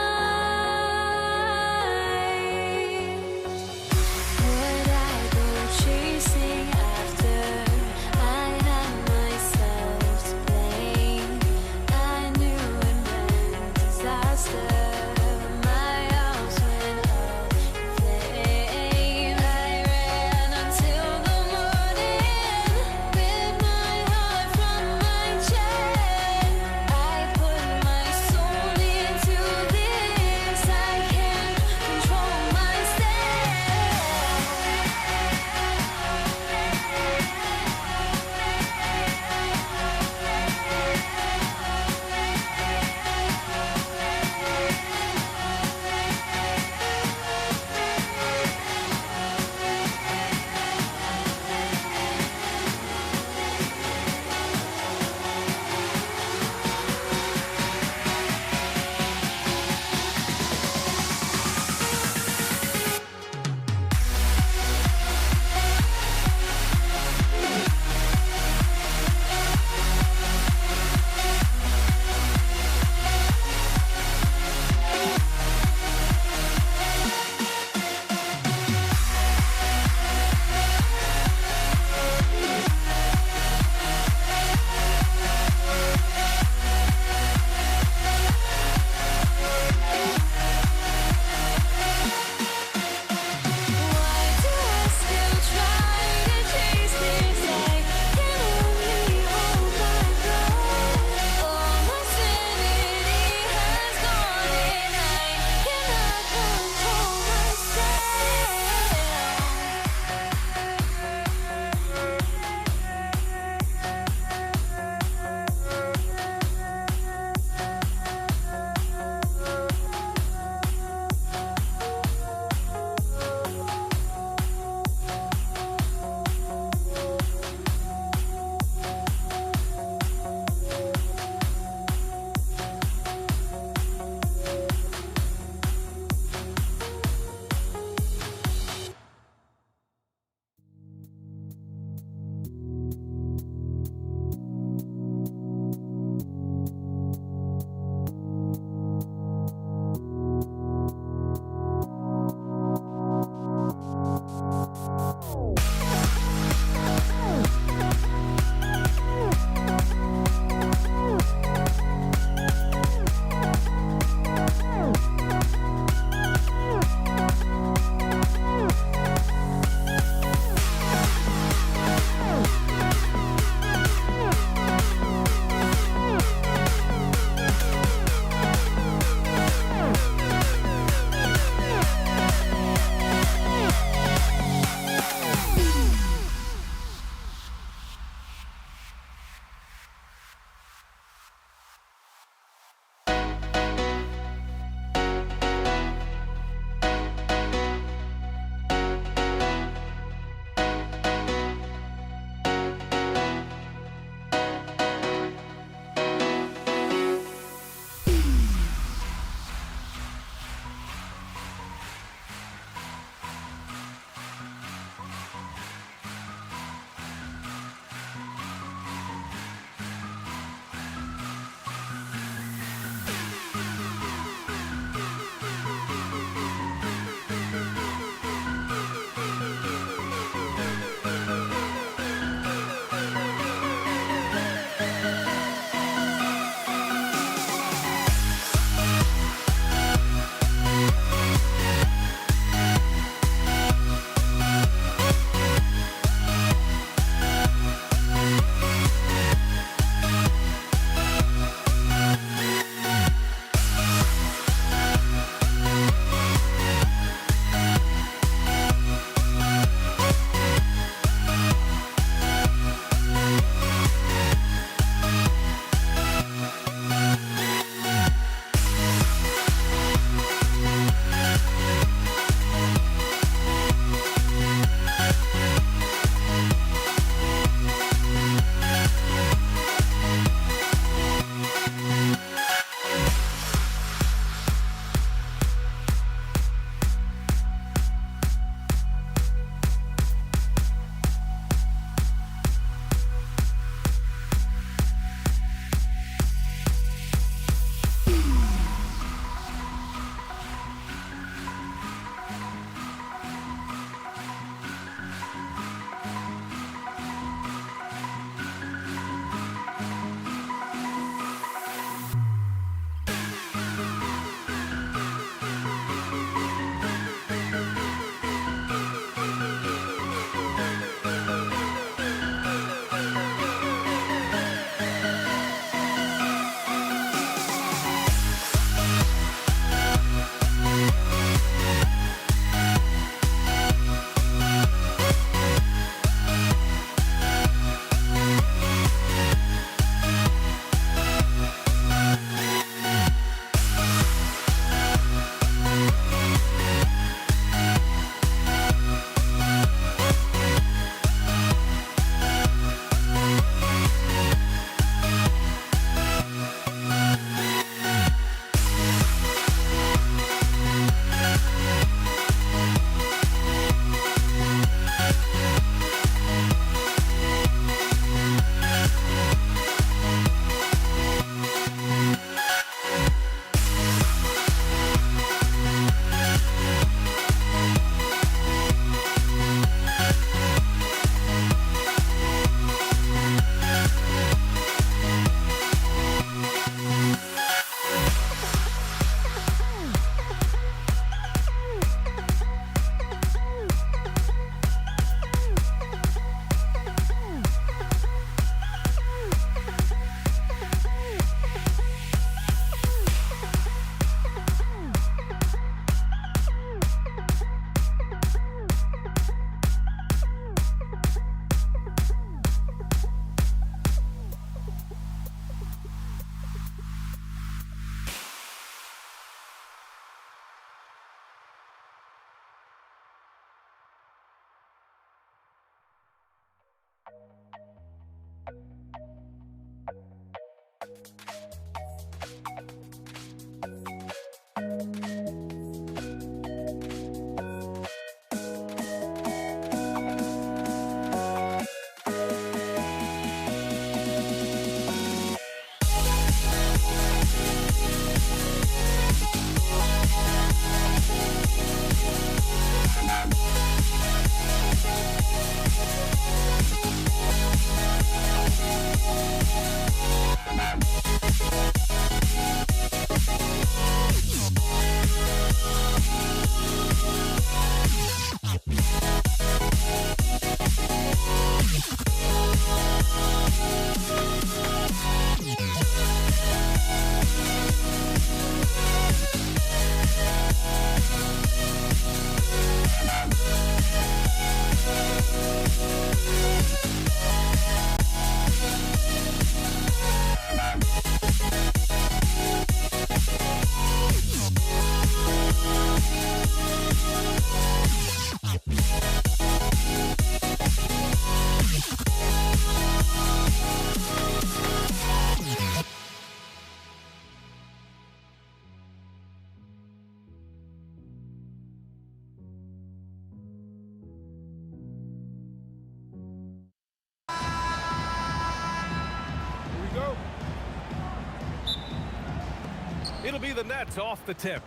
A: It'll be the Nets off the tip.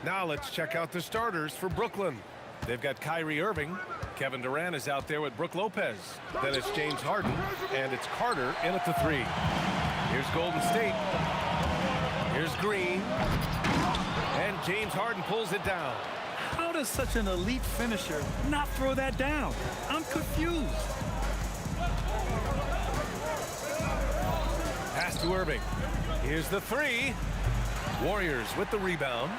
A: Now let's check out the starters for Brooklyn. They've got Kyrie Irving. Kevin Durant is out there with Brook Lopez. Then it's James Harden, and it's Carter in at the 3. Here's Golden State. Here's Green. And James Harden pulls it down.
C: How does such an elite finisher not throw that down? I'm confused.
A: Pass to Irving. Here's the 3. Warriors with the rebound.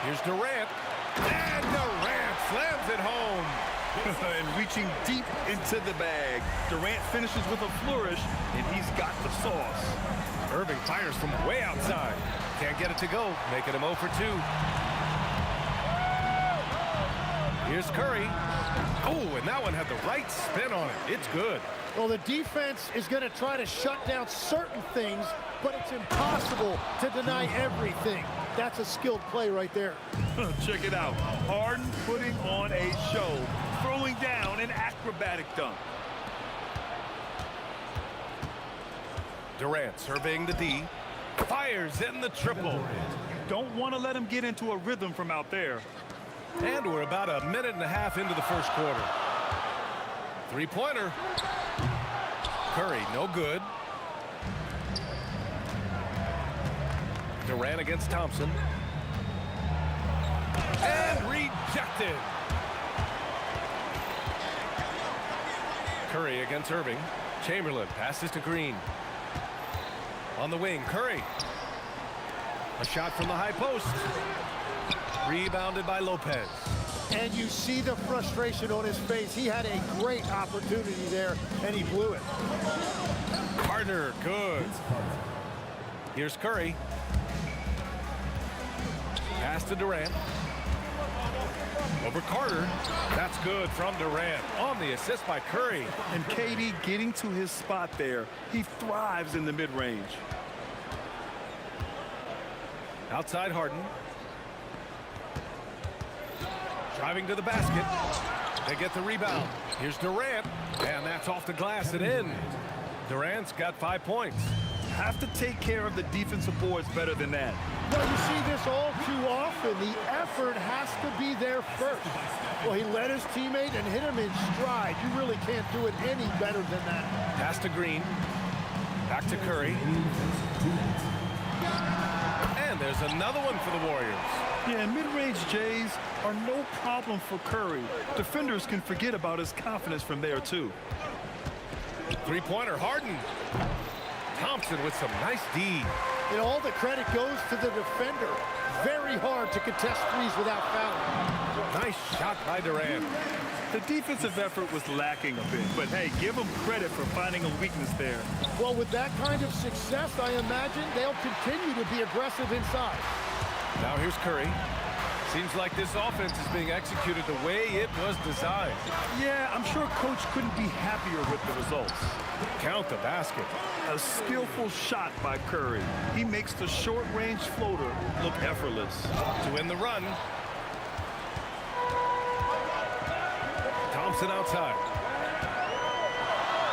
A: Here's Durant. And Durant slams it home.
C: And reaching deep into the bag. Durant finishes with a flourish, and he's got the sauce.
A: Irving fires from way outside. Can't get it to go. Making him 0 for 2. Here's Curry. Oh, and that one had the right spin on it. It's good.
B: Well, the defense is going to try to shut down certain things, but it's impossible to deny everything. That's a skilled play right there.
C: Check it out. Harden putting on a show, throwing down an acrobatic dunk.
A: Durant surveying the D. Fires in the triple.
C: Don't want to let him get into a rhythm from out there.
A: And we're about a minute and a half into the first quarter. 3-pointer. Curry, no good. Durant against Thompson. And rejected. Curry against Irving. Chamberlain passes to Green. On the wing, Curry. A shot from the high post. Rebounded by Lopez.
B: And you see the frustration on his face. He had a great opportunity there, and he blew it.
A: Carter, good. Here's Curry. Pass to Durant. Over Carter. That's good from Durant. On the assist by Curry.
C: And KD getting to his spot there. He thrives in the mid-range.
A: Outside Harden. Driving to the basket. They get the rebound. Here's Durant. And that's off the glass and in. Durant's got 5 points.
C: Have to take care of the defensive boards better than that.
B: Well, you see this all too often. The effort has to be there first. Well, he led his teammate and hit him in stride. You really can't do it any better than that.
A: Pass to Green. Back to Curry. And there's another one for the Warriors.
C: Yeah, mid-range Jays are no problem for Curry. Defenders can forget about his confidence from there, too.
A: 3-pointer, Harden. Thompson with some nice D.
B: And all the credit goes to the defender. Very hard to contest threes without fouling.
A: Nice shot by Durant.
C: The defensive effort was lacking a bit, but hey, give them credit for finding a weakness there.
B: Well, with that kind of success, I imagine they'll continue to be aggressive inside.
A: Now here's Curry. Seems like this offense is being executed the way it was designed.
C: Yeah, I'm sure Coach couldn't be happier with the results.
A: Count the basket.
C: A skillful shot by Curry. He makes the short-range floater look effortless.
A: To win the run. Thompson outside.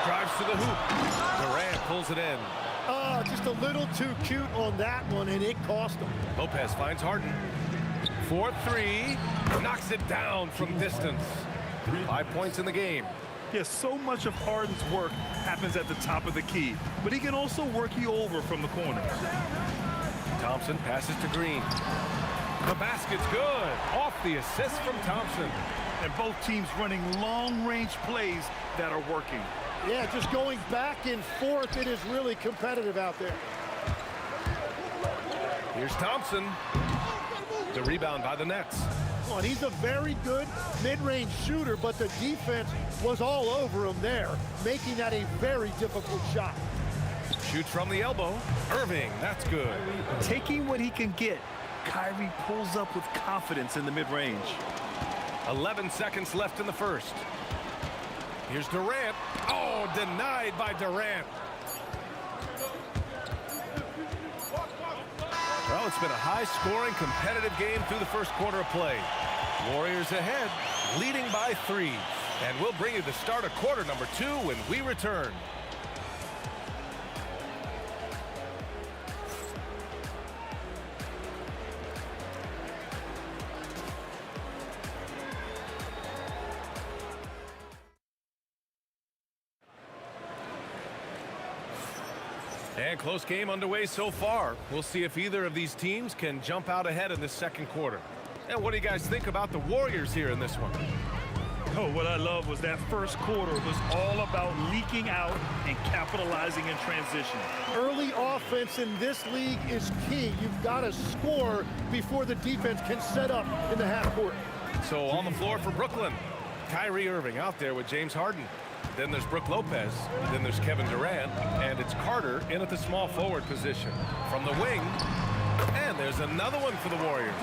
A: Drives to the hoop. Durant pulls it in.
B: Oh, just a little too cute on that one, and it cost him.
A: Lopez finds Harden. 4-3. Knocks it down from distance. 5 points in the game.
C: Yes, so much of Harden's work happens at the top of the key, but he can also work you over from the corner.
A: Thompson passes to Green. The basket's good. Off the assist from Thompson.
C: And both teams running long-range plays that are working.
B: Yeah, just going back and forth, it is really competitive out there.
A: Here's Thompson. The rebound by the Nets.
B: Well, and he's a very good mid-range shooter, but the defense was all over him there, making that a very difficult shot.
A: Shoots from the elbow. Irving, that's good.
C: Taking what he can get, Kyrie pulls up with confidence in the mid-range.
A: 11 seconds left in the first. Here's Durant. Oh, denied by Durant. Well, it's been a high-scoring, competitive game through the first quarter of play. Warriors ahead, leading by 3. And we'll bring you the start of quarter number 2 when we return. And close game underway so far. We'll see if either of these teams can jump out ahead in this second quarter. And what do you guys think about the Warriors here in this one?
C: Oh, what I love was that first quarter was all about leaking out and capitalizing in transition.
B: Early offense in this league is key. You've got to score before the defense can set up in the half court.
A: So on the floor for Brooklyn, Kyrie Irving out there with James Harden. Then there's Brook Lopez. Then there's Kevin Durant. And it's Carter in at the small forward position. From the wing. And there's another one for the Warriors.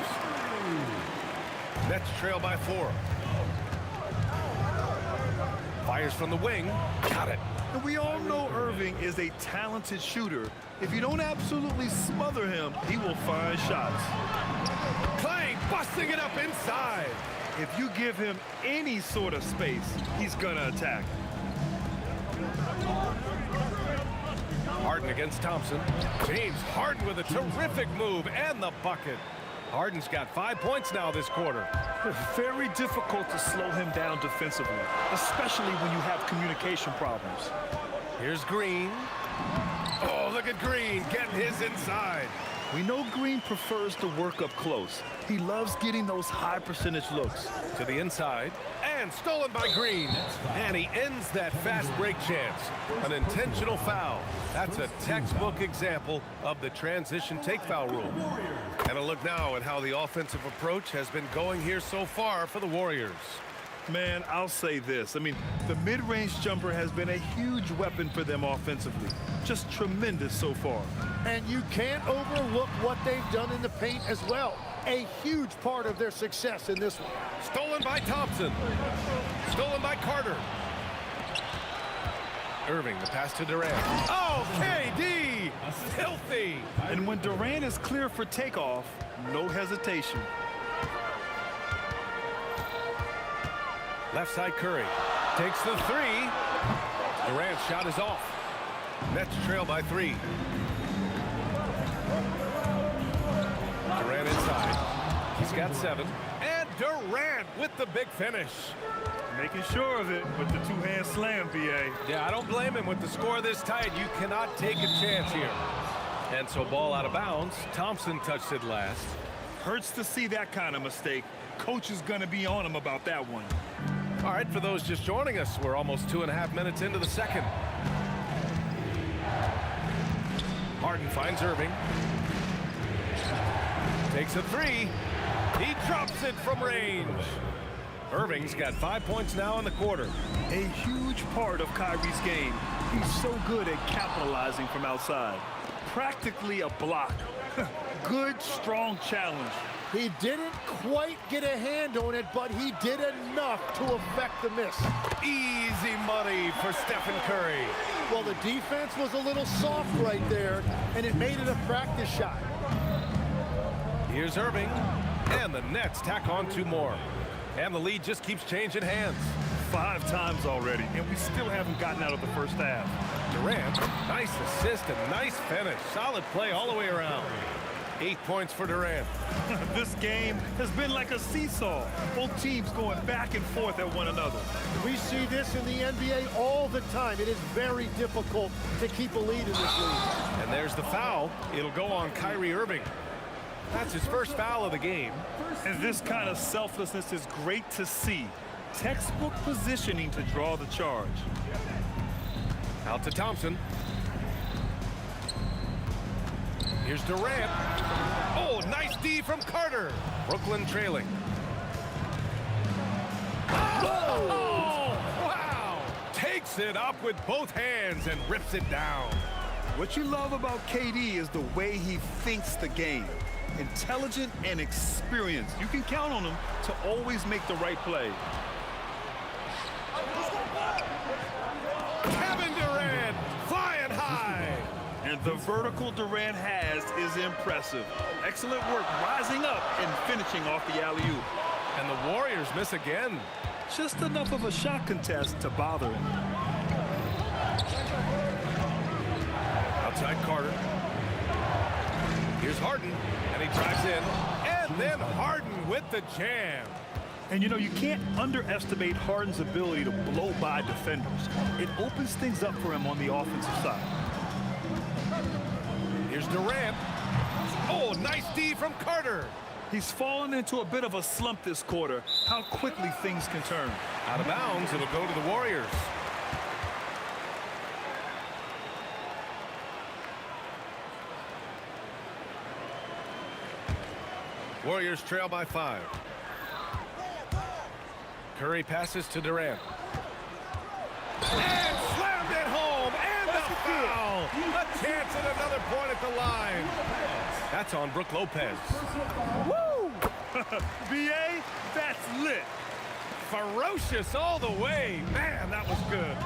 A: Nets trail by 4. Fires from the wing. Got it.
C: And we all know Irving is a talented shooter. If you don't absolutely smother him, he will find shots.
A: Clay busting it up inside.
C: If you give him any sort of space, he's gonna attack.
A: Harden against Thompson. James Harden with a terrific move and the bucket. Harden's got 5 points now this quarter.
C: Very difficult to slow him down defensively, especially when you have communication problems.
A: Here's Green. Oh, look at Green getting his inside.
C: We know Green prefers to work up close. He loves getting those high percentage looks.
A: To the inside. And stolen by Green. And he ends that fast break chance. An intentional foul. That's a textbook example of the transition take foul rule. And a look now at how the offensive approach has been going here so far for the Warriors.
C: Man, I'll say this. I mean, the mid-range jumper has been a huge weapon for them offensively. Just tremendous so far.
B: And you can't overlook what they've done in the paint as well. A huge part of their success in this one.
A: Stolen by Thompson. Stolen by Carter. Irving, the pass to Durant. Oh, KD! Filthy!
C: And when Durant is clear for takeoff, no hesitation.
A: Left side Curry. Takes the 3. Durant's shot is off. Nets trail by 3. Durant inside. He's got 7. And Durant with the big finish.
C: Making sure of it with the two-hand slam, B.A.
A: Yeah, I don't blame him with the score this tight. You cannot take a chance here. And so ball out of bounds. Thompson touched it last.
C: Hurts to see that kind of mistake. Coach is going to be on him about that one.
A: All right, for those just joining us, we're almost 2.5 minutes into the second. Harden finds Irving. Takes a 3. He drops it from range. Irving's got 5 points now in the quarter.
C: A huge part of Kyrie's game. He's so good at capitalizing from outside. Practically a block. Good, strong challenge.
B: He didn't quite get a hand on it, but he did enough to affect the miss.
A: Easy money for Stephen Curry.
B: Well, the defense was a little soft right there, and it made it a practice shot.
A: Here's Irving, and the Nets tack on 2 more. And the lead just keeps changing hands.
C: 5 times already, and we still haven't gotten out of the first half.
A: Durant, nice assist and nice finish. Solid play all the way around. 8 points for Durant.
C: This game has been like a seesaw. Both teams going back and forth at one another.
B: We see this in the NBA all the time. It is very difficult to keep a lead in this league.
A: And there's the foul. It'll go on Kyrie Irving. That's his first foul of the game.
C: And this kind of selflessness is great to see. Textbook positioning to draw the charge.
A: Out to Thompson. Here's Durant. Oh, nice D from Carter. Brooklyn trailing. Oh, wow. Takes it up with both hands and rips it down.
C: What you love about KD is the way he thinks the game. Intelligent and experienced. You can count on him to always make the right play.
A: Kevin Durant flying high.
C: And the vertical Durant has is impressive. Excellent work rising up and finishing off the alley-oop.
A: And the Warriors miss again.
C: Just enough of a shot contest to bother him.
A: Outside Carter. Here's Harden, and he drives in. And then Harden with the jam.
C: And you know, you can't underestimate Harden's ability to blow by defenders. It opens things up for him on the offensive side.
A: Here's Durant. Oh, nice D from Carter.
C: He's fallen into a bit of a slump this quarter. How quickly things can turn.
A: Out of bounds, it'll go to the Warriors. Warriors trail by 5. Curry passes to Durant. And slammed it home, and a foul. A chance at another point at the line. That's on Brook Lopez.
C: Woo! BA, that's lit.
A: Ferocious all the way. Man, that was good.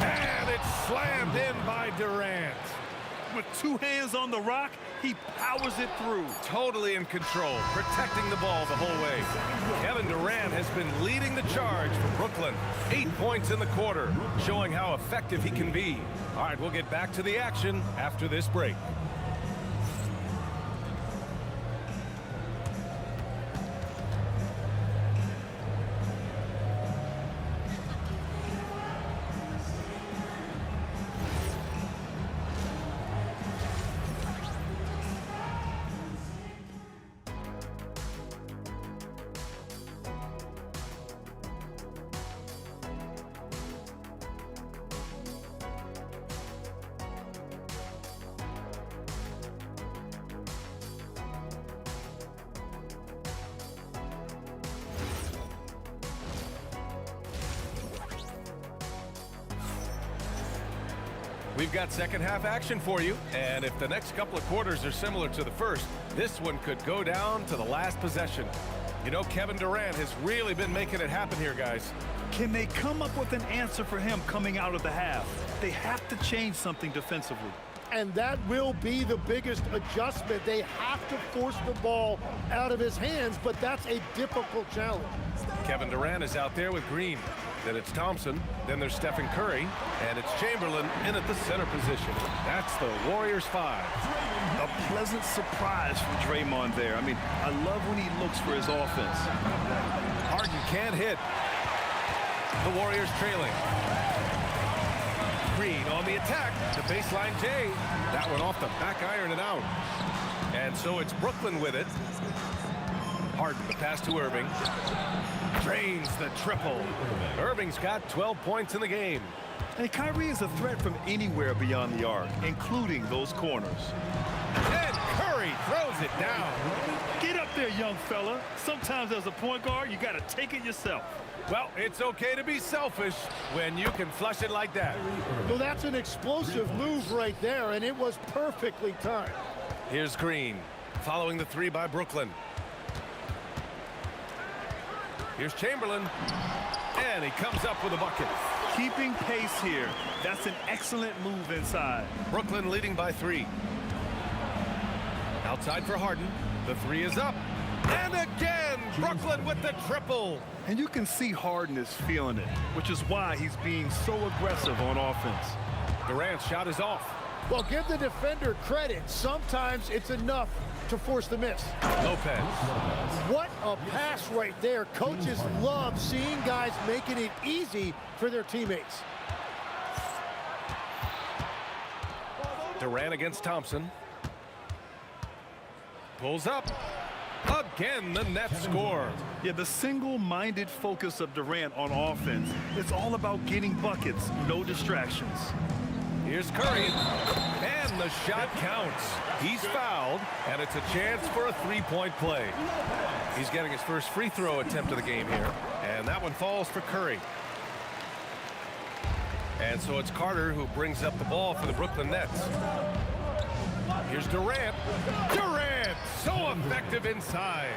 A: And it's slammed in by Durant.
C: With 2 hands on the rock, he powers it through.
A: Totally in control, protecting the ball the whole way. Kevin Durant has been leading the charge for Brooklyn. 8 points in the quarter, showing how effective he can be. All right, we'll get back to the action after this break. We've got second half action for you, and if the next couple of quarters are similar to the first, this one could go down to the last possession. You know, Kevin Durant has really been making it happen here, guys.
C: Can they come up with an answer for him coming out of the half? They have to change something defensively.
B: And that will be the biggest adjustment. They have to force the ball out of his hands, but that's a difficult challenge.
A: Kevin Durant is out there with Green. Then it's Thompson, then there's Stephen Curry, and it's Chamberlain in at the center position. That's the Warriors 5.
C: A pleasant surprise from Draymond there. I mean, I love when he looks for his offense.
A: Harden can't hit. The Warriors trailing. Green on the attack. The baseline J. That one off the back iron and out. And so it's Brooklyn with it. Harden, the pass to Irving. Drains the triple. Irving's got 12 points in the game.
C: And Kyrie is a threat from anywhere beyond the arc, including those corners.
A: And Curry throws it down.
C: Get up there, young fella. Sometimes as a point guard, you got to take it yourself.
A: Well, it's okay to be selfish when you can flush it like that.
B: Well, that's an explosive move right there, and it was perfectly timed.
A: Here's Green, following the 3 by Brooklyn. Here's Chamberlain, and he comes up with a bucket.
C: Keeping pace here. That's an excellent move inside.
A: Brooklyn leading by 3. Outside for Harden. The 3 is up. And again, Brooklyn with the triple.
C: And you can see Harden is feeling it, which is why he's being so aggressive on offense.
A: Durant's shot is off.
B: Well, give the defender credit. Sometimes it's enough to force the miss.
A: Lopez.
B: What a pass right there. Coaches love seeing guys making it easy for their teammates.
A: Durant against Thompson. Pulls up. Again, the net score.
C: Yeah, the single-minded focus of Durant on offense. It's all about getting buckets, no distractions.
A: Here's Curry, and the shot counts. He's fouled, and it's a chance for a 3-point play. He's getting his first free throw attempt of the game here, and that one falls for Curry. And so it's Carter who brings up the ball for the Brooklyn Nets. Here's Durant. Durant, so effective inside.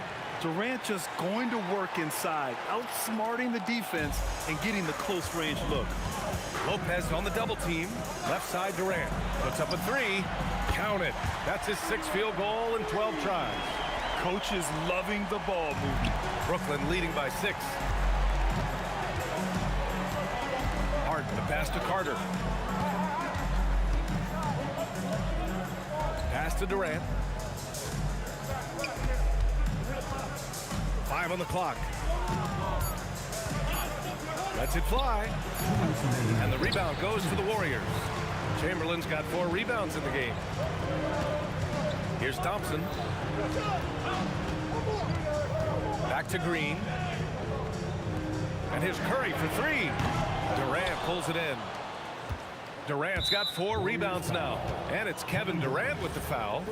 C: Durant just going to work inside, outsmarting the defense and getting the close range look.
A: Lopez on the double team. Left side Durant. Puts up a 3. Count it. That's his 6th field goal in 12 tries.
C: Coach is loving the ball movement.
A: Brooklyn leading by 6. Harden, the pass to Carter. Pass to Durant. 5 on the clock. Lets it fly. And the rebound goes to the Warriors. Chamberlain's got 4 rebounds in the game. Here's Thompson. Back to Green. And here's Curry for 3. Durant pulls it in. Durant's got 4 rebounds now. And it's Kevin Durant with the foul.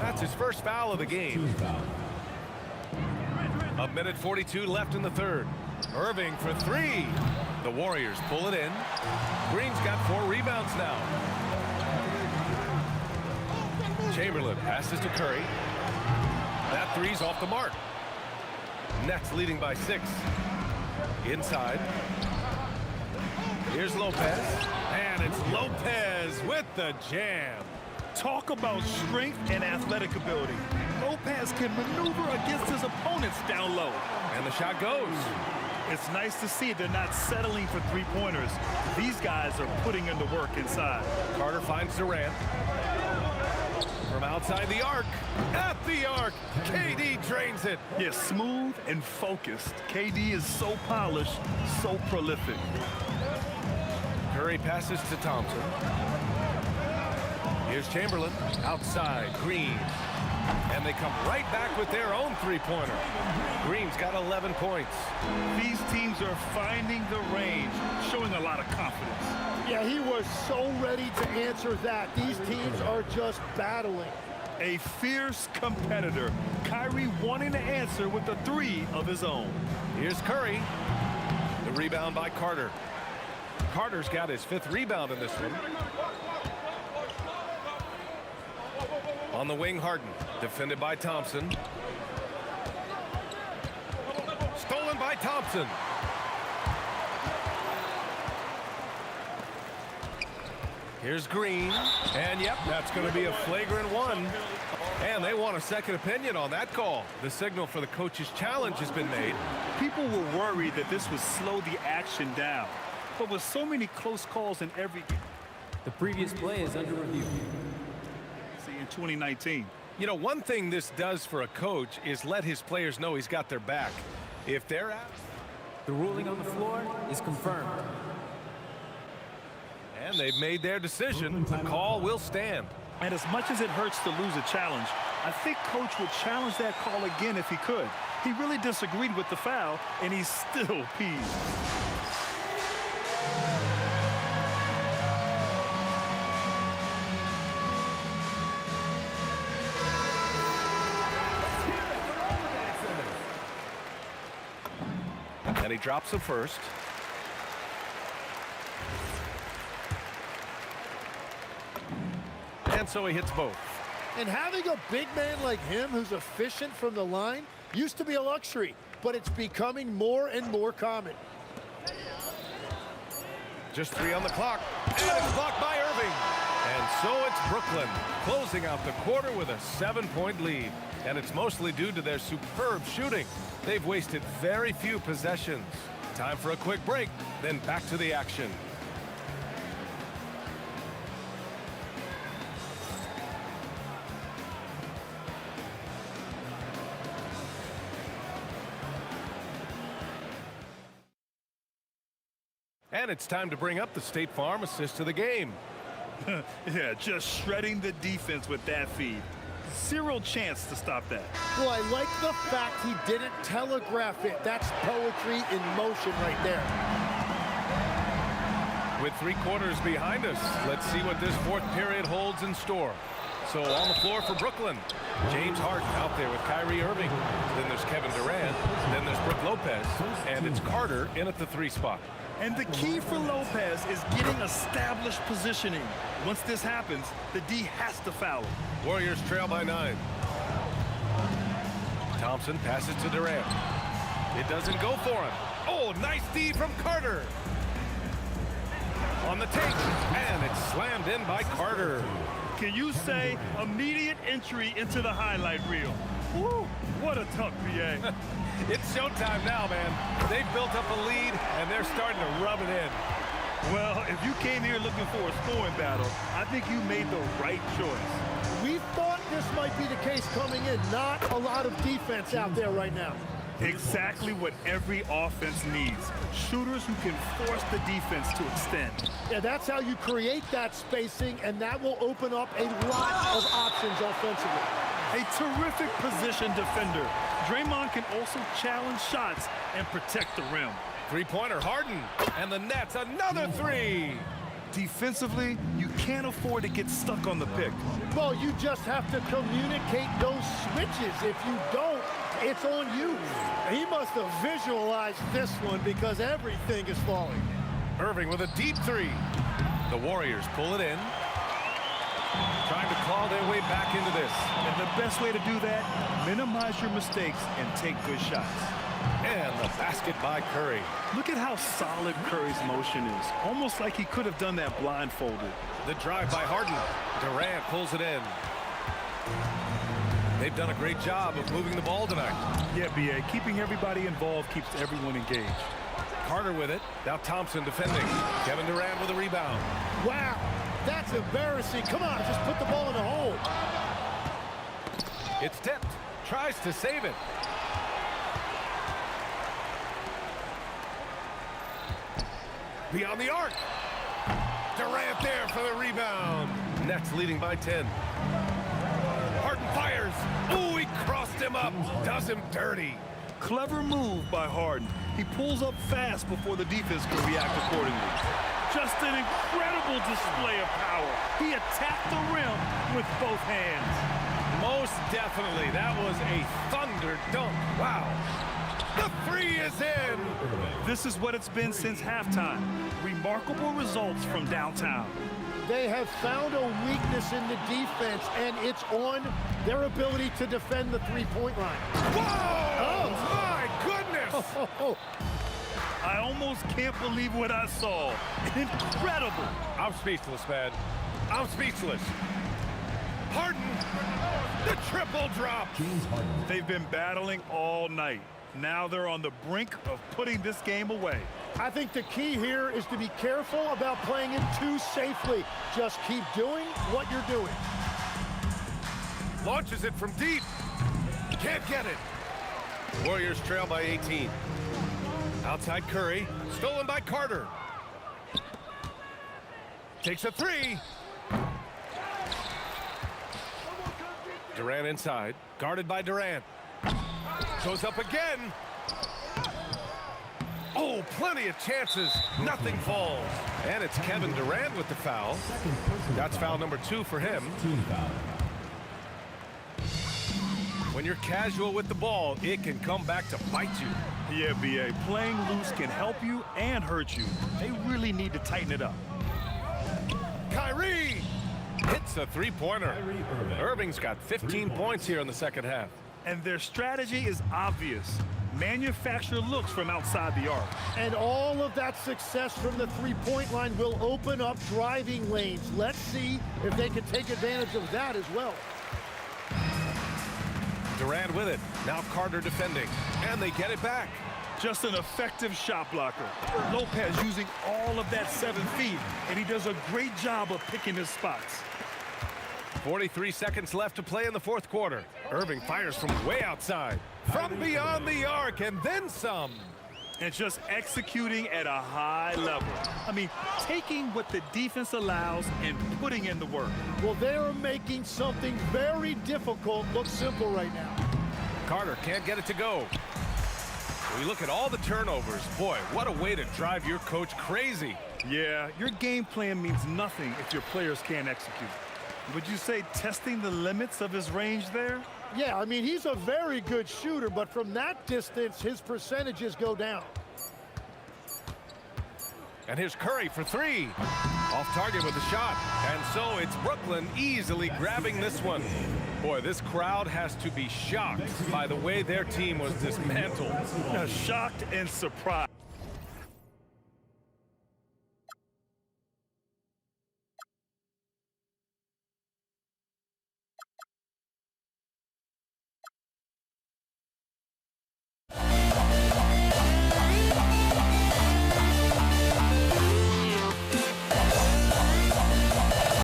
A: That's his first foul of the game. 1:42 left in the third. Irving for 3. The Warriors pull it in. Green's got 4 rebounds now. Chamberlain passes to Curry. That 3's off the mark. Nets leading by 6. Inside. Here's Lopez. And it's Lopez with the jam.
C: Talk about strength and athletic ability. Lopez can maneuver against his opponents down low.
A: And the shot goes.
C: It's nice to see they're not settling for three-pointers. These guys are putting in the work inside.
A: Carter finds Durant. From outside the arc. At the arc. KD drains it.
C: Yeah, smooth and focused. KD is so polished, so prolific.
A: Curry passes to Thompson. Here's Chamberlain. Outside. Green. And they come right back with their own three-pointer. Green's got 11 points.
C: These teams are finding the range, showing a lot of confidence.
B: Yeah, he was so ready to answer that. These teams are just battling.
C: A fierce competitor. Kyrie wanting to answer with a 3 of his own.
A: Here's Curry. The rebound by Carter. Carter's got his 5th rebound in this one. On the wing, Harden. Defended by Thompson. Stolen by Thompson. Here's Green. And, yep, that's going to be a flagrant 1. And they want a second opinion on that call. The signal for the coach's challenge has been made.
C: People were worried that this would slow the action down. But with so many close calls in every game.
D: The previous play is under review.
C: See, in 2019.
A: You know, one thing this does for a coach is let his players know he's got their back. If they're out,
D: the ruling on the floor is confirmed.
A: And they've made their decision. The call will stand.
C: And as much as it hurts to lose a challenge, I think Coach would challenge that call again if he could. He really disagreed with the foul, and he's still peeved.
A: And he drops the first. And so he hits both.
B: And having a big man like him who's efficient from the line used to be a luxury, but it's becoming more and more common.
A: Just 3 on the clock. And it's blocked by Irving. And so it's Brooklyn closing out the quarter with a 7-point lead. And it's mostly due to their superb shooting. They've wasted very few possessions. Time for a quick break, then back to the action. And it's time to bring up the State Farm assist of the game.
C: Yeah, just shredding the defense with that feed. Zero chance to stop that.
B: Well, I like the fact he didn't telegraph it. That's poetry in motion right there.
A: With 3 quarters behind us, let's see what this 4th period holds in store. So on the floor for Brooklyn, James Harden out there with Kyrie Irving. Then there's Kevin Durant. Then there's Brook Lopez. And it's Carter in at the 3 spot.
C: And the key for Lopez is getting established positioning. Once this happens, the D has to foul him.
A: Warriors trail by 9. Thompson passes to Durant. It doesn't go for him. Oh, nice D from Carter. On the take, and it's slammed in by Carter.
C: Can you say immediate entry into the highlight reel? Woo, what a tough PA.
A: It's showtime now, man. They've built up a lead, and they're starting to rub it in.
C: Well, if you came here looking for a scoring battle, I think you made the right choice.
B: We thought this might be the case coming in. Not a lot of defense out there right now.
C: Exactly what every offense needs. Shooters who can force the defense to extend.
B: Yeah, that's how you create that spacing, and that will open up a lot of options offensively.
C: A terrific position defender. Draymond can also challenge shots and protect the rim.
A: Three-pointer, Harden, and the net's another three.
C: Defensively, you can't afford to get stuck on the pick.
B: Well, you just have to communicate those switches. If you don't, it's on you. He must have visualized this one because everything is falling.
A: Irving with a deep three. The Warriors pull it in. Trying to claw their way back into this.
C: And the best way to do that, minimize your mistakes and take good shots.
A: And the basket by Curry.
C: Look at how solid Curry's motion is. Almost like he could have done that blindfolded.
A: The drive by Harden. Durant pulls it in. They've done a great job of moving the ball tonight.
C: Yeah, B.A. Keeping everybody involved keeps everyone engaged.
A: Carter with it. Now Thompson defending. Kevin Durant with a rebound.
B: Wow, that's embarrassing. Come on, just put the ball in the hole.
A: It's tipped. Tries to save it. Beyond the arc. Durant there for the rebound. Nets leading by 10. Harden fires. Ooh, he crossed him up. Does him dirty.
C: Clever move by Harden. He pulls up fast before the defense can react accordingly. Just an incredible display of power. He attacked the rim with both hands.
A: Most definitely. That was a thunder dunk. Wow. The three is in.
C: This is what it's been since halftime. Remarkable results from downtown.
B: They have found a weakness in the defense, and it's on their ability to defend the three-point line.
A: Whoa!
B: Oh,
A: my goodness!
C: I almost can't believe what I saw. Incredible.
A: I'm speechless, man. I'm speechless. Harden, the triple drop.
C: They've been battling all night. Now they're on the brink of putting this game away.
B: I think the key here is to be careful about playing it too safely. Just keep doing what you're doing.
A: Launches it from deep. Can't get it. Warriors trail by 18. Outside Curry. Stolen by Carter. Takes a three. Durant inside. Guarded by Durant. Goes up again. Oh, plenty of chances. Nothing falls. And it's Kevin Durant with the foul. That's foul number 2 for him. When you're casual with the ball, it can come back to bite you.
C: Yeah, B.A. Playing loose can help you and hurt you. They really need to tighten it up.
A: Kyrie hits a three-pointer. Irving's got 15 points here in the second half.
C: And their strategy is obvious. Manufacture looks from outside the arc.
B: And all of that success from the three-point line will open up driving lanes. Let's see if they can take advantage of that as well.
A: Durant with it. Now Carter defending. And they get it back.
C: Just an effective shot blocker. Lopez using all of that 7 feet, and he does a great job of picking his spots.
A: 43 seconds left to play in the fourth quarter. Irving fires from way outside. From beyond the arc, and then some.
C: And just executing at a high level. I mean, taking what the defense allows and putting in the work.
B: Well, they're making something very difficult look simple right now.
A: Carter can't get it to go. We look at all the turnovers. Boy, what a way to drive your coach crazy.
C: Yeah, your game plan means nothing if your players can't execute. Would you say testing the limits of his range there?
B: Yeah, I mean, he's a very good shooter, but from that distance, his percentages go down.
A: And here's Curry for three. Off target with the shot. And so it's Brooklyn easily grabbing this one. Boy, this crowd has to be shocked by the way their team was dismantled.
C: Shocked and surprised.